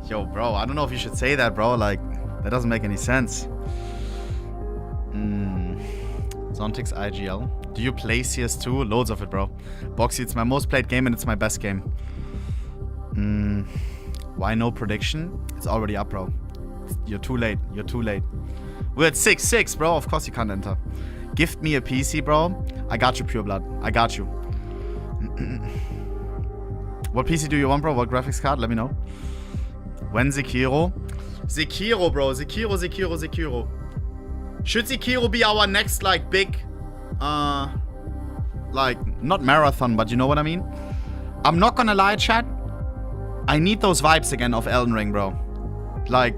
Yo, bro, I don't know if you should say that, bro. Like, that doesn't make any sense. Zontix IGL. Do you play CS2? Loads of it, bro. Boxy, it's my most played game and it's my best game. Why no prediction? It's already up, bro. You're too late. You're too late. We're at 6-6, bro. Of course you can't enter. Gift me a PC, bro. I got you, Pure Blood. I got you. What PC do you want, bro? What graphics card? Let me know. When Sekiro? Sekiro, bro. Sekiro. Should Sekiro be our next, like, big... like, not marathon, but you know what I mean? I'm not gonna lie, chat. I need those vibes again of Elden Ring, bro. Like,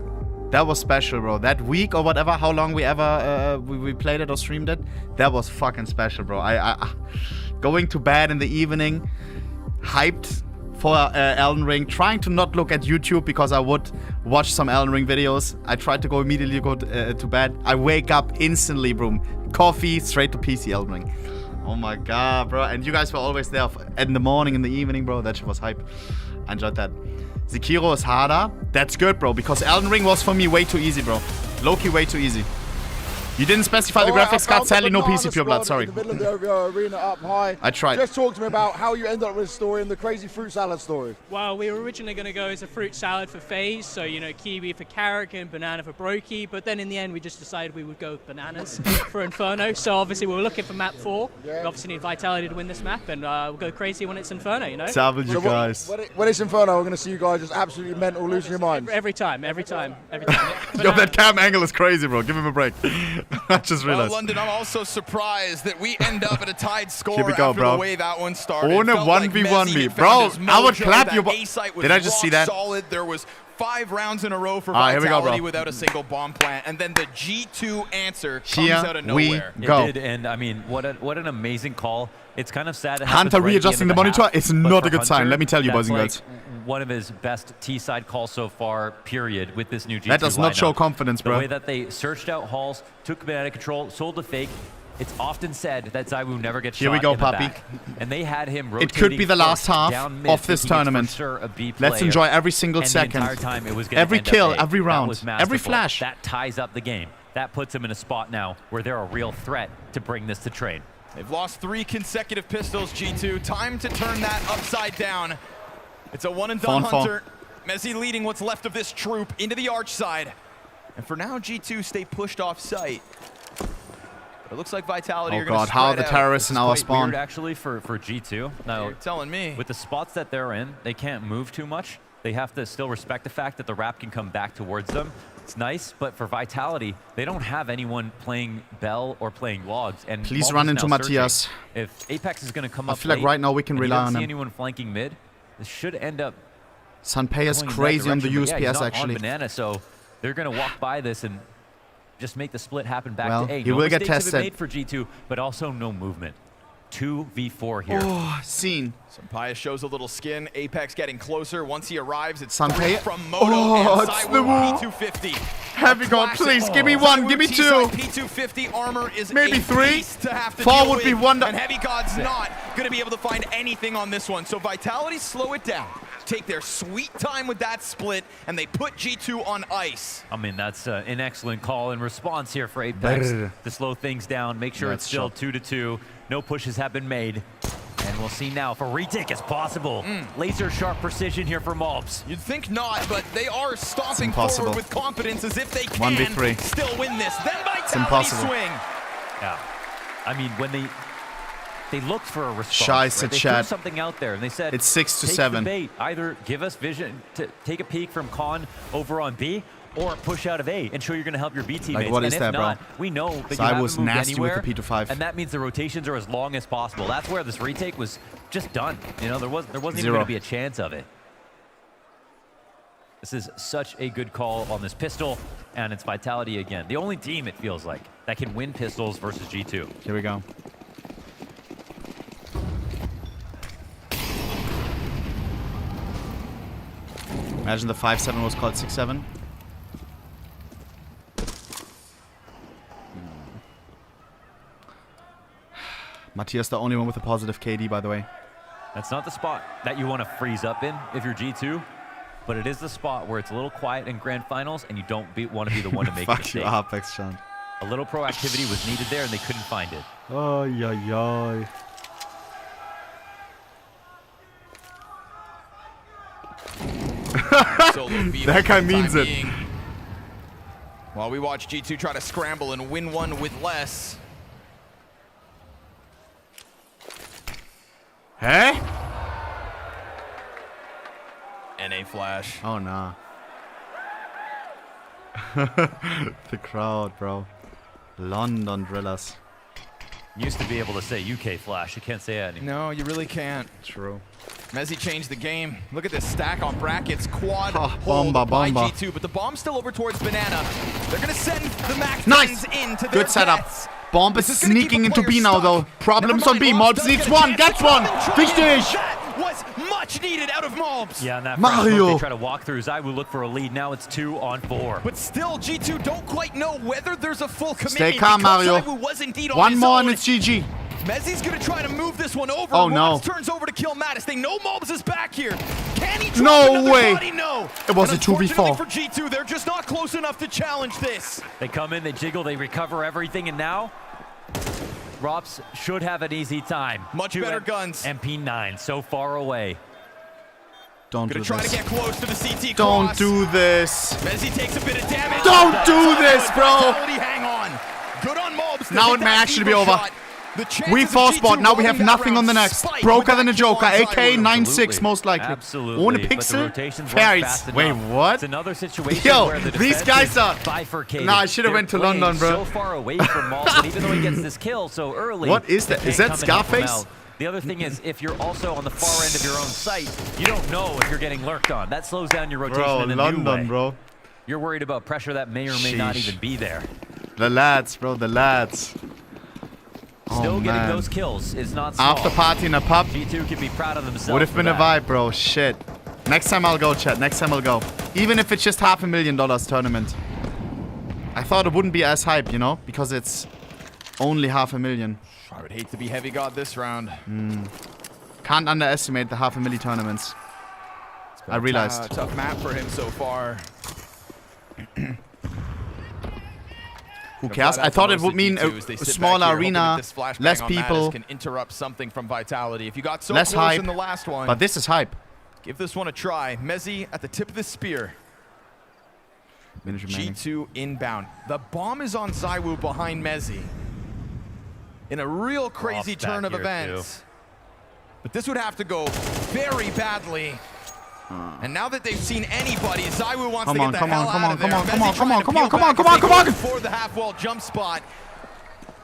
that was special, bro. That week or whatever, how long we ever we played it or streamed it, that was fucking special, bro. I going to bed in the evening, hyped for Elden Ring, trying to not look at YouTube because I would watch some Elden Ring videos. I tried to immediately go to bed. I wake up instantly, bro. Coffee, straight to PC Elden Ring. Oh my god, bro. And you guys were always there in the morning, in the evening, bro. That shit was hype. I enjoyed that. Sekiro is harder. That's good, bro, because Elden Ring was for me way too easy, bro. Low-key way too easy. You didn't specify the graphics card, sadly no PC Pure Blood, sorry. In the middle of the arena up high. I tried. Just talk to me about how you ended up with the story and the crazy fruit salad story. Well, we were originally going to go as a fruit salad for FaZe, so, you know, kiwi for Carrick and banana for Brokey, but then in the end we just decided we would go with bananas for Inferno, so obviously we were looking for map 4. Yeah. We obviously need Vitality to win this map, and we'll go crazy when it's Inferno, you know? Savage, you guys. When it's Inferno, we're going to see you guys just absolutely mental, losing your minds. Every time. Yo, that cam angle is crazy, bro. Give him a break. I just realized. London, I'm also surprised that we end up at a tied score Here we go, after bro. the way that one started. Ohne 1v1 me. Bro, I would clap you. Did I just see that? Solid. There was 5 rounds in a row for Here we go, Vitality bro. without a single bomb plant, and then the G2 answer comes out of nowhere. It did, and I mean, what an amazing call. It's kind of sad. It Hunter happens right at the readjusting end the of monitor half, is but not for a good sign. Hunter, Let me tell you, boys and that's girls. one of his best T-side calls so far, period, with this new G2 That does not lineup. show confidence, bro. The way that they searched out halls, took banana control, sold the fake. It's often said that Zywoo never gets Here shot we go, in the puppy. back, and they had him It rotating could be the last first half down mid, of this thinking it's tournament. for sure a B Let's player, enjoy every single and second. The entire time it was gonna Every end up kill, A. every That round, was every masterful. flash. That ties up the game. That puts him in a spot now where they're a real threat to bring this to train. They've lost 3 consecutive pistols, G2. Time to turn that upside down. It's a one-and-done Hunter. Mezi leading what's left of this troop into the arch side. And for now, G2 stay pushed off site. But it looks like Vitality are going to spread how are the out. terrorists in our Quite spawn? weird, actually, for G2. Now, You're telling me. With the spots that they're in, they can't move too much. They have to still respect the fact that the rap can come back towards them. It's nice, but for Vitality, they don't have anyone playing Bell or playing Logs. And Please Malm run is into now Matthias. searching. If Apex is going to come I up feel like late right now we can and rely you don't on see him. anyone flanking mid, this should end up Sanpei is going in that crazy on the direction, but yeah, he's USPS, not actually. on banana, so they're going to walk by this and just make the split happen back Well, to A. he No will get mistakes have been tested. made for G2, but also no movement. 2v4 here. Oh, scene. Sampaya shows a little skin. Apex getting closer. Once he arrives, it's Sanpei. from Moto Oh, and it's Zywoo the woo. P250. Heavy God, please, give me one, give me two. P250 armor is Maybe a 3. beast to have to 4 deal would be with, wonder. and Heavy God's not going to be able to find anything on this one. So Vitality slow it down, take their sweet time with that split, and they put G2 on ice. I mean, that's an excellent call and response here for Apex Brr. to slow things down, make sure Yeah, it's still shot. 2-2. No pushes have been made. And we'll see now if a retake is possible. Laser sharp precision here for Mobs. You'd think not, but they are stomping impossible. forward with confidence as if they can 1v3. still win this. Then Vitality impossible. swing. Yeah. I mean, when they looked for a response, Scheiße, right? They Chad. threw something out there, and they said, It's 6 to take 7. the bait. Either give us vision, to take a peek from Con over on B, or push out of A and show you're going to help your B teammates. what and is if that, bro? not, we know that you Zywoo haven't was moved nasty with anywhere, the P25. and that means the rotations are as long as possible. That's where this retake was just done. You know, there wasn't even Zero. going to be a chance of it. This is such a good call on this pistol, and it's Vitality again. The only team, it feels like, that can win pistols versus G2. Here we go. Imagine the 5-7 was called 6-7. Matthias, the only one with a positive KD, by the way. That's not the spot that you want to freeze up in if you're G2, but it is the spot where it's a little quiet in grand finals and you don't want to be the one to make a Fuck mistake. you, Apex, Sean. A little proactivity was needed there and they couldn't find it. Oh, yeah, yeah. That guy means it. While we watch G2 try to scramble and win one with less. Hey? NA flash. Oh, nah. The crowd, bro. London drillers. Used to be able to say UK flash. You can't say that anymore. No, you really can't. True. Mezi changed the game. Look at this stack on brackets. Quad hold bomba, by bomba. G2, but the bomb's still over towards Banana. They're going to send the Max Nice! into their Good setup. jets. Bomb is This is gonna keep sneaking a into player B now, stuck. though. Problems on B. Never mind, Mobs Mobs needs does one. get a Gets chance. one. Wichtig. That was much needed out of Mobs. Yeah, and that Mario. they try to walk through. Zywoo look for a lead. Now it's 2-on-4. But still, G2 don't quite know whether there's a full commitment. Stay calm, because Mario. Zywoo was indeed on One his more own. and it's GG. Mezi's gonna try to move this one over. Oh, no. Turns over to kill Mattis. They know Mobs is back here. Can he drop No another way. body? No. It was And a 2v4. unfortunately for G2, they're just not close enough to challenge this. They come in, they jiggle, they recover everything, and now Rops should have an easy time. Much better guns. MP9 so far away. Don't do Gonna try this. to get close to the CT Don't cross. do this. Mezi takes a bit of damage. Don't do this, bro. Vitality, hang on. Good on Mobs. Now it may actually be over. We force bot. Now we have nothing on the next. Broker than a Joker. AK 9-6 most likely. Absolutely. ohnepixel. Fairies. Wait, what? It's another situation Yo, where the these defense guys is are. bifurcated. Nah, I should have They're went to playing London, bro. So far away from Mobs, but even though he gets this kill so early. What is that? they Is can't that come and help him Scarface? out. The other thing is, if you're also on the far end of your own site, you don't know if you're getting lurked on. That slows down your rotation Bro, in a London, new way. bro. You're worried about pressure that may or may not Sheesh. even be there. The lads, bro. The lads. Still Oh, getting man. those kills is not small. After party in a pub. G2 can be proud of themselves. Would have for been a that. vibe, bro. Shit. Next time I'll go, chat. Next time I'll go. Even if it's just $500,000 tournament. I thought it wouldn't be as hype, you know? Because it's only $500,000. I would hate to be heavy god this round. Can't underestimate the $500,000 tournaments. I realized. Tough map for him so far. Who cares? I thought it would mean a smaller arena, less people, can interrupt something from Vitality. If you got so less close hype. in the last one, But this is hype. give this one a try. Mezi at the tip of the spear. G2 inbound. The bomb is on Zywoo behind Mezi. In a real crazy Ross back turn of here, events. But this would have to go very badly. And now that they've seen anybody, Zywoo wants to get the hell out of there. Come on. For the half-wall jump spot.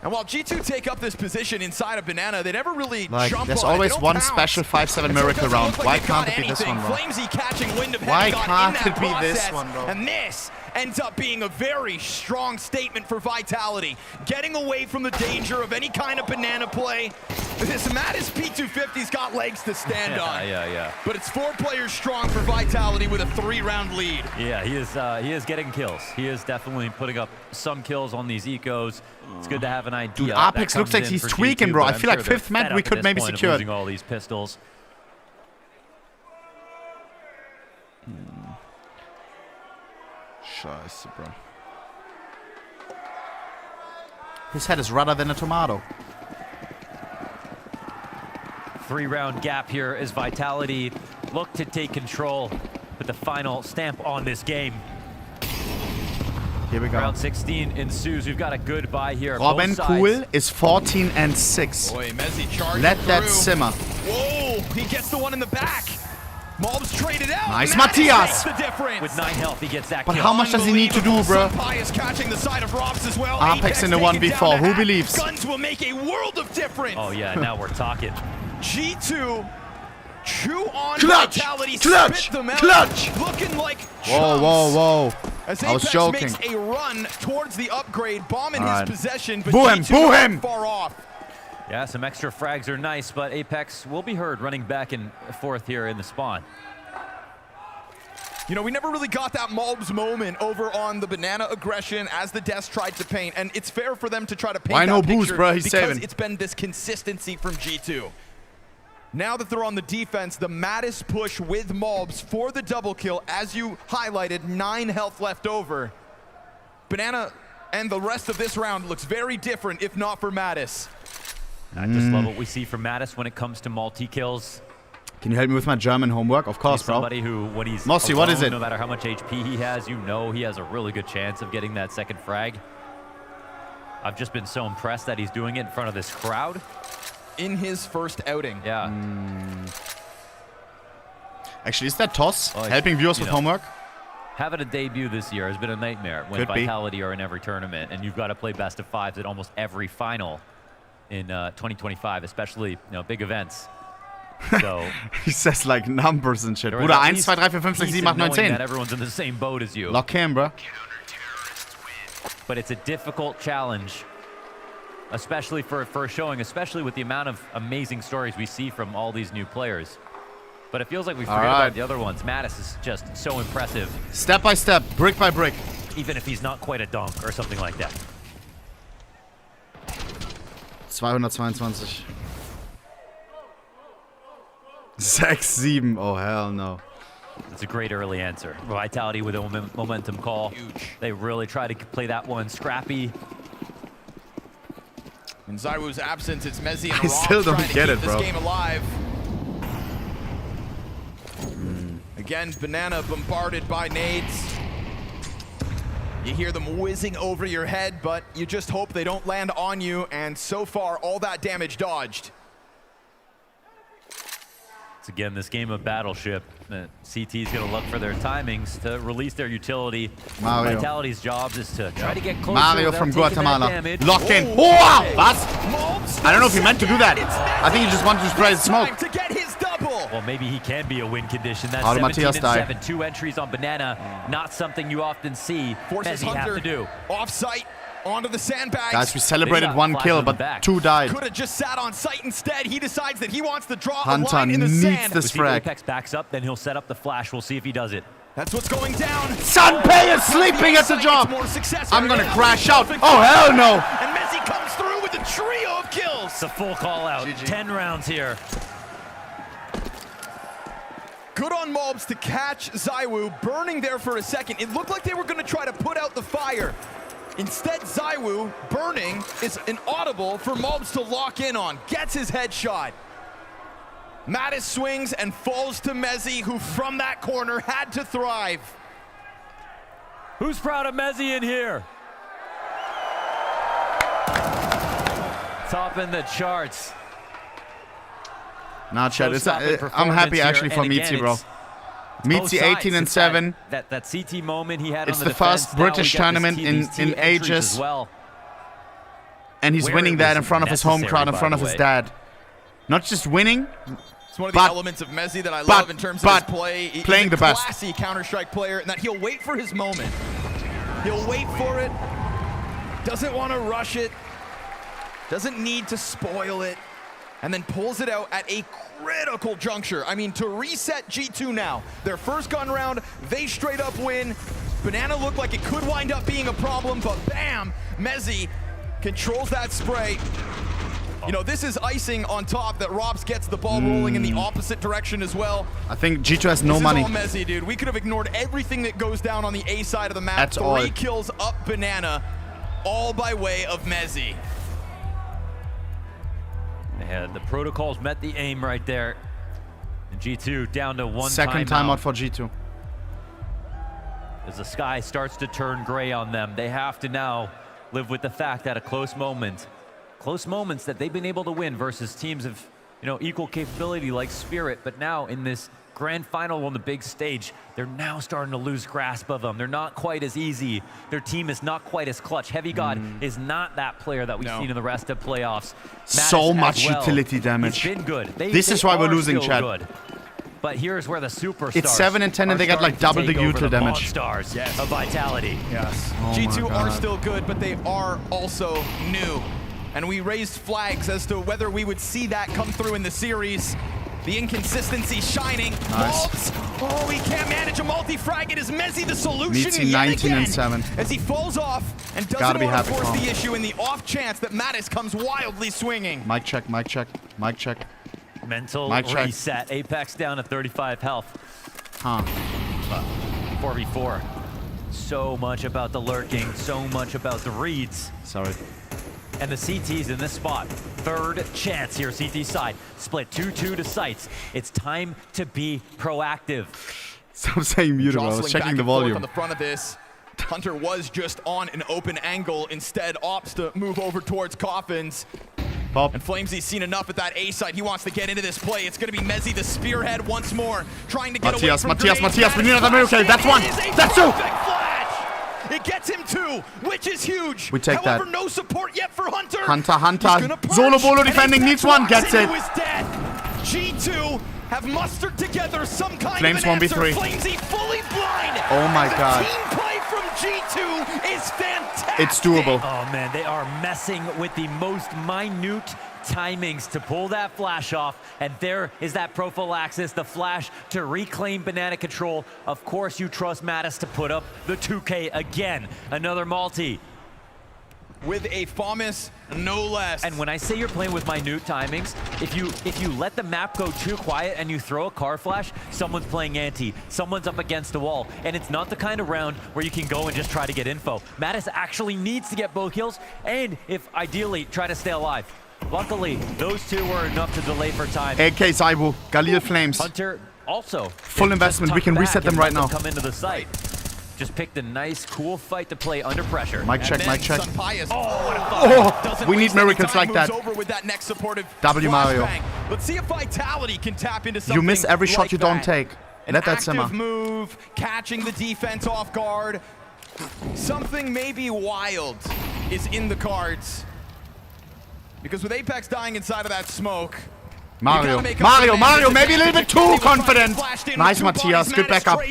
And while G2 take up this position inside of Banana, they never really Like, jump there's on it. They always don't one pounce. special 5-7 And so it miracle doesn't round. look like Why they've got can't it be this anything. one, bro? Flamesy catching wind of Why Heavy God can't in that it be this process. one, bro? And this ends up being a very strong statement for Vitality. Getting away from the danger of any kind of banana play. This Mattis P250's got legs to stand on. Yeah. But it's 4 players strong for Vitality with a 3-round lead. Yeah, he is getting kills. He is definitely putting up some kills on these ecos. It's good to have an idea. Dude, that Apex looks comes like in he's for tweaking, G2, bro. but I I'm feel like sure they're 5th man fed we up at could this maybe point of secure. losing all these pistols. Scheiße, bro. His head is redder than a tomato. 3-round gap here as Vitality look to take control with the final stamp on this game. Here we go. Round 16 ensues. We've got a good buy here. Robin Both Cool sides. is 14-6. Boy, Mezi charging Let that through. simmer. Whoa, he gets the one in the back. Mobs traded out. Nice, Mattis Matthias. makes the difference. With 9 health, he gets that But kill. how much does he need to do, bro? Sunpai is catching the side of Robs as well. Apex in the taken 1v4. down to Who half. believes? Guns will make a world of difference. Oh yeah, now we're talking. G2 chew on Clutch! Vitality, Clutch! spit them out, Clutch! looking like Whoa. As I was Apex joking. makes a run towards the upgrade, bomb in Alright. his possession, but Boo him, G2 boo not him! far off. Yeah, some extra frags are nice, but Apex will be heard running back and forth here in the spawn. You know, we never really got that Mobs moment over on the banana aggression as the Deaths tried to paint, and it's fair for them to try to paint Why that no boost, picture bro? He's because saving. it's been this consistency from G2. Now that they're on the defense, the Mattis push with Mobs for the double kill, as you highlighted, 9 health left over. Banana and the rest of this round looks very different, if not for Mattis. I just love what we see from Mattis when it comes to multi-kills. Can you help me with my German homework? Of course, He's bro. somebody who, when he's Mossy, what is alone, it? no matter how much HP he has, you know he has a really good chance of getting that second frag. I've just been so impressed that he's doing it in front of this crowd. In his first outing. Yeah. Actually, is that Toss Well, helping viewers you with know, homework? Having a debut this year has been a nightmare when Could be. Vitality are in every tournament, and you've got to play best of 5s at almost every final in 2025, especially big events. So He says like numbers and shit. there is Bruder, at 1, least 2, 3, 4, 5, 6, peace 7, in 8, 9, knowing 10. that everyone's in the same boat as you. Lock him, bro. But it's a difficult challenge, especially for a first showing, especially with the amount of amazing stories we see from all these new players. But it feels like we forget about the other ones. Mattis is just so impressive. Step by step, brick by brick. Even if he's not quite a dunk or something like that. 222. 6-7. Oh, hell no. It's a great early answer. Vitality with a momentum call. Huge. They really try to play that one scrappy. In Zywoo's absence, it's Mezi and I Rob still don't trying to get keep it, this bro. game alive. Again, Banana bombarded by nades. You hear them whizzing over your head, but you just hope they don't land on you, and so far, all that damage dodged. It's again this game of Battleship. CT is going to look for their timings to release their utility. Mario. Vitality's job is to try to get closer. Mario without from taking that Guatemala. damage. Lock in. Oh, Was? I don't know if he meant to do that. I think he just wanted to spray the smoke. To get his double. Well, maybe he can be a win condition. That's How did 17 Matthias and die? 7. 2 entries on Banana. Not something you often see. Forces Mezi have Hunter to do. off-site onto the sandbags. Guys, we celebrated 1 kill, but 2 died. Could have just sat on site instead. He decides that he wants to draw a Hunter line in the needs sand. this See if frag. Apex backs up, then he'll set up the flash. We'll see if he does it. That's what's going down. Sunpay is sleeping at the job. More success. I'm gonna crash out. Oh, hell no. And Mezi comes through with a trio of kills. It's a full call out. 10 rounds here. Good on Mobs to catch Zywoo, burning there for a second. It looked like they were going to try to put out the fire. Instead, Zywoo, burning, is an audible for Mobs to lock in on. Gets his headshot. Mattis swings and falls to Mezi, who from that corner had to thrive. Who's proud of Mezi in here? Topping the charts. Nah, Chad, I'm happy actually for Mezi, bro. Mezi 18 and 7. That CT moment he had It's on the the first defense. British tournament in ages. As well. And he's Where winning it that was in front of his home necessary, crowd, in by front the of his way. dad. Not just winning, It's one of the elements of Mezi that I love in terms of his play. He's playing a the best. classy Counter-Strike player, and that he'll wait for his moment. He'll wait for it. Doesn't want to rush it. Doesn't need to spoil it. And then pulls it out at a critical juncture. I mean, to reset G2 now. Their first gun round, they straight up win. Banana looked like it could wind up being a problem, but bam, Mezi controls that spray. You know, this is icing on top that Robs gets the ball rolling in the opposite direction as well. I think G2 has no money. This is all Mezi, dude. We could have ignored everything that goes down on the A side of the map. That's all. 3 kills up Banana, all by way of Mezi. And the protocols met the aim right there. And G2 down to 1 Second timeout for G2. As the sky starts to turn gray on them, they have to now live with the fact that a close moments that they've been able to win versus teams of, you know, equal capability like Spirit, but now in this grand final on the big stage, they're now starting to lose grasp of them. They're not quite as easy. Their team is not quite as clutch. Heavy God is not that player that we've seen in the rest of playoffs. So Mattis much as well. utility damage. He's been good. This is why we're are losing, still Chad. good. But here's where the superstars It's 7 and 10 and they got like double the util damage. Stars of Vitality. Yes. Oh G2 my are God. still good, but they are also new. And we raised flags as to whether we would see that come through in the series. The inconsistency shining. Nice. Mobs. Oh, he can't manage a multi-frag. It is Mezi the solution Mezi yet 19 and again. 7. As he falls off and Gotta doesn't be want to happy force for him. the issue in the off chance that Mattis comes wildly swinging. Mic check, mic check, mic check. Mental Mic check. reset. Apex down to 35 health. Huh. 4v4. So much about the lurking, so much about the reads. Sorry. And the CT's in this spot. Third chance here, CT side. Split 2-2 to sights. It's time to be proactive. Stop saying mutable. I was Jostling checking back the and forth volume. on the front of this. Hunter was just on an open angle. Instead, opts to move over towards Coffins. Pop. And Flamesy's seen enough at that A side. He wants to get into this play. It's going to be Mezi, the spearhead, once more, trying to get away from Matthias, grenades. we need another miracle. That's one. It is a That's two. perfect flash. It gets him 2, which is huge. We take However, that. no support yet for Hunter. Hunter. He's gonna punch, Solo bolo and defending Apex needs one. walks Gets it. into his death. G2 have mustered together some kind Flames of an 1v3. answer. Flamesy fully blind. Oh my The God. team play from G2 is fantastic. It's doable. Oh man, they are messing with the most minute timings to pull that flash off, and there is that prophylaxis, the flash to reclaim banana control. Of course you trust Mattis to put up the 2K again. Another multi. with a FAMAS, no less. And when I say you're playing with minute timings, if you let the map go too quiet and you throw a car flash, someone's playing anti, someone's up against a wall, and it's not the kind of round where you can go and just try to get info. Mattis actually needs to get both kills, and if ideally, try to stay alive. Luckily, those two were enough to delay for time. AK Zywoo, Galil Flames. Hunter also. Full investment, we can reset them right now. Come into the site. Just picked a nice, cool fight to play under pressure. Mic check, mic check. Oh, we need miracles like that. W Mario. Let's see if Vitality can tap into something. You miss every shot like you don't that. take. Let that simmer. Active move, catching the defense off guard. Something maybe wild is in the cards. Because with Apex dying inside of that smoke, Mario, maybe a little bit too confident. Nice, Matthias, good backup.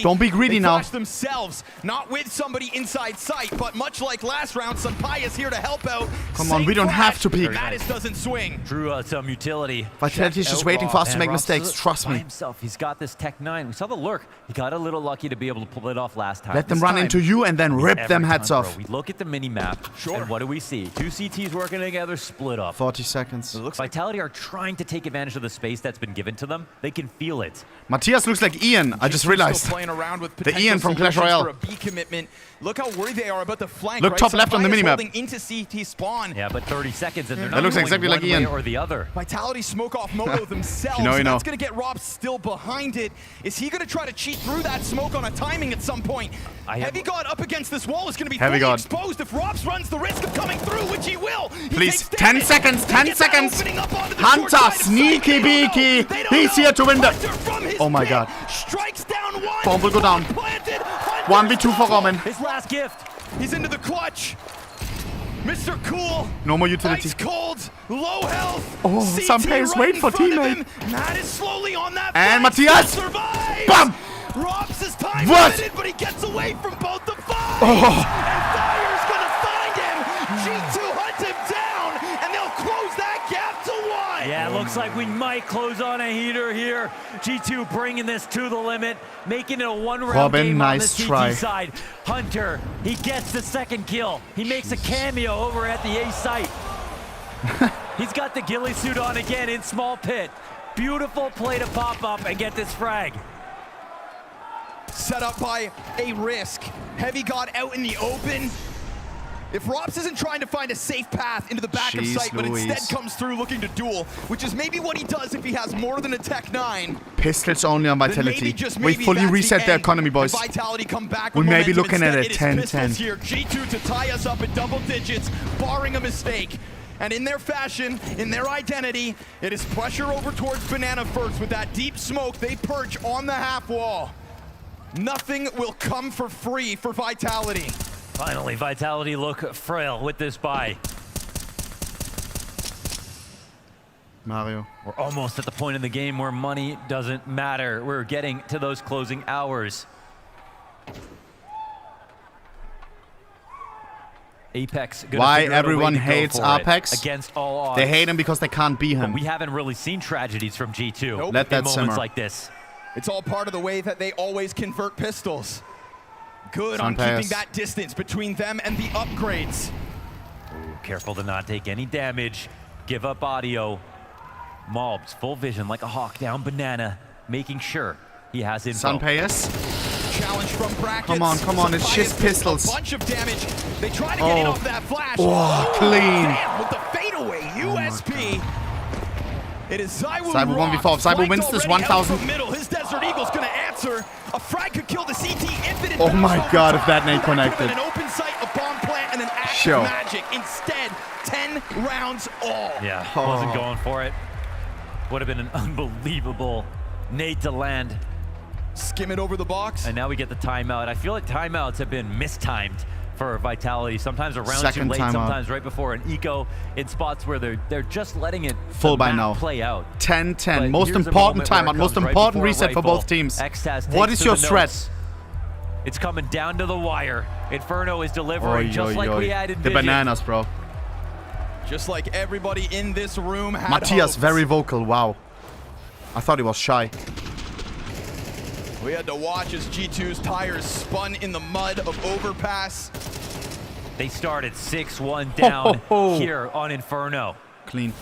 Don't be greedy now. Themselves, not with somebody inside sight, but much like last round, Senpai is here to help out. Come on, we don't have to peek. Mattis doesn't swing. Drew some utility. Vitality's just waiting for us to make mistakes, trust me. Himself. He's got this Tech 9. We saw the lurk. He got a little lucky to be able to pull it off last time. Let them run into you and then rip them heads off. We look at the mini-map, and what do we see? Two CTs working together, split up. 40 seconds. Vitality are trying to take advantage of the space that's been given to them. They can feel it. Matthias looks like Ian. I just realized. The Ian from Clash Royale. Look how worried they are about the flank. Look top left on the minimap. Into CT spawn. Yeah, but 30 seconds and they're not that looks exactly like Ian or the other. Vitality smoke off Moto themselves. That's going to get Rob still behind it. Is he going to try to cheat through that smoke on a timing at some point? Heavy God up against this wall is going to be fully exposed if Robs runs the risk of coming through, which he will. Please, 10 seconds, 10 seconds. Hunter, sneaky beaky. He's here to win the... Oh my god. Strikes down one. Bomb will go down. 1v2 for Roman. His last gift. He's into the clutch. Mr. Cool. No more utility. Ice cold. Low health. Oh, some players wait for teammate. Matt is slowly on that. And Matthias. Bam. Robs his time limited, but he gets away from both the fives. And Fire's gonna find him. G2 hunts him down, and they'll close that gap to 1. Yeah, looks like we might close on a heater here. G2 bringing this to the limit, making it a one-round game on the CT side. Hunter, he gets the second kill. He makes a cameo over at the A site. He's got the ghillie suit on again in small pit. Beautiful play to pop up and get this frag. Set up by a risk. Heavy God out in the open. If Robs isn't trying to find a safe path into the back of sight, but instead comes through looking to duel, which is maybe what he does if he has more than a Tech 9. Pistols only on Vitality. We fully reset their economy, boys. We may be looking at a 10-10. Here. G2 to tie us up at double digits, barring a mistake. And in their fashion, in their identity, it is pressure over towards Banana first. With that deep smoke, they perch on the half wall. Nothing will come for free for Vitality. Finally, Vitality look frail with this buy. Mario. We're almost at the point in the game where money doesn't matter. We're getting to those closing hours. Apex. Why everyone hates Apex? Against all odds. They hate him because they can't beat him. But we haven't really seen tragedies from G2. Nope. Let that moments simmer. like this. It's all part of the way that they always convert pistols. Good on keeping that distance between them and the upgrades. Ooh, careful to not take any damage. Give up audio. Mobs, full vision like a hawk down Banana, making sure he has info. Sunpayas. Challenge from brackets. Come on, it's just pistols. A bunch of damage. They try to get in off that flash. Oh, clean. Damn, with the fadeaway USP. It is Zywoo 1v4. Zywoo wins this 1,000. His Desert Eagle's gonna answer. A frag could kill the CT infinite. Oh my god, if that nade connected. An open sight, a bomb plant, and an act of magic. Instead, 10 rounds all. Yeah, wasn't going for it. Would have been an unbelievable nade to land. Skim it over the box. And now we get the timeout. I feel like timeouts have been mistimed for Vitality. Sometimes around too late, sometimes right before an eco in spots where they're just letting it full by now play out. 10-10. Most important timeout, most important reset for both teams. What is your threat? It's coming down to the wire. Inferno is delivering just like we had envisioned. The bananas, bro. Just like everybody in this room had Matthias, hoped. very vocal. Wow. I thought he was shy. We had to watch as G2's tires spun in the mud of overpass. They started 6-1 down here on Inferno. Clean.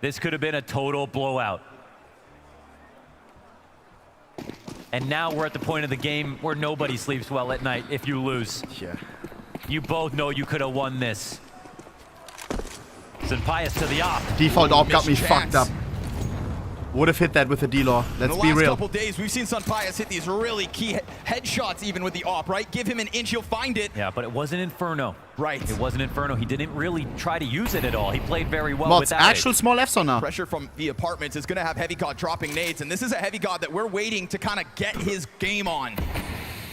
This could have been a total blowout. And now we're at the point of the game where nobody sleeps well at night if you lose. Yeah. You both know you could have won this. Pius to the op. Default op got me fucked up. Would have hit that with a D-Law. Let's be real. In the last couple days, we've seen Pius hit these really key headshots even with the op, right? Give him an inch, he'll find it. Yeah, but it wasn't Inferno. Right. It wasn't Inferno. He didn't really try to use it at all. He played very well Mods, with that. actual small Fs or no? Pressure from the apartments is going to have Heavy God dropping nades, and this is a Heavy God that we're waiting to kind of get his game on.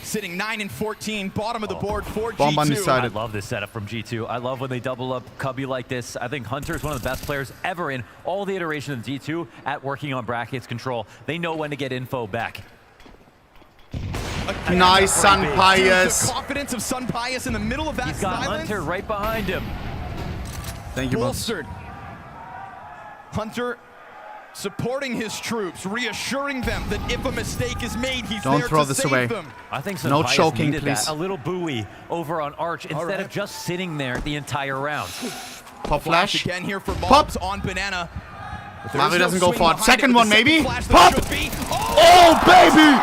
Sitting 9 and 14, bottom of the board for Bomb G2. undecided. I love this setup from G2. I love when they double up Cubby like this. I think Hunter is one of the best players ever in all the iterations of G2 at working on brackets control. They know when to get info back. Again, nice, Pius. The confidence of Pius in the middle of that He's got silence. Hunter right behind him. Thank you, Mods. Bolstered. Hunter supporting his troops, reassuring them that if a mistake is made, he's Don't there throw to this save away. them. I think No Pius choking, needed please. that. A little buoy over on Arch instead of just sitting there the entire round. Pop flash. Again here for Pop. Mobs on Banana. Mario doesn't go for it. Second one, maybe. Pop! Oh, baby!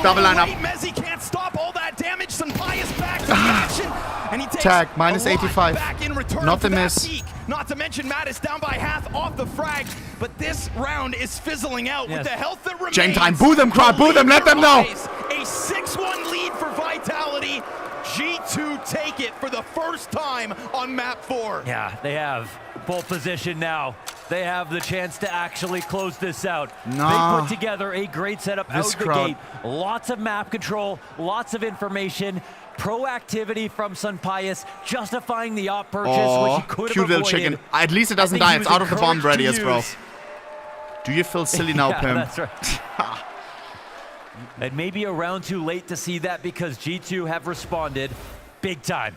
Double lineup. Mezi can't stop all that damage. Pius back to the action. And he takes Tag, minus a lot 85. back in return Not for the that miss. peak. Not to mention Matt is down by half off the frag. But this round is fizzling out with the health that remains. Game time. Boo them, crowd. Boo them. Let them know. A 6-1 lead for Vitality. G2 take it for the first time on map 4. Yeah, they have pole position now. They have the chance to actually close this out. Nah. They put together a great setup This out the crowd. gate. Lots of map control, lots of information, proactivity from Pius, justifying the op purchase, which he could have cute little avoided. chicken. At least it doesn't die. It's out of the bomb radius, bro. Do you feel silly now, Yeah, Pim? that's right. And maybe a round too late to see that because G2 have responded big time.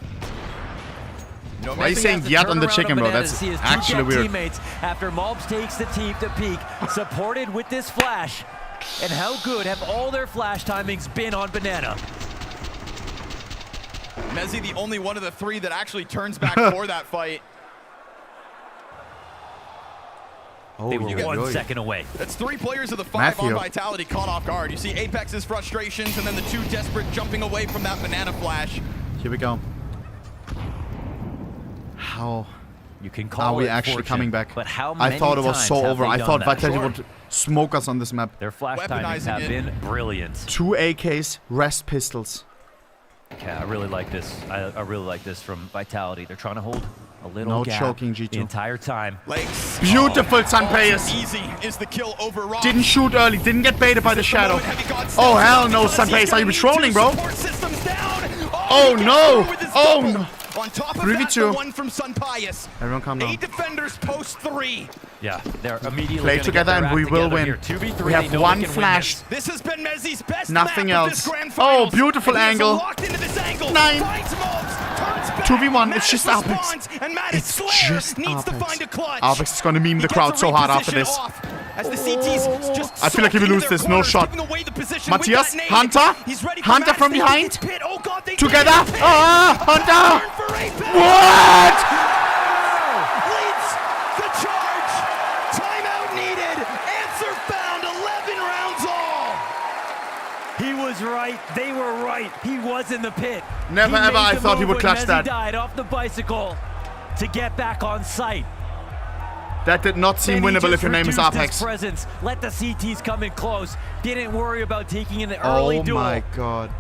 Why are you saying yet on the chicken, bro? That's actually weird. Teammates after Mobs takes the team to peak, supported with this flash. And how good have all their flash timings been on Banana? Mezi, the only one of the three that actually turns back for that fight. They were 1 second away. That's 3 players of the 5 on Vitality caught off guard. You see Apex's frustrations and then the 2 desperate jumping away from that banana flash. Here we go. How you can call are we it actually fortune, coming back? But how I many thought it was times so have over. they I done thought that? Vitality would smoke us on this map. Their flash timings have been brilliant. 2 AKs, rest pistols. Yeah, I really like this. I really like this from Vitality. They're trying to hold a little No gap choking, G2. the entire time. Legs. Beautiful, Sunpayas. Easy is the kill over Rock. Didn't shoot early, didn't get baited by the shadow. Oh hell no, Sunpayas, are you trolling, bro? Oh no! Oh no! On top of that, 3v2. the one from Pius. Everyone calm down. 8 defenders post 3. Yeah, they're immediately Play gonna together get their and we act will together win. here. 2v3, We they have know one they can win flash. This has been Mezi's best Nothing map else. of this grand Oh, finals. beautiful And he is angle. locked into this angle. 9. Finds Mobs, turns back. 2v1, it's just Mattis Apex. responds, and Mattis It's Slayer just needs to Apex. find a clutch. Apex is gonna meme the crowd so hard after this. As the CTs just I feel like if we lose this, no shot. Matthias, Hunter, Hunter from behind. Together. Ah, Hunter. What? Leads the charge. Timeout needed. Answer found. 11 rounds all. He was right. They were right. He was in the pit. Never He ever made I the thought he move would when clutch Mezi that. died off the bicycle to get back on site. That did not seem Then he winnable just if your name is reduced his Apex. presence, let the CTs come in close. Didn't worry about taking an early Oh duel. my god.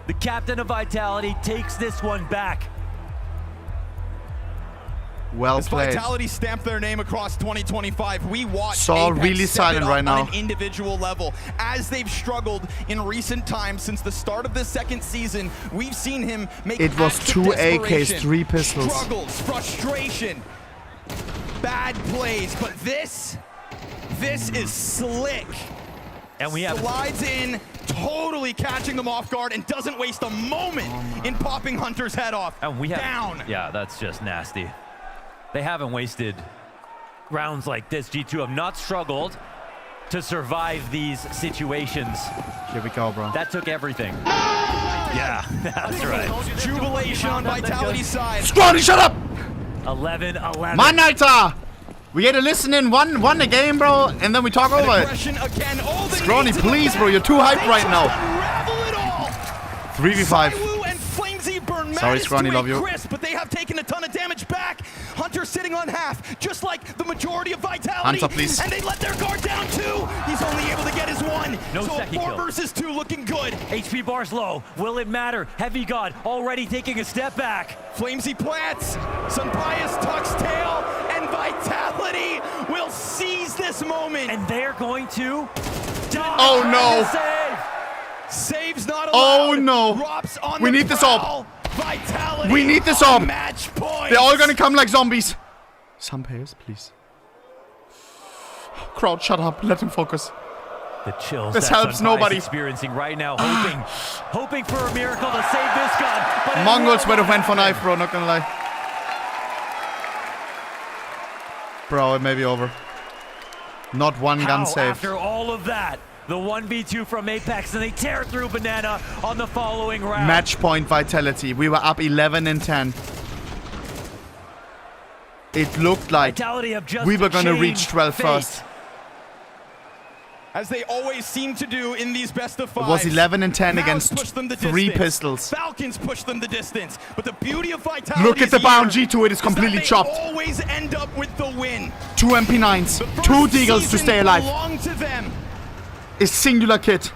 The captain of Vitality takes this one back. Well As played. Vitality stamped their name across 2025, we watched Saul Apex really step silent it up right now. on an individual level. As they've struggled in recent times since the start of the second season, we've seen him make It was acts of 2 AKs, desperation, 3 pistols. struggles, frustration, bad plays, but this is slick. And we have slides in, totally catching them off guard, and doesn't waste a moment in popping Hunter's head off. And we have down. Yeah, that's just nasty. They haven't wasted rounds like this. G2 have not struggled to survive these situations. Here we go, bro. That took everything. Yeah, that's right. Jubilation on Vitality's side. Scrawny, shut up! 11-11. Manita! We had to listen in one a game, bro, and then we talk over it. Scrawny, please, bro, you're too hyped right now. 3v5. Sorry, Scrawny, love you. But they have taken a ton of damage back. Hunter sitting on half, just like the majority of Vitality. Hunter, please. And they let their guard down too. He's only able to get his one. No so second 4 kill. versus 2 looking good. HP bar's low. Will it matter? Heavy God already taking a step back. Flamesy plants, Sunbias tucks tail, and Vitality will seize this moment. And they're going to die. Oh no. Save. Saves not Oh allowed. no. Drops on We the need this prowl. orb. Vitality We need this on orb. match point. They're all gonna come like zombies. Some pairs, please. Crowd, shut up. Let him focus. The chills This that helps Sunbias nobody. experiencing right now, hoping for a miracle to save this gun. But it Mongols will would have not went for happen. knife, bro, not gonna lie. Bro, it may be over. Not one gun How, save. after all of that, the 1v2 from Apex, and they tear through Banana on the following round. Match point Vitality. We were up 11 and 10. It looked like Vitality have just we were gonna changed reach 12 fate. first. As they always seem to do in these best of 5. It was 11 and 10 Mouse against pushed them the 3 distance. pistols. Falcons pushed them the distance. But the beauty of Vitality Look at the bound G2, it is completely chopped. Always end up with the win. 2 MP9s, 2 Deagles to stay alive. Belong to them. A singular kit.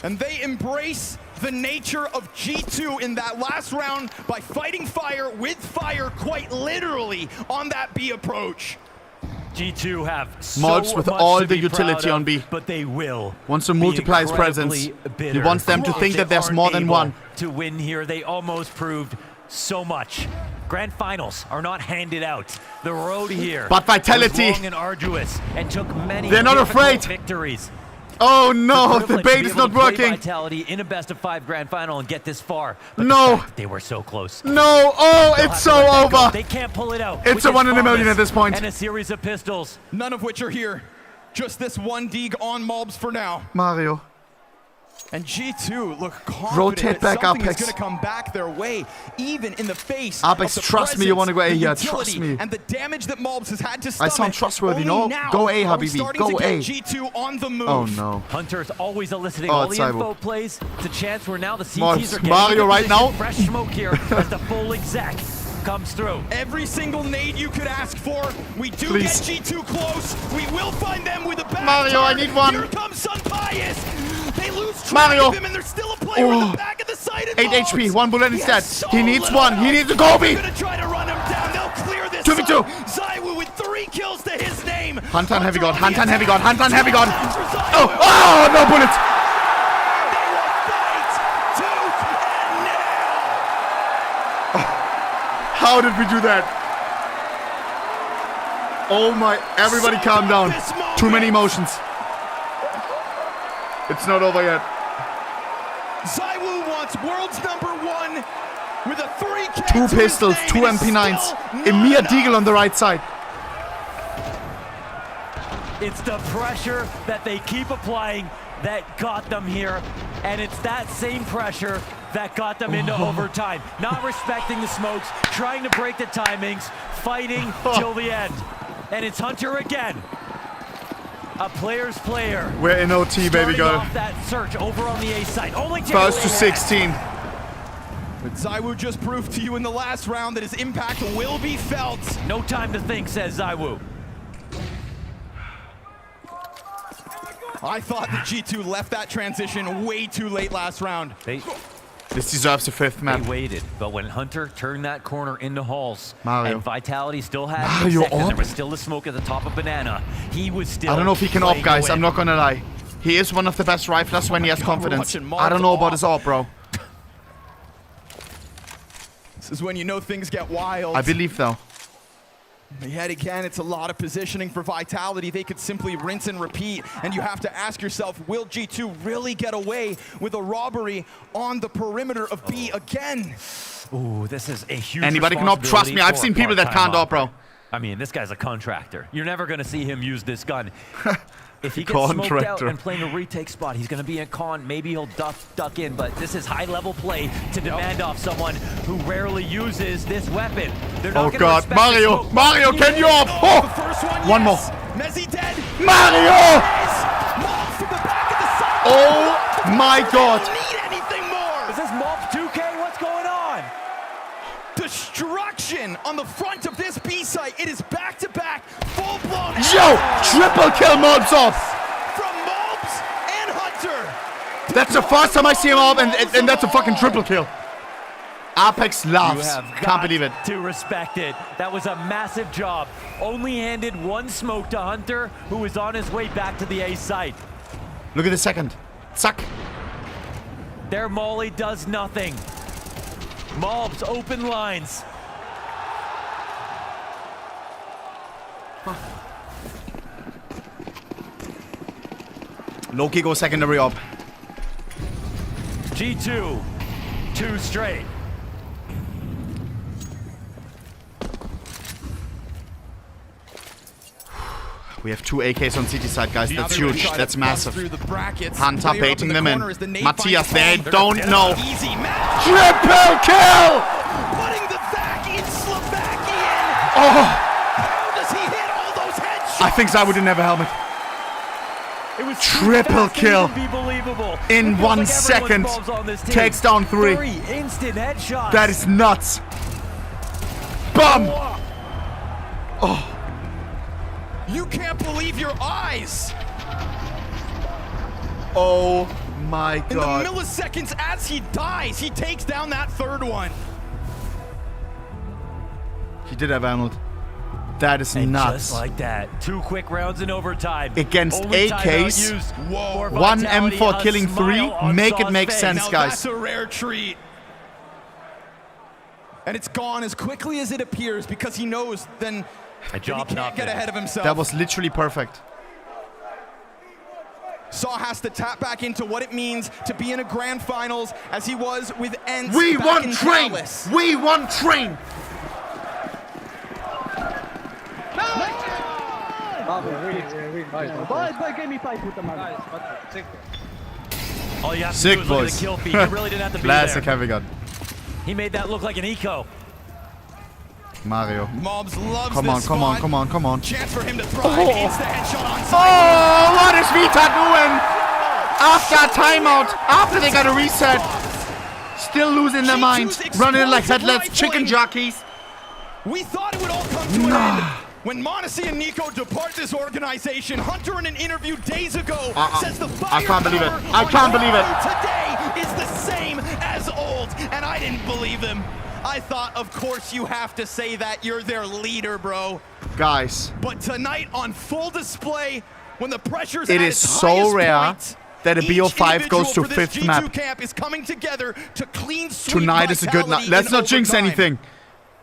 And they embrace the nature of G2 in that last round by fighting fire with fire, quite literally, on that B approach. G2 have so Mods with much all to the be utility proud on of, B. but they will Wants to be multiply his presence. incredibly He bitter. wants them to think that there's They more aren't than able one. To win here, they almost proved so much. Grand finals are not handed out. The road here But Vitality, was long and arduous and took many they're not difficult afraid. victories. Oh no, The the privilege to bait be is able not to play working. Vitality in a best-of-5 grand final and get this far. But No. the fact they were so close. No, oh, They'll it's have to let so that go. over. They can't pull it out. It's with a this 1 in a million promise at this point. And a series of pistols. None of which are here. Just this one Deag on mobs for now. Mario. And G2 look confident Rotate that back, something Apex. is going to come back their way, even in the face Apex, of the trust me, you presence, wanna go A the here, utility, trust me. and the damage that Mobs has had to I stomach. sound trustworthy, Only no? now Go A, are we Habibi, starting go to get A. G2 on the move. Oh no. Hunter's always eliciting Oh, all it's the Zywoo. info plays. It's a chance where now the CTs Mobs, are getting Mario into right position. now. Fresh smoke here as the full exec comes through. Every single nade you could ask for. We do Please. get G2 close. We will find them with a back Mario, I turn. need one. Here comes Sunbias. They lose track Mario. of him, and there's still a player in Oh. the back of the site. 8 HP, 1 bullet He instead. has so He needs little one. He health. needs a Kobe. They're gonna try to run him down. They'll clear this 2v2. site. Zywoo with 3 kills to his name. Hunter and Heavy God, on the Hunter and Heavy attack. God, Hunter and Heavy God. Two for Zywoo. Oh, oh, no bullets. They will fight tooth and nail. How did we do that? Oh my, everybody calm down. Too many emotions. It's not over yet. Zywoo wants world's #1 with a 3K 2 to pistols, his 2 name. It is MP9s. still A not mere enough. Deagle on the right side. It's the pressure that they keep applying that got them here, and it's that same pressure that got them into overtime. Not respecting the smokes, trying to break the timings, fighting till the end. And it's Hunter again. A player's player. We're in OT, baby Starting girl. off that search over on the A side. Only First to 16. But Zywoo just proved to you in the last round that his impact will be felt. No time to think, says Zywoo. I thought that G2 left that transition way too late last round. This deserves a 5th map. They waited, but when Hunter turned that corner into Halls, Mario. and Vitality still had Mario and there op? was still the smoke at the top of Banana, he was still I don't know if he can op, playing guys. to I'm win. not gonna lie. He is one of the best riflers when he has confidence. watching I don't know Mark about his op, bro. This is when you know things get wild. I believe though. Yet again, it's a lot of positioning for Vitality. They could simply rinse and repeat, and you have to ask yourself, will G2 really get away with a robbery on the perimeter of B again? Ooh, this is a huge Anybody can op. Trust me, I've seen people that can't op, bro. I mean, this guy's a contractor. You're never going to see him use this gun. If he gets smoked out and playing a retake spot, he's going to be in con. Maybe he'll duck in, but this is high-level play to demand off someone who rarely uses this weapon. They're not God, Mario! Mario, can you up? Oh! One more. Mezi dead. Mario! Oh my God! Need anything more? Is this Mob 2K? What's going on? Destruction on the front of this B site. It is back-to-back, full-blown. Yo! Triple kill Mobs off! From Mobs and Hunter. That's the first time I see him up, and that's a fucking triple kill. Apex laughs. Can't believe it. To respect it. That was a massive job. Only handed one smoke to Hunter, who was on his way back to the A site. Look at the second. Suck. Their molly does nothing. Mobs open lines. Loki goes secondary up. G2, 2 straight. We have 2 AKs on CT side, guys. That's huge. That's massive. Hunter Hunter baiting them in. Matthias, they don't know. Triple kill! Putting the back in Slovakian. Oh! How does he hit all those headshots? I think Zywoo didn't have a helmet. It was triple kill in 1 second. Takes down 3. 3 instant headshots. That is nuts. Bum! Oh. You can't believe your eyes. Oh my God. In the milliseconds as he dies, he takes down that third one. He did have Arnold. That is nuts. Just like that. 2 quick rounds in overtime. Against AKs, 1 M4 killing 3. Make it make sense, now guys. That's a rare treat. And it's gone as quickly as it appears because he knows then he can't get ahead of himself. That was literally perfect. Saw has to tap back into what it means to be in a grand finals as he was with Ents. We back won in train! Dallas. We won train! All you have to Sick, do is look at boys. the kill feed. You really didn't have to be Classic there. heavy gun. He made that look like an eco. Mario. Mobs loves Come this on, come on, spot. come on, come on. Chance for him to thrive. Oh. It's the headshot on Oh, what is Vita doing? After a timeout, after they got a reset. Still losing their mind. Running like headless chicken jockeys. We thought it would all come to an end. When Monacy and Nico depart this organization, Hunter in an interview days ago says the I can't believe it. I can't believe it. Today is the same as old, and I didn't believe him. I thought, of course you have to say that. You're their leader, bro. Guys. But tonight on full display, when the pressure's It at is its so rare point, that a BO5 goes to 5th G2 map. camp is coming together to clean sweep Tonight is a good night. Let's not jinx anything.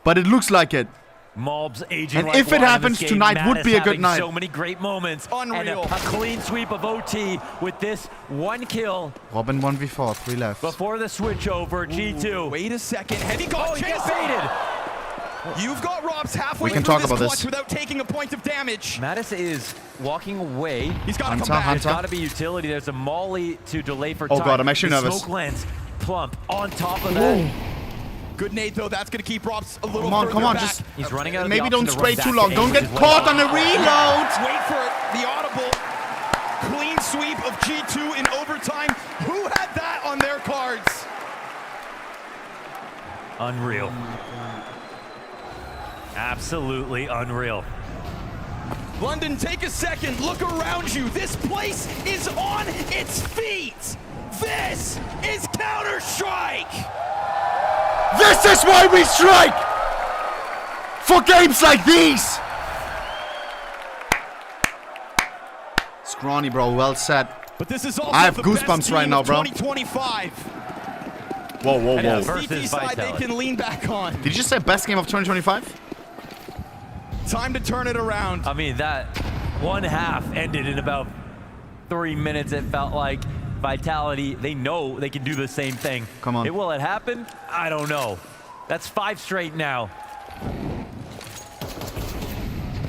But it looks like it. Mobs aging And like if it wine in happens this game. tonight, would Mattis be a good having night. So many great moments. Unreal. And a clean sweep of OT with this 1 kill. Robin 1v4, 3 left. Before the switch over, G2. Wait a second. Heavy got he gets chased. baited. You've got Robs halfway We can through talk this about clutch this. without taking a point of damage. Mattis is walking away. He's got to Hunter, come back. There's Hunter. got to be utility. There's a molly to delay for Oh time. God, I'm actually The nervous. Smoke lens plump on top of that. Good nade though. That's going to keep Robs a little Come on, further come on. back. Just He's running out of maybe the don't option to spray run too back long. to Don't A get with his caught right on the reload. Wait for it. The audible. Clean sweep of G2 in overtime. Who had that on their cards? Unreal. Absolutely unreal. London, take a second. Look around you. This place is on its feet. This is Counter-Strike. This is why we strike! For games like these! Scrawny, bro. Well said. But this is also I have the goosebumps best right team now, of bro. 2025. Whoa, whoa, And whoa. the CT side they can lean back on. Did you just say best game of 2025? Time to turn it around. I mean, that 1 half ended in about 3 minutes. It felt like Vitality, they know they can do the same thing. Come on. Will it happen? I don't know. That's 5 straight now.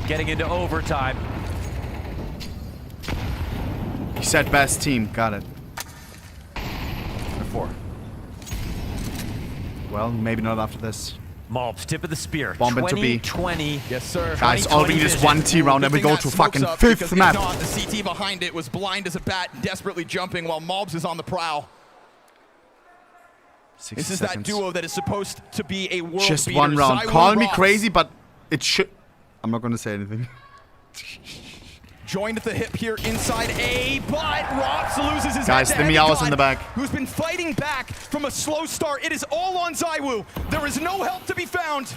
getting into overtime. He said best team. Got it. 4. Well, maybe not after this. Mobs, tip of the spear. Bomb into B. 2020. Yes, sir. Guys, all we need is 1 T round and we go to fucking 5th map. Not, the CT behind it was blind as a bat, desperately jumping while Mobs is on the prowl. This is that duo that is supposed to be a world Just beater. 1 round. Zywoo Call me Ross crazy, but it should... I'm not gonna say anything. Joined at the hip here inside A, but Rops loses his Guys, the Meows in the back. Who's been fighting back from a slow start. It is all on Zywoo. There is no help to be found.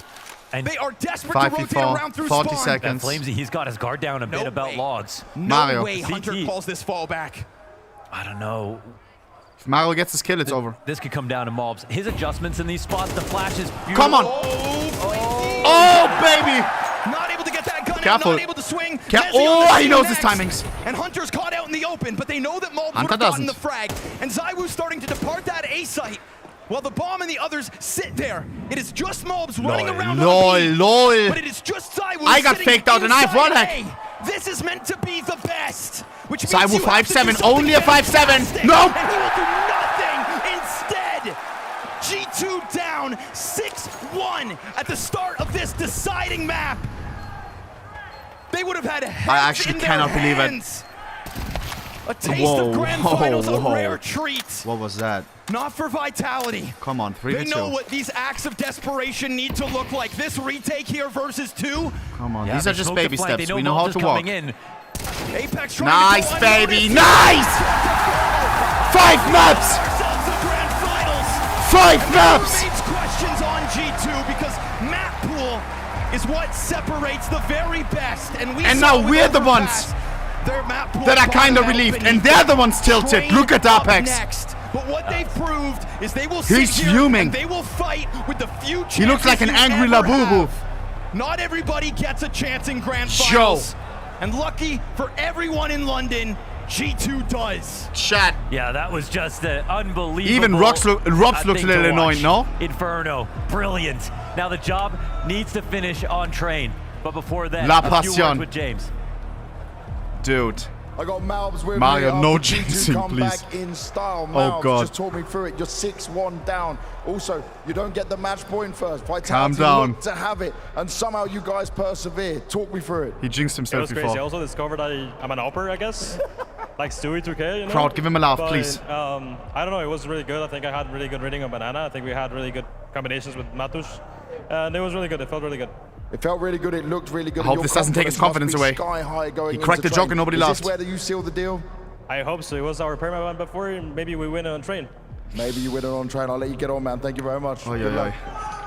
And they are desperate to rotate around through 40 spawn. seconds. Flamesy, he's got his guard down a bit about logs. No way Hunter calls this fall back. I don't know. If Mario gets his kill, it's over. This could come down to Mobs. His adjustments in these spots, the flash is beautiful. Come on! Oh, baby! Not able to get that gun Careful. out, not able to swing. Oh, he knows his timings. And Hunter's caught out in the open, but they know that Mobs would have gotten the frag. And Zywoo's starting to depart that A site. While the bomb and the others sit there. It is just Mobs running around on B, lol. but it is just Zywoo. I got faked out and I have wall hack. This is meant to be the best. Which means Zywoo you have to do 5-7, something only a 5-7. fantastic, No. And he will do nothing instead. G2 down 6-1 at the start of this deciding map. They would have had heads I actually in their cannot believe it. hands. A taste of grand finals, a rare treat. What was that? Not for Vitality. Come on, 3-2. They know what these acts of desperation need to look like. This retake here versus 2. Come on, Yeah, these are they just smoke baby the flank. steps. They We know Mobs how is to walk. coming in. Apex trying Nice, to go baby, unnoticed. nice! 5 maps! Ourselves the grand finals. 5 maps! Remains questions on G2 because map pool is what separates the very best. And now we're the ones that are kind of relieved, and they're the ones tilted. Look at Apex. Next. But what they've proved is they will He's sit here fuming. and they will fight with the few He looks like an chances you angry ever Labubu. have. Not everybody gets a chance in grand Joe. finals. And lucky for everyone in London, G2 does. Chat. Yeah, that was just unbelievable. Even Robs looks a thing little to annoying, watch. no? Inferno, brilliant. Now the job needs to finish on train. But before that, La a few Passion. words with James. Dude. I got Malbs with Mario, me. no G2 jinxing, come please. back in style. Oh, Malbs, God. just talk me through it. You're 6-1 down. Also, you don't get the match point first. Calm Vitality down. looked to have it, and somehow you guys persevere. Talk me through it. He jinxed It himself was crazy. before. I also discovered I'm an upper, I guess. Like Stewie 2K, you know? Crowd, give him a laugh, But, please. I don't know, it was really good. I think I had really good reading on Banana. I think we had really good combinations with Matusz. And it was really good. It felt really good. It felt really good. It looked really good. I hope Your this doesn't take his confidence must be away. Sky high going He cracked into the joke train. and nobody Is laughed. this where you seal the deal? I hope so. It was our pyramid one before. Maybe we win on train. Maybe you win it on train. I'll let you get on, man. Thank you very much. Oh, Good luck. yeah.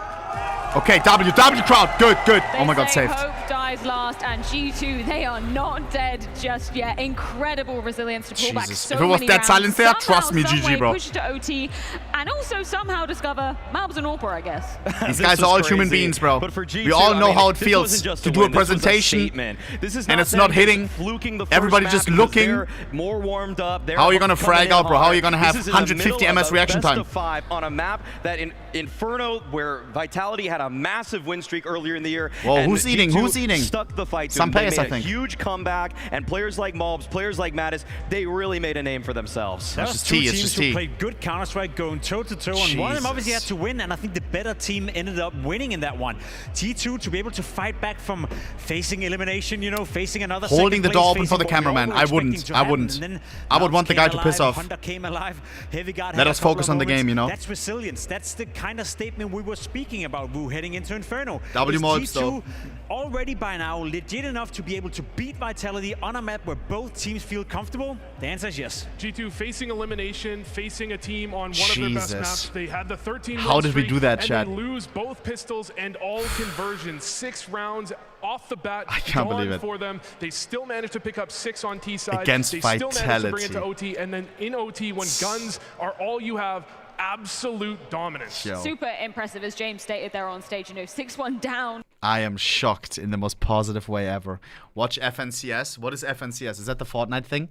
Okay, W crowd. Good, good. They Oh my god, say saved. hope dies last, and G2, they are not dead just yet. Incredible resilience to pull back Jesus. so If it was many dead rounds. silence there, Somehow, trust me, some GG, way bro. Push it to OT, and also somehow discover Malbs and Orper, I guess. These guys are all human beings, bro. But for G2, We all know I mean, how it this feels wasn't just to a do a win, this was presentation, statement. This is and not it's not them hitting. just fluking the first Everybody map just because looking. they're more warmed up. They're How are you gonna coming frag in out, bro? How are hard. you gonna have This is in the 150 middle MS of a reaction best time? of 5 on a map that in Inferno, where Vitality had a massive win streak earlier in the year. Whoa, and who's eating? G2 Who's eating? Stuck the fight to Some them. They players, made I think. a huge comeback, and players like Mobs, players like Mattis, they really made a name for themselves. There was two teams who played good Counter-Strike, going toe-to-toe, and one of them obviously had to win, and I think the better team ended up winning in that one. G2 to be able to fight back from facing elimination, you know, facing another Holding the second door place, open for facing the what we all cameraman. were I expecting wouldn't. to I happen, wouldn't. and then I would Malbs want the came guy to piss alive, off. Hunter came alive, Heavy God Let had us a couple focus of on the moments. game, you know? That's resilience. That's the kind of statement we were speaking about, Woo, heading into Inferno. W Is modes, though. G2 already by now legit enough to be able to beat Vitality on a map where both teams feel comfortable? The answer is yes. G2 facing elimination, facing a team on one of their best Jesus. maps. They had the 13 How win did we streak, do that, and chat? they lose both pistols and all conversions. 6 rounds off the bat. I can't gone believe it. for them. They still managed to pick up 6 on T side. Against they still managed to bring it to Vitality. OT, and then in OT, when guns are all you have, absolute dominance. Yo. Super impressive, as James stated there on stage. You know, 6-1 down. I am shocked in the most positive way ever. Watch FNCS. What is FNCS? Is that the Fortnite thing?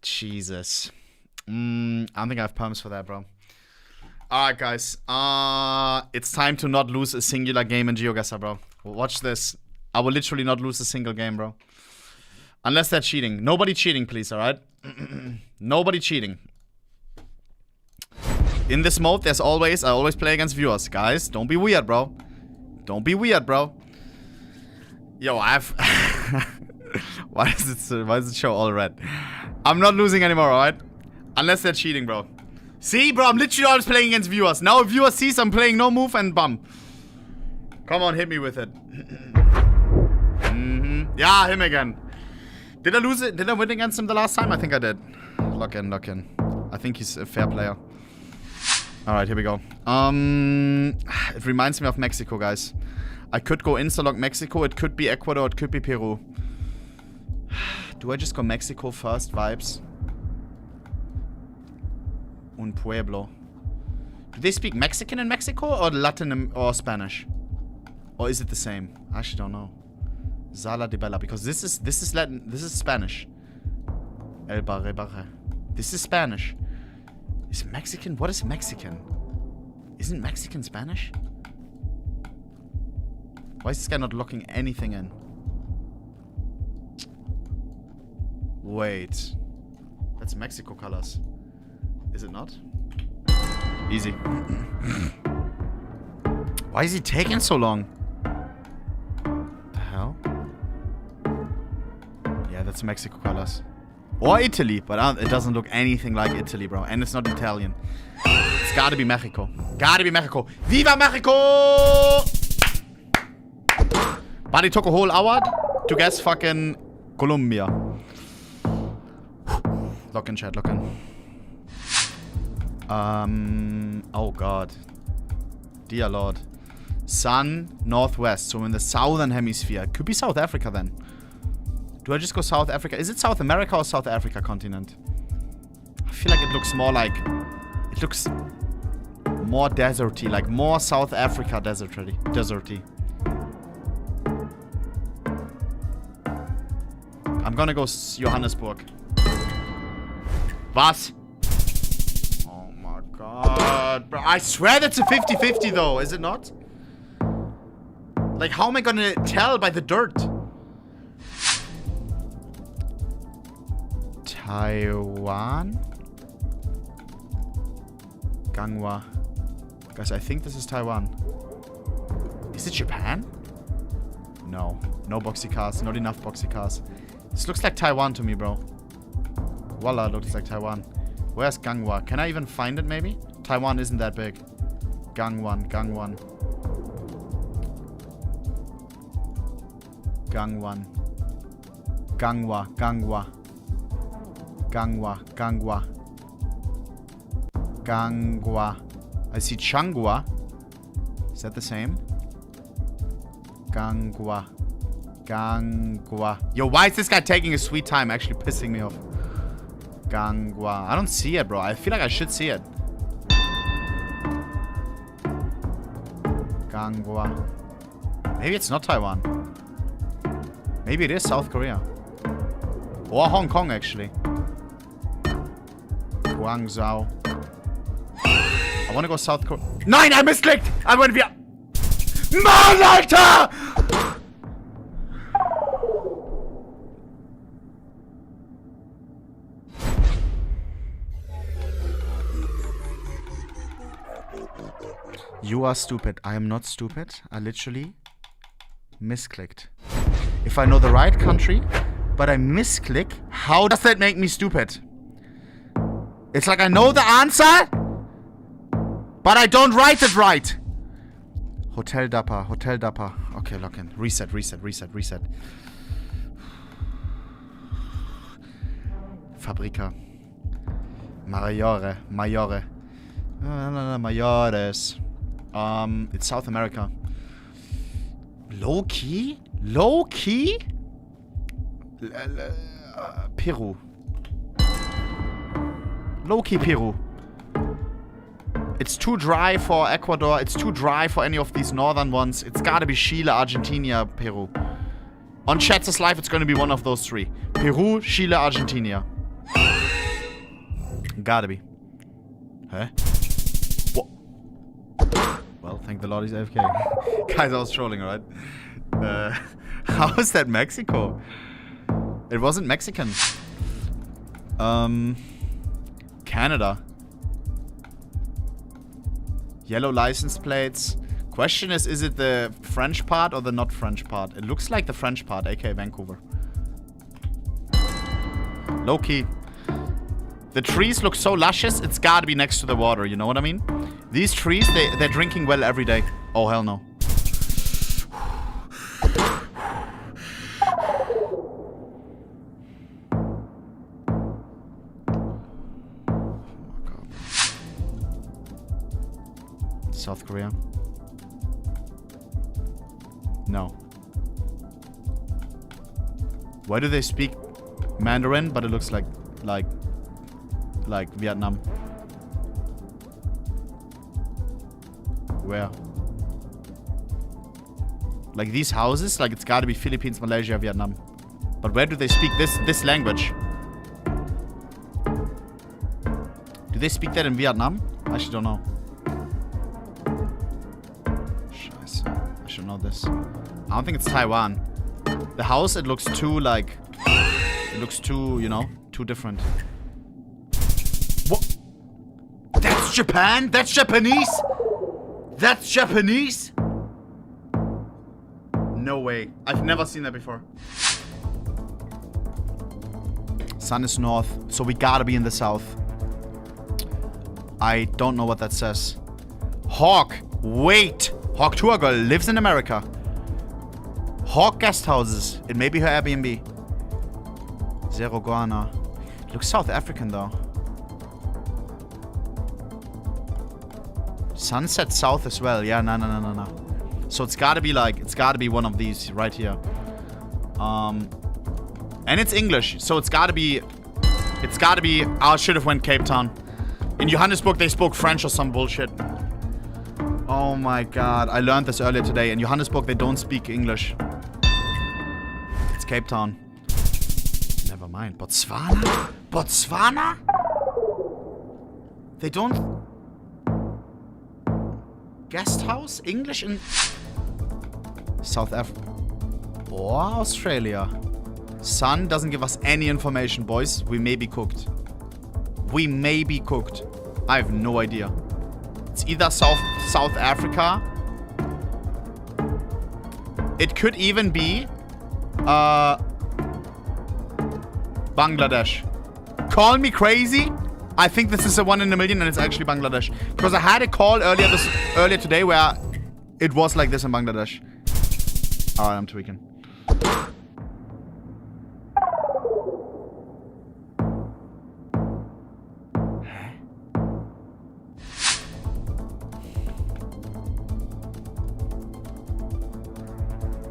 Jesus. I don't think I have perms for that, bro. Alright, guys. It's time to not lose a singular game in GeoGuessr, bro. Watch this. I will literally not lose a single game, bro. Unless they're cheating. Nobody cheating, please, alright? Nobody cheating. In this mode, I always play against viewers. Guys, don't be weird, bro. Don't be weird, bro. Yo, I've... why does it show all red? I'm not losing anymore, alright? Unless they're cheating, bro. See, bro, I'm literally always playing against viewers. Now if viewer sees I'm playing no move and bum. Come on, hit me with it. Yeah, him again. Did I lose it? Did I win against him the last time? I think I did. Lock in, lock in. I think he's a fair player. Alright, here we go. It reminds me of Mexico, guys. I could go insta-lock Mexico. It could be Ecuador. It could be Peru. Do I just go Mexico first? Vibes. Un pueblo. Do they speak Mexican in Mexico or Latin or Spanish? Or is it the same? I actually don't know. Sala de Bella, because this is Latin, this is Spanish. El barre barre. This is Spanish. Is it Mexican? What is Mexican? Isn't Mexican Spanish? Why is this guy not locking anything in? Wait. That's Mexico colors. Is it not? Easy. Why is he taking so long? The hell? Yeah, that's Mexico colors. Or Italy, but it doesn't look anything like Italy, bro. And it's not Italian. It's gotta be Mexico. Gotta be Mexico. Viva Mexico! Buddy took a whole hour to guess fucking Colombia. Lock in, chat, lock in. Oh god. Dear lord. Sun, northwest, so in the southern hemisphere. Could be South Africa then. Do I just go South Africa? Is it South America or South Africa continent? I feel like it looks more like... It looks more deserty, like more South Africa deserty. I'm gonna go Johannesburg. Was? Oh my god, bro. I swear that's a 50-50 though, is it not? Like, how am I gonna tell by the dirt? Taiwan? Gangwa. Guys, I think this is Taiwan. Is it Japan? No. No boxy cars. Not enough boxy cars. This looks like Taiwan to me, bro. Voila, looks like Taiwan. Where's Gangwa? Can I even find it, maybe? Taiwan isn't that big. Gangwan. Gangwan. Gangwan. Gangwa. Gangwa. Gangwa. Gangwa. Gangwa. I see Changwa. Is that the same? Gangwa. Gangwa. Yo, why is this guy taking a sweet time? Actually pissing me off. Gangwa. I don't see it, bro. I feel like I should see it. Gangwa. Maybe it's not Taiwan. Maybe it is South Korea. Or Hong Kong, actually. Guangzhou. I want to go South Korea. Nein, I misclicked! I went via... Mann, Alter! You are stupid. I am not stupid. I literally misclicked. If I know the right country, but I misclick, how does that make me stupid? It's like I know the answer, but I don't write it right. Hotel Dapper, Hotel Dapper. Okay, lock in. Reset, reset, reset, reset. Fabrica. Majore, Majore. Mayores. It's South America. Low key? Low key? Peru. Low key Peru. It's too dry for Ecuador. It's too dry for any of these northern ones. It's gotta be Chile, Argentina, Peru. On Chatz's life, it's gonna be one of those three. Peru, Chile, Argentina. Gotta be. Huh? What? Well, thank the Lord he's AFK. Guys, I was trolling, alright? How is that Mexico? It wasn't Mexican. Canada. Yellow license plates. Question is it the French part or the not French part? It looks like the French part, aka Vancouver. Low key. The trees look so luscious, it's gotta be next to the water, you know what I mean? These trees, they're drinking well every day. Oh, hell no. South Korea. No. Why do they speak Mandarin, but it looks like Vietnam? Where? Like these houses, like it's gotta be Philippines, Malaysia, Vietnam. But where do they speak this language? Do they speak that in Vietnam? I actually don't know. Scheiße. I should know this. I don't think it's Taiwan. The house, it looks too like... It looks too, you know, too different. What? That's Japan? That's Japanese? That's Japanese? No way. I've never seen that before. Sun is north, so we gotta be in the south. I don't know what that says. Hawk. Wait. Hawk Tour Girl lives in America. Hawk guest houses. It may be her Airbnb. Zero Guana. Looks South African though. Sunset South as well. Yeah, no. So it's gotta be like, it's gotta be one of these right here. And it's English, so it's gotta be, I should have went Cape Town. In Johannesburg, they spoke French or some bullshit. Oh my god, I learned this earlier today. In Johannesburg, they don't speak English. It's Cape Town. Never mind. Botswana? Botswana? They don't... Guest house? English in... South Africa. Or Australia. Sun doesn't give us any information, boys. We may be cooked. We may be cooked. I have no idea. It's either South Africa. It could even be Bangladesh. Call me crazy. I think this is a 1 in a million and it's actually Bangladesh. Because I had a call earlier today where it was like this in Bangladesh. Alright, I'm tweaking.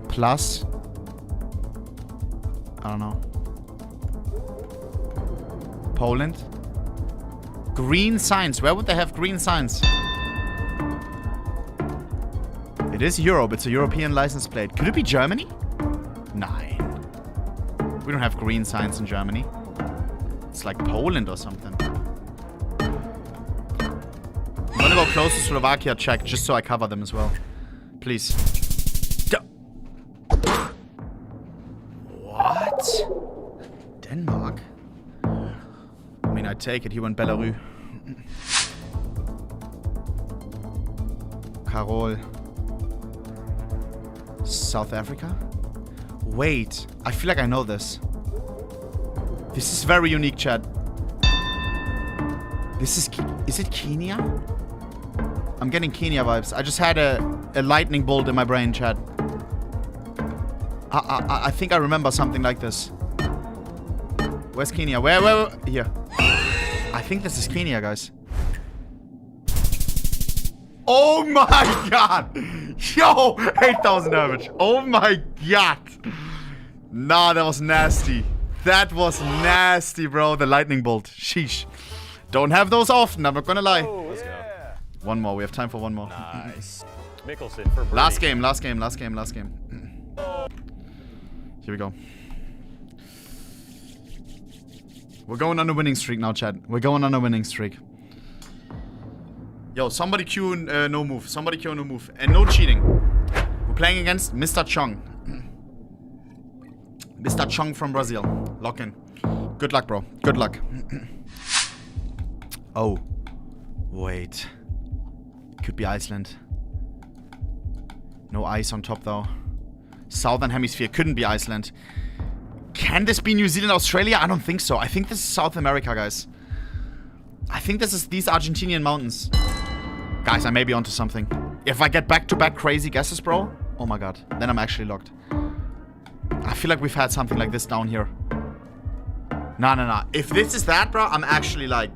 Plus, I don't know. Poland. Green signs. Where would they have green signs? It is Europe. It's a European license plate. Could it be Germany? Nine. We don't have green signs in Germany. It's like Poland or something. I'm gonna go close to Slovakia check just so I cover them as well. Please. What? Denmark? I mean, I take it. He went Belarus. Carol. South Africa? Wait. I feel like I know this. This is very unique, Chad. This is it Kenya? I'm getting Kenya vibes. I just had a lightning bolt in my brain, Chad. I think I remember something like this. Where's Kenya? Where? Here. I think this is Kenya, guys. Oh my god! Yo! 8,000 damage. Oh my god! Nah, that was nasty. That was nasty, bro. The lightning bolt. Sheesh. Don't have those often, I'm not gonna lie. Let's go. One more. We have time for one more. Nice. Mickelson for birdie. Last game. Here we go. We're going on a winning streak now, Chad. We're going on a winning streak. Yo, somebody queue no move. Somebody queue no move. And no cheating. We're playing against Mr. Chong. Mr. Chong from Brazil. Lock in. Good luck, bro. Good luck. Oh. Wait. Could be Iceland. No ice on top, though. Southern Hemisphere. Couldn't be Iceland. Can this be New Zealand, Australia? I don't think so. I think this is South America, guys. I think this is these Argentinian mountains. Guys, I may be onto something. If I get back-to-back crazy guesses, bro. Oh my god. Then I'm actually locked. I feel like we've had something like this down here. Nah. If this is that, bro, I'm actually like...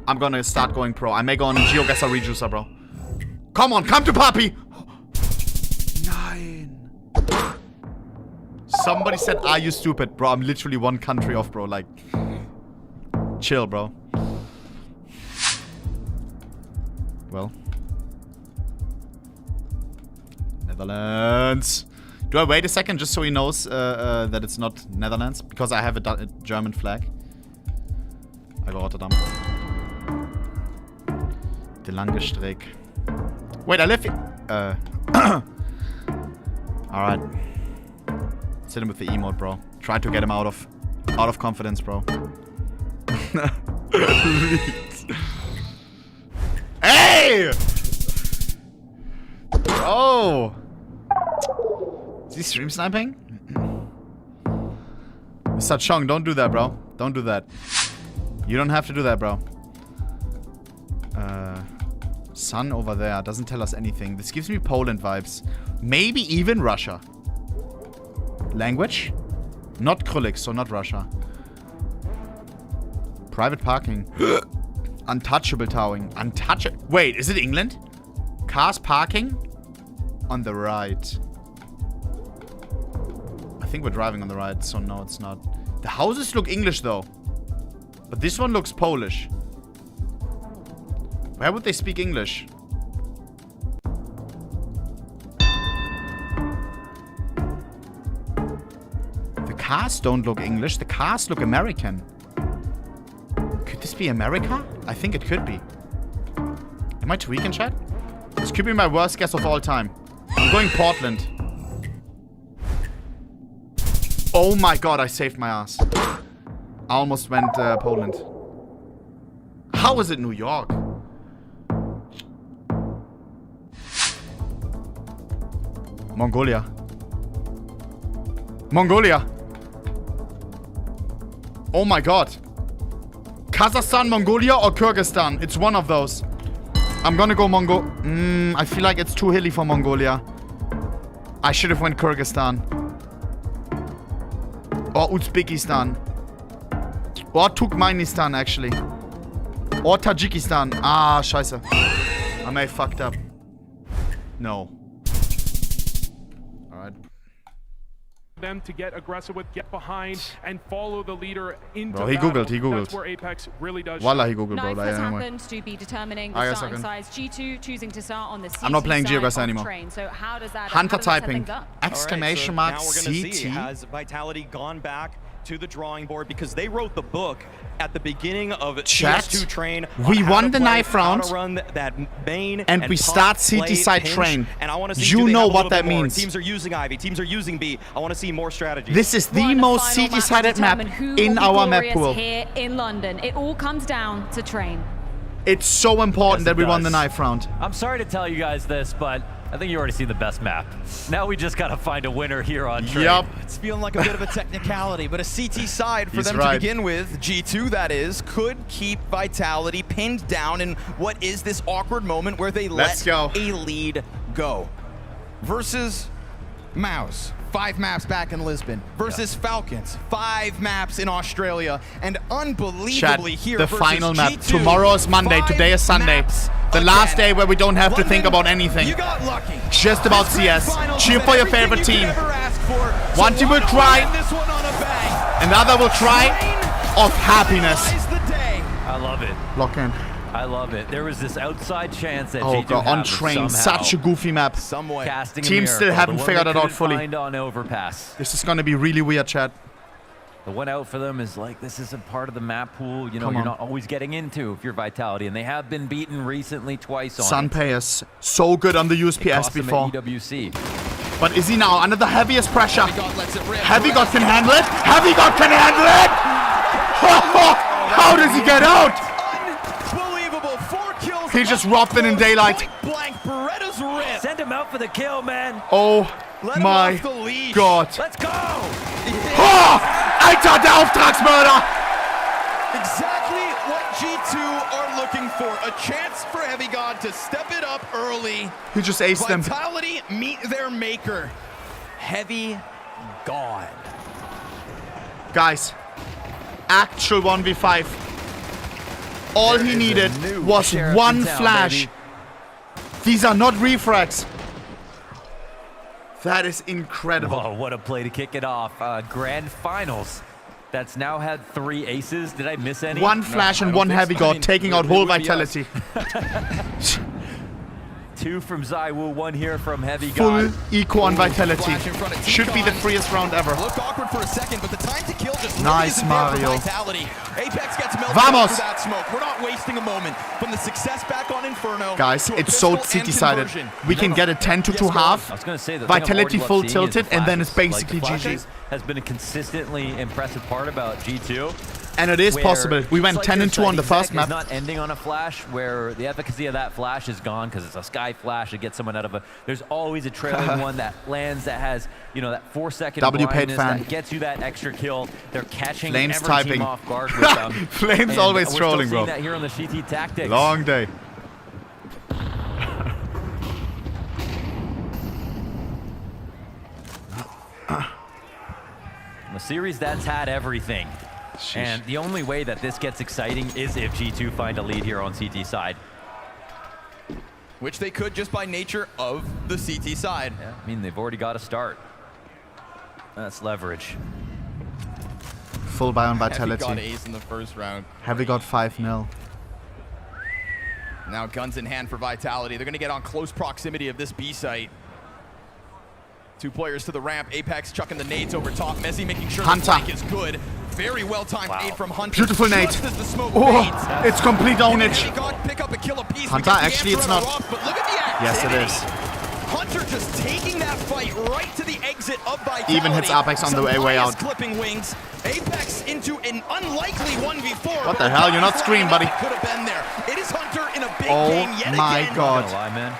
I'm gonna start going pro. I may go on a GeoGuessr rejuicer, bro. Come on, come to Papi! 9. Somebody said, are you stupid? Bro, I'm literally one country off, bro. Like, chill, bro. Well. Netherlands. Do I wait a second just so he knows that it's not Netherlands? Because I have a German flag. I go Rotterdam. De lange Streck. Wait, I live here. Alright. Hit him with the emote, bro. Try to get him out of confidence, bro. Hey! Bro! Is he stream sniping? Mr. Chong, don't do that, bro. Don't do that. You don't have to do that, bro. Sun over there doesn't tell us anything. This gives me Poland vibes. Maybe even Russia. Language? Not Krullik, so not Russia. Private parking. Untouchable towing. Untouchable. Wait, is it England? Cars parking? On the right. I think we're driving on the right, so no, it's not. The houses look English, though. But this one looks Polish. Where would they speak English? The cars don't look English. The cars look American. Could this be America? I think it could be. Am I tweaking, chat? This could be my worst guess of all time. I'm going Portland. Oh my god, I saved my ass. I almost went Poland. How is it New York? Mongolia. Mongolia. Oh my god. Kazakhstan, Mongolia, or Kyrgyzstan? It's one of those. I'm gonna go I feel like it's too hilly for Mongolia. I should have went Kyrgyzstan. Or Uzbekistan. Or Turkmenistan, actually. Or Tajikistan. Ah, scheiße. I may have fucked up. No. Alright. Them to get aggressive with, get behind, and follow the leader into Bro, he googled. That's where Apex really does. Wallah, he googled, bro. Knife has Anyway. happened to be determining the starting sides. G2 choosing to start on the CT I'm not playing side GeoGuessr of anymore. train. So how does that Hunter how does that set typing. things up? Exclamation All right, mark so now we're gonna CT. see, has Vitality gone back to the drawing board because they wrote the book at the beginning of Chat, CS2 train. we won the knife round, that main and we start CT side train. And I want to see you know what that means. Teams are using Ivy, teams are using B. I want to see more strategies. This is the most CT-sided map in our map pool. Here in London, it all comes down to train. It's so important that we won the does. knife round. I'm sorry to tell you guys this, but I think you already see the best map. Now we just gotta find a winner here on train. Yup. It's feeling like a bit of a technicality, but a CT side for He's them right. to begin with, G2 that is, could keep Vitality pinned down in what is this awkward moment where they let a lead go. Versus Mouse, 5 maps back in Lisbon. Versus Falcons, 5 maps in Australia. And unbelievably here the versus final map. G2, Tomorrow is Monday, today is Sunday. The last day where we don't have to think about anything. You got lucky. Just about CS. Cheer for your favorite team. One team will cry, another will cry of happiness. I love it. Lock in. I love it. There was this outside chance that Oh G2 god, on had train, somehow such a goofy map. casting a Teams still miracle, haven't the one figured they it out couldn't fully. find on overpass. This is gonna be really weird, chat. The one out for them is like, this isn't part of the map pool, you know, Come you're on. not always getting into if you're Vitality, and they have been beaten recently twice on Sun Payas, so good on the It USPS cost them before. at EWC. But is he now under the heaviest pressure? Heavy God can handle it. Heavy God can handle it. How does he get out? Unbelievable. 4 kills. He just robbed it in daylight. Blank Beretta's wrist. Send him out for the kill, man. Oh my God. Let's go. Alter, der Auftragsmörder. Exactly what G2 are looking for. A chance for Heavy God to step it up early. He just aced them. Vitality meet their maker. Heavy God. Guys, actual 1v5. All he needed was one flash. These are not refrags. That is incredible. Whoa, what a play to kick it off. Grand Finals. That's now had 3 aces. Did I miss any? One flash and one heavy god, taking out whole vitality. 2 from Zywoo, 1 here from Heavy Full God. eco on vitality. Should be the freest round ever. Looked awkward for a second, but the time to kill just nice, isn't Mario. there for Vitality. Apex gets melted Vamos. through that smoke. We're not wasting a moment. From the success back on Inferno. Guys, to a it's so pistol and city-sided. conversion. We can get a 10-2 half. I was going to say, the Vitality thing I've full already loved seeing tilted, is the and then it's flashes. basically Like, the GG. flashes has been a consistently impressive part about G2. And it is where possible. We went just like 10-2 on the first map. It's not ending on a flash where the efficacy of that flash is gone because it's a sky flash to get someone out of a. There's always a trailing one that lands that has, you know, that 4-second W paid blindness fan. that gets you that extra kill. They're catching Flames every typing. team off guard with them. Flames And always we're trolling, still seeing bro. that here on the GT tactics. Long day. A series that's had everything. Sheesh. And the only way that this gets exciting is if G2 find a lead here on CT side. Which they could just by nature of the CT side. Yeah, I mean, they've already got a start. That's leverage. Full buy on Heavy vitality. got ace in the first round. Heavy got 5-0. Now guns in hand for Vitality. They're going to get on close proximity of this B site. 2 players to the ramp. Apex chucking the nades over top. Mezi making sure Hunter. the flank is good. Very well timed nade from Hunter. Beautiful nade. Just as the smoke Oh, fades. it's complete ownage. Heavy God pick up a kill apiece. Hunter, We get the actually, answer it's on not. a rock, but look at the Yes, it activity. is. Hunter just taking that fight right to the exit of Vitality. Even hits Apex on the way out. Clipping wings. Apex into an unlikely 1v4. What the hell? You're not screaming, buddy. Could have been there. It is Hunter in a big Oh game yet my again. God. Not gonna lie, man.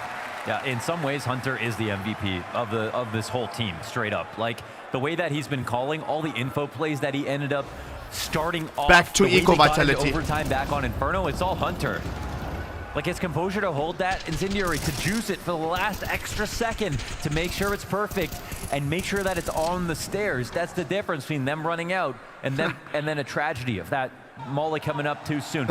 Yeah, in some ways, Hunter is the MVP of this whole team, straight up. Like, the way that he's been calling, all the info plays that he ended up starting off. Back to the way eco they got into vitality. overtime back on Inferno, it's all Hunter. Like, his composure to hold that Incendiary, to juice it for the last extra second, to make sure it's perfect, and make sure that it's on the stairs. That's the difference between them running out and then a tragedy of that Molly coming up too soon.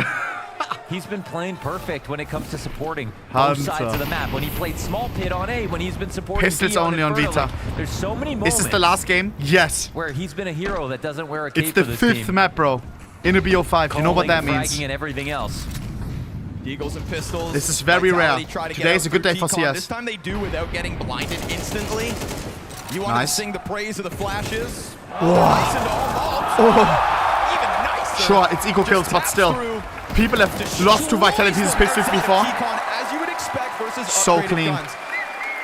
He's been playing perfect when it comes to supporting both sides of the map. When he played small pit on A, when he's been supporting Pistols B on only on Inferno, Vita. like, there's so many moments. Is this the last game? Yes. Where he's been a hero that doesn't wear a cape It's the for this 5th team. map, bro. In a BO5. You know what that Calling, means. fragging, and everything else. Eagles and pistols. This is very rare. Vitality try to get Today out is a good through day for T-Con. CS. This time they do without getting blinded instantly. You want to Nice. sing the praise of the flashes. Oh. Nice into all vaults. Even nicer. Sure, it's eco kills, but still. People have lost to Vitality's pistols before. T-Con, as you would expect versus So upgraded clean. guns.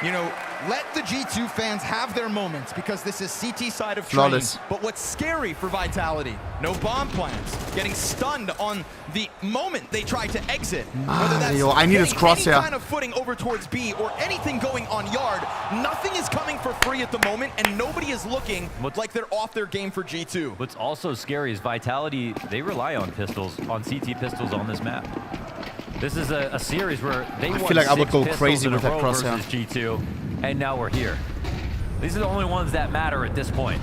You know, let the G2 fans have their moments because this is CT side of Flawless. training. But what's scary for Vitality? No bomb plans. Getting stunned on the moment they try to exit. Whether that's Mario, I need his getting any crosshair. kind of footing over towards B or anything going on yard. Nothing is coming for free at the moment, and nobody is looking like they're off their game for G2. What's also scary is Vitality, they rely on pistols, on CT pistols on this map. This is a series where they won feel like I would 6 go pistols crazy in a with that row crosshair. versus G2, and now we're here. These are the only ones that matter at this point.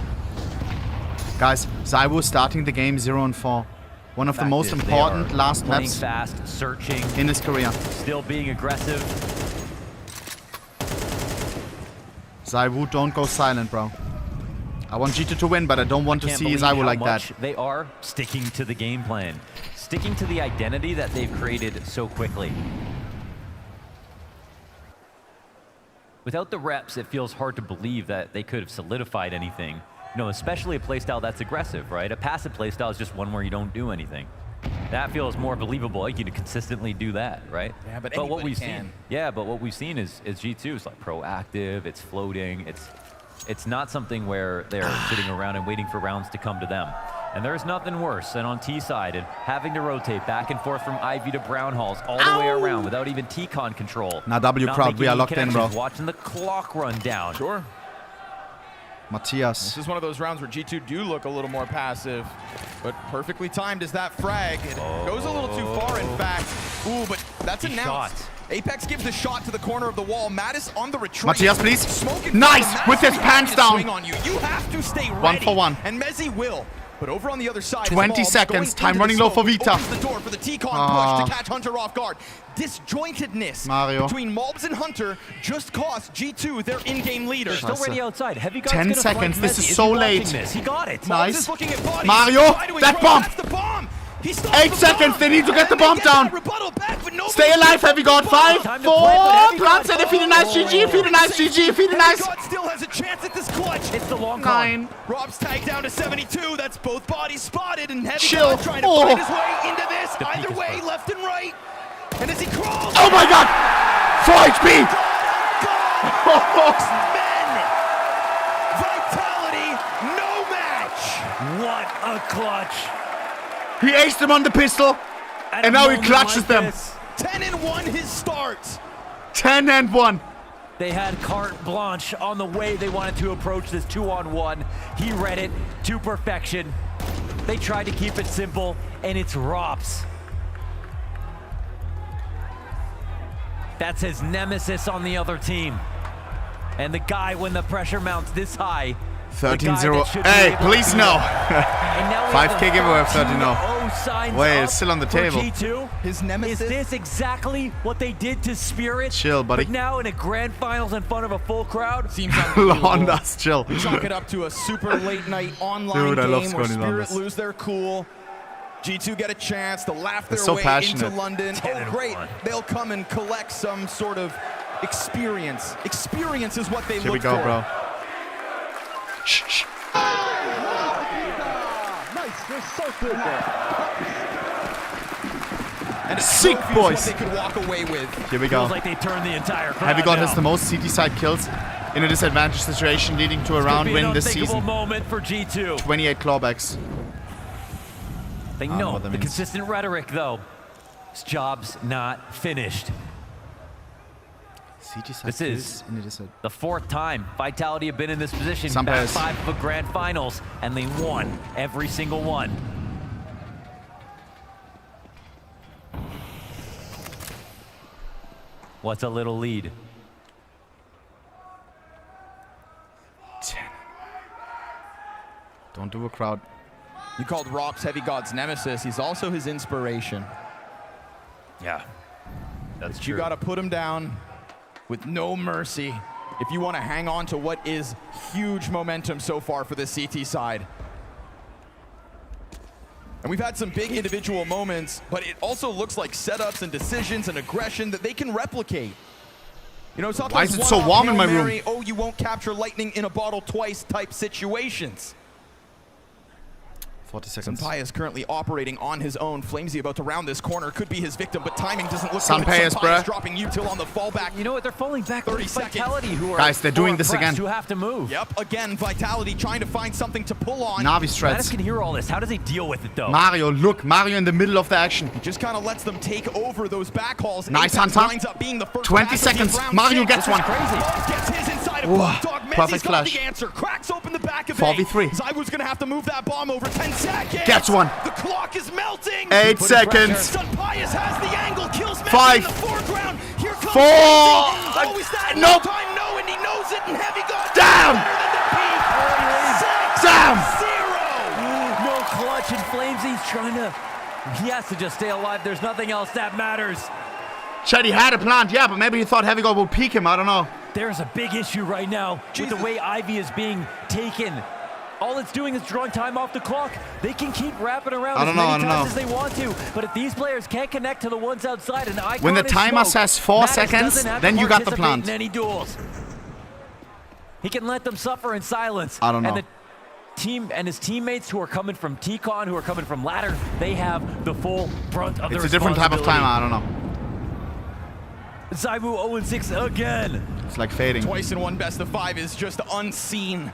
Guys, Zywoo starting the game 0-4. One of the Fact most is, they important are last playing maps fast, searching, in his career. still being aggressive. Zywoo, don't go silent, bro. I want G2 to win, but I don't want to Can't see believe Zywoo how like much that. they are sticking to the game plan, sticking to the identity that they've created so quickly. Without the reps, it feels hard to believe that they could have solidified anything. You know, especially a playstyle that's aggressive, right? A passive playstyle is just one where you don't do anything. That feels more believable. You can consistently do that, right? Yeah, but what anybody we've can. seen, yeah, but what we've seen is G2 is like proactive. It's floating. It's not something where they're sitting around and waiting for rounds to come to them. And there's nothing worse than on T side and having to rotate back and forth from Ivy to Brown Halls all the way around without even T-Con control. Now W Not crowd, we making are any locked in, bro. connections, Watching the clock run down. Sure. Matthias. This is one of those rounds where G2 do look a little more passive, but perfectly timed is that frag. It goes a little too far, in fact. Ooh, but that's announced. Apex gives the shot to the corner of the wall. Mattis on the retreat. Matthias, please. Nice! With his pants down. On you. You have to stay ready. 1 for 1. And Mezi will. But over on the other side, 20 seconds. Time running low for Vita. Opens the door for the T-Con push to catch Hunter off guard. Disjointedness between Mobs and Hunter just cost G2 their in-game leader. They're still already outside. Heavy God's 10 gonna seconds. flank This Mezi. is so late. He got it. Nice. Looking at bodies. Mario, that bomb. 8 seconds. They need to get the bomb down. Stay alive, Heavy God. 5, 4. Plants and feed a nice GG. Feed a nice GG. Feed a nice. God still has a chance at this clutch. It's the long 9. Rob's tagged down to 72. That's both bodies spotted, and Heavy Chill. God trying to find his way into this. Either way, left and right. And as he crawls. Oh my God! 4 HP. Men. Vitality, no match. What a clutch. He aced them on the pistol, and now he clutches them. 10-1 his start. 10-1. They had carte blanche on the way they wanted to approach this 2-on-1. He read it to perfection. They tried to keep it simple, and it's Rops. That's his nemesis on the other team. And the guy, when the pressure mounts this high, 13-0. Hey, please no. 5K giveaway of 13-0. Wait, it's still on the table. G2, his nemesis. Is this exactly what they did to Spirit? Chill, buddy. But now in a grand finals in front of a full crowd? Seems unbelievable. Londas, chill. Chalk it up to a super late night online Dude, I love game where Scony Spirit Londas. lose their cool. G2 get a chance to laugh their so way passionate. into London. Oh, great. They'll come and collect some sort of experience. Experience is what they Here look for. we go, bro. Shh. Nice, you're so good there. And Sick, boys. What they could walk away with. Here we go. Feels like they turned the entire crowd Heavy God now. has the most CT side kills in a disadvantage situation, leading to a round win this season. Moment for G2. 28 clawbacks. They know the consistent rhetoric, though. This job's not finished. This is the 4th time Vitality have been in this position. Back 5 of a grand finals, and they won every single one. What's a little lead? 10. Don't do a crowd. You called Rops Heavy God's nemesis. He's also his inspiration. Yeah, that's but true. You got to put him down with no mercy if you want to hang on to what is huge momentum so far for the CT side. And we've had some big individual moments, but it also looks like setups and decisions and aggression that they can replicate. You know, it's not Why those is it so one-off warm in Hail my room? Mary, oh, you won't capture lightning in a bottle twice type situations. 40 seconds. Senpai is currently operating on his own. Flamesy about to round this corner. Could be his victim, but timing doesn't look good. Senpai is, bruh. Dropping Util on the fallback. You know what? They're falling back 30 with seconds. Vitality, who are Guys, they're doing this again. Who have to move. Yep, again, Vitality trying to find something to pull on. Navi Mattis strats. can hear all this. How does he deal with it, though? Mario, look. Mario in the middle of the action. He just kind of lets them take over those back hauls. Nice Apex Hunter. winds up being the first 20 pass of seconds. the round. Mario Shit, gets this is one. Crazy. Bob gets his inside of Whoa, Bulldog. Mezi's perfect got flash. the answer. Cracks open the back of 4v3. Zywoo's going to have to move that bomb over 10 seconds. Gets one. The clock is melting. 8 seconds. Sunpius has the angle. Kills Mezi 5. in the foreground. Here comes 4. Mezi. Oh, is that Nope. time? No, and he knows it. And Heavy God. Damn. Damn. 6-0. No clutch and Flames. He's trying to... He has to just stay alive. There's nothing else that matters. Chad, he had a plan, yeah, but maybe he thought Heavy God would peek him. I don't know. There's a big issue right now with the way Ivy is being taken. All it's doing is drawing time off the clock. They can keep wrapping around as many times as they want to, but if these players can't connect to the ones outside, and Icon when the timer says 4 seconds, then you got the plant. In any duels. He can let them suffer in silence. I don't know. And team and his teammates who are coming from T-Con, who are coming from ladder, they have the full brunt of the It's a different type of timer, I don't know. Zywoo 0-6 again. It's like fading. Twice in one best of 5 is just unseen.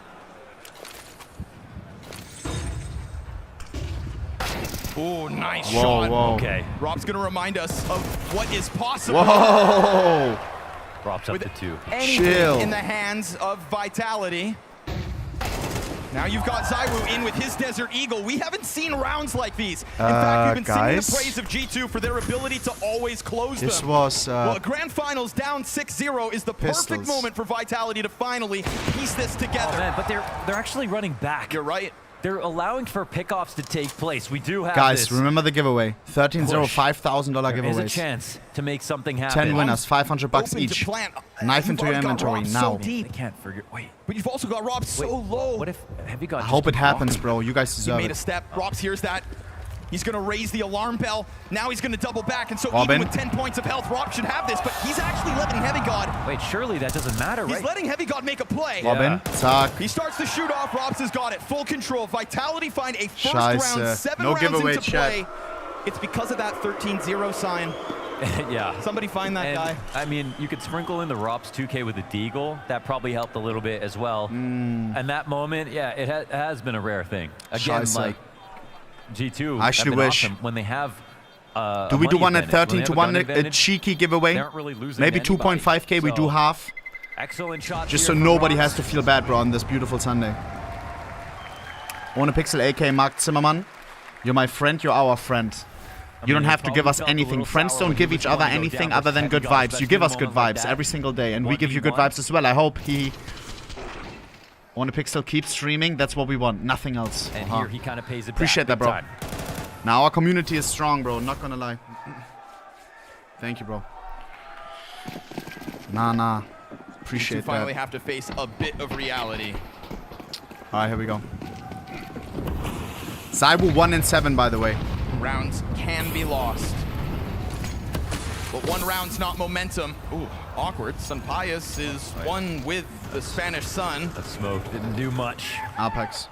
Oh, nice shot. Whoa. Okay. Rob's gonna remind us of what is possible. Whoa! Drops up With to 2. anything Chill. in the hands of Vitality. Now you've got Zywoo in with his Desert Eagle. We haven't seen rounds like these. In fact, we've been singing the praise of G2 for their ability to always close This them. was well, Grand Finals down 6-0 is the perfect pistols. moment for Vitality to finally piece this together. Oh man, but they're actually running back. You're right. They're allowing for pickoffs to take place. We do have Guys, this. remember the giveaway. 13-0, Push. $5,000 There is a giveaways. chance to make something happen. 10 winners, $500 Open to each. plant. Knife You've into your already got inventory Rob now. So deep. They can't forget. Wait. But you've also got Rob so low. What if Heavy God I just hope it keeps happens, walking? bro. You guys He deserve made a it. step. Robs hears that. He's going to raise the alarm bell. Now he's going to double back. And so Robin. even with 10 points of health, Rob should have this. But he's actually letting Heavy God. Wait, surely that doesn't matter, right? He's letting Heavy God make a play. Robin, zack. He starts to shoot off. Robs has got it. Full control. Vitality find a first Scheiße. round, 7 No rounds giveaway, into chat. play. It's because of that 13-0 sign. Yeah. Somebody find that And, guy. I mean, you could sprinkle in the Rops 2K with the Deagle. That probably helped a little bit as well. And that moment, yeah, it has been a rare thing. Again, Scheiße. like G2 I have actually been wish. awesome when they have Do we do one at 13 to 1, a a cheeky giveaway? They aren't really losing Maybe to 2.5k, we do half. Excellent shot. Just so nobody has to feel bad, bro, on this beautiful Sunday. Ohnepixel, AK Mark Zimmermann. You're my friend, you're our friend. You don't have to give us anything. Friends don't give each other anything other than good vibes. You give us good vibes every single day, and we give you good vibes as well. I hope Ohnepixel keeps streaming. That's what we want. Nothing else. And here he kind of pays it Appreciate back that, bro. big time. Now our community is strong, bro. Not gonna lie. Thank you, bro. Nah. Appreciate You finally that. have to face a bit of reality. All right, here we go. Zywoo 1-7, by the way. Rounds can be lost. But one round's not momentum. Ooh, awkward. Sampayas is one with the Spanish sun. The smoke didn't do much. Apex.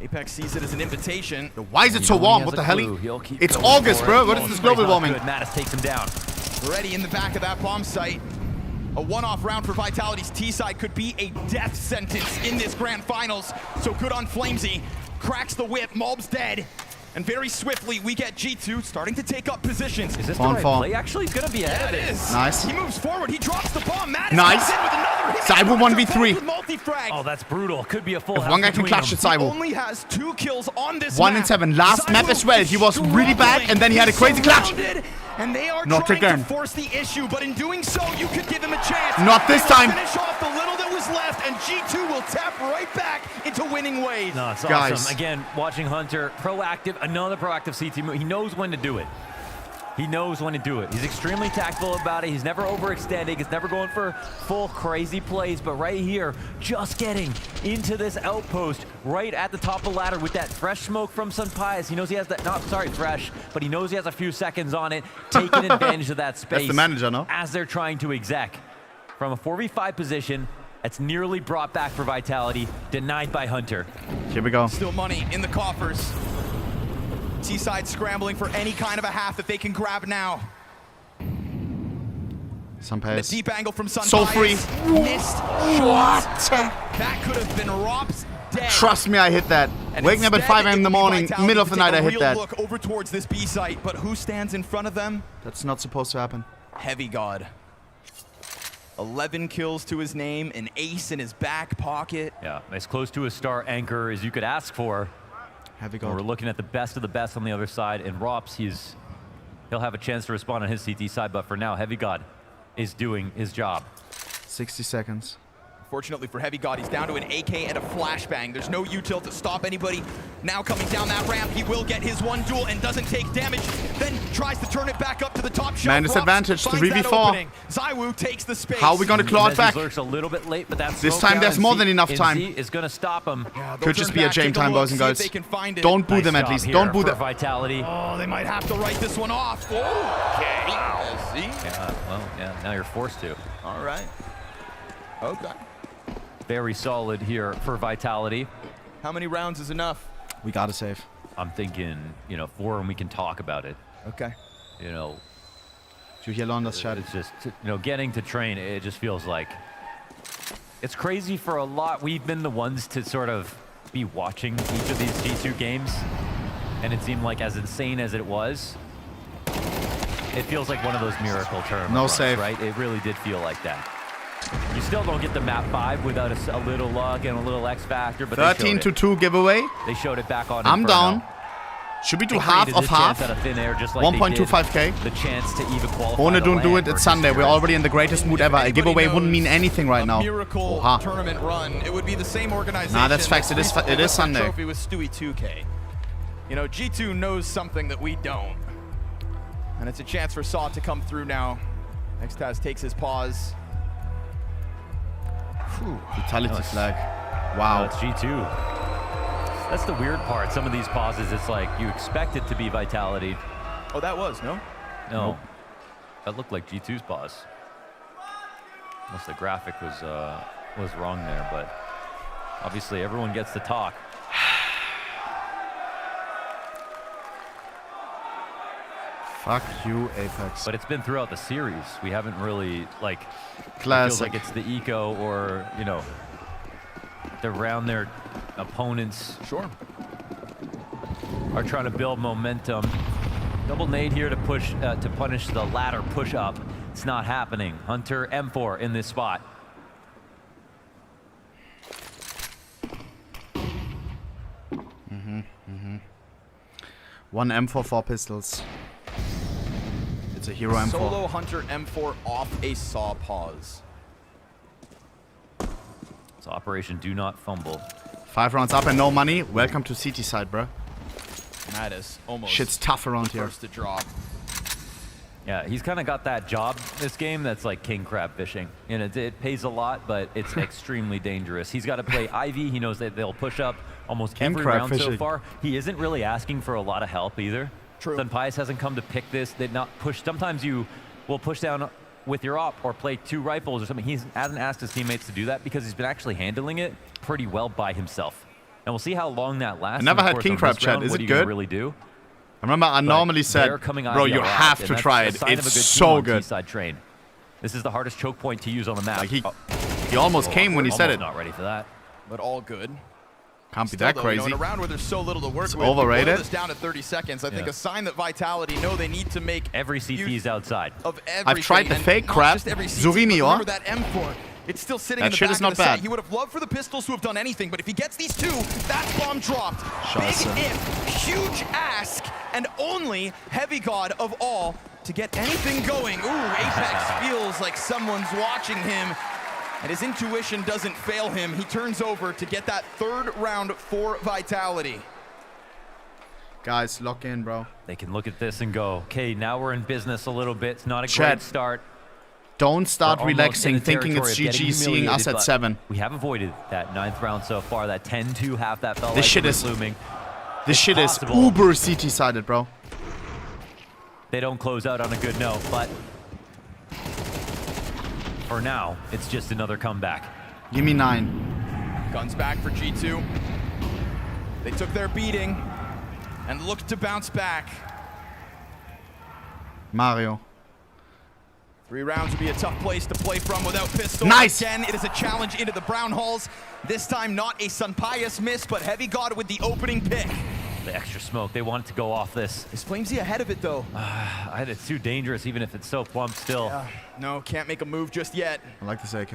Apex sees it as an invitation. Why is it so warm? What the hell? It's August, bro. What is this global warming? Mattis takes him down. Ready in the back of that bomb site. A one-off round for Vitality's T-side could be a death sentence in this grand finals. So good on Flamesy. Cracks the whip, Mob's dead. And very swiftly, we get G2 starting to take up positions. Is this the right play? Actually, he's going to be ahead of it it. is. Nice. He moves forward. He drops the bomb. Mattis Nice. comes in with another. He Zywoo makes 1v3. with multi-frag. Oh, that's brutal. Could be a full If house one guy can between clutch them. it, Zywoo. Only has 2 kills on this 1-7. Last map Zywoo as well. He was really bad, and then he had a crazy clutch. surrounded, And they are Not trying again. to force the issue, but in doing so, you could give him a chance. Not this They will time. Finish off the little that was left, and G2 will tap right back into winning ways. No, it's Guys. awesome. Again, watching Hunter, proactive, another proactive CT move. He knows when to do it. He knows when to do it. He's extremely tactful about it. He's never overextending. He's never going for full crazy plays. But right here, just getting into this outpost right at the top of the ladder with that fresh smoke from Sunpias. He knows he has that, not sorry, fresh, but he knows he has a few seconds on it, taking advantage of that space. That's the manager, no? As they're trying to exec. From a 4v5 position, that's nearly brought back for Vitality, denied by Hunter. Here we go. Still money in the coffers. T-side scrambling for any kind of a half that they can grab now. Some The pace. deep angle from Sun. So free. Missed shot. That could have been Rob's dead. Trust me, I hit that. And Waking up at instead, 5 a.m. in the it will be morning, Vitality middle of to the night, take I a hit real that. Look over towards this B site, but who stands in front of them? That's not supposed to happen. Heavy God. 11 kills to his name, an ace in his back pocket. Yeah, as close to a star anchor as you could ask for. Heavy And God. we're looking at the best of the best on the other side, and Rops, he'll have a chance to respond on his CT side, but for now, Heavy God is doing his job. 60 seconds. Fortunately for Heavy God, he's down to an AK and a flashbang. There's no util to stop anybody. Now coming down that ramp, he will get his one duel and doesn't take damage. Then tries to turn it back up to the top shelf. Man, disadvantage, 3v4. Zywoo takes the space. How are we going to claw it back? Lurks a little bit late, but that's this time there's more than enough time. Mezi is going to stop him. Yeah, could just be a jam time, boys and girls. Don't boo them at least. Don't boo them. Vitality. Oh, they might have to write this one off. Okay. Yeah, well, yeah, now you're forced to. All right. Okay. Very solid here for Vitality. How many rounds is enough? We gotta save. I'm thinking, 4 and we can talk about it. Okay. It's just, getting to train, it just feels like it's crazy for a lot. We've been the ones to sort of be watching each of these G2 games, and it seemed like as insane as it was, it feels like one of those miracle tournaments. No save. Right? It really did feel like that. You still don't get the map 5 without a little luck and a little X factor, but 13-2 giveaway. They showed it back on. I'm down. Should we do half of half? 1.25k. The chance to even qualify. Ohne don't do it. It's Sunday. We're already in the greatest mood ever. A giveaway wouldn't mean anything right now. Miracle tournament run. It would be the same organization. Nah, that's facts. It is Sunday. Trophy with Stewie 2K. G2 knows something that we don't, and it's a chance for Saw to come through now. Nextaz takes his pause. Vitality flag. Wow. It's G2. That's the weird part. Some of these pauses, it's like you expect it to be Vitality. Oh, that was, no? No. Nope. That looked like G2's pause. Unless the graphic was wrong there, but obviously everyone gets to talk. Fuck you, Apex. But it's been throughout the series. We haven't really, like, classic. It feels like it's the eco or, they're around their opponents. Sure. Are trying to build momentum. Double nade here to push, to punish the ladder push up. It's not happening. Hunter M4 in this spot. One M4, 4 pistols. It's a hero M4. Solo Hunter M4 off a Saw pause. So Operation Do Not Fumble. 5 rounds up and no money. Welcome to CT side, bro. That is almost shit's tough around here. First to drop. Yeah, he's kind of got that job this game that's like king crab fishing. It pays a lot, but it's extremely dangerous. He's got to play Ivy. He knows that they'll push up almost every round so far. He isn't really asking for a lot of help either. True. Sunpius hasn't come to pick this. They've not pushed. Sometimes you will push down with your op or play 2 rifles or something. He hasn't asked his teammates to do that because he's been actually handling it pretty well by himself. And we'll see how long that lasts. I never had king crab chat. Is it good? Really do? I remember I normally said, bro, you have to try it. It's so good. Train. This is the hardest choke point to use on the map. Like he almost came when he said it. Not ready for that. But all good. Can't be that crazy. In a round where there's so little to work with, overrated. This down to 30 seconds. I think a sign that Vitality know they need to make every CT's outside. Of I've tried the fake crap. Zurini, remember that M4. It's still sitting in the shit back is not of the bad. set. He would have loved for the pistols to have done anything, but if he gets these 2, that bomb dropped. Scheiße. Big if, huge ask, and only Heavy God of all to get anything going. Ooh, Apex feels like someone's watching him, and his intuition doesn't fail him. He turns over to get that 3rd round for Vitality. Guys, lock in, bro. They can look at this and go, okay, now we're in business a little bit. It's not a great start. Don't start relaxing, thinking it's GG, seeing us at 7. We have avoided that 9th round so far. That 10-2 half that felt this like shit is looming. This shit is uber CT-sided, bro. They don't close out on a good note, but for now, it's just another comeback. Give me 9. Guns back for G2. They took their beating and looked to bounce back. Mario. 3 rounds would be a tough place to play from without pistol. Nice. Again, it is a challenge into the brown halls. This time, not a Sunpius miss, but Heavy God with the opening pick. The extra smoke, they want it to go off this. Is Flamesy ahead of it, though? It's too dangerous, even if it's so plump still. No, can't make a move just yet. I like this AK.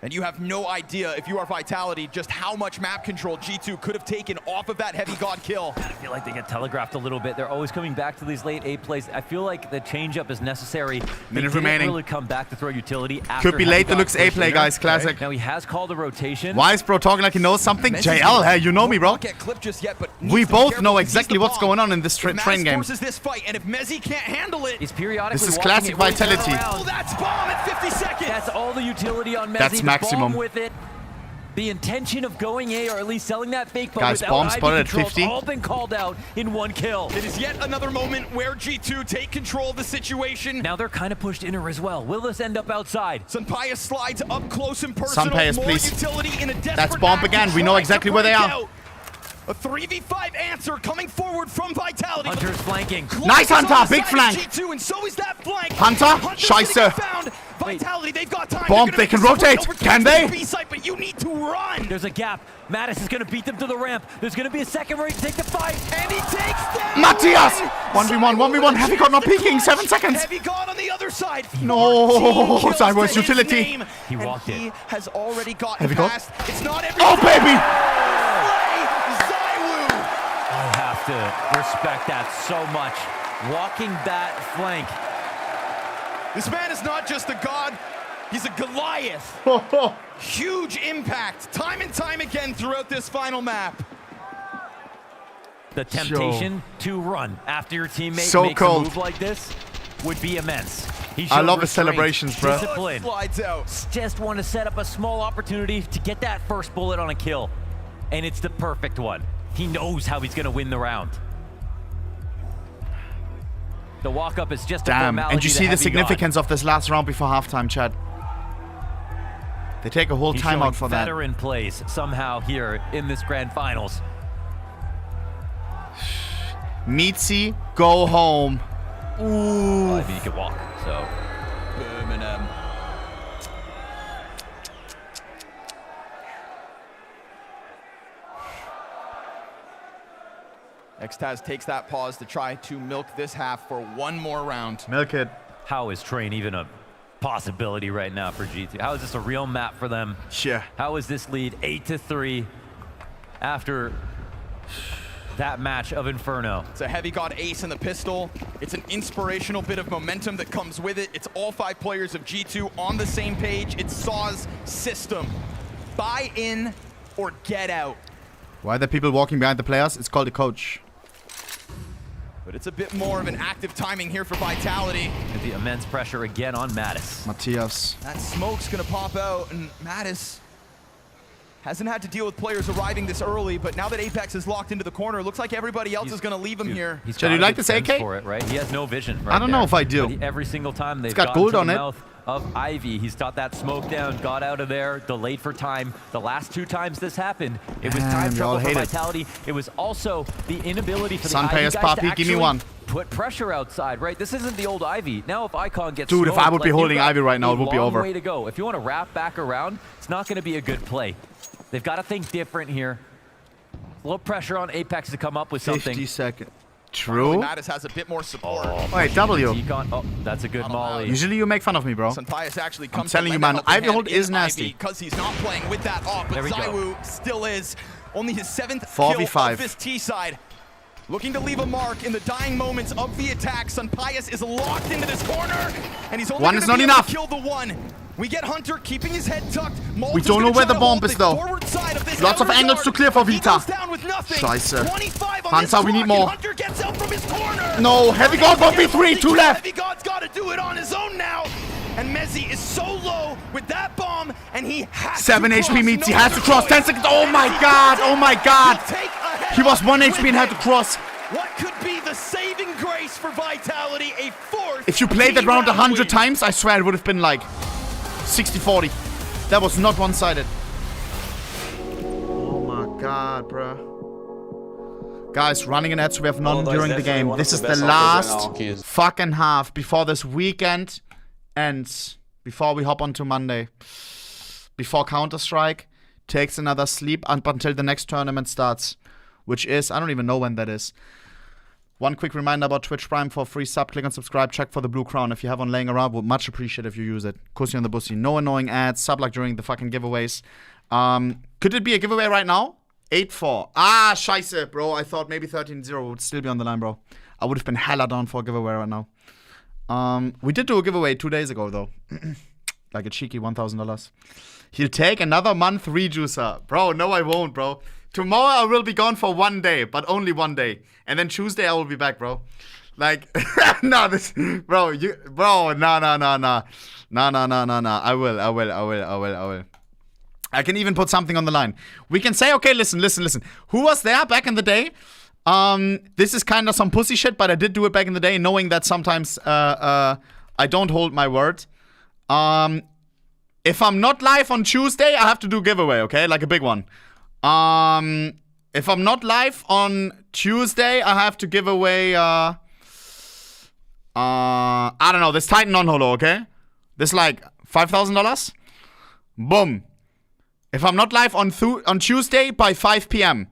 And you have no idea, if you are Vitality, just how much map control G2 could have taken off of that Heavy God kill. I feel like they get telegraphed a little bit. They're always coming back to these late A plays. I feel like the changeup is necessary. Minute They remaining. didn't really come back to throw utility after Could be Heavy late God deluxe A pushed play, in. guys. Classic. Now he has called a rotation. Why is bro talking like he knows something? Mezi's JL, hey, you know me, bro. Won't get clipped just yet, but We needs to be both careful know because he's exactly the what's bomb. going on in this train Maz game. forces this fight, and if Mezi can't handle it, he's periodically This is watching classic it rotate Vitality. around. Oh, that's bomb at 50 seconds. That's all the utility on Mezi. That's The maximum. bomb with it. The intention of going A, or at least selling that fake bomb Guys, without bomb IV spotted at control, 50. all been called out in one kill. It is yet another moment where G2 take control of the situation. Now they're kind of pushed inner as well. Will this end up outside? Sunpaya slides up close and personal. Sunpayas, More please. utility in a desperate That's bomb act again. to We know try exactly to where they break are. out. A 3v5 answer coming forward from Vitality. Hunter's flanking. Nice Hunter, big flank. G2, and so is that flank. Hunter, Hunter's gonna scheiße. get found. Vitality, they've got time. Bomb, They're they can gonna make a rotate. switch over Can towards they? the B site, but you need to run. There's a gap. Mattis is going to beat them to the ramp. There's going to be a second where he can take the fight. And he takes down. Matthias! 1v1, 1v1. Heavy God not peeking. 7 seconds. Heavy God on the other side. No, Zywoo's to his utility. name, He and walked he it. has already gotten Heavy God. past. It's not every Oh, baby! Zywoo. I have to respect that so much. Walking that flank. This man is not just a god, he's a Goliath. Huge impact, time and time again throughout this final map. The temptation to run after your teammate So makes cold. a move like this would be immense. He I showed love his restraint, celebrations, bro. Discipline. Slides out. Just want to set up a small opportunity to get that first bullet on a kill. And it's the perfect one. He knows how he's going to win the round. The walk-up is just a Damn. formality. And you to see the Heavy significance of this last round before halftime, Chad. They take a whole God. He's showing timeout for that. veteran plays somehow here in this grand finals. Mezi, go home. Ooh. Well, I mean, he could walk, so. Birmingham. Xtaz takes that pause to try to milk this half for one more round. Milk it. How is Train even a possibility right now for G2? How is this a real map for them? Yeah. How is this lead 8-3 after that match of Inferno? It's a Heavy God ace in the pistol. It's an inspirational bit of momentum that comes with it. It's all 5 players of G2 on the same page. It's Saw's system. Buy in or get out. Why are there people walking behind the players? It's called a coach. But it's a bit more of an active timing here for Vitality. With the immense pressure again on Mattis. Matthias. That smoke's gonna pop out, and Mattis hasn't had to deal with players arriving this early, but now that Apex is locked into the corner, it looks like everybody else is gonna leave him here. He's Chad, you got a like good this AK? sense for it, right? He has no vision right I don't know there. if I do. But every single time they've got gotten gold to on the it. mouth of Ivy, he's got that smoke down, got out of there, delayed for time. The last 2 times this happened, it was Damn, time they all trouble for hate it. Vitality. It was also the inability for the Sunpayas Ivy guys Papi, to give me actually one. put pressure outside, right? This isn't the old Ivy. Now if Icon gets Dude, if smoked, I would be like, holding you've got Ivy right now, a it would be long over. way to go. If you want to wrap back around, it's not going to be a good play. They've got to think different here. A little pressure on Apex to come up with 50 something. seconds. Finally, True. Mattis has a bit more support. Wait, W. Oh, that's a good molly. Usually you make fun of me, bro. Sunpayas actually comes telling to you, lend man, a helping Ivy hand hold in is nasty. because he's not playing with that off, but There we go. Zywoo still is. Only his 7th 4v5. kill of this T side. Looking to leave a mark in the dying moments of the attack. Sunpayas is locked into this corner, and he's only One gonna is not be able enough. to kill the one. We get Hunter keeping his head tucked. Molt We is don't know gonna where try the to bomb hold is, the though. forward side of this Lots of outer angles yard. to clear for He Vita. goes down with nothing. Scheiße. 25 on Hansa, this we need clock, more. and Hunter gets out from his corner. No, Heavy God 1v3, 2 left. Heavy God's got to do it on his own now. And Mezi is so low with that bomb, and he has 7 to HP cross. meets, he No has to other cross. choice. 10 seconds. Oh my Mezi god, does it. oh my god. He'll take a head He was 1 with HP and had to it. cross. What could be the saving grace for Vitality? A 4th. If you played that round 100 win. times, I swear it would have been like 60-40. That was not one-sided. Oh my god, bro. Guys, running an ad so we have none Although during it's the definitely game. one This of is the the best last offers right now. fucking half before this weekend ends. Before we hop onto Monday. Before Counter-Strike takes another sleep up until the next tournament starts. Which is, I don't even know when that is. One quick reminder about Twitch Prime for a free sub. Click on subscribe. Check for the blue crown if you have one laying around. Would much appreciate if you use it. Kussi on the bussy. No annoying ads. Sub like during the fucking giveaways. Could it be a giveaway right now? 8-4. Ah, scheiße, bro. I thought maybe 13-0 would still be on the line, bro. I would have been hella down for a giveaway right now. We did do a giveaway 2 days ago, though. Like a cheeky $1,000. He'll take another month rejuicer. Bro, no, I won't, bro. Tomorrow I will be gone for 1 day, but only 1 day. And then Tuesday I will be back, bro. Like, no, this, bro, no. I will. I can even put something on the line. We can say, okay, listen. Who was there back in the day? This is kind of some pussy shit, but I did do it back in the day, knowing that sometimes I don't hold my word. If I'm not live on Tuesday, I have to do giveaway, okay? Like a big one. If I'm not live on Tuesday, I have to give away, I don't know, this Titan non-holo, okay? This like $5,000. Boom. If I'm not live on Tuesday by 5 p.m.,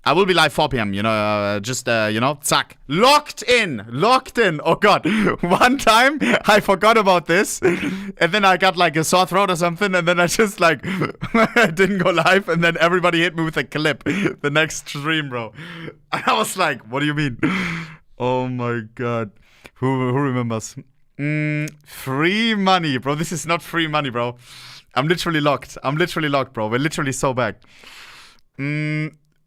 I will be live 4 p.m., you know, zack. Locked in. Oh, God. One time, I forgot about this, and then I got, like, a sore throat or something, and then I just, like, didn't go live, and then everybody hit me with a clip the next stream, bro. And I was like, what do you mean? Oh, my God. Who remembers? Free money, bro. This is not free money, bro. I'm literally locked, bro. We're literally so back.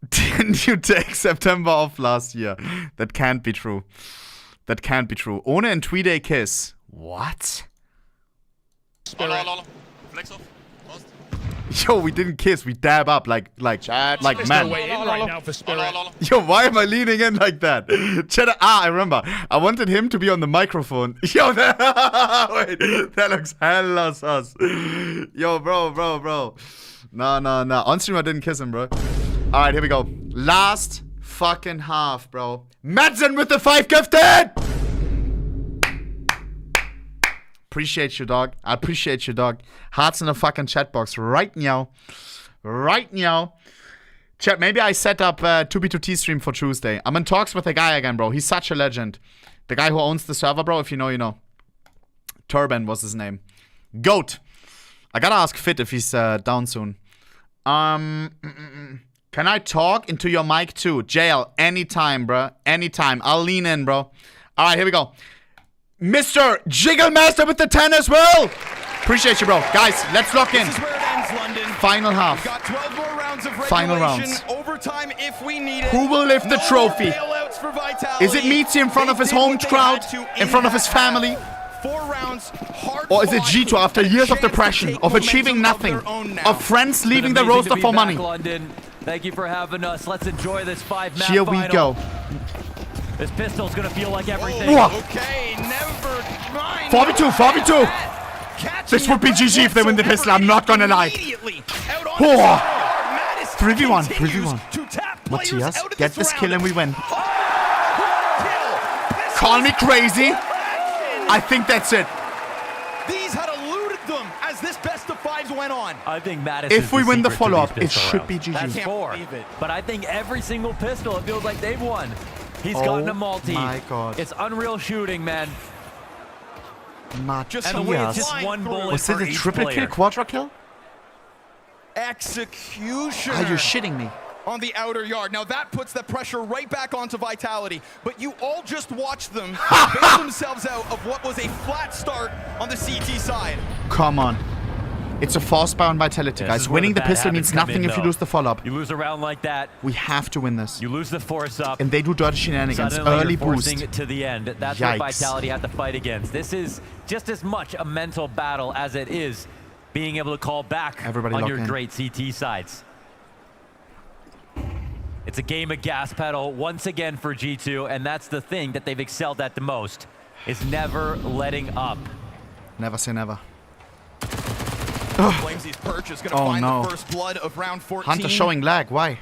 Didn't you take September off last year? That can't be true. Ohne and Tweeday kiss. What? Flex off. Yo, we didn't kiss. We dab up like man. Yo, why am I leaning in like that? I remember. I wanted him to be on the microphone. Yo, wait, that looks hella sus. Yo, bro. No. On stream, I didn't kiss him, bro. All right, here we go. Last fucking half, bro. Madsen with the 5 gifted! Appreciate you, dog. I appreciate you, dog. Hearts in the fucking chat box right now. Chat, maybe I set up 2B2T stream for Tuesday. I'm in talks with the guy again, bro. He's such a legend. The guy who owns the server, bro. If you know, you know. Turban was his name. Goat. I gotta ask Fit if he's down soon. Can I talk into your mic too? Jail, anytime, bro. Anytime. I'll lean in, bro. All right, here we go. Mr. Jiggle Master with the 10 as well. Appreciate you, bro. Guys, let's lock in. This is where it ends, London. Final half. We've got 12 more rounds of Final regulation. rounds. Overtime if we need it. Who will lift the trophy? Is it Mezi in front of his home crowd? In front of his family? 4 rounds, hard Or is it G2 after years of depression, of achieving nothing, of friends leaving the roster for money? London. Thank you for having us. Let's enjoy this 5-map Here we go. This pistol's gonna feel like everything. Okay, never mind. 4v2. This would be GG if they win the pistol, I'm not gonna lie. 3v1. Matthias, get this kill and we win. Call me crazy. I think that's it. These had eluded them as this best of 5s went on. I think Mattis If we win the follow-up, it should be GG. That's 4. But I think every single pistol, it feels like they've won. He's gotten a multi. My God. It's unreal shooting, man. Matthias. And the way it's just one bullet Was it for a each triple player. kill, quadra kill? Executioner. Are you shitting me? On the outer yard. Now that puts the pressure right back onto Vitality, but you all just watched them bail themselves out of what was a flat start on the CT side. Come on. It's a false bound Vitality, guys. Winning the pistol means nothing if you lose the follow-up. You lose a round like that. We have to win this. You lose the force up. And they do dirty shenanigans. Suddenly Early you're forcing boost. it to the end. That's Yikes. what Vitality have to fight against. This is just as much a mental battle as it is being able to call back on your great CT sides. It's a game of gas pedal once again for G2, and that's the thing that they've excelled at the most, is never letting up. Never say never. Flamsy's perch is going to find the first blood of round 14. Hunter showing lag, why?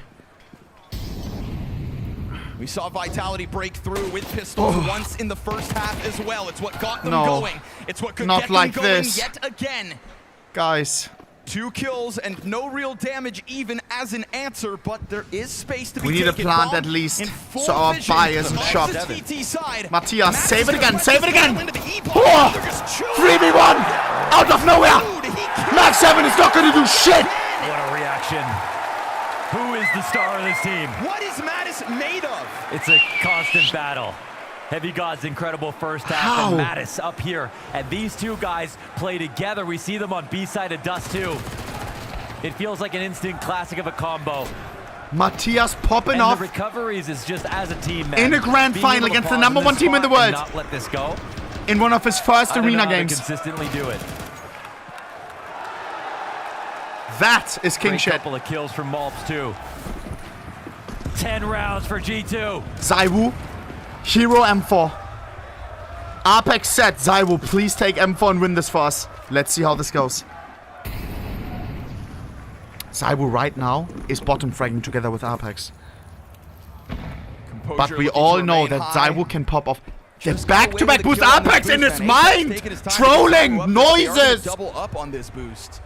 We saw Vitality break through with pistols once in the first half as well. It's what got them going. It's what could Not get like them going this. yet again. Guys. 2 kills and no real damage even as an answer, but there is space to be We need a plant at least, so our buy isn't shocked. Matthias, save it again, save it again! 3v1! Out of nowhere! Max 7 is not gonna do shit! What a reaction. Who is the star of this team? What is Mattis made of? It's a constant battle. Heavy God's incredible first half, How? and Mattis up here. And these two guys play together. We see them on B side of Dust too. It feels like an instant classic of a combo. Matthias popping and off the recoveries is just as a team, man. in a grand Being final able to against the pause #1 this team in the spot world. and not let this go. In one of his first I don't know arena how to games. consistently do it. That is king Great shit. couple of kills from Malps too. 10 rounds for G2. Zywoo, hero M4. Apex set, Zywoo, please take M4 and win this for us. Let's see how this goes. Zywoo right now is bottom fragging together with Apex. But we all know that Zywoo can pop off. The back-to-back boost, Apex in his mind! Trolling, noises! Double up on this boost.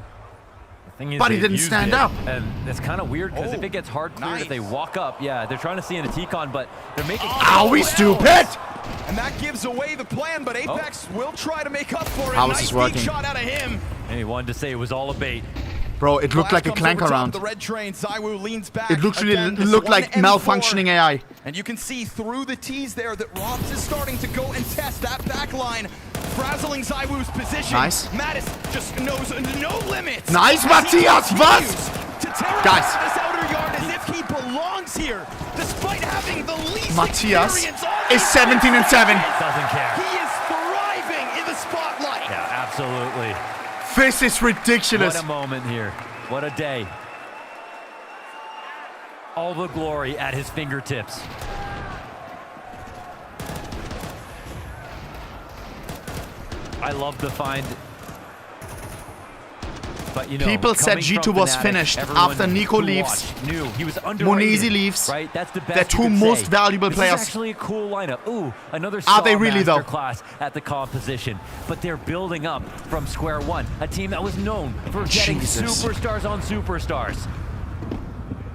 But he didn't stand up. And it's kind of weird because if it gets hard cleared, if they walk up, yeah, they're trying to see in a T-con, but they're making. Are we stupid? And that gives away the plan, but Apex will try to make up for it. How is Nice this working? deep shot out of him. And he wanted to say it was all a bait. Bro, it looked like a clank around. The red train, Zywoo leans back. It literally Again, this looked like 1M4. malfunctioning AI. And you can see through the T's there that Robs is starting to go and test that back line, frazzling Zywoo's position. Nice. Mattis just knows no limits. Nice, As he Matthias, continues was! to terrorize Guys. this outer yard as if he belongs here, despite having the least Matthias experience on is 17 and 7. Doesn't care. He is thriving in the spotlight. Yeah, absolutely. This is ridiculous. What a moment here. What a day. All the glory at his fingertips. I love the find. But you know, People said coming G2 from was Fnatic, finished everyone after Nico who leaves. watched knew he was underrated. Mezi leaves. Right? That's the best They're you two could most say. valuable This players. is actually a cool lineup. Ooh, another Are they really, though? class at the composition. But they're building up from square one. A team that was known for getting Jesus. superstars on superstars.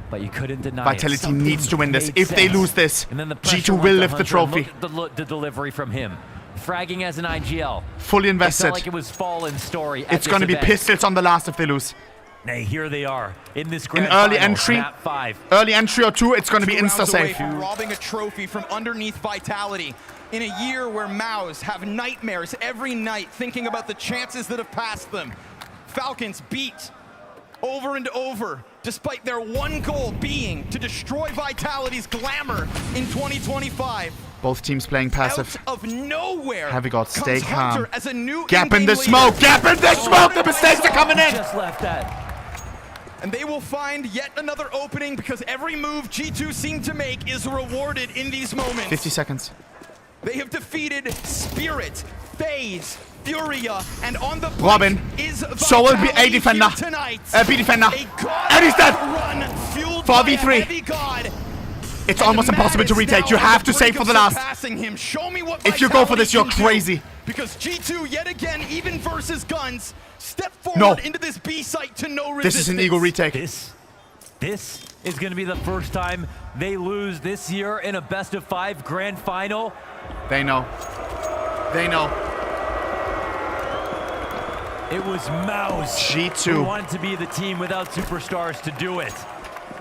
But you couldn't deny Vitality it. Something needs to win this. made If they sense. lose this, And then the pressure G2 went will to lift the Hunter, and trophy. look at the delivery from him. Fragging as an IGL. Fully It invested. felt like it was Fallen's story. It's going to be pistols on the last if they lose. Nay, here they are in this In grand early final, entry, map 5. early entry or 2, it's going to be 2 rounds away insta-safe. from robbing a trophy from underneath Vitality in a year where Maus have nightmares every night thinking about the chances that have passed them. Falcons beat over and over, despite their one goal being to destroy Vitality's glamour in 2025. Both teams playing passive. Out of nowhere Heavy God, stay comes calm. Hunter as a new Gap in in-game the leader. smoke! Gap in the smoke! The mistakes are coming in! Just left that. And they will find yet another opening because every move G2 seem to make is rewarded in these moments. 50 seconds. They have defeated Spirit, FaZe, Furia, and on the Robin. is So will be A Vitality defender. here tonight. B defender. A god And he's dead. run fueled by a 4v3. heavy god. It's almost impossible to retake. You have to save for the last. Him. Show me what If you go for this, you're Vitality can do. crazy. Because G2 yet again, even versus guns, step forward into this B site to no resistance. This is an Eagle retake. This is going to be the first time they lose this year in a best-of-5 grand final. They know. They know. It was Maus G2 who wanted to be the team without superstars to do it.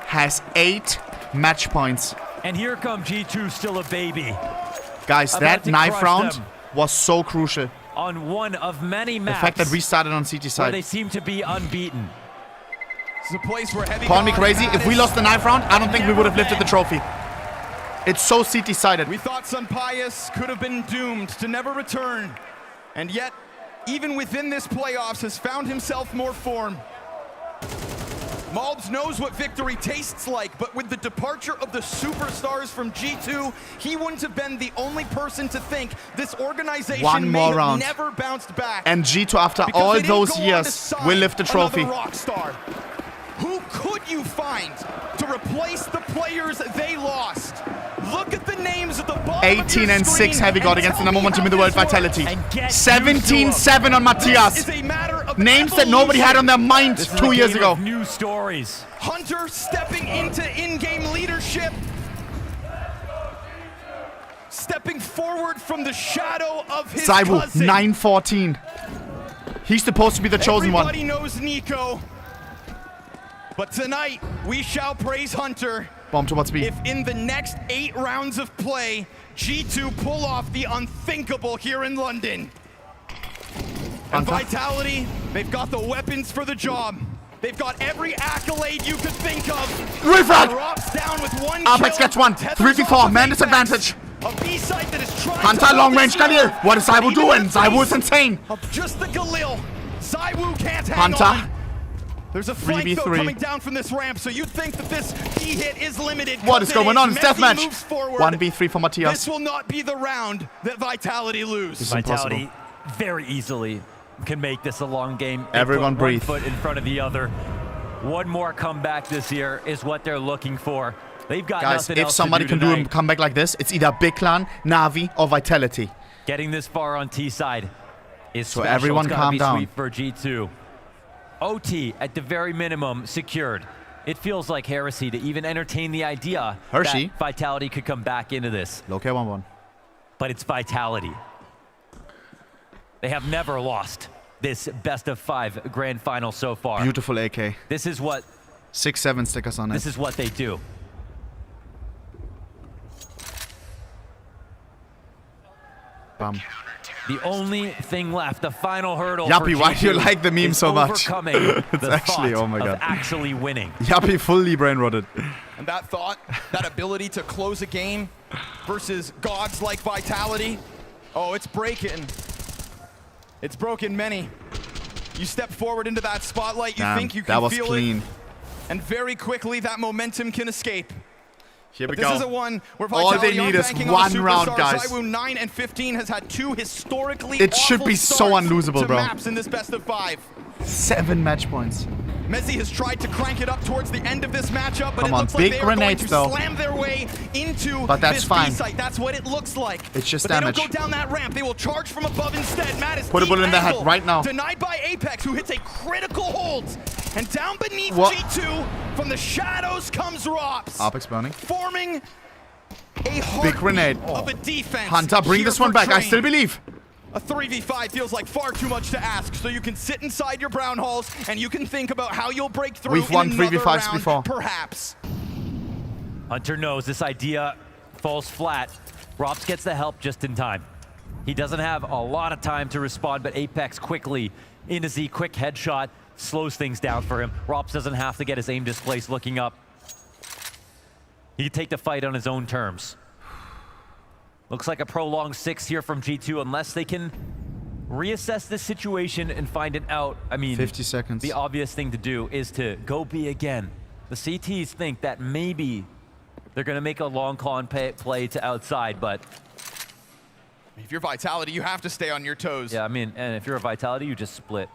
has 8 match points. And here come G2, still a baby. Guys, About that to knife crush round them was so crucial. on one of many The maps fact that we started on CT where side. they seem to be unbeaten. It's a place where heavy Call me God crazy. If we lost the knife round, I don't think we would have lifted the trophy. It's so CT-sided. We thought Sun Pius could have been doomed to never return. And yet, even within this playoffs, has found himself more form. Malbs knows what victory tastes like, but with the departure of the superstars from G2, he wouldn't have been the only person to think this organization One more may round. have never bounced back. And G2, after Because all they didn't those go on to years, sign will lift the trophy. another rock star. Who could you find to replace the players they lost? Look at the names at the bottom 18 and 6 heavy god against the number 1 team in the world, Vitality. 17-7 on Matthias. Names that nobody had on their mind 2 years ago. New stories. Hunter stepping into in-game leadership. Stepping forward from the shadow of his Zywoo, cousin. 9-14. He's supposed to be the chosen one. Everybody knows Nico. But tonight, we shall praise Hunter. Bomb towards B. If in the next 8 rounds of play, G2 pull off the unthinkable here in London. And Vitality, they've got the weapons for the job. They've got every accolade you could think of. Refrag! Drops down with 1 Apex kill. gets 1. 3v4. Man disadvantage. A B-side that is trying Hunter to long range Galil. What is Zywoo doing? Zywoo is insane. Just the Galil. Zywoo can't hang Hunter. on. There's a flank though 3v3. coming down from this ramp, so you'd think that this E-hit is limited. What is going on? It's Mezi deathmatch. moves forward. 1v3 for Matthias. This will not be the round that Vitality lose. Vitality very easily can make this a long game. Everyone Put breathe. One foot in front of the other. One more comeback this year is what they're looking for. They've got Guys, nothing if else somebody to can do do tonight. a comeback like this, it's either Big Clan, Na'Vi, or Vitality. Getting this far on T side is So special. everyone It's gotta calm be down. sweet for G2. OT at the very minimum secured. It feels like heresy to even entertain the idea Hershey. that Vitality could come back into this. Okay, 1-1. But it's Vitality. They have never lost this best of 5 grand final so far. Beautiful AK. This is what 6-7 stickers on it. This is what they do. Bam. The only thing left, the final hurdle. Yappy, for why do you G2 like the meme is so much? overcoming It's the actually, thought oh my of god. actually winning. Yappy fully brain rotted. And that thought, that ability to close a game versus gods like Vitality, oh, it's breaking. It's broken many. You step forward into that spotlight, you Damn, think you that can was feel clean. it, and very quickly that momentum can escape. Here we But go. this is a one where All Vitality they need are is banking one on the round, superstars. guys. Zywoo 9 and 15 has had 2 historically It should awful be so starts unlosable, to bro. maps in this best of 5. 7 match points. Mezi has tried to crank it up towards the end of this matchup, but Come it on, looks like big they are going grenades, to though. slam their way into But that's this fine. B-site. That's what it looks like. It's just but damage. They don't go down that ramp. They will charge from above instead. Matt is Put a deep bullet in the head angle, right now. Denied by Apex, who hits a critical hold. And down beneath What? G2, from the shadows comes Rops. Apex burning. Forming a Big grenade. of a defense. Hunter, bring here this one for back. I Train. still believe. A 3v5 feels like far too much to ask, so you can sit inside your brown halls and you can think about how you'll break through. We've won in another 3v5s round, before. Perhaps. Hunter knows this idea falls flat. Rops gets the help just in time. He doesn't have a lot of time to respond, but Apex quickly into Z, quick headshot, slows things down for him. Rops doesn't have to get his aim displaced looking up. He can take the fight on his own terms. Looks like a prolonged 6 here from G2 unless they can reassess this situation and find an out. I mean, 50 seconds. The obvious thing to do is to go B again. The CTs think that maybe they're going to make a long con play to outside, but If you're Vitality, you have to stay on your toes. yeah, I mean, and if you're a Vitality, you just split.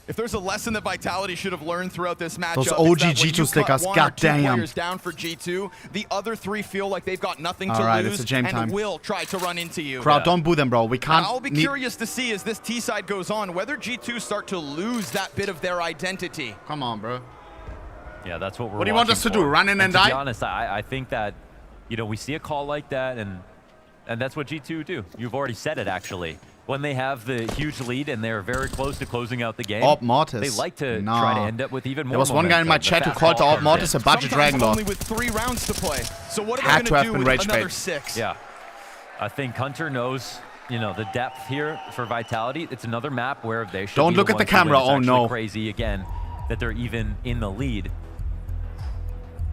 If there's a lesson that Vitality should have learned throughout this matchup, Those it's OG that when G2 you cut stickers, 1 or 2 goddamn. players down for G2, the other 3 feel like they've got nothing to All right, lose it's a jam and time. will try to run into you. Crowd, don't boo them, bro. We And can't. I'll be curious to see as this T side goes on whether G2 start to lose that bit of their identity. Come on, bro. Yeah, that's what we're What do you want watching us to for. do, run in and To die? be honest, I think that, you know, we see a call like that, and that's what G2 do. You've already said it, actually. When they have the huge lead and they're very close to closing out the game, Op Mortis. they like to Nah. try to end up with even more There was one guy in my momentum. chat The who fast called the ball Op comes Mortis in. a budget Dragon Lord. Only with 3 rounds to play. So what are Had they to going have to do been with rage another bait. 6? Yeah. I think Hunter knows, you know, the depth here for Vitality. It's another map where they should Don't be look the at the ones to win. camera. It's Oh, actually no. crazy, again, that they're even in the lead.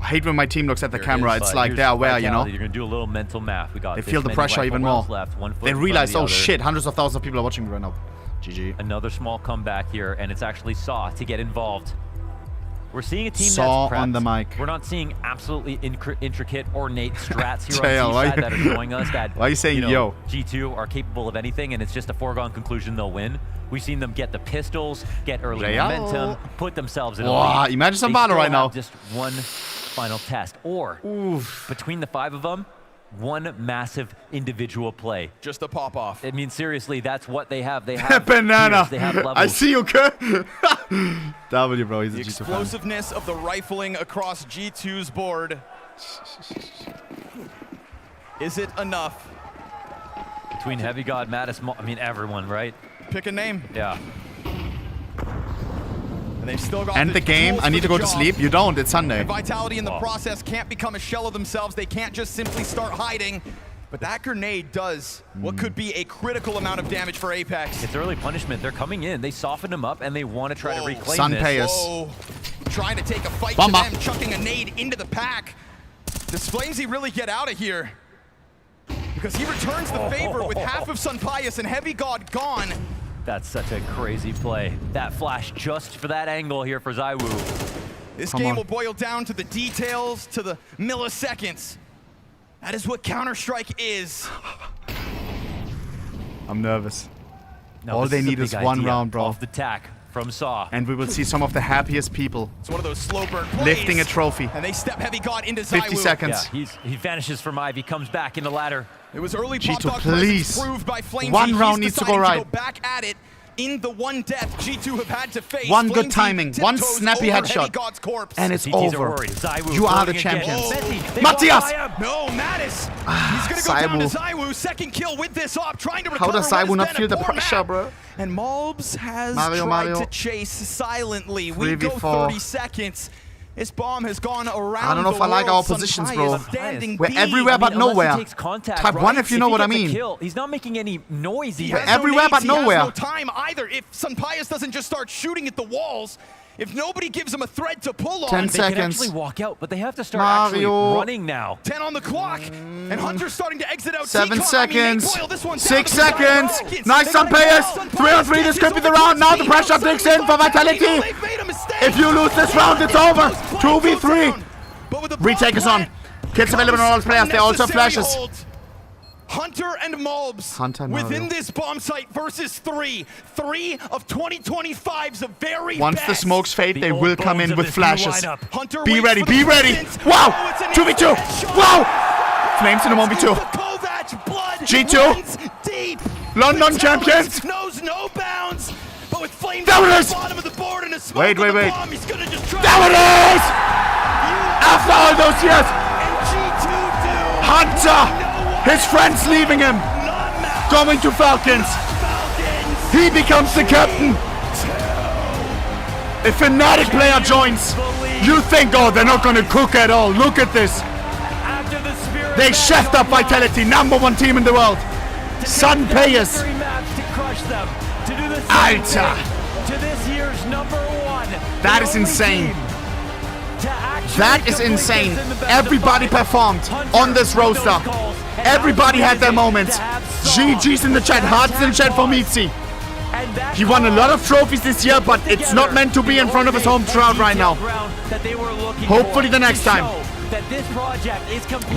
I hate when my team looks at the Here it camera. is, It's but like here's they're aware, you know? Vitality. You're going to do a little mental math. We got They this feel the many pressure rifle even rounds more. left, 1 foot They in front of realize, the oh other. shit, hundreds of thousands of people are watching me right now. GG. Another small comeback here, and it's actually Saw to get involved. We're seeing a team Saw that's prepped. on the mic. We're not seeing absolutely intricate, ornate strats here JL, on why T-side you- that are showing us that why are you saying know, yo? G2 are capable of anything, and it's just a foregone conclusion they'll win. We've seen them get the pistols, get early JL. momentum, put themselves in a Wow, lead. imagine some They Valor still right now. have just one final test, or between the 5 of them, one massive individual play. Just a pop-off. I mean, seriously, that's what they have. They have banana. tiers, they have levels. I see you, W, bro. He's a The G2 fan. explosiveness of the rifling across G2's board. Is it enough? Between Heavy God, Mattis, I mean, everyone, right? Pick a name. Yeah. And they've still got End the game. I need to go to sleep. You don't. It's Sunday. And Vitality in the process can't become a shell of themselves. They can't just simply start hiding. But that grenade does what could be a critical amount of damage for Apex. It's early punishment. They're coming in. They softened them up, and they want to try to reclaim Sun this. Payas. Whoa. Trying to take a fight Bomba. to them, chucking a nade into the pack. Does Flamesy really get out of here? Because he returns the favor with half of Sun Pius and Heavy God gone. That's such a crazy play. That flash just for that angle here for Zywoo. This game will boil down to the details, to the milliseconds. That is what Counter-Strike is. I'm nervous. No, All this they is a need is big one idea. round, bro. Off the tack from Saw. And we will see some of the happiest people It's one of those slow burn plays. lifting a trophy. And they step Heavy God into Zywoo. 50 seconds. Yeah, he vanishes from Ivy, comes back in the ladder. It was early G2, pop dog please. proved by Flamesy. One round He's needs to go deciding right. To go back at it in the one death G2 have had to face. One good Flamesy timing, one tiptoes snappy over Heavy headshot, God's corpse. and it's CTs are over. worried. Zywoo You are the floating again. champions. Mezi, they Matthias! won't buy him. No, Mattis. He's gonna go down to Zywoo. Zywoo. Second kill with this op, trying to How recover does what has Zywoo not been feel a the poor pressure, map. bro? And Malbs has Mario, tried Mario. to chase silently. We go 3v4. 30 seconds. This bomb has gone around. I don't know if I like our positions, bro. We're everywhere but nowhere. Type 1 if you know what I mean. He's not making any noise He either. has everywhere no but nades, he nowhere. has no time either. If Sunpius doesn't just start shooting at the walls, if nobody gives him a thread to pull on, 10 They can seconds. actually walk out, but they have to start Mario. actually running now. 10 on the clock, and Hunter's starting to exit out. 7 T-Con. seconds. I mean, this one's 6 down to the seconds. seconds. Nice They on gotta players. get out. 3 on 3. This could be the Sunpius round. Now the is pressure over kicks in for Vitality. They've made a mistake. If you lose this round, it's over. 2v3. But with the Retake is on. Kills available on all players. They also have flashes. Hunter and Malbs Hunter and within Mario. this bomb site versus 3 of 2025's very Once best. the smokes fade, they old will come bones in of with this new flashes. lineup. Hunter Be waits ready, for the be ready. presence. Wow! Oh, it's an 2v2. instant shot. Wow! Flames in the 1v2. Kovac blood G2. runs deep. London Vitalis champions. knows no bounds. But with Flames There at it the is. bottom of the board and a smoke Wait, on the wait. bomb, he's gonna just try There it is! After all those years, and G2 do Hunter, his friends leaving him, going to Falcons. He becomes the captain. A Fnatic player joins. You think, oh, they're not going to cook at all. Look at this. They chefed up Vitality, #1 team in the world. Sun Payas. Alter. To this year's #1. That is insane. That is insane. Everybody performed on this roster. Everybody had their moments. GG's in the chat, hearts in the chat for Mezi. He won a lot of trophies this year, but it's not meant to be in front of his home crowd right now. Hopefully the next time.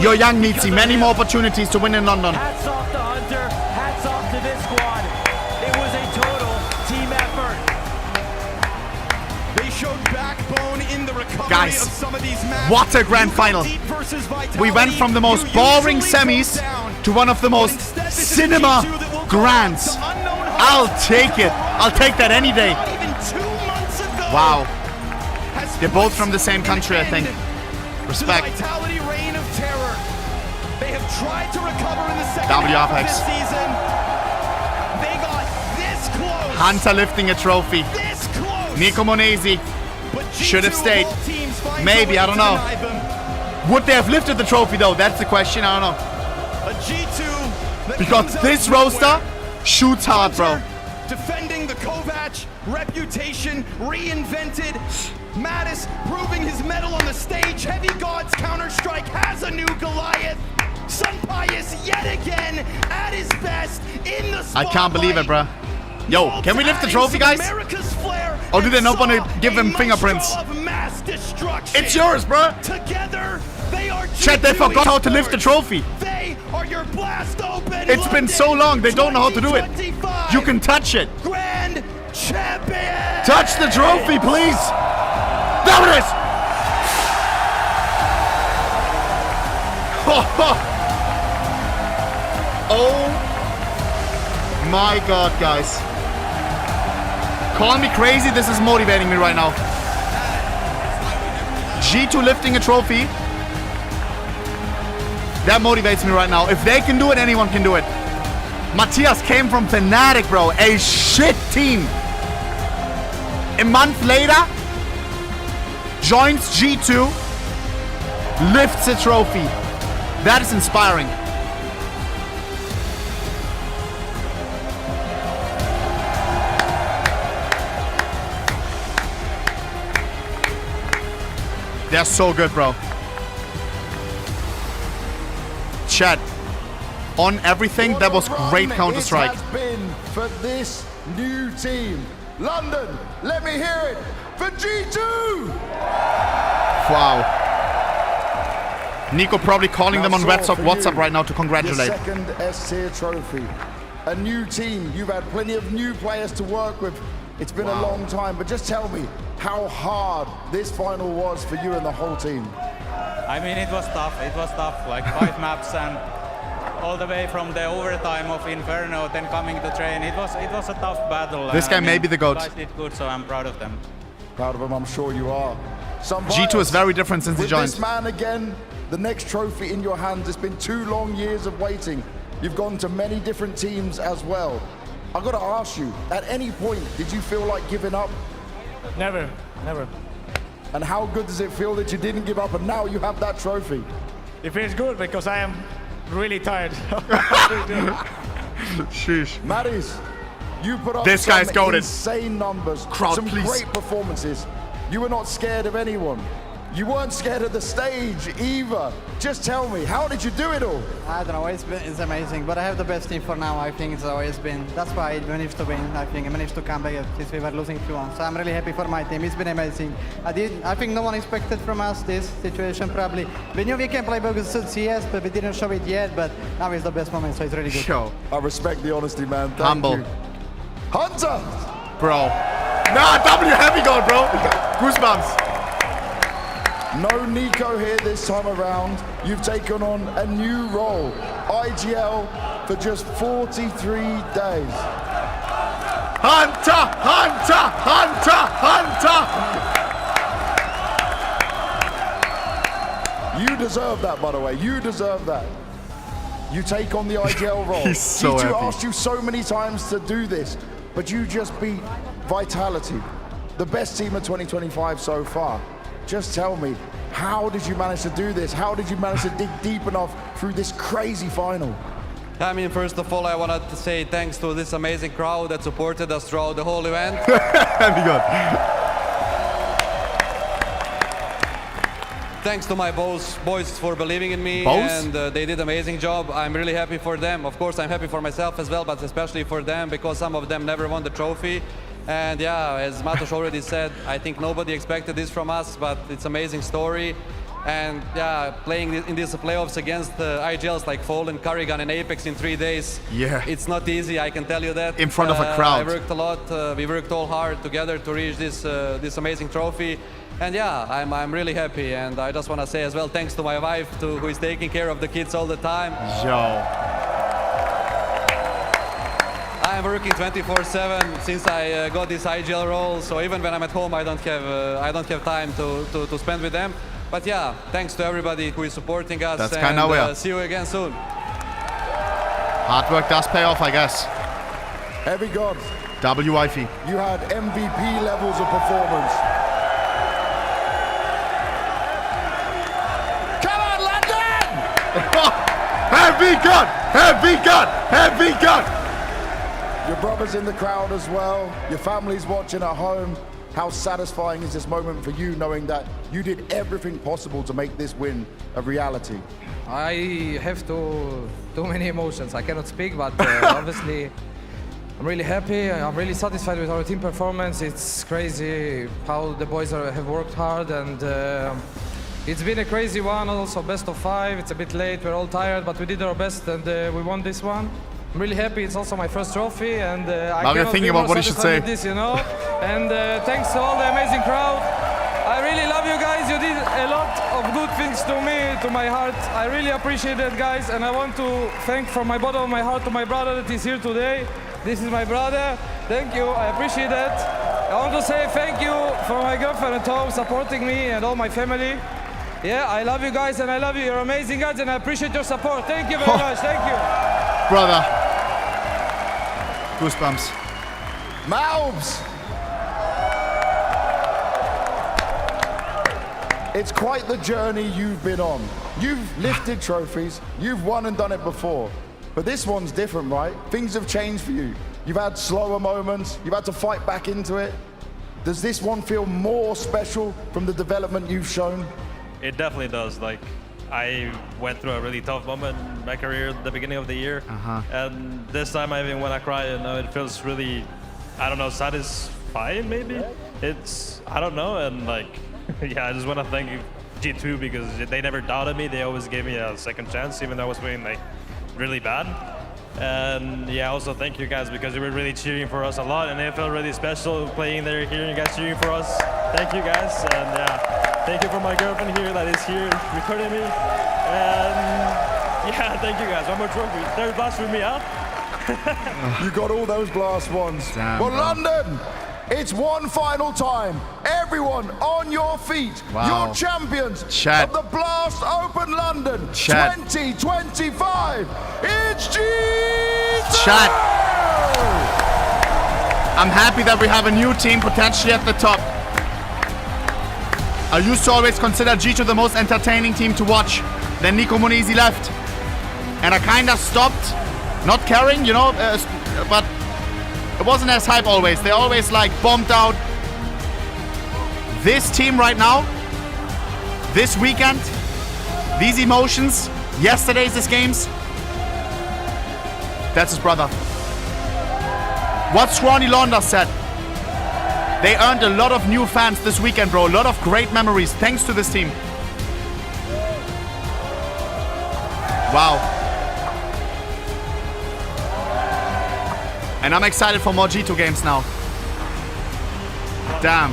You're young, Mezi. Many more opportunities to win in London. Hats off to Hunter. Hats off to this squad. It was a total team effort. They showed backbone in the recovery Guys, of some of these matches. what a grand final. We went from the most boring semis to one of the most cinema grands. I'll take it. I'll take that any day. Wow. They're both from the same country, I think. Respect. Vitality reign of terror. They have tried to recover in the second W half of Apex. this season. They got this close. Hunter lifting a trophy. This close. Nico Monesi But should have G2 of stayed. all teams finds Maybe, a way I don't to know. deny them. Would they have lifted the trophy though? That's the question, I don't know. A G2 that Because comes out this of roster nowhere. shoots hard, bro. Hunter defending the Kovac reputation, reinvented. Mattis proving his mettle on the stage. Heavy God's Counter-Strike has a new Goliath. Sunpius yet again at his best in the I spotlight. can't believe it, bro. Yo, can we lift the trophy, guys? America's flair Or do they not want to and give them saw a fingerprints? maestro of mass destruction. It's yours, bro. Together, they are Chat, they G2 forgot how to lift the esports. trophy. They are your blast open. It's been so long, they don't know how to do it. 2025 You can touch it. Grand champion. Touch the trophy, please. There it is. Oh my god, guys. Call me crazy, this is motivating me right now. G2 lifting a trophy. That motivates me right now. If they can do it, anyone can do it. Matthias came from Fnatic, bro. A shit team. A month later, joins G2, lifts a trophy. That is inspiring. They're so good, bro. Chat. On everything, that was great Counter-Strike. It has been for this new team. London, let me hear it for G2! Wow. Nico probably calling them on WhatsApp right now to congratulate. Your second S-tier trophy. A new team. You've had plenty of new players to work with. It's been a long time, but just tell me how hard this final was for you and the whole team. I mean, it was tough. It was tough, like 5 maps and all the way from the overtime of Inferno, then coming to train. It was a tough battle. This guy may be the GOAT. Guys did good, so I'm proud of them. Proud of them, I'm sure you are. G2 is very different since he joined. With this man again, the next trophy in your hands. It's been 2 long years of waiting. You've gone to many different teams as well. I've got to ask you, at any point, did you feel like giving up? Never, never. And how good does it feel that you didn't give up and now you have that trophy? It feels good because I am really tired. Sheesh. Maddis, you put up This some guy's goated. insane numbers, Crowd, some please. great performances. You were not scared of anyone. You weren't scared of the stage either. Just tell me, how did you do it all? I don't know, it's amazing, but I have the best team for now. I think it's always been, that's why I managed to win. I think I managed to come back since we were losing 2-1. So I'm really happy for my team. It's been amazing. I think no one expected from us this situation probably. We knew we can play good CS, but we didn't show it yet, but now is the best moment, so it's really good. Show. I respect the honesty, man. Thank Humble. you. Hunter! Bro. Nah, W heavy goal, bro. Goosebumps. No Nico here this time around. You've taken on a new role. IGL for just 43 days. Hunter! Hunter! Hunter! Hunter! You deserve that, by the way. You deserve that. You take on the IGL role. He's so G2 happy. asked you so many times to do this, but you just beat Vitality, the best team of 2025 so far. Just tell me, how did you manage to do this? How did you manage to dig deep enough through this crazy final? I mean, first of all, I wanted to say thanks to this amazing crowd that supported us throughout the whole event. Happy God. Thanks to my boys for believing in me, Both? and they did an amazing job. I'm really happy for them. Of course, I'm happy for myself as well, but especially for them because some of them never won the trophy. And yeah, as Matos already said, I think nobody expected this from us, but it's an amazing story. And yeah, playing in these playoffs against IGLs like Fallen, Karrigan, and Apex in 3 days, Yeah. it's not easy, I can tell you that. In front of a crowd. I worked a lot, we worked all hard together to reach this amazing trophy. And yeah, I'm really happy, and I just want to say as well, thanks to my wife who is taking care of the kids all the time. Yo. I'm working 24/7 since I got this IGL role, so even when I'm at home, I don't have time to spend with them. But yeah, thanks to everybody who is supporting us. That's and kinda weird. see you again soon. Hard work does pay off, I guess. Heavy God. WIFE. You had MVP levels of performance. Come on, London! Heavy God! Heavy God! Heavy God! Your brother's in the crowd as well. Your family's watching at home. How satisfying is this moment for you, knowing that you did everything possible to make this win a reality? I have too many emotions. I cannot speak, but obviously I'm really happy. I'm really satisfied with our team performance. It's crazy how the boys have worked hard, and it's been a crazy one. Also best of 5. It's a bit late. We're all tired, but we did our best, and we won this one. I'm really happy. It's also my first trophy, and I cannot thinking be about more what you should satisfied say. with this, you know. And thanks to all the amazing crowd. I really love you guys. You did a lot of good things to me, to my heart. I really appreciate it, guys. And I want to thank from my bottom of my heart to my brother that is here today. This is my brother. Thank you. I appreciate that. I want to say thank you for my girlfriend at home supporting me and all my family. Yeah, I love you guys and I love you. You're amazing guys and I appreciate your support. Thank you very much. Thank you. Brother. Goosebumps. Mouths! It's quite the journey you've been on. You've lifted trophies, you've won and done it before. But this one's different, right? Things have changed for you. You've had slower moments, you've had to fight back into it. Does this one feel more special from the development you've shown? It definitely does. Like, I went through a really tough moment in my career at the beginning of the year. And this time, even when I cry, it feels really, I don't know, satisfying maybe? It's, I don't know, and like, yeah, I just want to thank G2 because they never doubted me. They always gave me a second chance, even though I was playing like really bad. And yeah, also thank you guys because you were really cheering for us a lot, and it felt really special playing there, hearing you guys cheering for us. Thank you guys, and yeah, thank you for my girlfriend here that is here recording me. And yeah, thank you guys. One more trophy. Third blast with me, huh? You got all those blast ones. Damn, well, bro. London, it's one final time. Everyone on your feet. Wow. Your champions Chat. of the Blast Open London Chat. 2025. It's G2! Chat. I'm happy that we have a new team potentially at the top. I used to always consider G2 the most entertaining team to watch. Then Nico Munizi left. And I kind of stopped not caring, you know, but it wasn't as hype always. They always like bombed out. This team right now, this weekend, these emotions, yesterday's games, that's his brother. What Scrawny Launder said. They earned a lot of new fans this weekend, bro. A lot of great memories thanks to this team. Wow. And I'm excited for more G2 games now. Damn.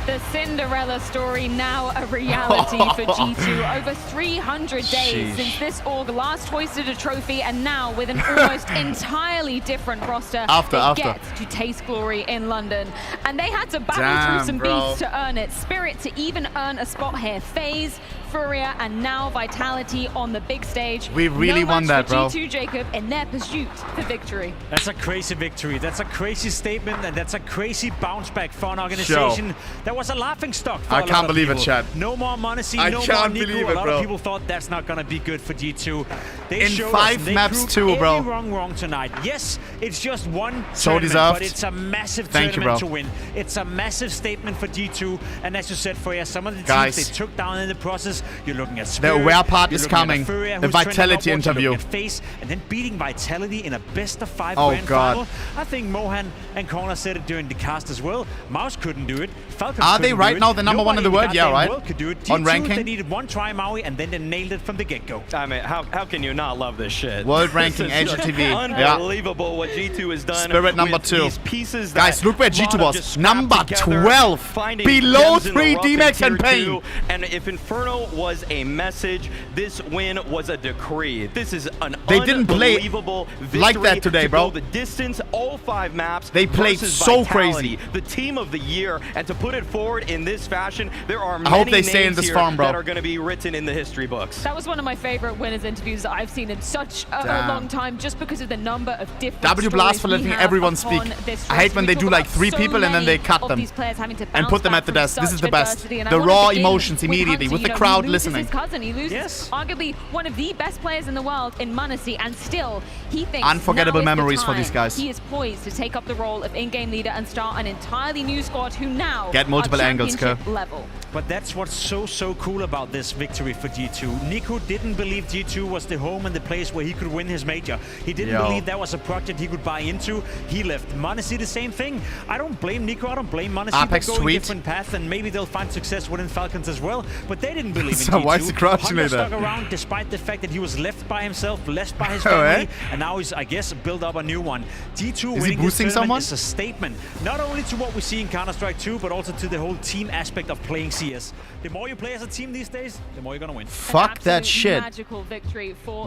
The Cinderella story now a reality for G2. Over 300 days since this org last hoisted a trophy, and now with an almost entirely different roster, they get to taste glory in London. And they had to battle through some beasts to earn it. Spirit to even earn a spot here. FaZe, Furia, and now Vitality on the big stage. We really won that, bro. G2 Jacob in their pursuit for victory. That's a crazy victory. That's a crazy statement, and that's a crazy bounce back for an organization that was a laughing stock for I a lot can't of believe people. it, Chad. No more Mezi, I no more can't Nico. believe A it, lot bro. of people thought that's not gonna be good for G2. They In showed 5 us, they maps proved too, bro. every wrong tonight. Yes, it's just one So tournament, deserved. but it's a massive Thank you, tournament bro. to win. It's a massive statement for G2, and as you said, Freya, some of the Guys. teams they took down in the process. You're looking at The Spirit, aware part you're is looking at coming. Furia, The who's trending Vitality upwards, you're interview. looking at FaZe, and then beating Vitality in a best-of-5 Oh, grand God. final. I think Mohan and Corner said it during the cast as well. Mouse couldn't do it. Falcon Are they couldn't right do it. now the number one in the Nobody world? Yeah, goddamn right? world could do it. On G2, ranking? They needed one try, Maui, and then they nailed it from the get-go. I mean, how can you not love this shit? World ranking, This is HLTV. just Yeah. Unbelievable what G2 has done. Spirit number with 2. These pieces Guys, that look where a lot G2 of was. just scrapped Number together, 12. finding Below gems in the 3 rough in D-Max tier and Pain. 2. And if Inferno was a message, this win was a decree. This is an They didn't play unbelievable victory like that today, to bro. go the distance, all 5 maps. They played versus so Vitality, crazy. the team of the year, and to put it forward in this fashion, there are I hope many they stay in names this here farm, bro. that are going to be written in the history books. That was one of my favorite winners interviews that I've seen in such a Damn. long time, just because of the number of different W Blast stories for we letting have everyone upon speak. this I hate roster. when We they talk do like about 3 so people and then they many cut of them these players having to and bounce put them back at the from desk. This is such the best. adversity, and I The wanna raw begin emotions with immediately Hunter. with You the know, crowd he loses listening. his cousin. He loses arguably one of the best players in the world in Mezi, and still he thinks Unforgettable now is the memories for time. these guys. He is poised to take up the role of in-game leader and start an entirely new squad who now Get multiple are angles, Kerr. championship level. But that's what's so cool about this victory for G2. Nico didn't believe G2 was the home and the place where he could win his major. He didn't believe that was a project he could buy into. He left. Mezi the same thing. I don't blame Nico. I don't blame Mezi. Apex They're going tweet. different paths, and maybe they'll find success within Falcons as well. But they didn't believe believe in So why is he G2. crouching like Hunter that? stuck around despite the fact that he was left by himself, left by his family, and now he's, I guess, built up a new one. G2 winning this tournament is a statement, not only to what we see in Counter-Strike 2, but also to the whole team aspect of playing CS. The more you play as a team these days, the more you're gonna win. Fuck that shit.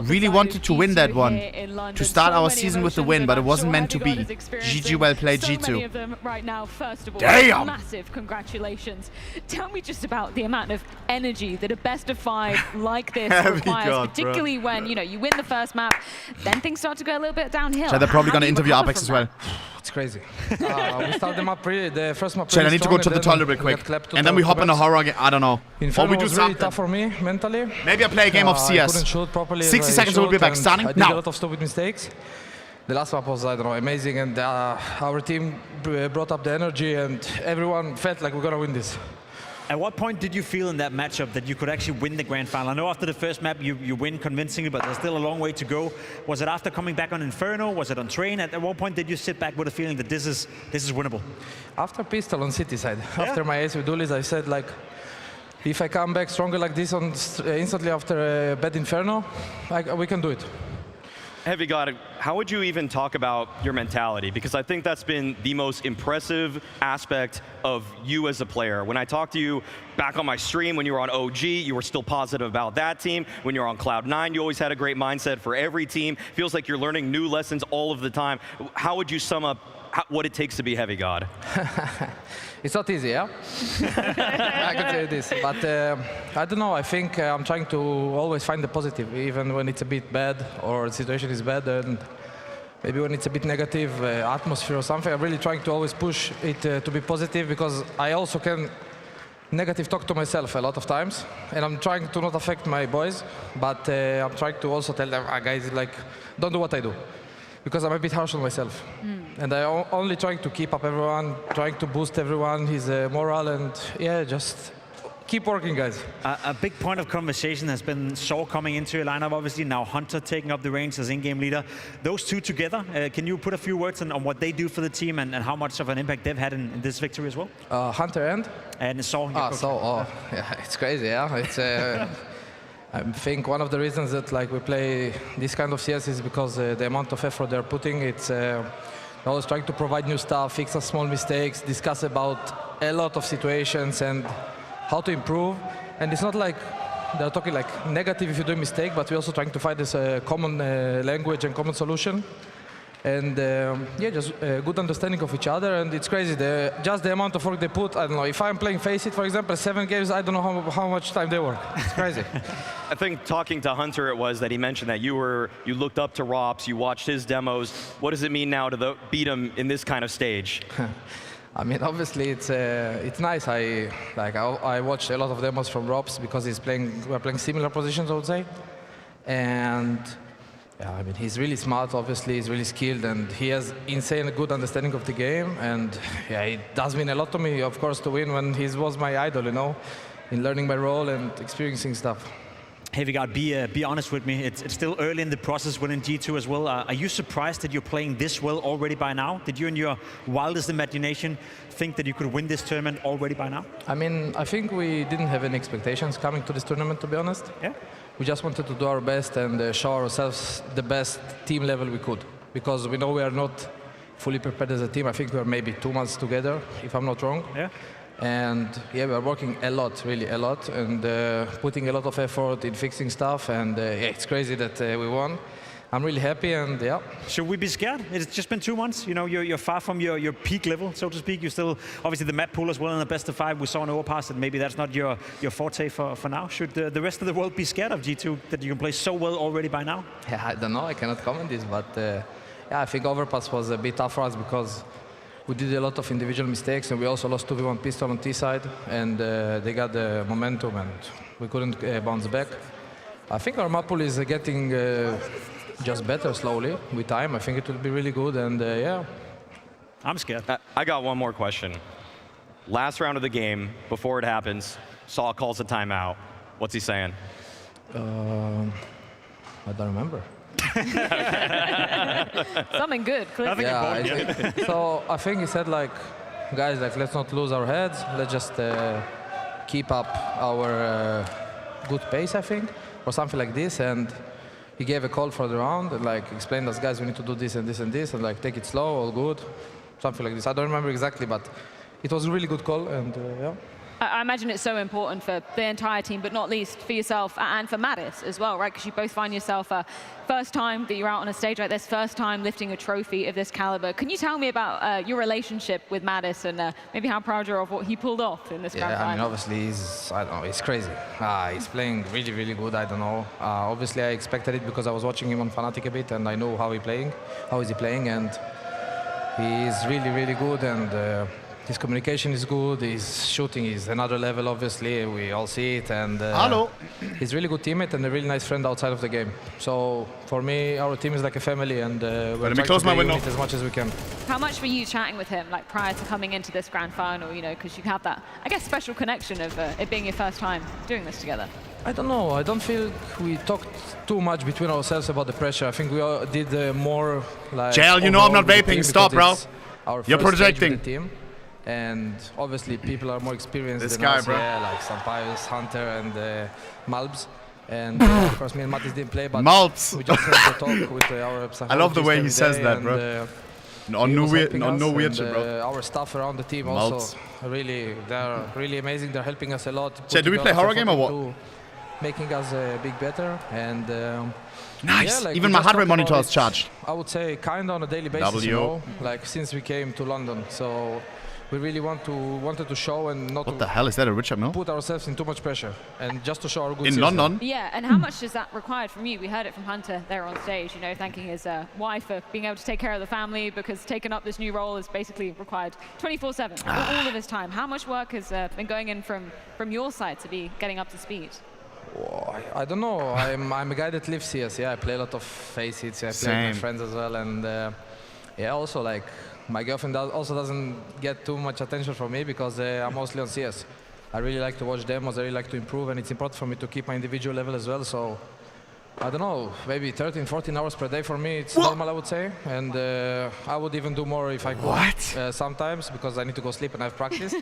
Really wanted to win that one. To start our season with the win, but it wasn't meant to be. GG, well played, G2. So many of them right now, first of all, damn! Massive congratulations. Tell me just about the amount of energy that a best of 5 like this requires, particularly when, you know, you win the first map, then things start to go a little bit downhill. So they're probably going to interview Apex as well. It's crazy. We started the first map Chad, I need to go to the toilet real quick. And then we hop in a horror game. I don't know. Or we do was something. really tough for me mentally. Maybe I play a game of CS. I couldn't shoot properly. 60 seconds we'll be back. Starting I did now. a lot of stupid mistakes. The last map was, I don't know, amazing, and our team brought up the energy, and everyone felt like we're gonna win this. At what point did you feel in that matchup that you could actually win the grand final? I know after the first map you win convincingly, but there's still a long way to go. Was it after coming back on Inferno? Was it on Train? At what point did you sit back with a feeling that this is winnable? After Pistol on City side, after my ace with Duelis, I said like, if I come back stronger like this on instantly after a bad Inferno, we can do it. Heavy God, how would you even talk about your mentality? Because I think that's been the most impressive aspect of you as a player. When I talked to you back on my stream when you were on OG, you were still positive about that team. When you're on Cloud9, you always had a great mindset for every team. Feels like you're learning new lessons all of the time. How would you sum up what it takes to be Heavy God? It's not easy, yeah? I can tell you this, but I don't know, I think I'm trying to always find the positive, even when it's a bit bad or the situation is bad, and maybe when it's a bit negative atmosphere or something, I'm really trying to always push it to be positive, because I also can negative talk to myself a lot of times, and I'm trying to not affect my boys, but I'm trying to also tell them, guys, like, don't do what I do. Because I'm a bit harsh on myself. And I'm only trying to keep up everyone, trying to boost everyone, his morale, and yeah, just keep working, guys. A big point of conversation has been Saw coming into your lineup, obviously, now Hunter taking up the reins as in-game leader. Those two together, can you put a few words on what they do for the team and how much of an impact they've had in this victory as well? Hunter and Saw. Saw, yeah, it's crazy, yeah. It's, I think one of the reasons that like we play this kind of CS is because the amount of effort they're putting. It's always trying to provide new stuff, fix some small mistakes, discuss about a lot of situations and how to improve. And it's not like they're talking like negative if you do a mistake, but we're also trying to find this common language and common solution. And yeah, just a good understanding of each other, and it's crazy. Just the amount of work they put. I don't know. If I'm playing Face It, for example, 7 games, I don't know how much time they work. It's crazy. I think talking to Hunter, it was that he mentioned that you looked up to Rops, you watched his demos. What does it mean now to beat him in this kind of stage? I mean, obviously it's nice. I watched a lot of demos from Rops because we're playing similar positions, I would say, and. Yeah, I mean, he's really smart, obviously, he's really skilled, and he has insane good understanding of the game, and yeah, it does mean a lot to me, of course, to win when he was my idol, you know, in learning my role and experiencing stuff. Heavy God, be honest with me, it's still early in the process within G2 as well. Are you surprised that you're playing this well already by now? Did you in your wildest imagination think that you could win this tournament already by now? I mean, I think we didn't have any expectations coming to this tournament, to be honest. Yeah. We just wanted to do our best and show ourselves the best team level we could, because we know we are not fully prepared as a team. I think we are maybe 2 months together, if I'm not wrong. Yeah. And yeah, we are working a lot, really a lot, and putting a lot of effort in fixing stuff, and yeah, it's crazy that we won. I'm really happy, and yeah. Should we be scared? It's just been 2 months. You know, you're far from your peak level, so to speak. You're still, obviously, the map pool as well in the best of 5. We saw an overpass that maybe that's not your forte for now. Should the rest of the world be scared of G2 that you can play so well already by now? Yeah, I don't know. I cannot comment this, but yeah, I think overpass was a bit tough for us because we did a lot of individual mistakes, and we also lost 2v1 Pistol on T side, and they got the momentum, and we couldn't bounce back. I think our map pool is getting just better slowly with time. I think it will be really good, and yeah. I'm scared. I got one more question. Last round of the game, before it happens, Saw calls a timeout. What's he saying? I don't remember. Something good, clearly. Yeah, so I think he said like, guys, like let's not lose our heads. Let's just keep up our good pace, I think, or something like this. And he gave a call for the round and like explained us, guys, we need to do this and this and this, and like take it slow, all good, something like this. I don't remember exactly, but it was a really good call, and yeah. I imagine it's so important for the entire team, but not least for yourself and for Mattis as well, right? Because you both find yourself first time that you're out on a stage like this, first time lifting a trophy of this caliber. Can you tell me about your relationship with Mattis and maybe how proud you're of what he pulled off in this grand final? I mean, obviously, I don't know, he's crazy. He's playing really, really good, I don't know. Obviously, I expected it because I was watching him on Fnatic a bit, and I know how is he playing, and he's really, really good, and his communication is good, his shooting is another level, obviously, we all see it, and he's a really good teammate and a really nice friend outside of the game. So for me, our team is like a family, and we're trying to be unit as much as we can. How much were you chatting with him, like prior to coming into this grand final, you know, because you have that, I guess, special connection of it being your first time doing this together? I don't know, I don't feel we talked too much between ourselves about the pressure. I think we all did more like... JL, you know I'm not vaping, stop, bro. You're projecting. And obviously people are more experienced this than guy, us, bro. Yeah, like Sampaios, Hunter, and Malbs. And of course, me and Mattis didn't play, but Malbs. we just had to talk with our psychologist. I love the way he says that, and, bro. No weird shit, bro. Our staff around the team also, really, they're really amazing. They're helping us a lot. Chat, do we play horror game or what? Making us a big better, and nice. Yeah, like even my heart rate monitor is charged. I would say kind of on a daily basis, you know, like since we came to London. So we really wanted to show and not what the hell is that, a Richard Mill? Put ourselves in too much pressure, and just to show our good in London. Yeah, and how much is that required from you? We heard it from Hunter there on stage, you know, thanking his wife for being able to take care of the family, because taking up this new role is basically required 24/7, all of his time. How much work has been going in from your side to be getting up to speed? Oh, I don't know. I'm a guy that lives here. So yeah, I play a lot of face hits. I play with my friends as well, and yeah, also like my girlfriend also doesn't get too much attention from me because I'm mostly on CS. I really like to watch demos. I really like to improve, and it's important for me to keep my individual level as well. So I don't know, maybe 13, 14 hours per day for me, it's normal, I would say. And I would even do more if I could sometimes, because I need to go sleep and I have practice,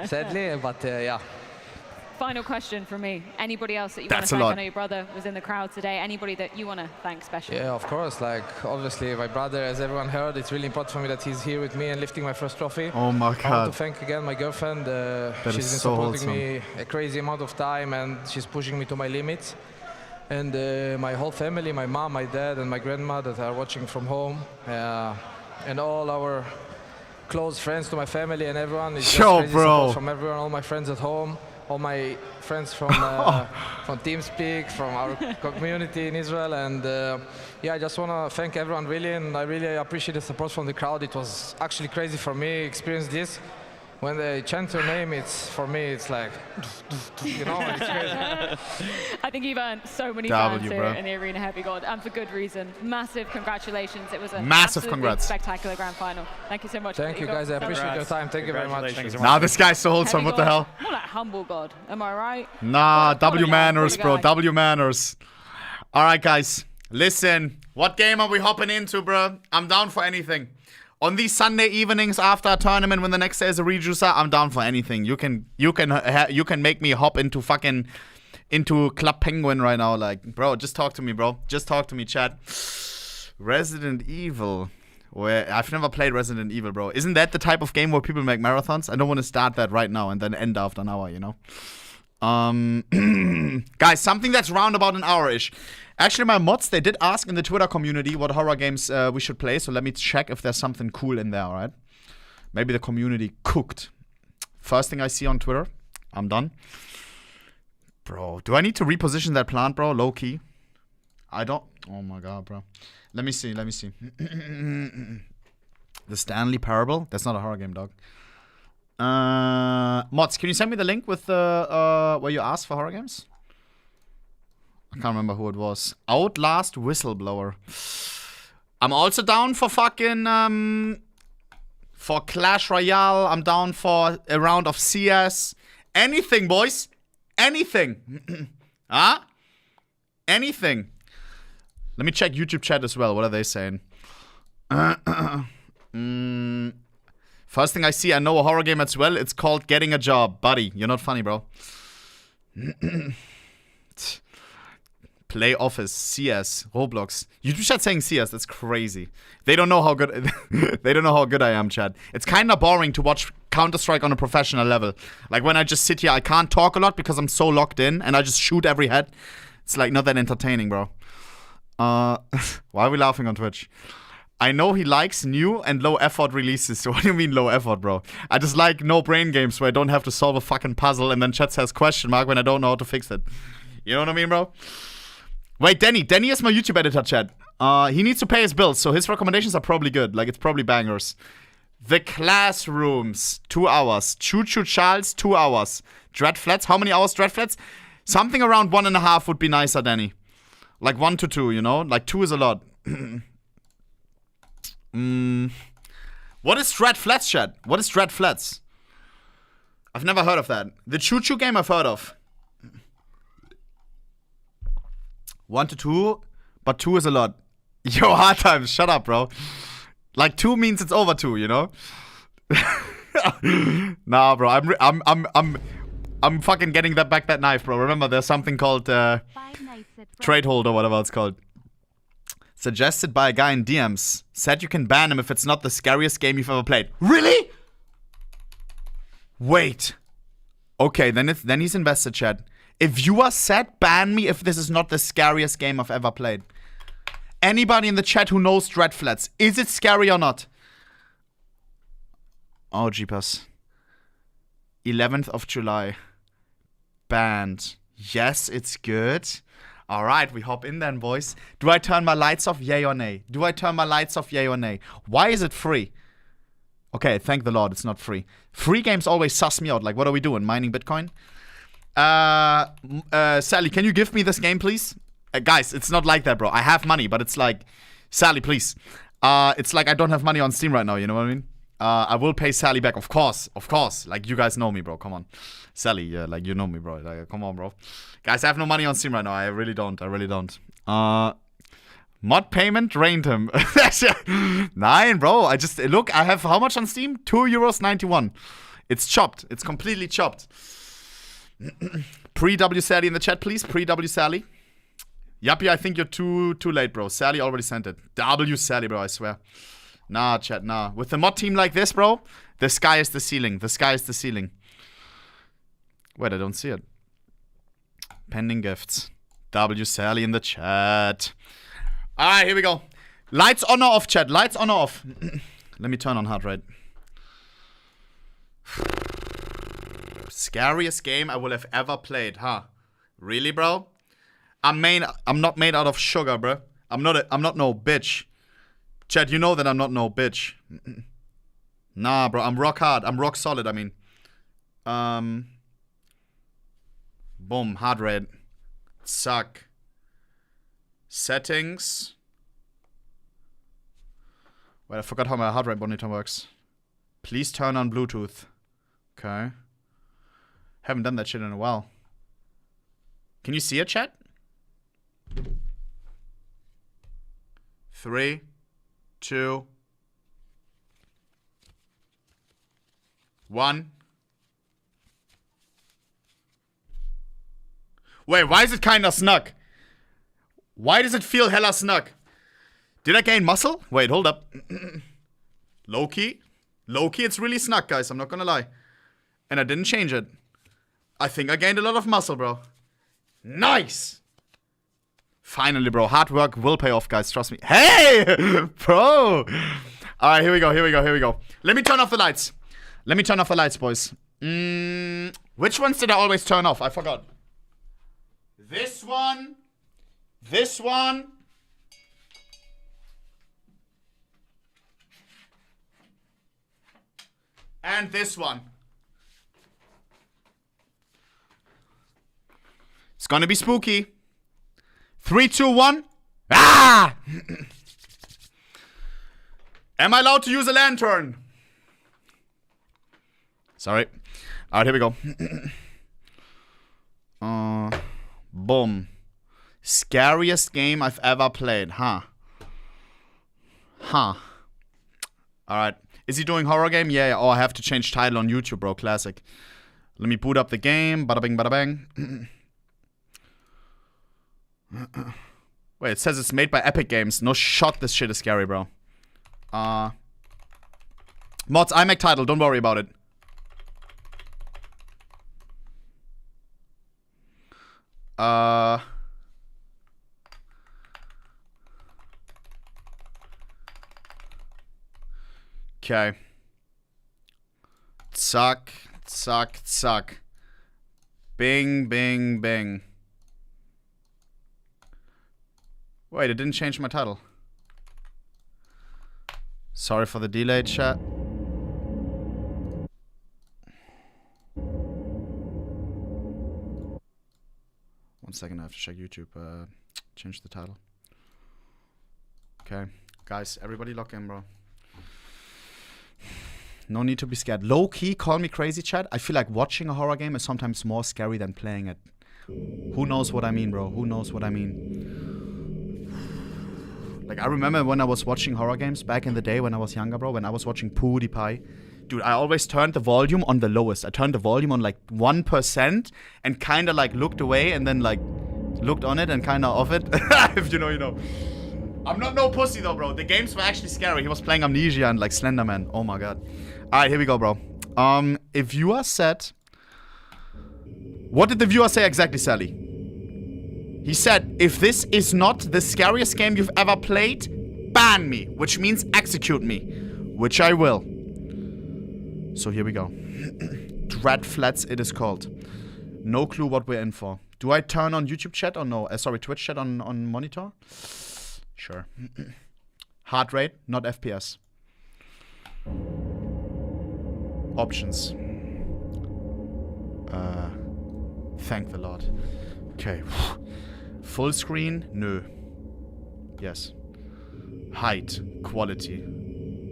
sadly. But yeah. Final question from me. Anybody else that you want to thank? I know your brother was in the crowd today. Anybody that you want to thank special? Yeah, of course. Like, obviously, my brother, as everyone heard, it's really important for me that he's here with me and lifting my first trophy. Oh my God. I want to thank again my girlfriend. She's been supporting me a crazy amount of time, and she's pushing me to my limits. And my whole family, my mom, my dad, and my grandma that are watching from home. And all our close friends to my family and everyone. It's just crazy support from everyone, all my friends at home. All my friends from TeamSpeak, from our community in Israel, and yeah, I just want to thank everyone really, and I really appreciate the support from the crowd. It was actually crazy for me to experience this. When they chant your name, for me, it's like, you know, it's crazy. I think you've earned so many fans here in the Arena Heavy God, and for good reason. Massive congratulations. It was a massive spectacular grand final. Thank you so much. Thank you, guys. I appreciate your time. Thank you very much. Nah, this guy's so wholesome. What the hell? More like humble God. Am I right? Nah, W manners, bro. W manners. All right, guys. Listen, what game are we hopping into, bro? I'm down for anything. On these Sunday evenings after a tournament, when the next day is a rejuicer, I'm down for anything. You can make me hop into Club Penguin right now. Like, bro, just talk to me, bro. Just talk to me, chat. Resident Evil. Where I've never played Resident Evil, bro. Isn't that the type of game where people make marathons? I don't want to start that right now and then end after an hour, you know? Guys, something that's round about an hour-ish. Actually, my mods, they did ask in the Twitter community what horror games we should play, so let me check if there's something cool in there, alright? Maybe the community cooked. First thing I see on Twitter, I'm done. Bro, do I need to reposition that plant, bro? Low key. I don't. Oh my god, bro. Let me see. The Stanley Parable? That's not a horror game, dog. Mods, can you send me the link with the where you asked for horror games? I can't remember who it was. Outlast Whistleblower. I'm also down for fucking for Clash Royale. I'm down for a round of CS. Anything, boys. Anything. Huh? Anything. Let me check YouTube chat as well. What are they saying? First thing I see, I know a horror game as well. It's called Getting a Job. Buddy, you're not funny, bro. Play Office, CS, Roblox. YouTube chat saying CS, that's crazy. They don't know how good they don't know how good I am, chat. It's kind of boring to watch Counter-Strike on a professional level. Like when I just sit here, I can't talk a lot because I'm so locked in and I just shoot every head. It's like not that entertaining, bro. Why are we laughing on Twitch? I know he likes new and low effort releases. So what do you mean low effort, bro? I just like no brain games where I don't have to solve a fucking puzzle and then chat says question mark when I don't know how to fix it. You know what I mean, bro? Wait, Danny is my YouTube editor, chat. He needs to pay his bills, so his recommendations are probably good. Like, it's probably bangers. The Classrooms, 2 hours. Choo Choo Charles, 2 hours. Dread Flats, how many hours Dread Flats? Something around 1.5 would be nicer, Danny. Like 1 to 2, you know? Like 2 is a lot. What is Dread Flats, chat? What is Dread Flats? I've never heard of that. The Choo Choo game I've heard of. 1 to 2, but 2 is a lot. Yo, hard times, shut up, bro. Like 2 means it's over 2, you know? Nah, bro, I'm fucking getting that knife, bro. Remember, there's something called trade hold or whatever it's called. Suggested by a guy in DMs. Said you can ban him if it's not the scariest game you've ever played. Really? Wait. Okay, then he's invested, chat. If you are sad, ban me if this is not the scariest game I've ever played. Anybody in the chat who knows Dread Flats, is it scary or not? Oh, jeepers. 11th of July. Banned. Yes, it's good. Alright, we hop in then, boys. Do I turn my lights off, yay or nay? Do I turn my lights off, yay or nay? Why is it free? Okay, thank the Lord, it's not free. Free games always suss me out. Like, what are we doing? Mining Bitcoin? Sally, can you give me this game, please? Guys, it's not like that, bro. I have money, but it's like, Sally, please. It's like I don't have money on Steam right now, you know what I mean? I will pay Sally back, of course. Like, you guys know me, bro. Come on. Sally, yeah, like, you know me, bro. Like, come on, bro. Guys, I have no money on Steam right now. I really don't. Mod payment drained him. 9, bro. Look, I have how much on Steam? €2.91. It's chopped. It's completely chopped. Pre-W Sally in the chat, please. Pre-W Sally. Yuppie, I think you're too late, bro. Sally already sent it. W Sally, bro, I swear. Nah, chat, nah. With a mod team like this, bro, the sky is the ceiling. The sky is the ceiling. Wait, I don't see it. Pending gifts. W Sally in the chat. Alright, here we go. Lights on or off, chat? Lights on or off? Let me turn on heart rate. Scariest game I will have ever played, huh? Really, bro? I'm not made out of sugar, bro. I'm not no bitch. Chat, you know that I'm not no bitch. Nah, bro, I'm rock hard. I'm rock solid, I mean. Boom, heart rate. Suck. Settings. Wait, I forgot how my heart rate monitor works. Please turn on Bluetooth. Okay. Haven't done that shit in a while. Can you see it, chat? 3, 2, 1. Wait, why is it kinda snug? Why does it feel hella snug? Did I gain muscle? Wait, hold up. Low-key? Low-key, it's really snug, guys. I'm not gonna lie. And I didn't change it. I think I gained a lot of muscle, bro. Nice! Finally, bro. Hard work will pay off, guys. Trust me. Hey! Bro! Alright, here we go. Let me turn off the lights. Boys. Which ones did I always turn off? I forgot. This one. And this one. It's gonna be spooky. 3, 2, 1. Ah! Am I allowed to use a lantern? Sorry. Alright, here we go. Boom. Scariest game I've ever played, huh? Alright. Is he doing horror game? Yeah. Oh, I have to change title on YouTube, bro. Classic. Let me boot up the game. Bada bing, bada bang. Wait, it says it's made by Epic Games. No shot, this shit is scary, bro. Mods, I make title. Don't worry about it. Okay. Zack, zack, zack. Bing, bing, bing. Wait, it didn't change my title. Sorry for the delay, chat. One second, I have to check YouTube. Change the title. Okay. Guys, everybody lock in, bro. No need to be scared. Low key, call me crazy, chat. I feel like watching a horror game is sometimes more scary than playing it. Who knows what I mean, bro? Who knows what I mean? Like, I remember when I was watching horror games back in the day when I was younger, bro. When I was watching PewDiePie. Dude, I always turned the volume on the lowest. I turned the volume on like 1% and kind of like looked away and then like looked on it and kind of off it. If you know, you know. I'm not no pussy though, bro. The games were actually scary. He was playing Amnesia and like Slenderman. Oh my god. Alright, here we go, bro. If viewer said... What did the viewer say exactly, Sally? He said, if this is not the scariest game you've ever played, ban me. Which means execute me. Which I will. So here we go. Dread Flats it is called. No clue what we're in for. Do I turn on YouTube chat or no? Sorry, Twitch chat on monitor? Sure. Heart rate, not FPS. Options. Thank the Lord. Okay. Full screen? No. Yes. Height. Quality.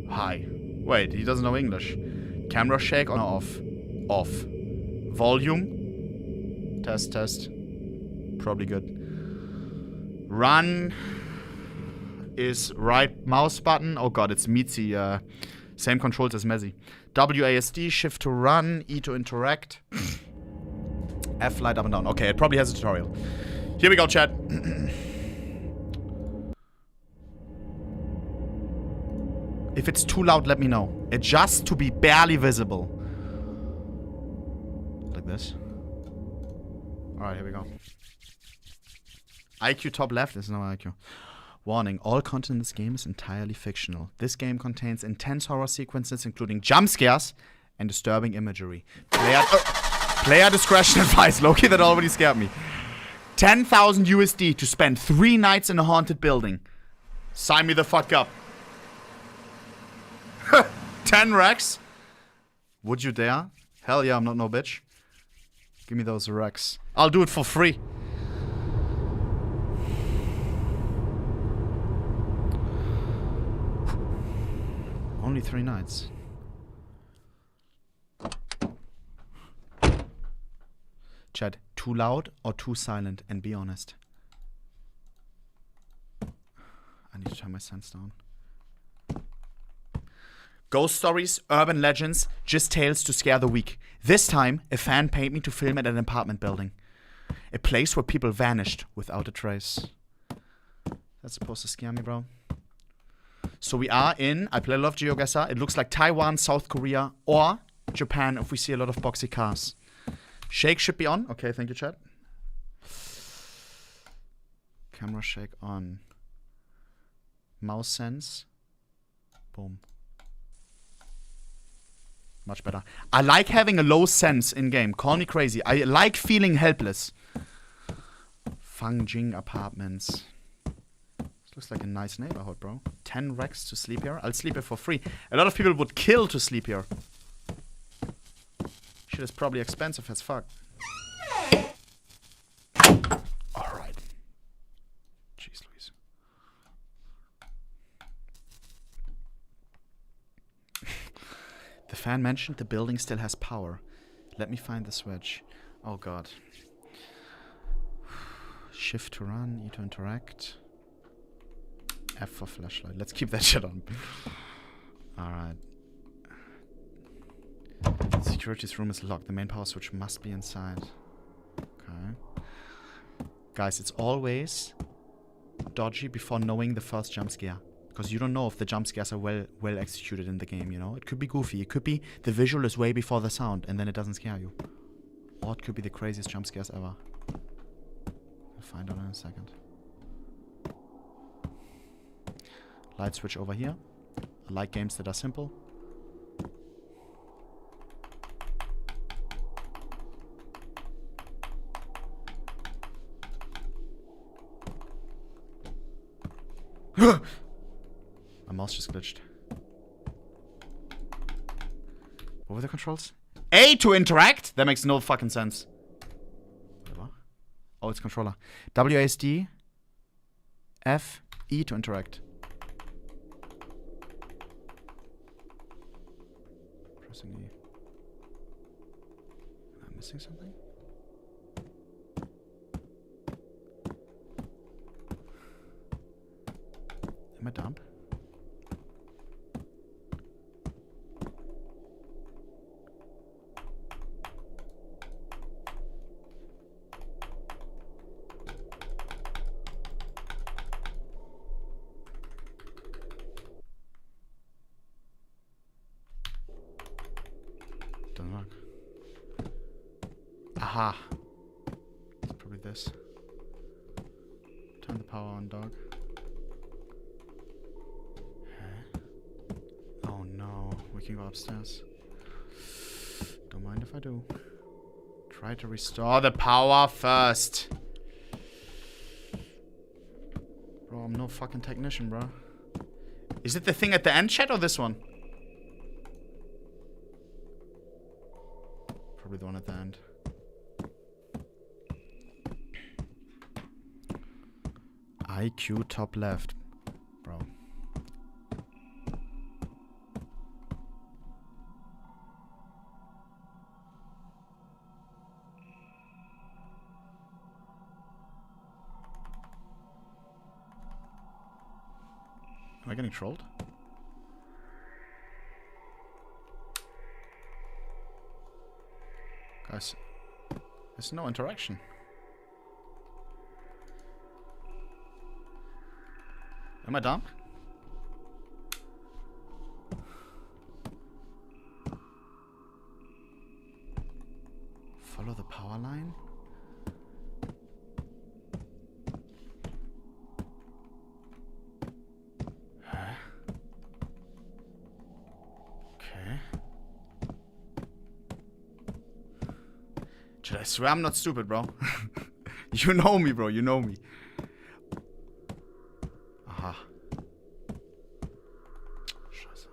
High. Wait, he doesn't know English. Camera shake on or off? Off. Volume? Test, test. Probably good. Run is right mouse button. Oh god, it's Mezi. Same controls as Mezi. WASD, shift to run, E to interact. F light up and down. Okay, it probably has a tutorial. Here we go, chat. If it's too loud, let me know. Adjust to be barely visible. Like this. Alright, here we go. IQ top left is no IQ. Warning, all content in this game is entirely fictional. This game contains intense horror sequences, including jump scares and disturbing imagery. Player discretion advice. Loki, that already scared me. 10,000 USD to spend 3 nights in a haunted building. Sign me the fuck up. 10 racks? Would you dare? Hell yeah, I'm not no bitch. Give me those racks. I'll do it for free. Only 3 nights. Chat, too loud or too silent? And be honest. I need to turn my sense down. Ghost stories, urban legends, just tales to scare the weak. This time, a fan paid me to film at an apartment building. A place where people vanished without a trace. That's supposed to scare me, bro. So we are in, I play a lot of GeoGuessr. It looks like Taiwan, South Korea, or Japan if we see a lot of boxy cars. Shake should be on. Okay, thank you, chat. Camera shake on. Mouse sense. Boom. Much better. I like having a low sense in-game. Call me crazy. I like feeling helpless. Fangjing Apartments. This looks like a nice neighborhood, bro. 10 racks to sleep here. I'll sleep here for free. A lot of people would kill to sleep here. Shit is probably expensive as fuck. Alright. Jeez Louise. The fan mentioned the building still has power. Let me find the switch. Oh god. Shift to run, E to interact. F for flashlight. Let's keep that shit on. Alright. Security's room is locked. The main power switch must be inside. Okay. Guys, it's always dodgy before knowing the first jump scare. Because you don't know if the jump scares are well executed in the game, you know? It could be goofy. It could be the visual is way before the sound and then it doesn't scare you. Or it could be the craziest jump scares ever. We'll find out in a second. Light switch over here. I like games that are simple. My mouse just glitched. What were the controls? A to interact? That makes no fucking sense. Whatever. Oh, it's controller. WASD. F. E to interact. Pressing E. Am I missing something? Am I dumb? Doesn't work. Aha. It's probably this. Turn the power on, dog. Oh no, we can go upstairs. Don't mind if I do. Try to restore the power first. Bro, I'm no fucking technician, bro. Is it the thing at the end, chat, or this one? Probably the one at the end. IQ top left. Bro. Am I getting trolled? Guys, there's no interaction. Am I dumb? Follow the power line? Huh? Okay. Should I swear I'm not stupid, bro? You know me, bro. You know me. Aha. Scheiße.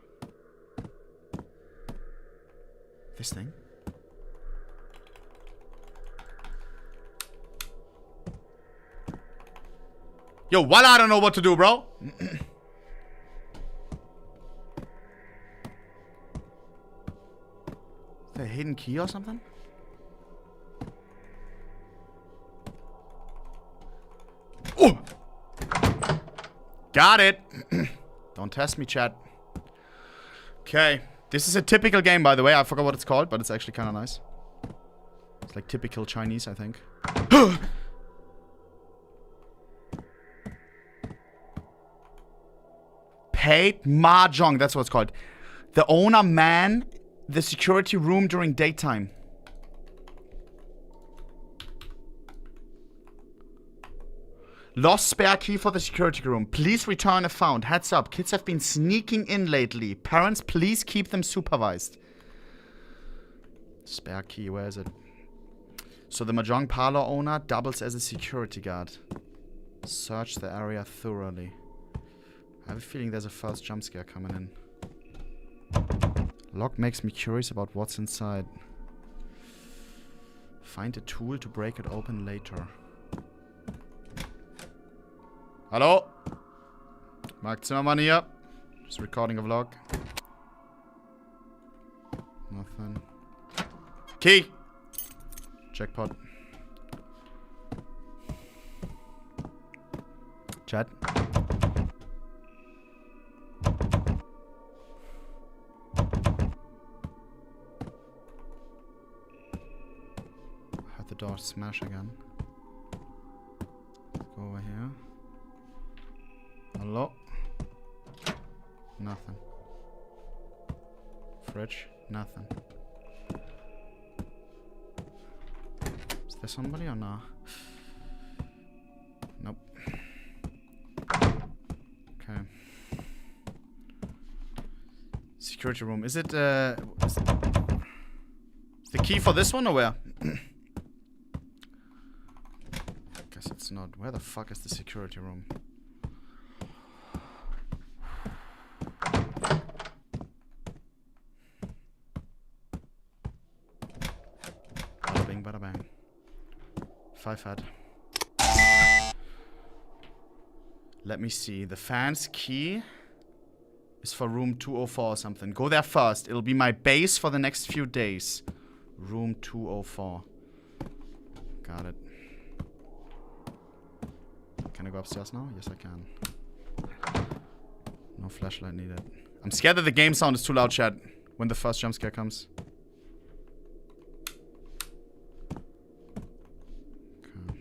This thing? Yo, what? I don't know what to do, bro. Is there a hidden key or something? Oh! Got it. Don't test me, chat. Okay. This is a typical game, by the way. I forgot what it's called, but it's actually kind of nice. It's like typical Chinese, I think. Paid Mahjong, that's what it's called. The owner man the security room during daytime. Lost spare key for the security room. Please return if found. Heads up, kids have been sneaking in lately. Parents, please keep them supervised. Spare key, where is it? So the Mahjong parlor owner doubles as a security guard. Search the area thoroughly. I have a feeling there's a first jump scare coming in. Lock makes me curious about what's inside. Find a tool to break it open later. Hallo? Mark Zimmermann hier. Just recording a vlog. Nothing. Key! Jackpot. Chat. Heard the door smash again. Nothing. Fridge? Nothing. Is there somebody or no? Nope. Okay. Security room. Is it, is the key for this one or where? Guess it's not. Where the fuck is the security room? Bada bing, bada bang. 5 head. Let me see. The fan's key is for room 204 or something. Go there first. It'll be my base for the next few days. Room 204. Got it. Can I go upstairs now? Yes, I can. No flashlight needed. I'm scared that the game sound is too loud, chat, when the first jump scare comes. Okay.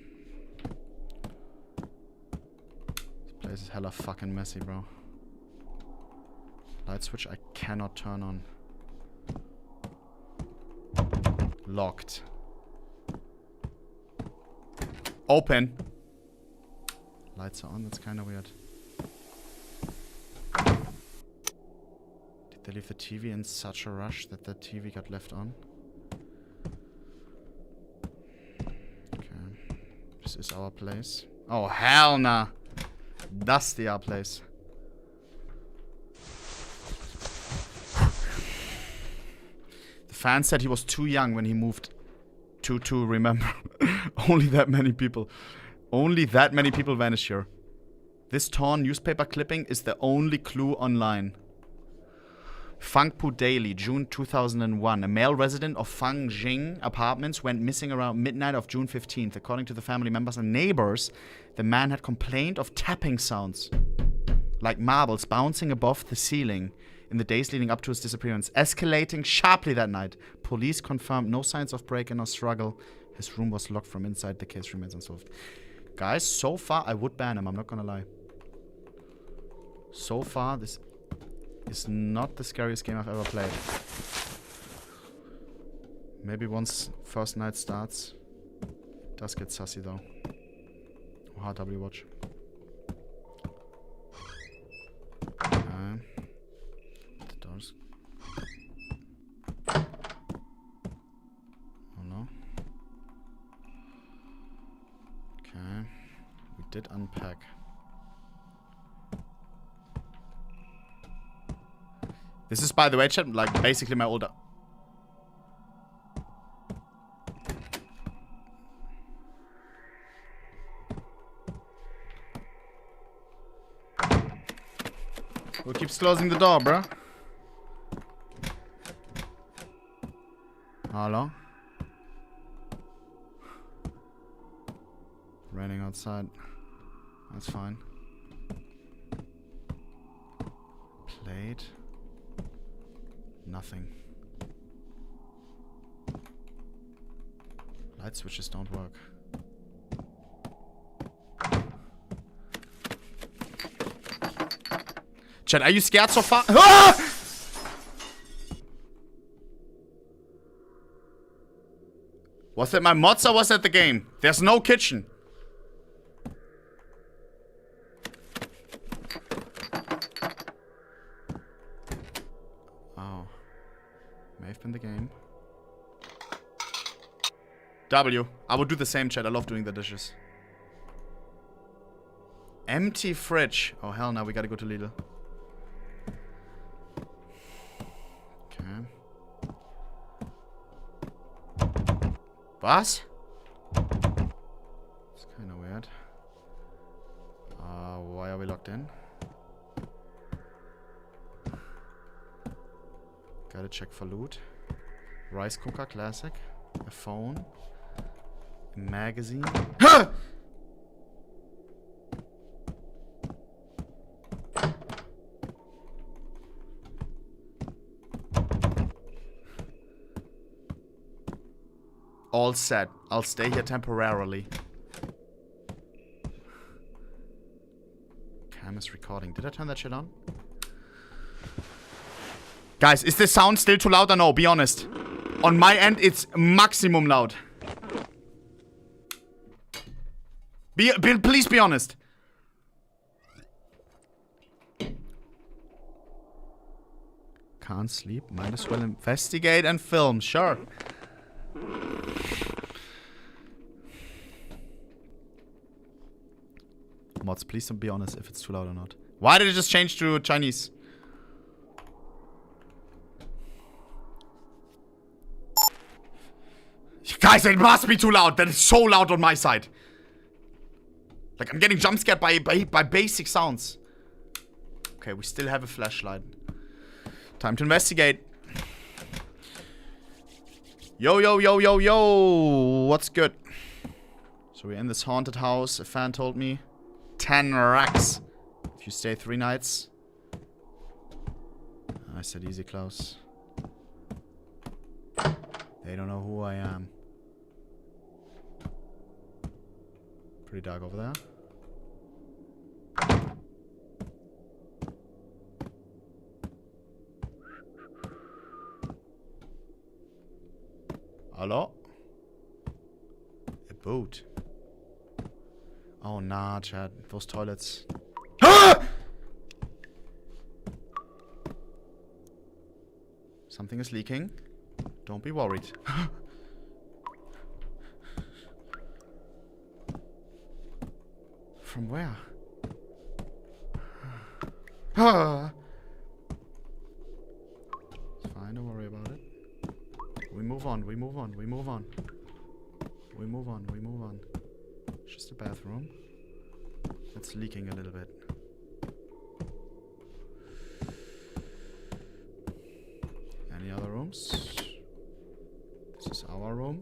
This place is hella fucking messy, bro. Light switch I cannot turn on. Locked. Open. Lights are on, that's kind of weird. Did they leave the TV in such a rush that the TV got left on? Okay. This is our place. Oh, hell nah. That's the our place. The fan said he was too young when he moved to remember. Only that many people vanished here. This torn newspaper clipping is the only clue online. Fangpu Daily, June 2001. A male resident of Fangjing Apartments went missing around midnight of June 15th. According to the family members and neighbors, the man had complained of tapping sounds, like marbles bouncing above the ceiling in the days leading up to his disappearance, escalating sharply that night. Police confirmed no signs of break-in or struggle. His room was locked from inside. The case remains unsolved. Guys, so far I would ban him, I'm not gonna lie. So far, this is not the scariest game I've ever played. Maybe once first night starts, it does get sussy though. Oh, HW watch. Okay. The doors. Oh no. Okay. We did unpack. This is, by the way, chat, like basically my older. Who keeps closing the door, bruh? Hello? Raining outside. That's fine. Plate. Nothing. Light switches don't work. Chat, are you scared so far? Ah! Was that my mods or was that the game? There's no kitchen. In the game. W. I would do the same, chat. I love doing the dishes. Empty fridge. Oh, hell no. We gotta go to Lidl. Okay. Was? It's kind of weird. Why are we locked in? Gotta check for loot. Rice cooker, classic. A phone. A magazine. Huh! All set. I'll stay here temporarily. Cam is recording. Did I turn that shit on? Guys, is the sound still too loud or no? Be honest. On my end, it's maximum loud. Please be honest. Can't sleep. Might as well investigate and film. Sure. Mods, please don't be honest if it's too loud or not. Why did it just change to Chinese? Guys, it must be too loud. That is so loud on my side. Like, I'm getting jump scared by basic sounds. Okay, we still have a flashlight. Time to investigate. Yo, yo, yo, yo, yo. What's good? So we're in this haunted house. A fan told me. 10 racks. If you stay 3 nights. I said easy, Klaus. They don't know who I am. Pretty dark over there. Hello? A boat. Oh nah, Chad. Those toilets. Ah! Something is leaking. Don't be worried. From where? Ah! It's fine, don't worry about it. We move on, we move on, we move on. We move on, we move on. It's just a bathroom. It's leaking a little bit. Any other rooms? This is our room.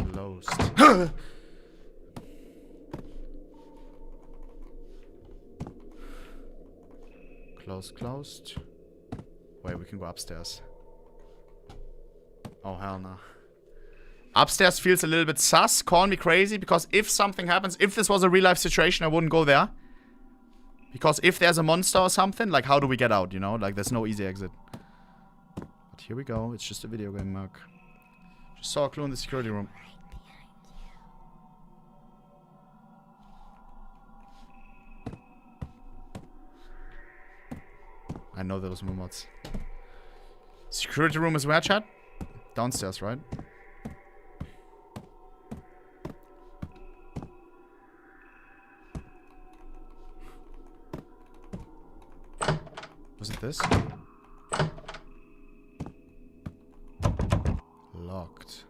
Closed. Closed. Wait, we can go upstairs. Oh, hell no. Upstairs feels a little bit sus. Call me crazy, because if something happens, if this was a real life situation, I wouldn't go there. Because if there's a monster or something, like, how do we get out, you know? Like, there's no easy exit. But here we go. It's just a video game, Mark. Just saw a clue in the security room. I know there was more mods. Security room is where, chat? Downstairs, right? Was it this? Locked.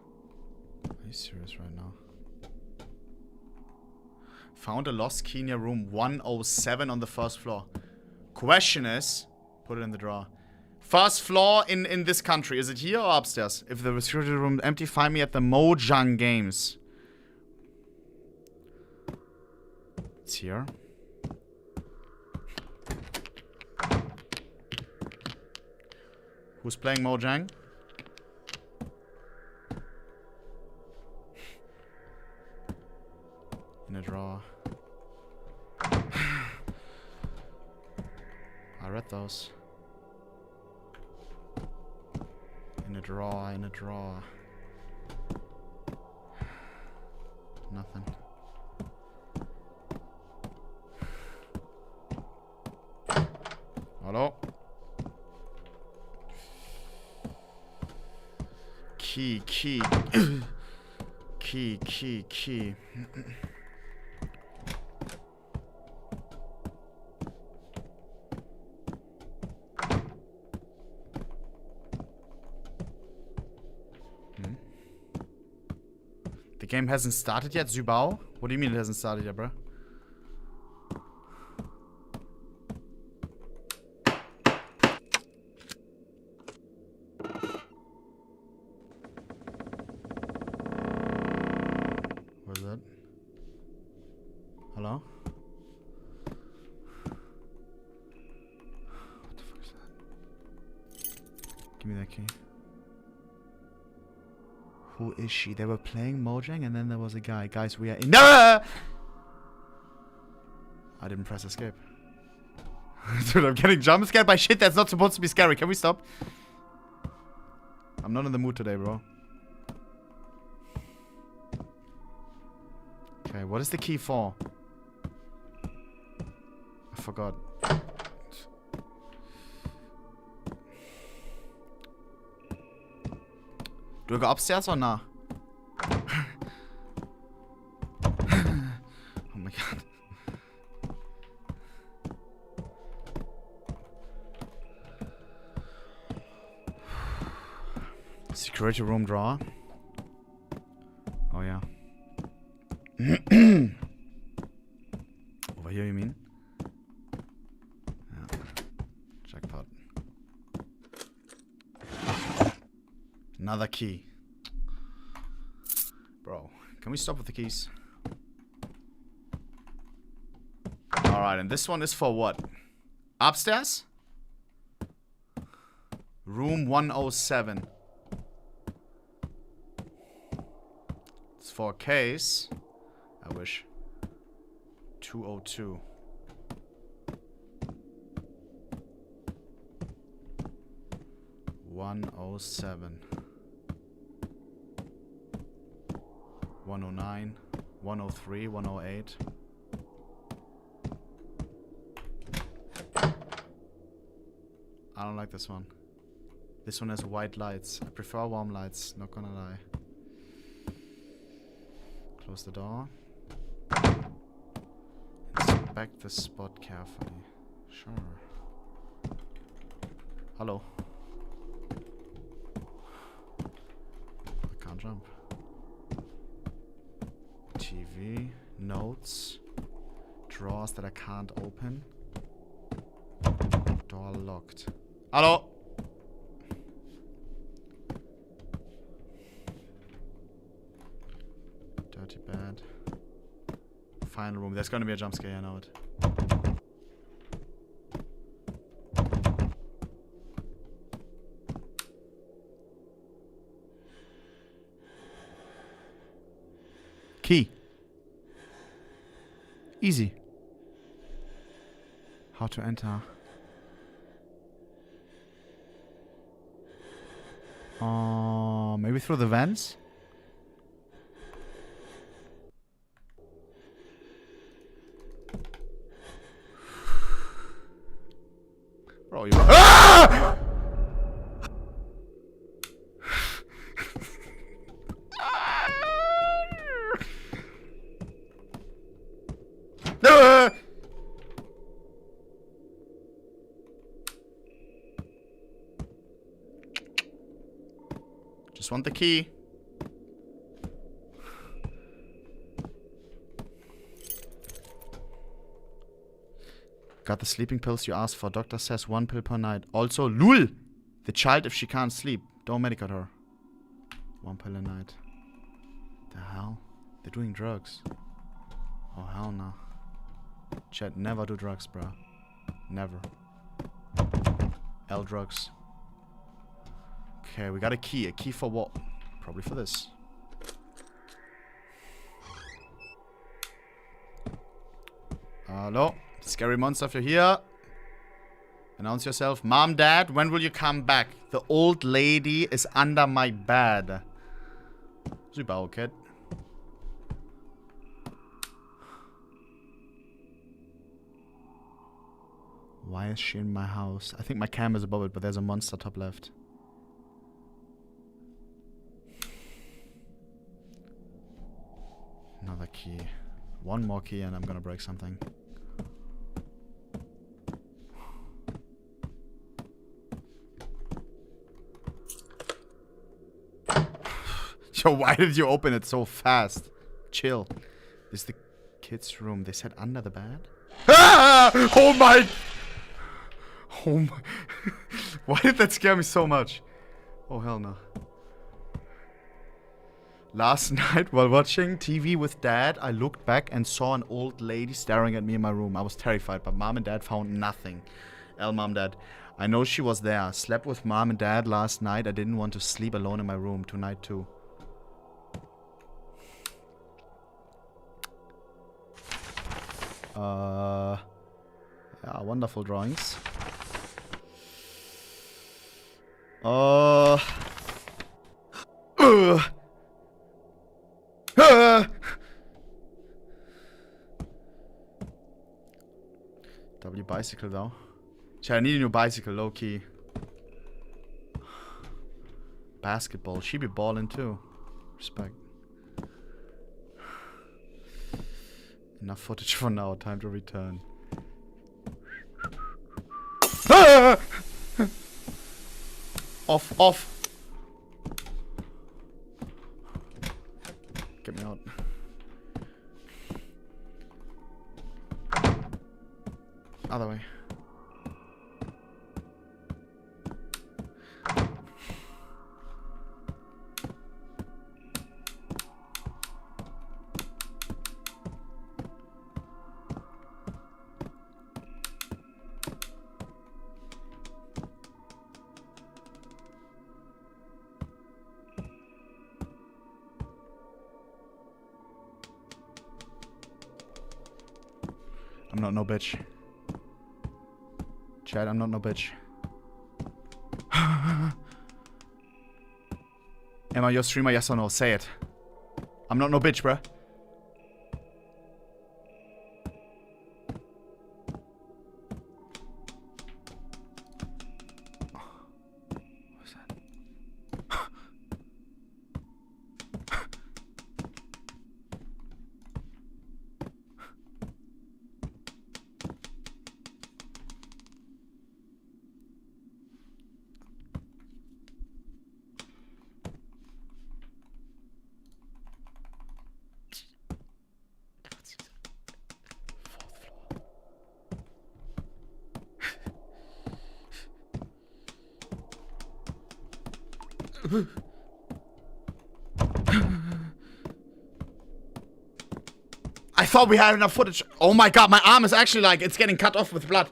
Are you serious right now? Found a lost key near room 107 on the first floor. Question is, put it in the drawer. First floor in this country. Is it here or upstairs? If the security room is empty, find me at the Mojang Games. It's here. Who's playing Mojang? In a drawer. I read those. In a drawer, in a drawer. Nothing. Hello? Key. Key. The game hasn't started yet, Zywoo? What do you mean it hasn't started yet, bro? What is that? Hello? What the fuck is that? Give me that key. Who is she? They were playing Mojang and then there was a guy. Guys, we are in. No! I didn't press escape. Dude, I'm getting jump scared by shit that's not supposed to be scary. Can we stop? I'm not in the mood today, bro. Okay, what is the key for? I forgot. Do I go upstairs or not? Oh my god. Security room drawer. Oh yeah. Over here, you mean? Yeah. Jackpot. Another key. Bro, can we stop with the keys? Alright, and this one is for what? Upstairs? Room 107. It's for a case. I wish. 202. (107) 109, 103, 108. I don't like this one. This one has white lights. I prefer warm lights, not gonna lie. Close the door. Inspect the spot carefully. Sure. Hello. I can't jump. TV, notes, drawers that I can't open. Door locked. Hello. Dirty bed. Final room. There's gonna be a jump scare, I know it. Key. Easy. How to enter. Maybe through the vents? Bro, you... Ah! Just want the key. Got the sleeping pills you asked for. Doctor says 1 pill per night. Also, LUL! The child, if she can't sleep, don't medicate her. 1 pill a night. The hell? They're doing drugs. Oh, hell no. Chat, never do drugs, bro. Never. L drugs. Okay, we got a key. A key for what? Probably for this. Hello? Scary monster, if you're here. Announce yourself. Mom, Dad, when will you come back? The old lady is under my bed. Super, kid. Why is she in my house? I think my cam is above it, but there's a monster top left. Another key. One more key and I'm gonna break something. Yo, why did you open it so fast? Chill. This is the kids' room. They said under the bed? Ah! Oh my... Oh my... Why did that scare me so much? Oh, hell no. Last night, while watching TV with Dad, I looked back and saw an old lady staring at me in my room. I was terrified, but Mom and Dad found nothing. Mom, Dad. I know she was there. Slept with Mom and Dad last night. I didn't want to sleep alone in my room tonight, too. Yeah, wonderful drawings. W bicycle though. Chat, I need a new bicycle, low key. Basketball. She be balling too. Respect. Enough footage for now. Time to return. Off. Get me out. Other way. I'm not no bitch. Chad, I'm not no bitch. Am I your streamer? Yes or no? Say it. I'm not no bitch, bruh. I thought we had enough footage. Oh my god, my arm is actually like, it's getting cut off with blood.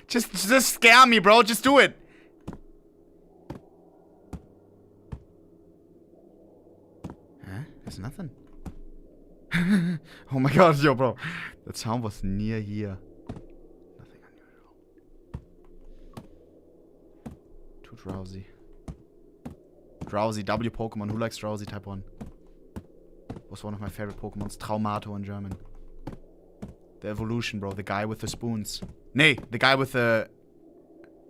Just scare me, bro. Just do it. Huh? There's nothing. Oh my god, yo, bro. That sound was near here. Nothing unusual. Too drowsy. Drowsy, W Pokemon. Who likes drowsy type 1? Was one of my favorite Pokemons. Traumato in German. The evolution, bro. The guy with the spoons. Nay, the guy with the...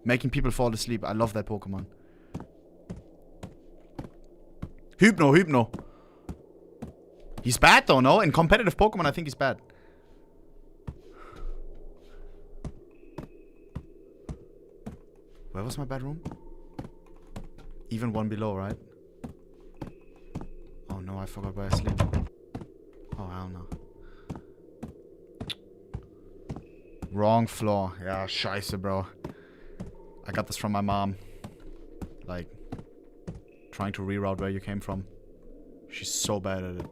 making people fall asleep. I love that Pokemon. Hypno. He's bad though, no? In competitive Pokemon, I think he's bad. Where was my bedroom? Even one below, right? Oh no, I forgot where I sleep. Oh, hell no. Wrong floor. Yeah, scheiße, bro. I got this from my mom. Like, trying to reroute where you came from. She's so bad at it.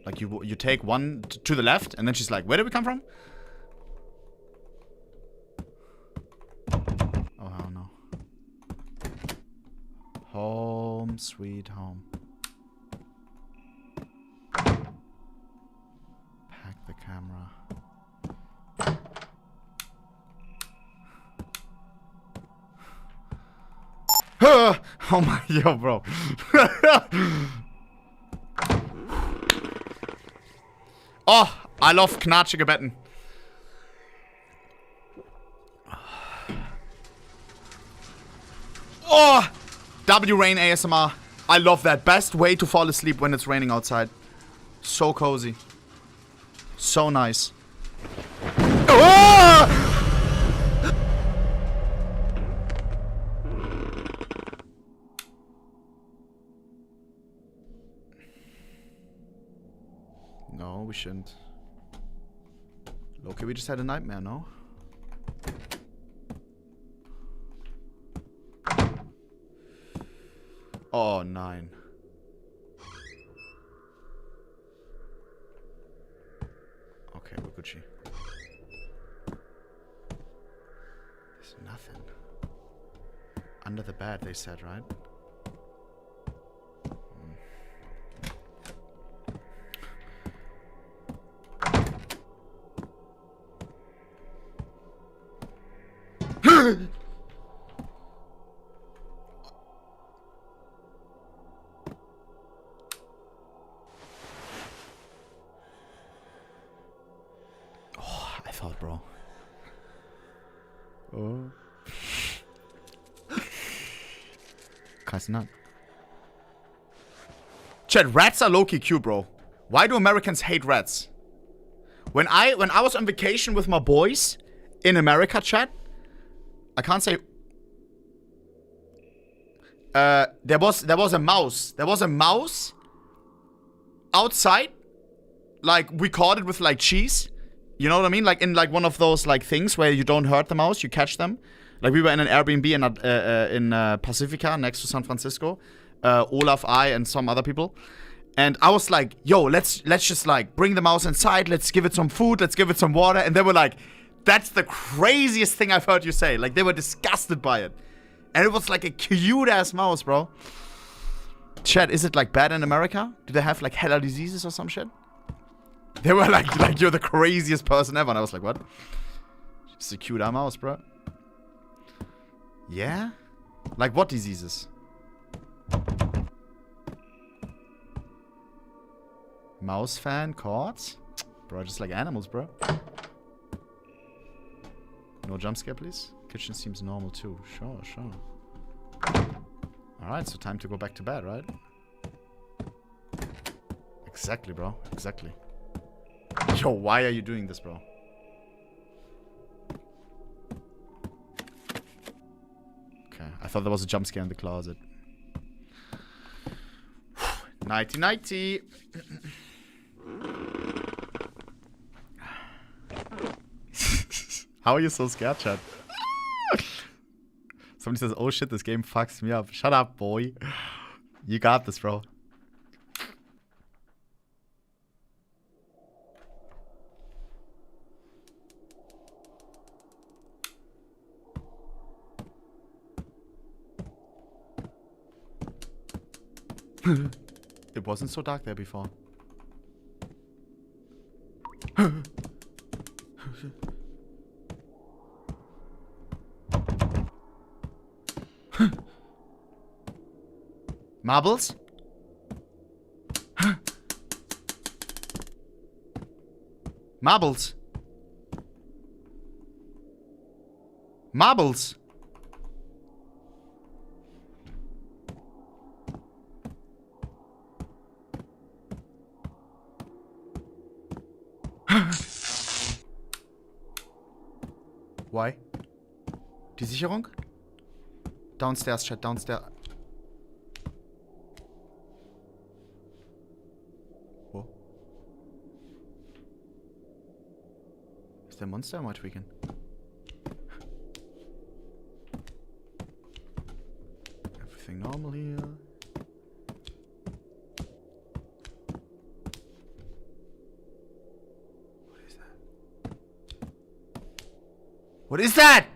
Like, you take one to the left, and then she's like, where did we come from? Oh, hell no. Home, sweet home. Pack the camera. Oh my, yo, bro. Oh, I love knatschige Betten. Oh, W Rain ASMR. I love that. Best way to fall asleep when it's raining outside. So cozy. So nice. Oh! shouldn't. Okay, we just had a nightmare, no? Oh, 9. Okay, we're Gucci. There's nothing. Under the bed, they said, right? Oh, I thought, bro. Oh. Guys, not. Chat, rats are low-key cute, bro. Why do Americans hate rats? When I was on vacation with my boys in America, chat, I can't say. There was a mouse. There was a mouse outside. Like, we caught it with like cheese. You know what I mean? Like in like one of those like things where you don't hurt the mouse, you catch them. Like we were in an Airbnb in Pacifica next to San Francisco. Olaf, I, and some other people. And I was like, yo, let's just like bring the mouse inside. Let's give it some food. Let's give it some water. And they were like, that's the craziest thing I've heard you say. Like, they were disgusted by it. And it was like a cute-ass mouse, bro. Chat, is it like bad in America? Do they have like hella diseases or some shit? They were like you're the craziest person ever. And I was like, what? Just a cute-ass mouse, bro. Yeah? Like what diseases? Mouse fan, caught? Bro, just like animals, bro. No jump scare, please. Kitchen seems normal too. Sure, sure. Alright, so time to go back to bed, right? Exactly, bro. Exactly. Yo, why are you doing this, bro? Okay, I thought there was a jump scare in the closet. Nighty nighty. How are you so scared, chat? Somebody says, oh shit, this game fucks me up. Shut up, boy. You got this, bro. It wasn't so dark there before. Marbles? Marbles? Marbles? Why? Die Sicherung? Downstairs, chat, downstairs. Wo? Ist der Monster am tweaken? Everything normal here. What is that?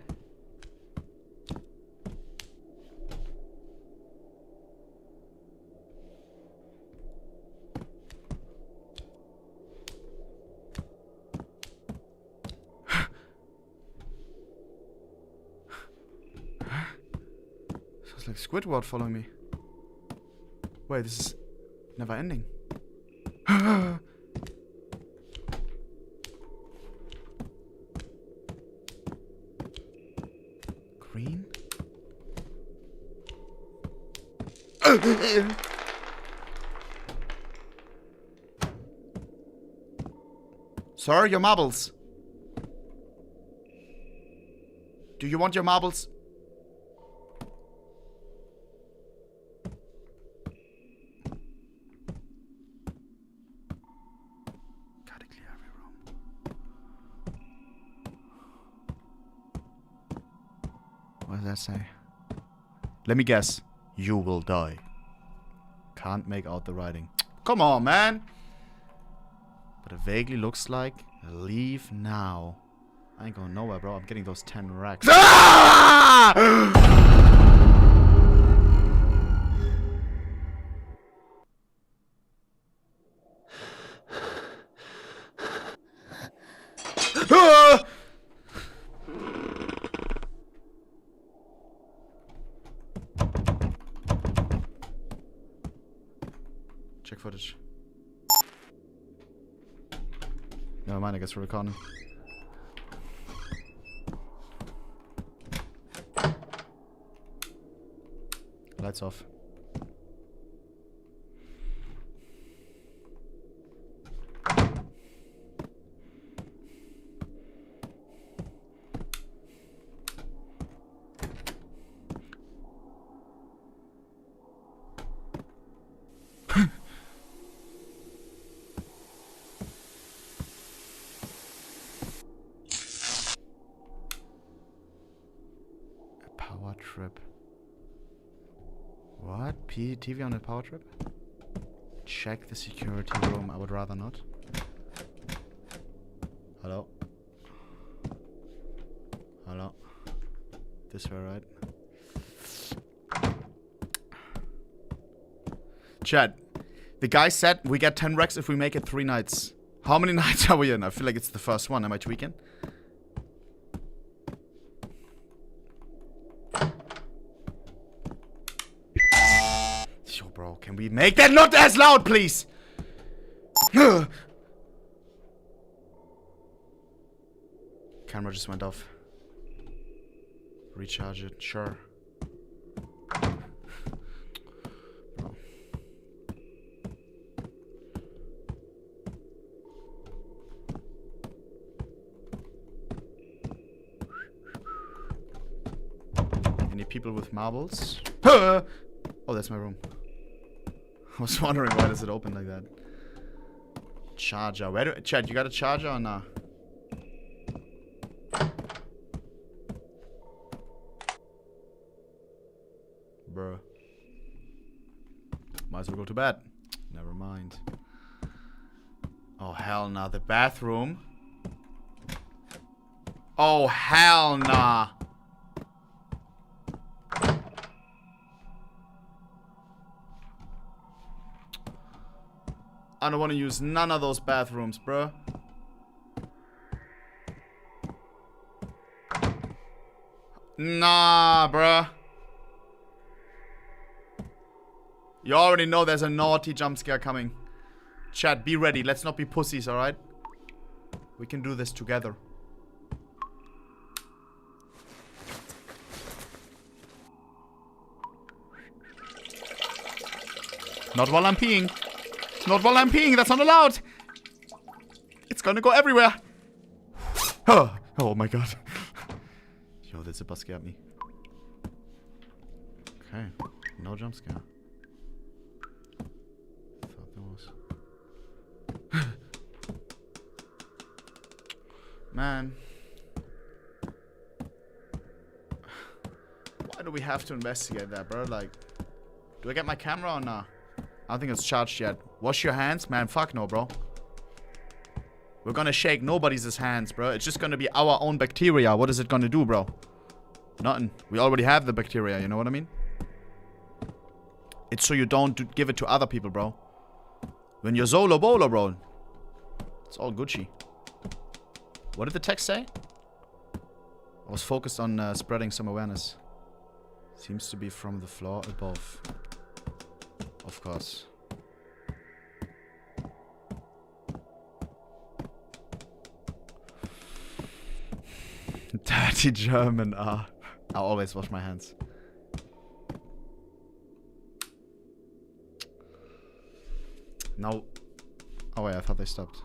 Sounds like Squidward following me. Wait, this is never ending. Green? Sir, your marbles. Do you want your marbles? God does that say? Let me guess. You will die. Can't make out the writing. Come on, man. But it vaguely looks like leave now. I ain't going nowhere, bro. I'm getting those 10 racks. Ah! Check footage. Never mind, I guess we're recording. Lights off. Power trip. What? TV on a power trip? Check the security room. I would rather not. Hello? Hello? This way, right? Chat. The guy said we get 10 racks if we make it 3 nights. How many nights are we in? I feel like it's the first one. Am I tweaking? Yo, bro, can we make that not as loud, please? Camera just went off. Recharge it, sure. Bro. Any people with marbles? Oh, that's my room. I was wondering why does it open like that. Charger. Where do Chad, you got a charger or nah? Bruh. Might as well go to bed. Never mind. Oh hell nah. The bathroom. Oh hell nah. I don't want to use none of those bathrooms, bro. Nah, bro. You already know there's a naughty jump scare coming. Chat, be ready. Let's not be pussies, alright? We can do this together. Not while I'm peeing. Not while I'm peeing, that's not allowed. It's gonna go everywhere. Oh my god. Yo, that zipper scared me. Okay, no jump scare. Thought there was. Man. Why do we have to investigate that, bro? Like, do I get my camera or not? I don't think it's charged yet. Wash your hands? Man, fuck no, bro. We're gonna shake nobody's hands, bro. It's just gonna be our own bacteria. What is it gonna do, bro? Nothing. We already have the bacteria, you know what I mean? It's so you don't give it to other people, bro. When you're solo bolo, bro. It's all Gucci. What did the text say? I was focused on spreading some awareness. Seems to be from the floor above. Of course. Dirty German. I always wash my hands. No. Oh wait, I thought they stopped.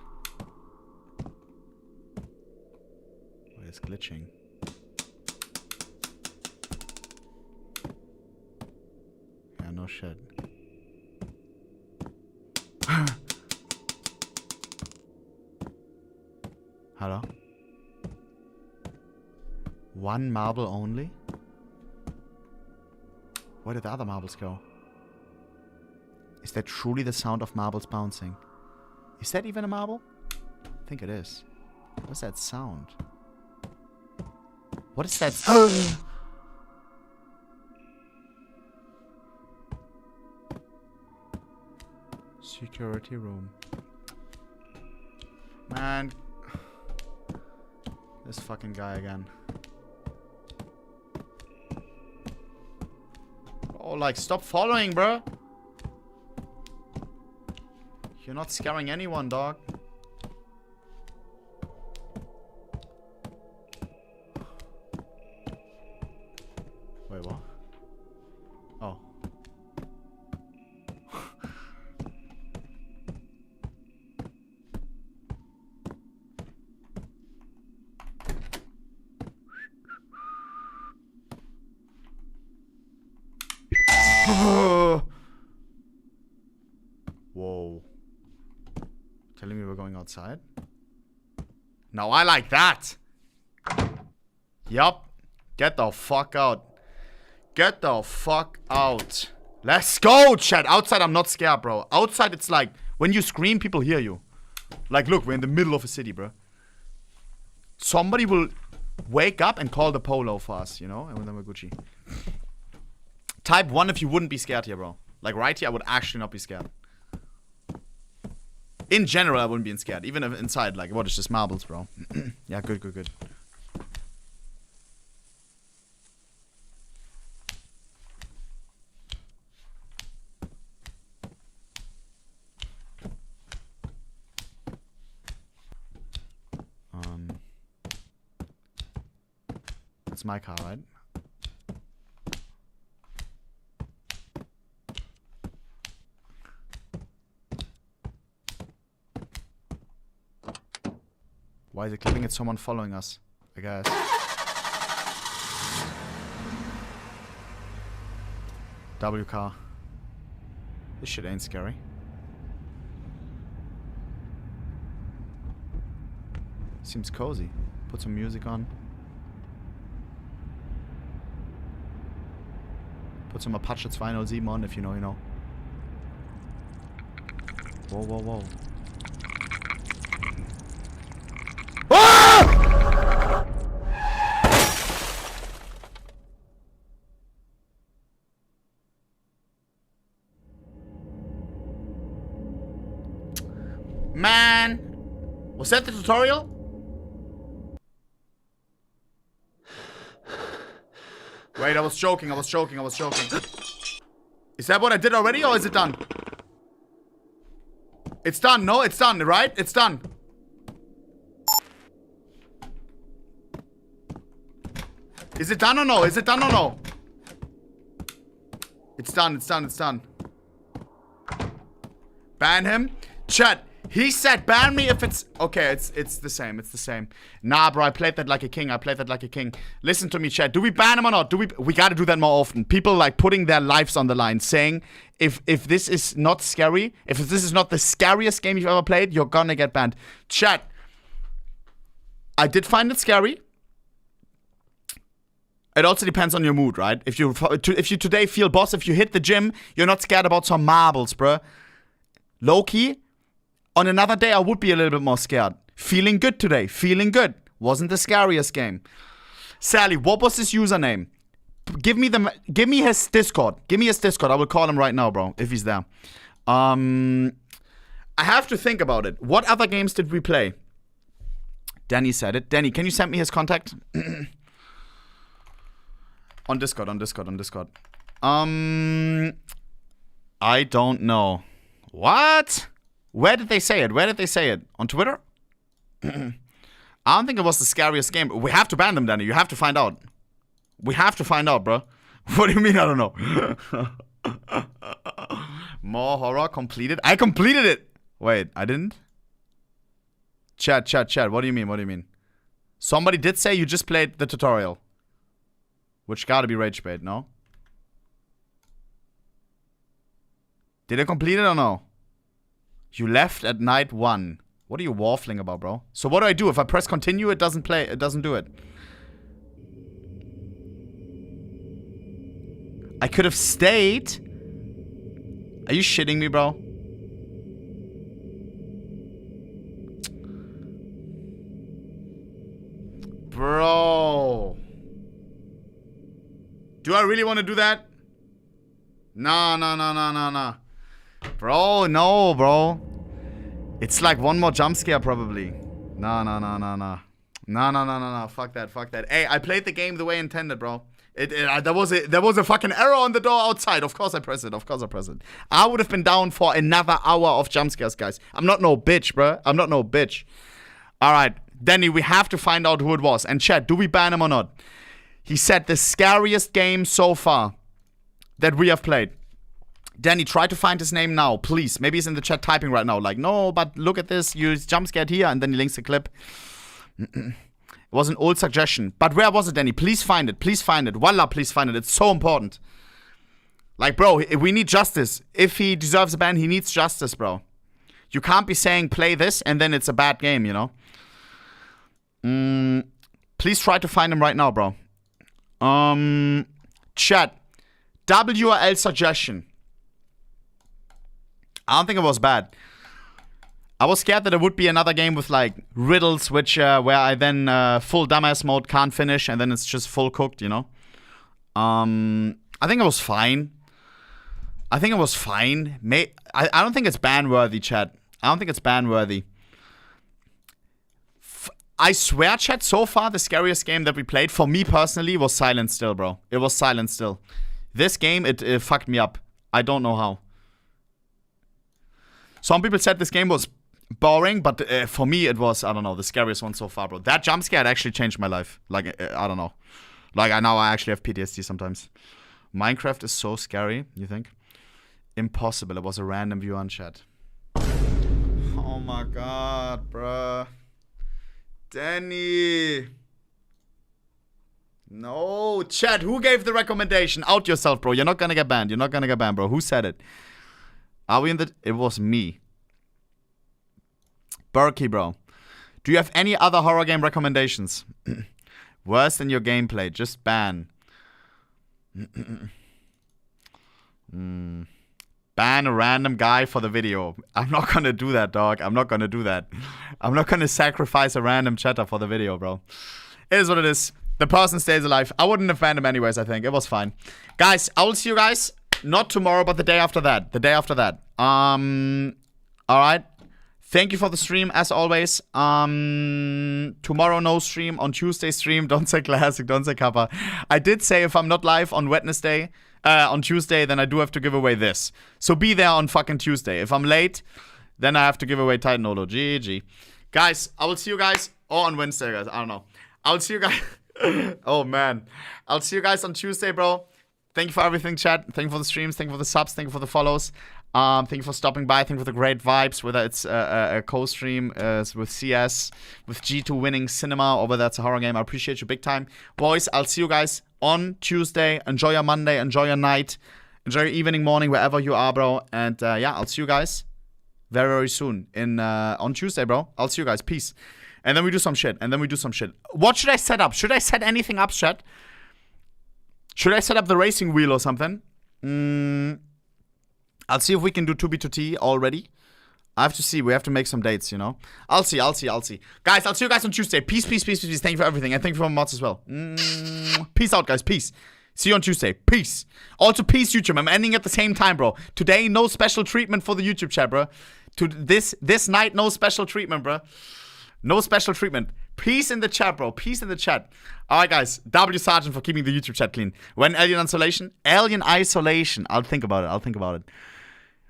Wait, it's glitching. Yeah, no shit. Hello? One marble only? Where did the other marbles go? Is that truly the sound of marbles bouncing? Is that even a marble? I think it is. What's that sound? What is that? Security room. Man. This fucking guy again. Oh, like, stop following, bro. You're not scaring anyone, dog. Wait, what? Oh. Whoa. Telling me we're going outside? No, I like that. Yup. Get the fuck out. Get the fuck out. Let's go, chat. Outside, I'm not scared, bro. Outside, it's like, when you scream, people hear you. Like, look, we're in the middle of a city, bro. Somebody will wake up and call the polo for us, you know? And then we're Gucci. Type 1 if you wouldn't be scared here, bro. Like, right here, I would actually not be scared. In general, I wouldn't be scared. Even if inside, like, what is just marbles, bro? Yeah, good, good, good. It's my car, right? Why is it clipping? It's someone following us, I guess. W car. This shit ain't scary. Seems cozy. Put some music on. Put some Apache 207 on if you know, you know. Whoa, whoa, whoa. Ah! Man! Was that the tutorial? Wait, I was joking, I was joking, I was joking. Is that what I did already, or is it done? It's done, no? It's done, right? It's done. Is it done or no? Is it done or no? It's done, it's done, it's done. Ban him? Chat, he said ban me if it's... Okay, it's the same, it's the same. Nah, bro, I played that like a king, I played that like a king. Listen to me, chat. Do we ban him or not? We gotta do that more often. People like putting their lives on the line, saying if this is not scary, if this is not the scariest game you've ever played, you're gonna get banned. Chat, I did find it scary. It also depends on your mood, right? If you today feel boss, if you hit the gym, you're not scared about some marbles, bruh. Low-key, on another day, I would be a little bit more scared. Feeling good today. Feeling good. Wasn't the scariest game. Sally, what was his username? Give me his Discord. Give me his Discord. I will call him right now, bro, if he's there. I have to think about it. What other games did we play? Danny said it. Danny, can you send me his contact? On Discord, on Discord, on Discord. I don't know. What? Where did they say it? Where did they say it? On Twitter? I don't think it was the scariest game. We have to ban them, Danny. You have to find out. We have to find out, bro. What do you mean? I don't know. More horror completed. I completed it. Wait, I didn't? Chat. What do you mean? What do you mean? Somebody did say you just played the tutorial. Which gotta be rage bait, no? Did I complete it or no? You left at night 1. What are you waffling about, bro? So what do I do? If I press continue, it doesn't play. It doesn't do it. I could have stayed. Are you shitting me, bro? Bro. Do I really want to do that? No. Bro, no, bro. It's like one more jump scare, probably. No. No. Fuck that. Hey, I played the game the way intended, bro. There was a fucking error on the door outside. Of course I press it. I would have been down for another hour of jump scares, guys. I'm not no bitch, bro. I'm not no bitch. All right, Danny, we have to find out who it was. And chat, do we ban him or not? He said the scariest game so far that we have played. Danny, try to find his name now, please. Maybe he's in the chat typing right now. Like, no, but look at this. You jump scared here, and then he links the clip. It was an old suggestion. But where was it, Danny? Please find it. Wallah, please find it. It's so important. Like, bro, we need justice. If he deserves a ban, he needs justice, bro. You can't be saying play this and then it's a bad game, you know? Please try to find him right now, bro. Chat. WRL suggestion. I don't think it was bad. I was scared that it would be another game with like riddles, which where I then full dumbass mode can't finish, and then it's just full cooked, you know. I think it was fine. I don't think it's ban worthy, chat. I don't think it's ban worthy. I swear, chat. So far, the scariest game that we played for me personally was Silent Still, bro. It was Silent Still. This game, it fucked me up. I don't know how. Some people said this game was boring, but for me it was, I don't know, the scariest one so far, bro. That jump scare actually changed my life. Like, I don't know. Like, I actually have PTSD sometimes. Minecraft is so scary, you think? Impossible. It was a random view on chat. Oh my god, bro. Danny. No. Chat, who gave the recommendation? Out yourself, bro. You're not gonna get banned. Bro. Who said it? Are we in the... It was me. Berkey, bro. Do you have any other horror game recommendations? Worse than your gameplay. Just ban. Ban a random guy for the video. I'm not gonna do that, dog. I'm not gonna sacrifice a random chatter for the video, bro. It is what it is. The person stays alive. I wouldn't have banned him anyways, I think. It was fine. Guys, I will see you guys. Not tomorrow, but the day after that. Alright. Thank you for the stream, as always. Tomorrow, no stream. On Tuesday, stream. Don't say classic, don't say kappa. I did say if I'm not live on Wednesday, on Tuesday, then I do have to give away this. So be there on fucking Tuesday. If I'm late, then I have to give away Titan Olo. GG. Guys, I will see you guys. Or on Wednesday, guys. I don't know. I'll see you guys. Oh, man. I'll see you guys on Tuesday, bro. Thank you for everything, chat. Thank you for the streams. Thank you for the subs. Thank you for the follows. Thank you for stopping by. Thank you for the great vibes, whether it's a co-stream with CS, with G2 winning cinema, or whether it's a horror game. I appreciate you big time. Boys, I'll see you guys on Tuesday. Enjoy your Monday. Enjoy your night. Enjoy your evening, morning, wherever you are, bro. And yeah, I'll see you guys very, very soon on Tuesday, bro. I'll see you guys. Peace. And then we do some shit. What should I set up? Should I set anything up, chat? Should I set up the racing wheel or something? I'll see if we can do 2B2T already. I have to see. We have to make some dates, you know? I'll see. Guys, I'll see you guys on Tuesday. Peace. Thank you for everything. And thank you for my mods as well. Peace out, guys. Peace. See you on Tuesday. Peace. Also, peace, YouTube. I'm ending at the same time, bro. Today, no special treatment for the YouTube chat, bro. This night, no special treatment, bro. No special treatment. Peace in the chat, bro. Peace in the chat. Alright, guys. W Sergeant for keeping the YouTube chat clean. When Alien Isolation? Alien Isolation. I'll think about it.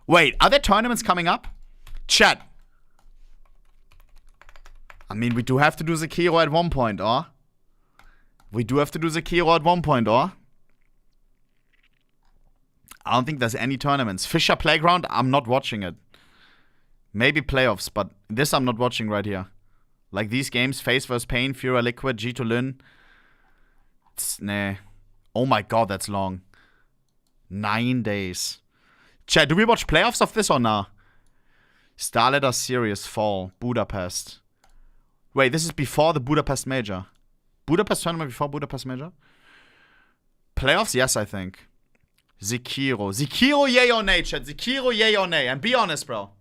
Wait, are there tournaments coming up? Chat. I mean, we do have to do Zekiro at one point, or? I don't think there's any tournaments. Fisher Playground, I'm not watching it. Maybe playoffs, but this I'm not watching right here. Like these games, Face vs. Pain, Fura Liquid, G2 Lin. Nah. Oh my god, that's long. 9 days. Chat, do we watch playoffs of this or nah? Starletter Series Fall, Budapest. Wait, this is before the Budapest Major. Budapest tournament before Budapest Major? Playoffs? Yes, I think. Zekiro. Zekiro, yay or nay, chat. Zekiro, yay or nay. And be honest, bro.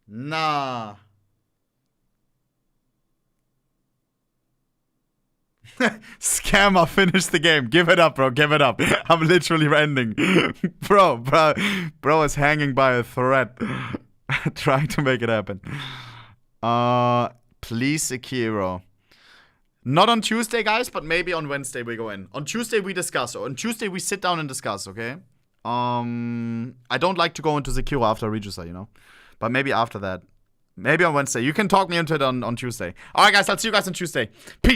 Nah. Scammer, finish the game. Give it up, bro. Give it up. I'm literally ending. Bro is hanging by a thread. Trying to make it happen. Please, Sekiro. Not on Tuesday, guys, but maybe on Wednesday we go in. On Tuesday we discuss. On Tuesday we sit down and discuss, okay? I don't like to go into Sekiro after Register, you know? But maybe after that. Maybe on Wednesday. You can talk me into it on Tuesday. Alright, guys, I'll see you guys on Tuesday. Peace.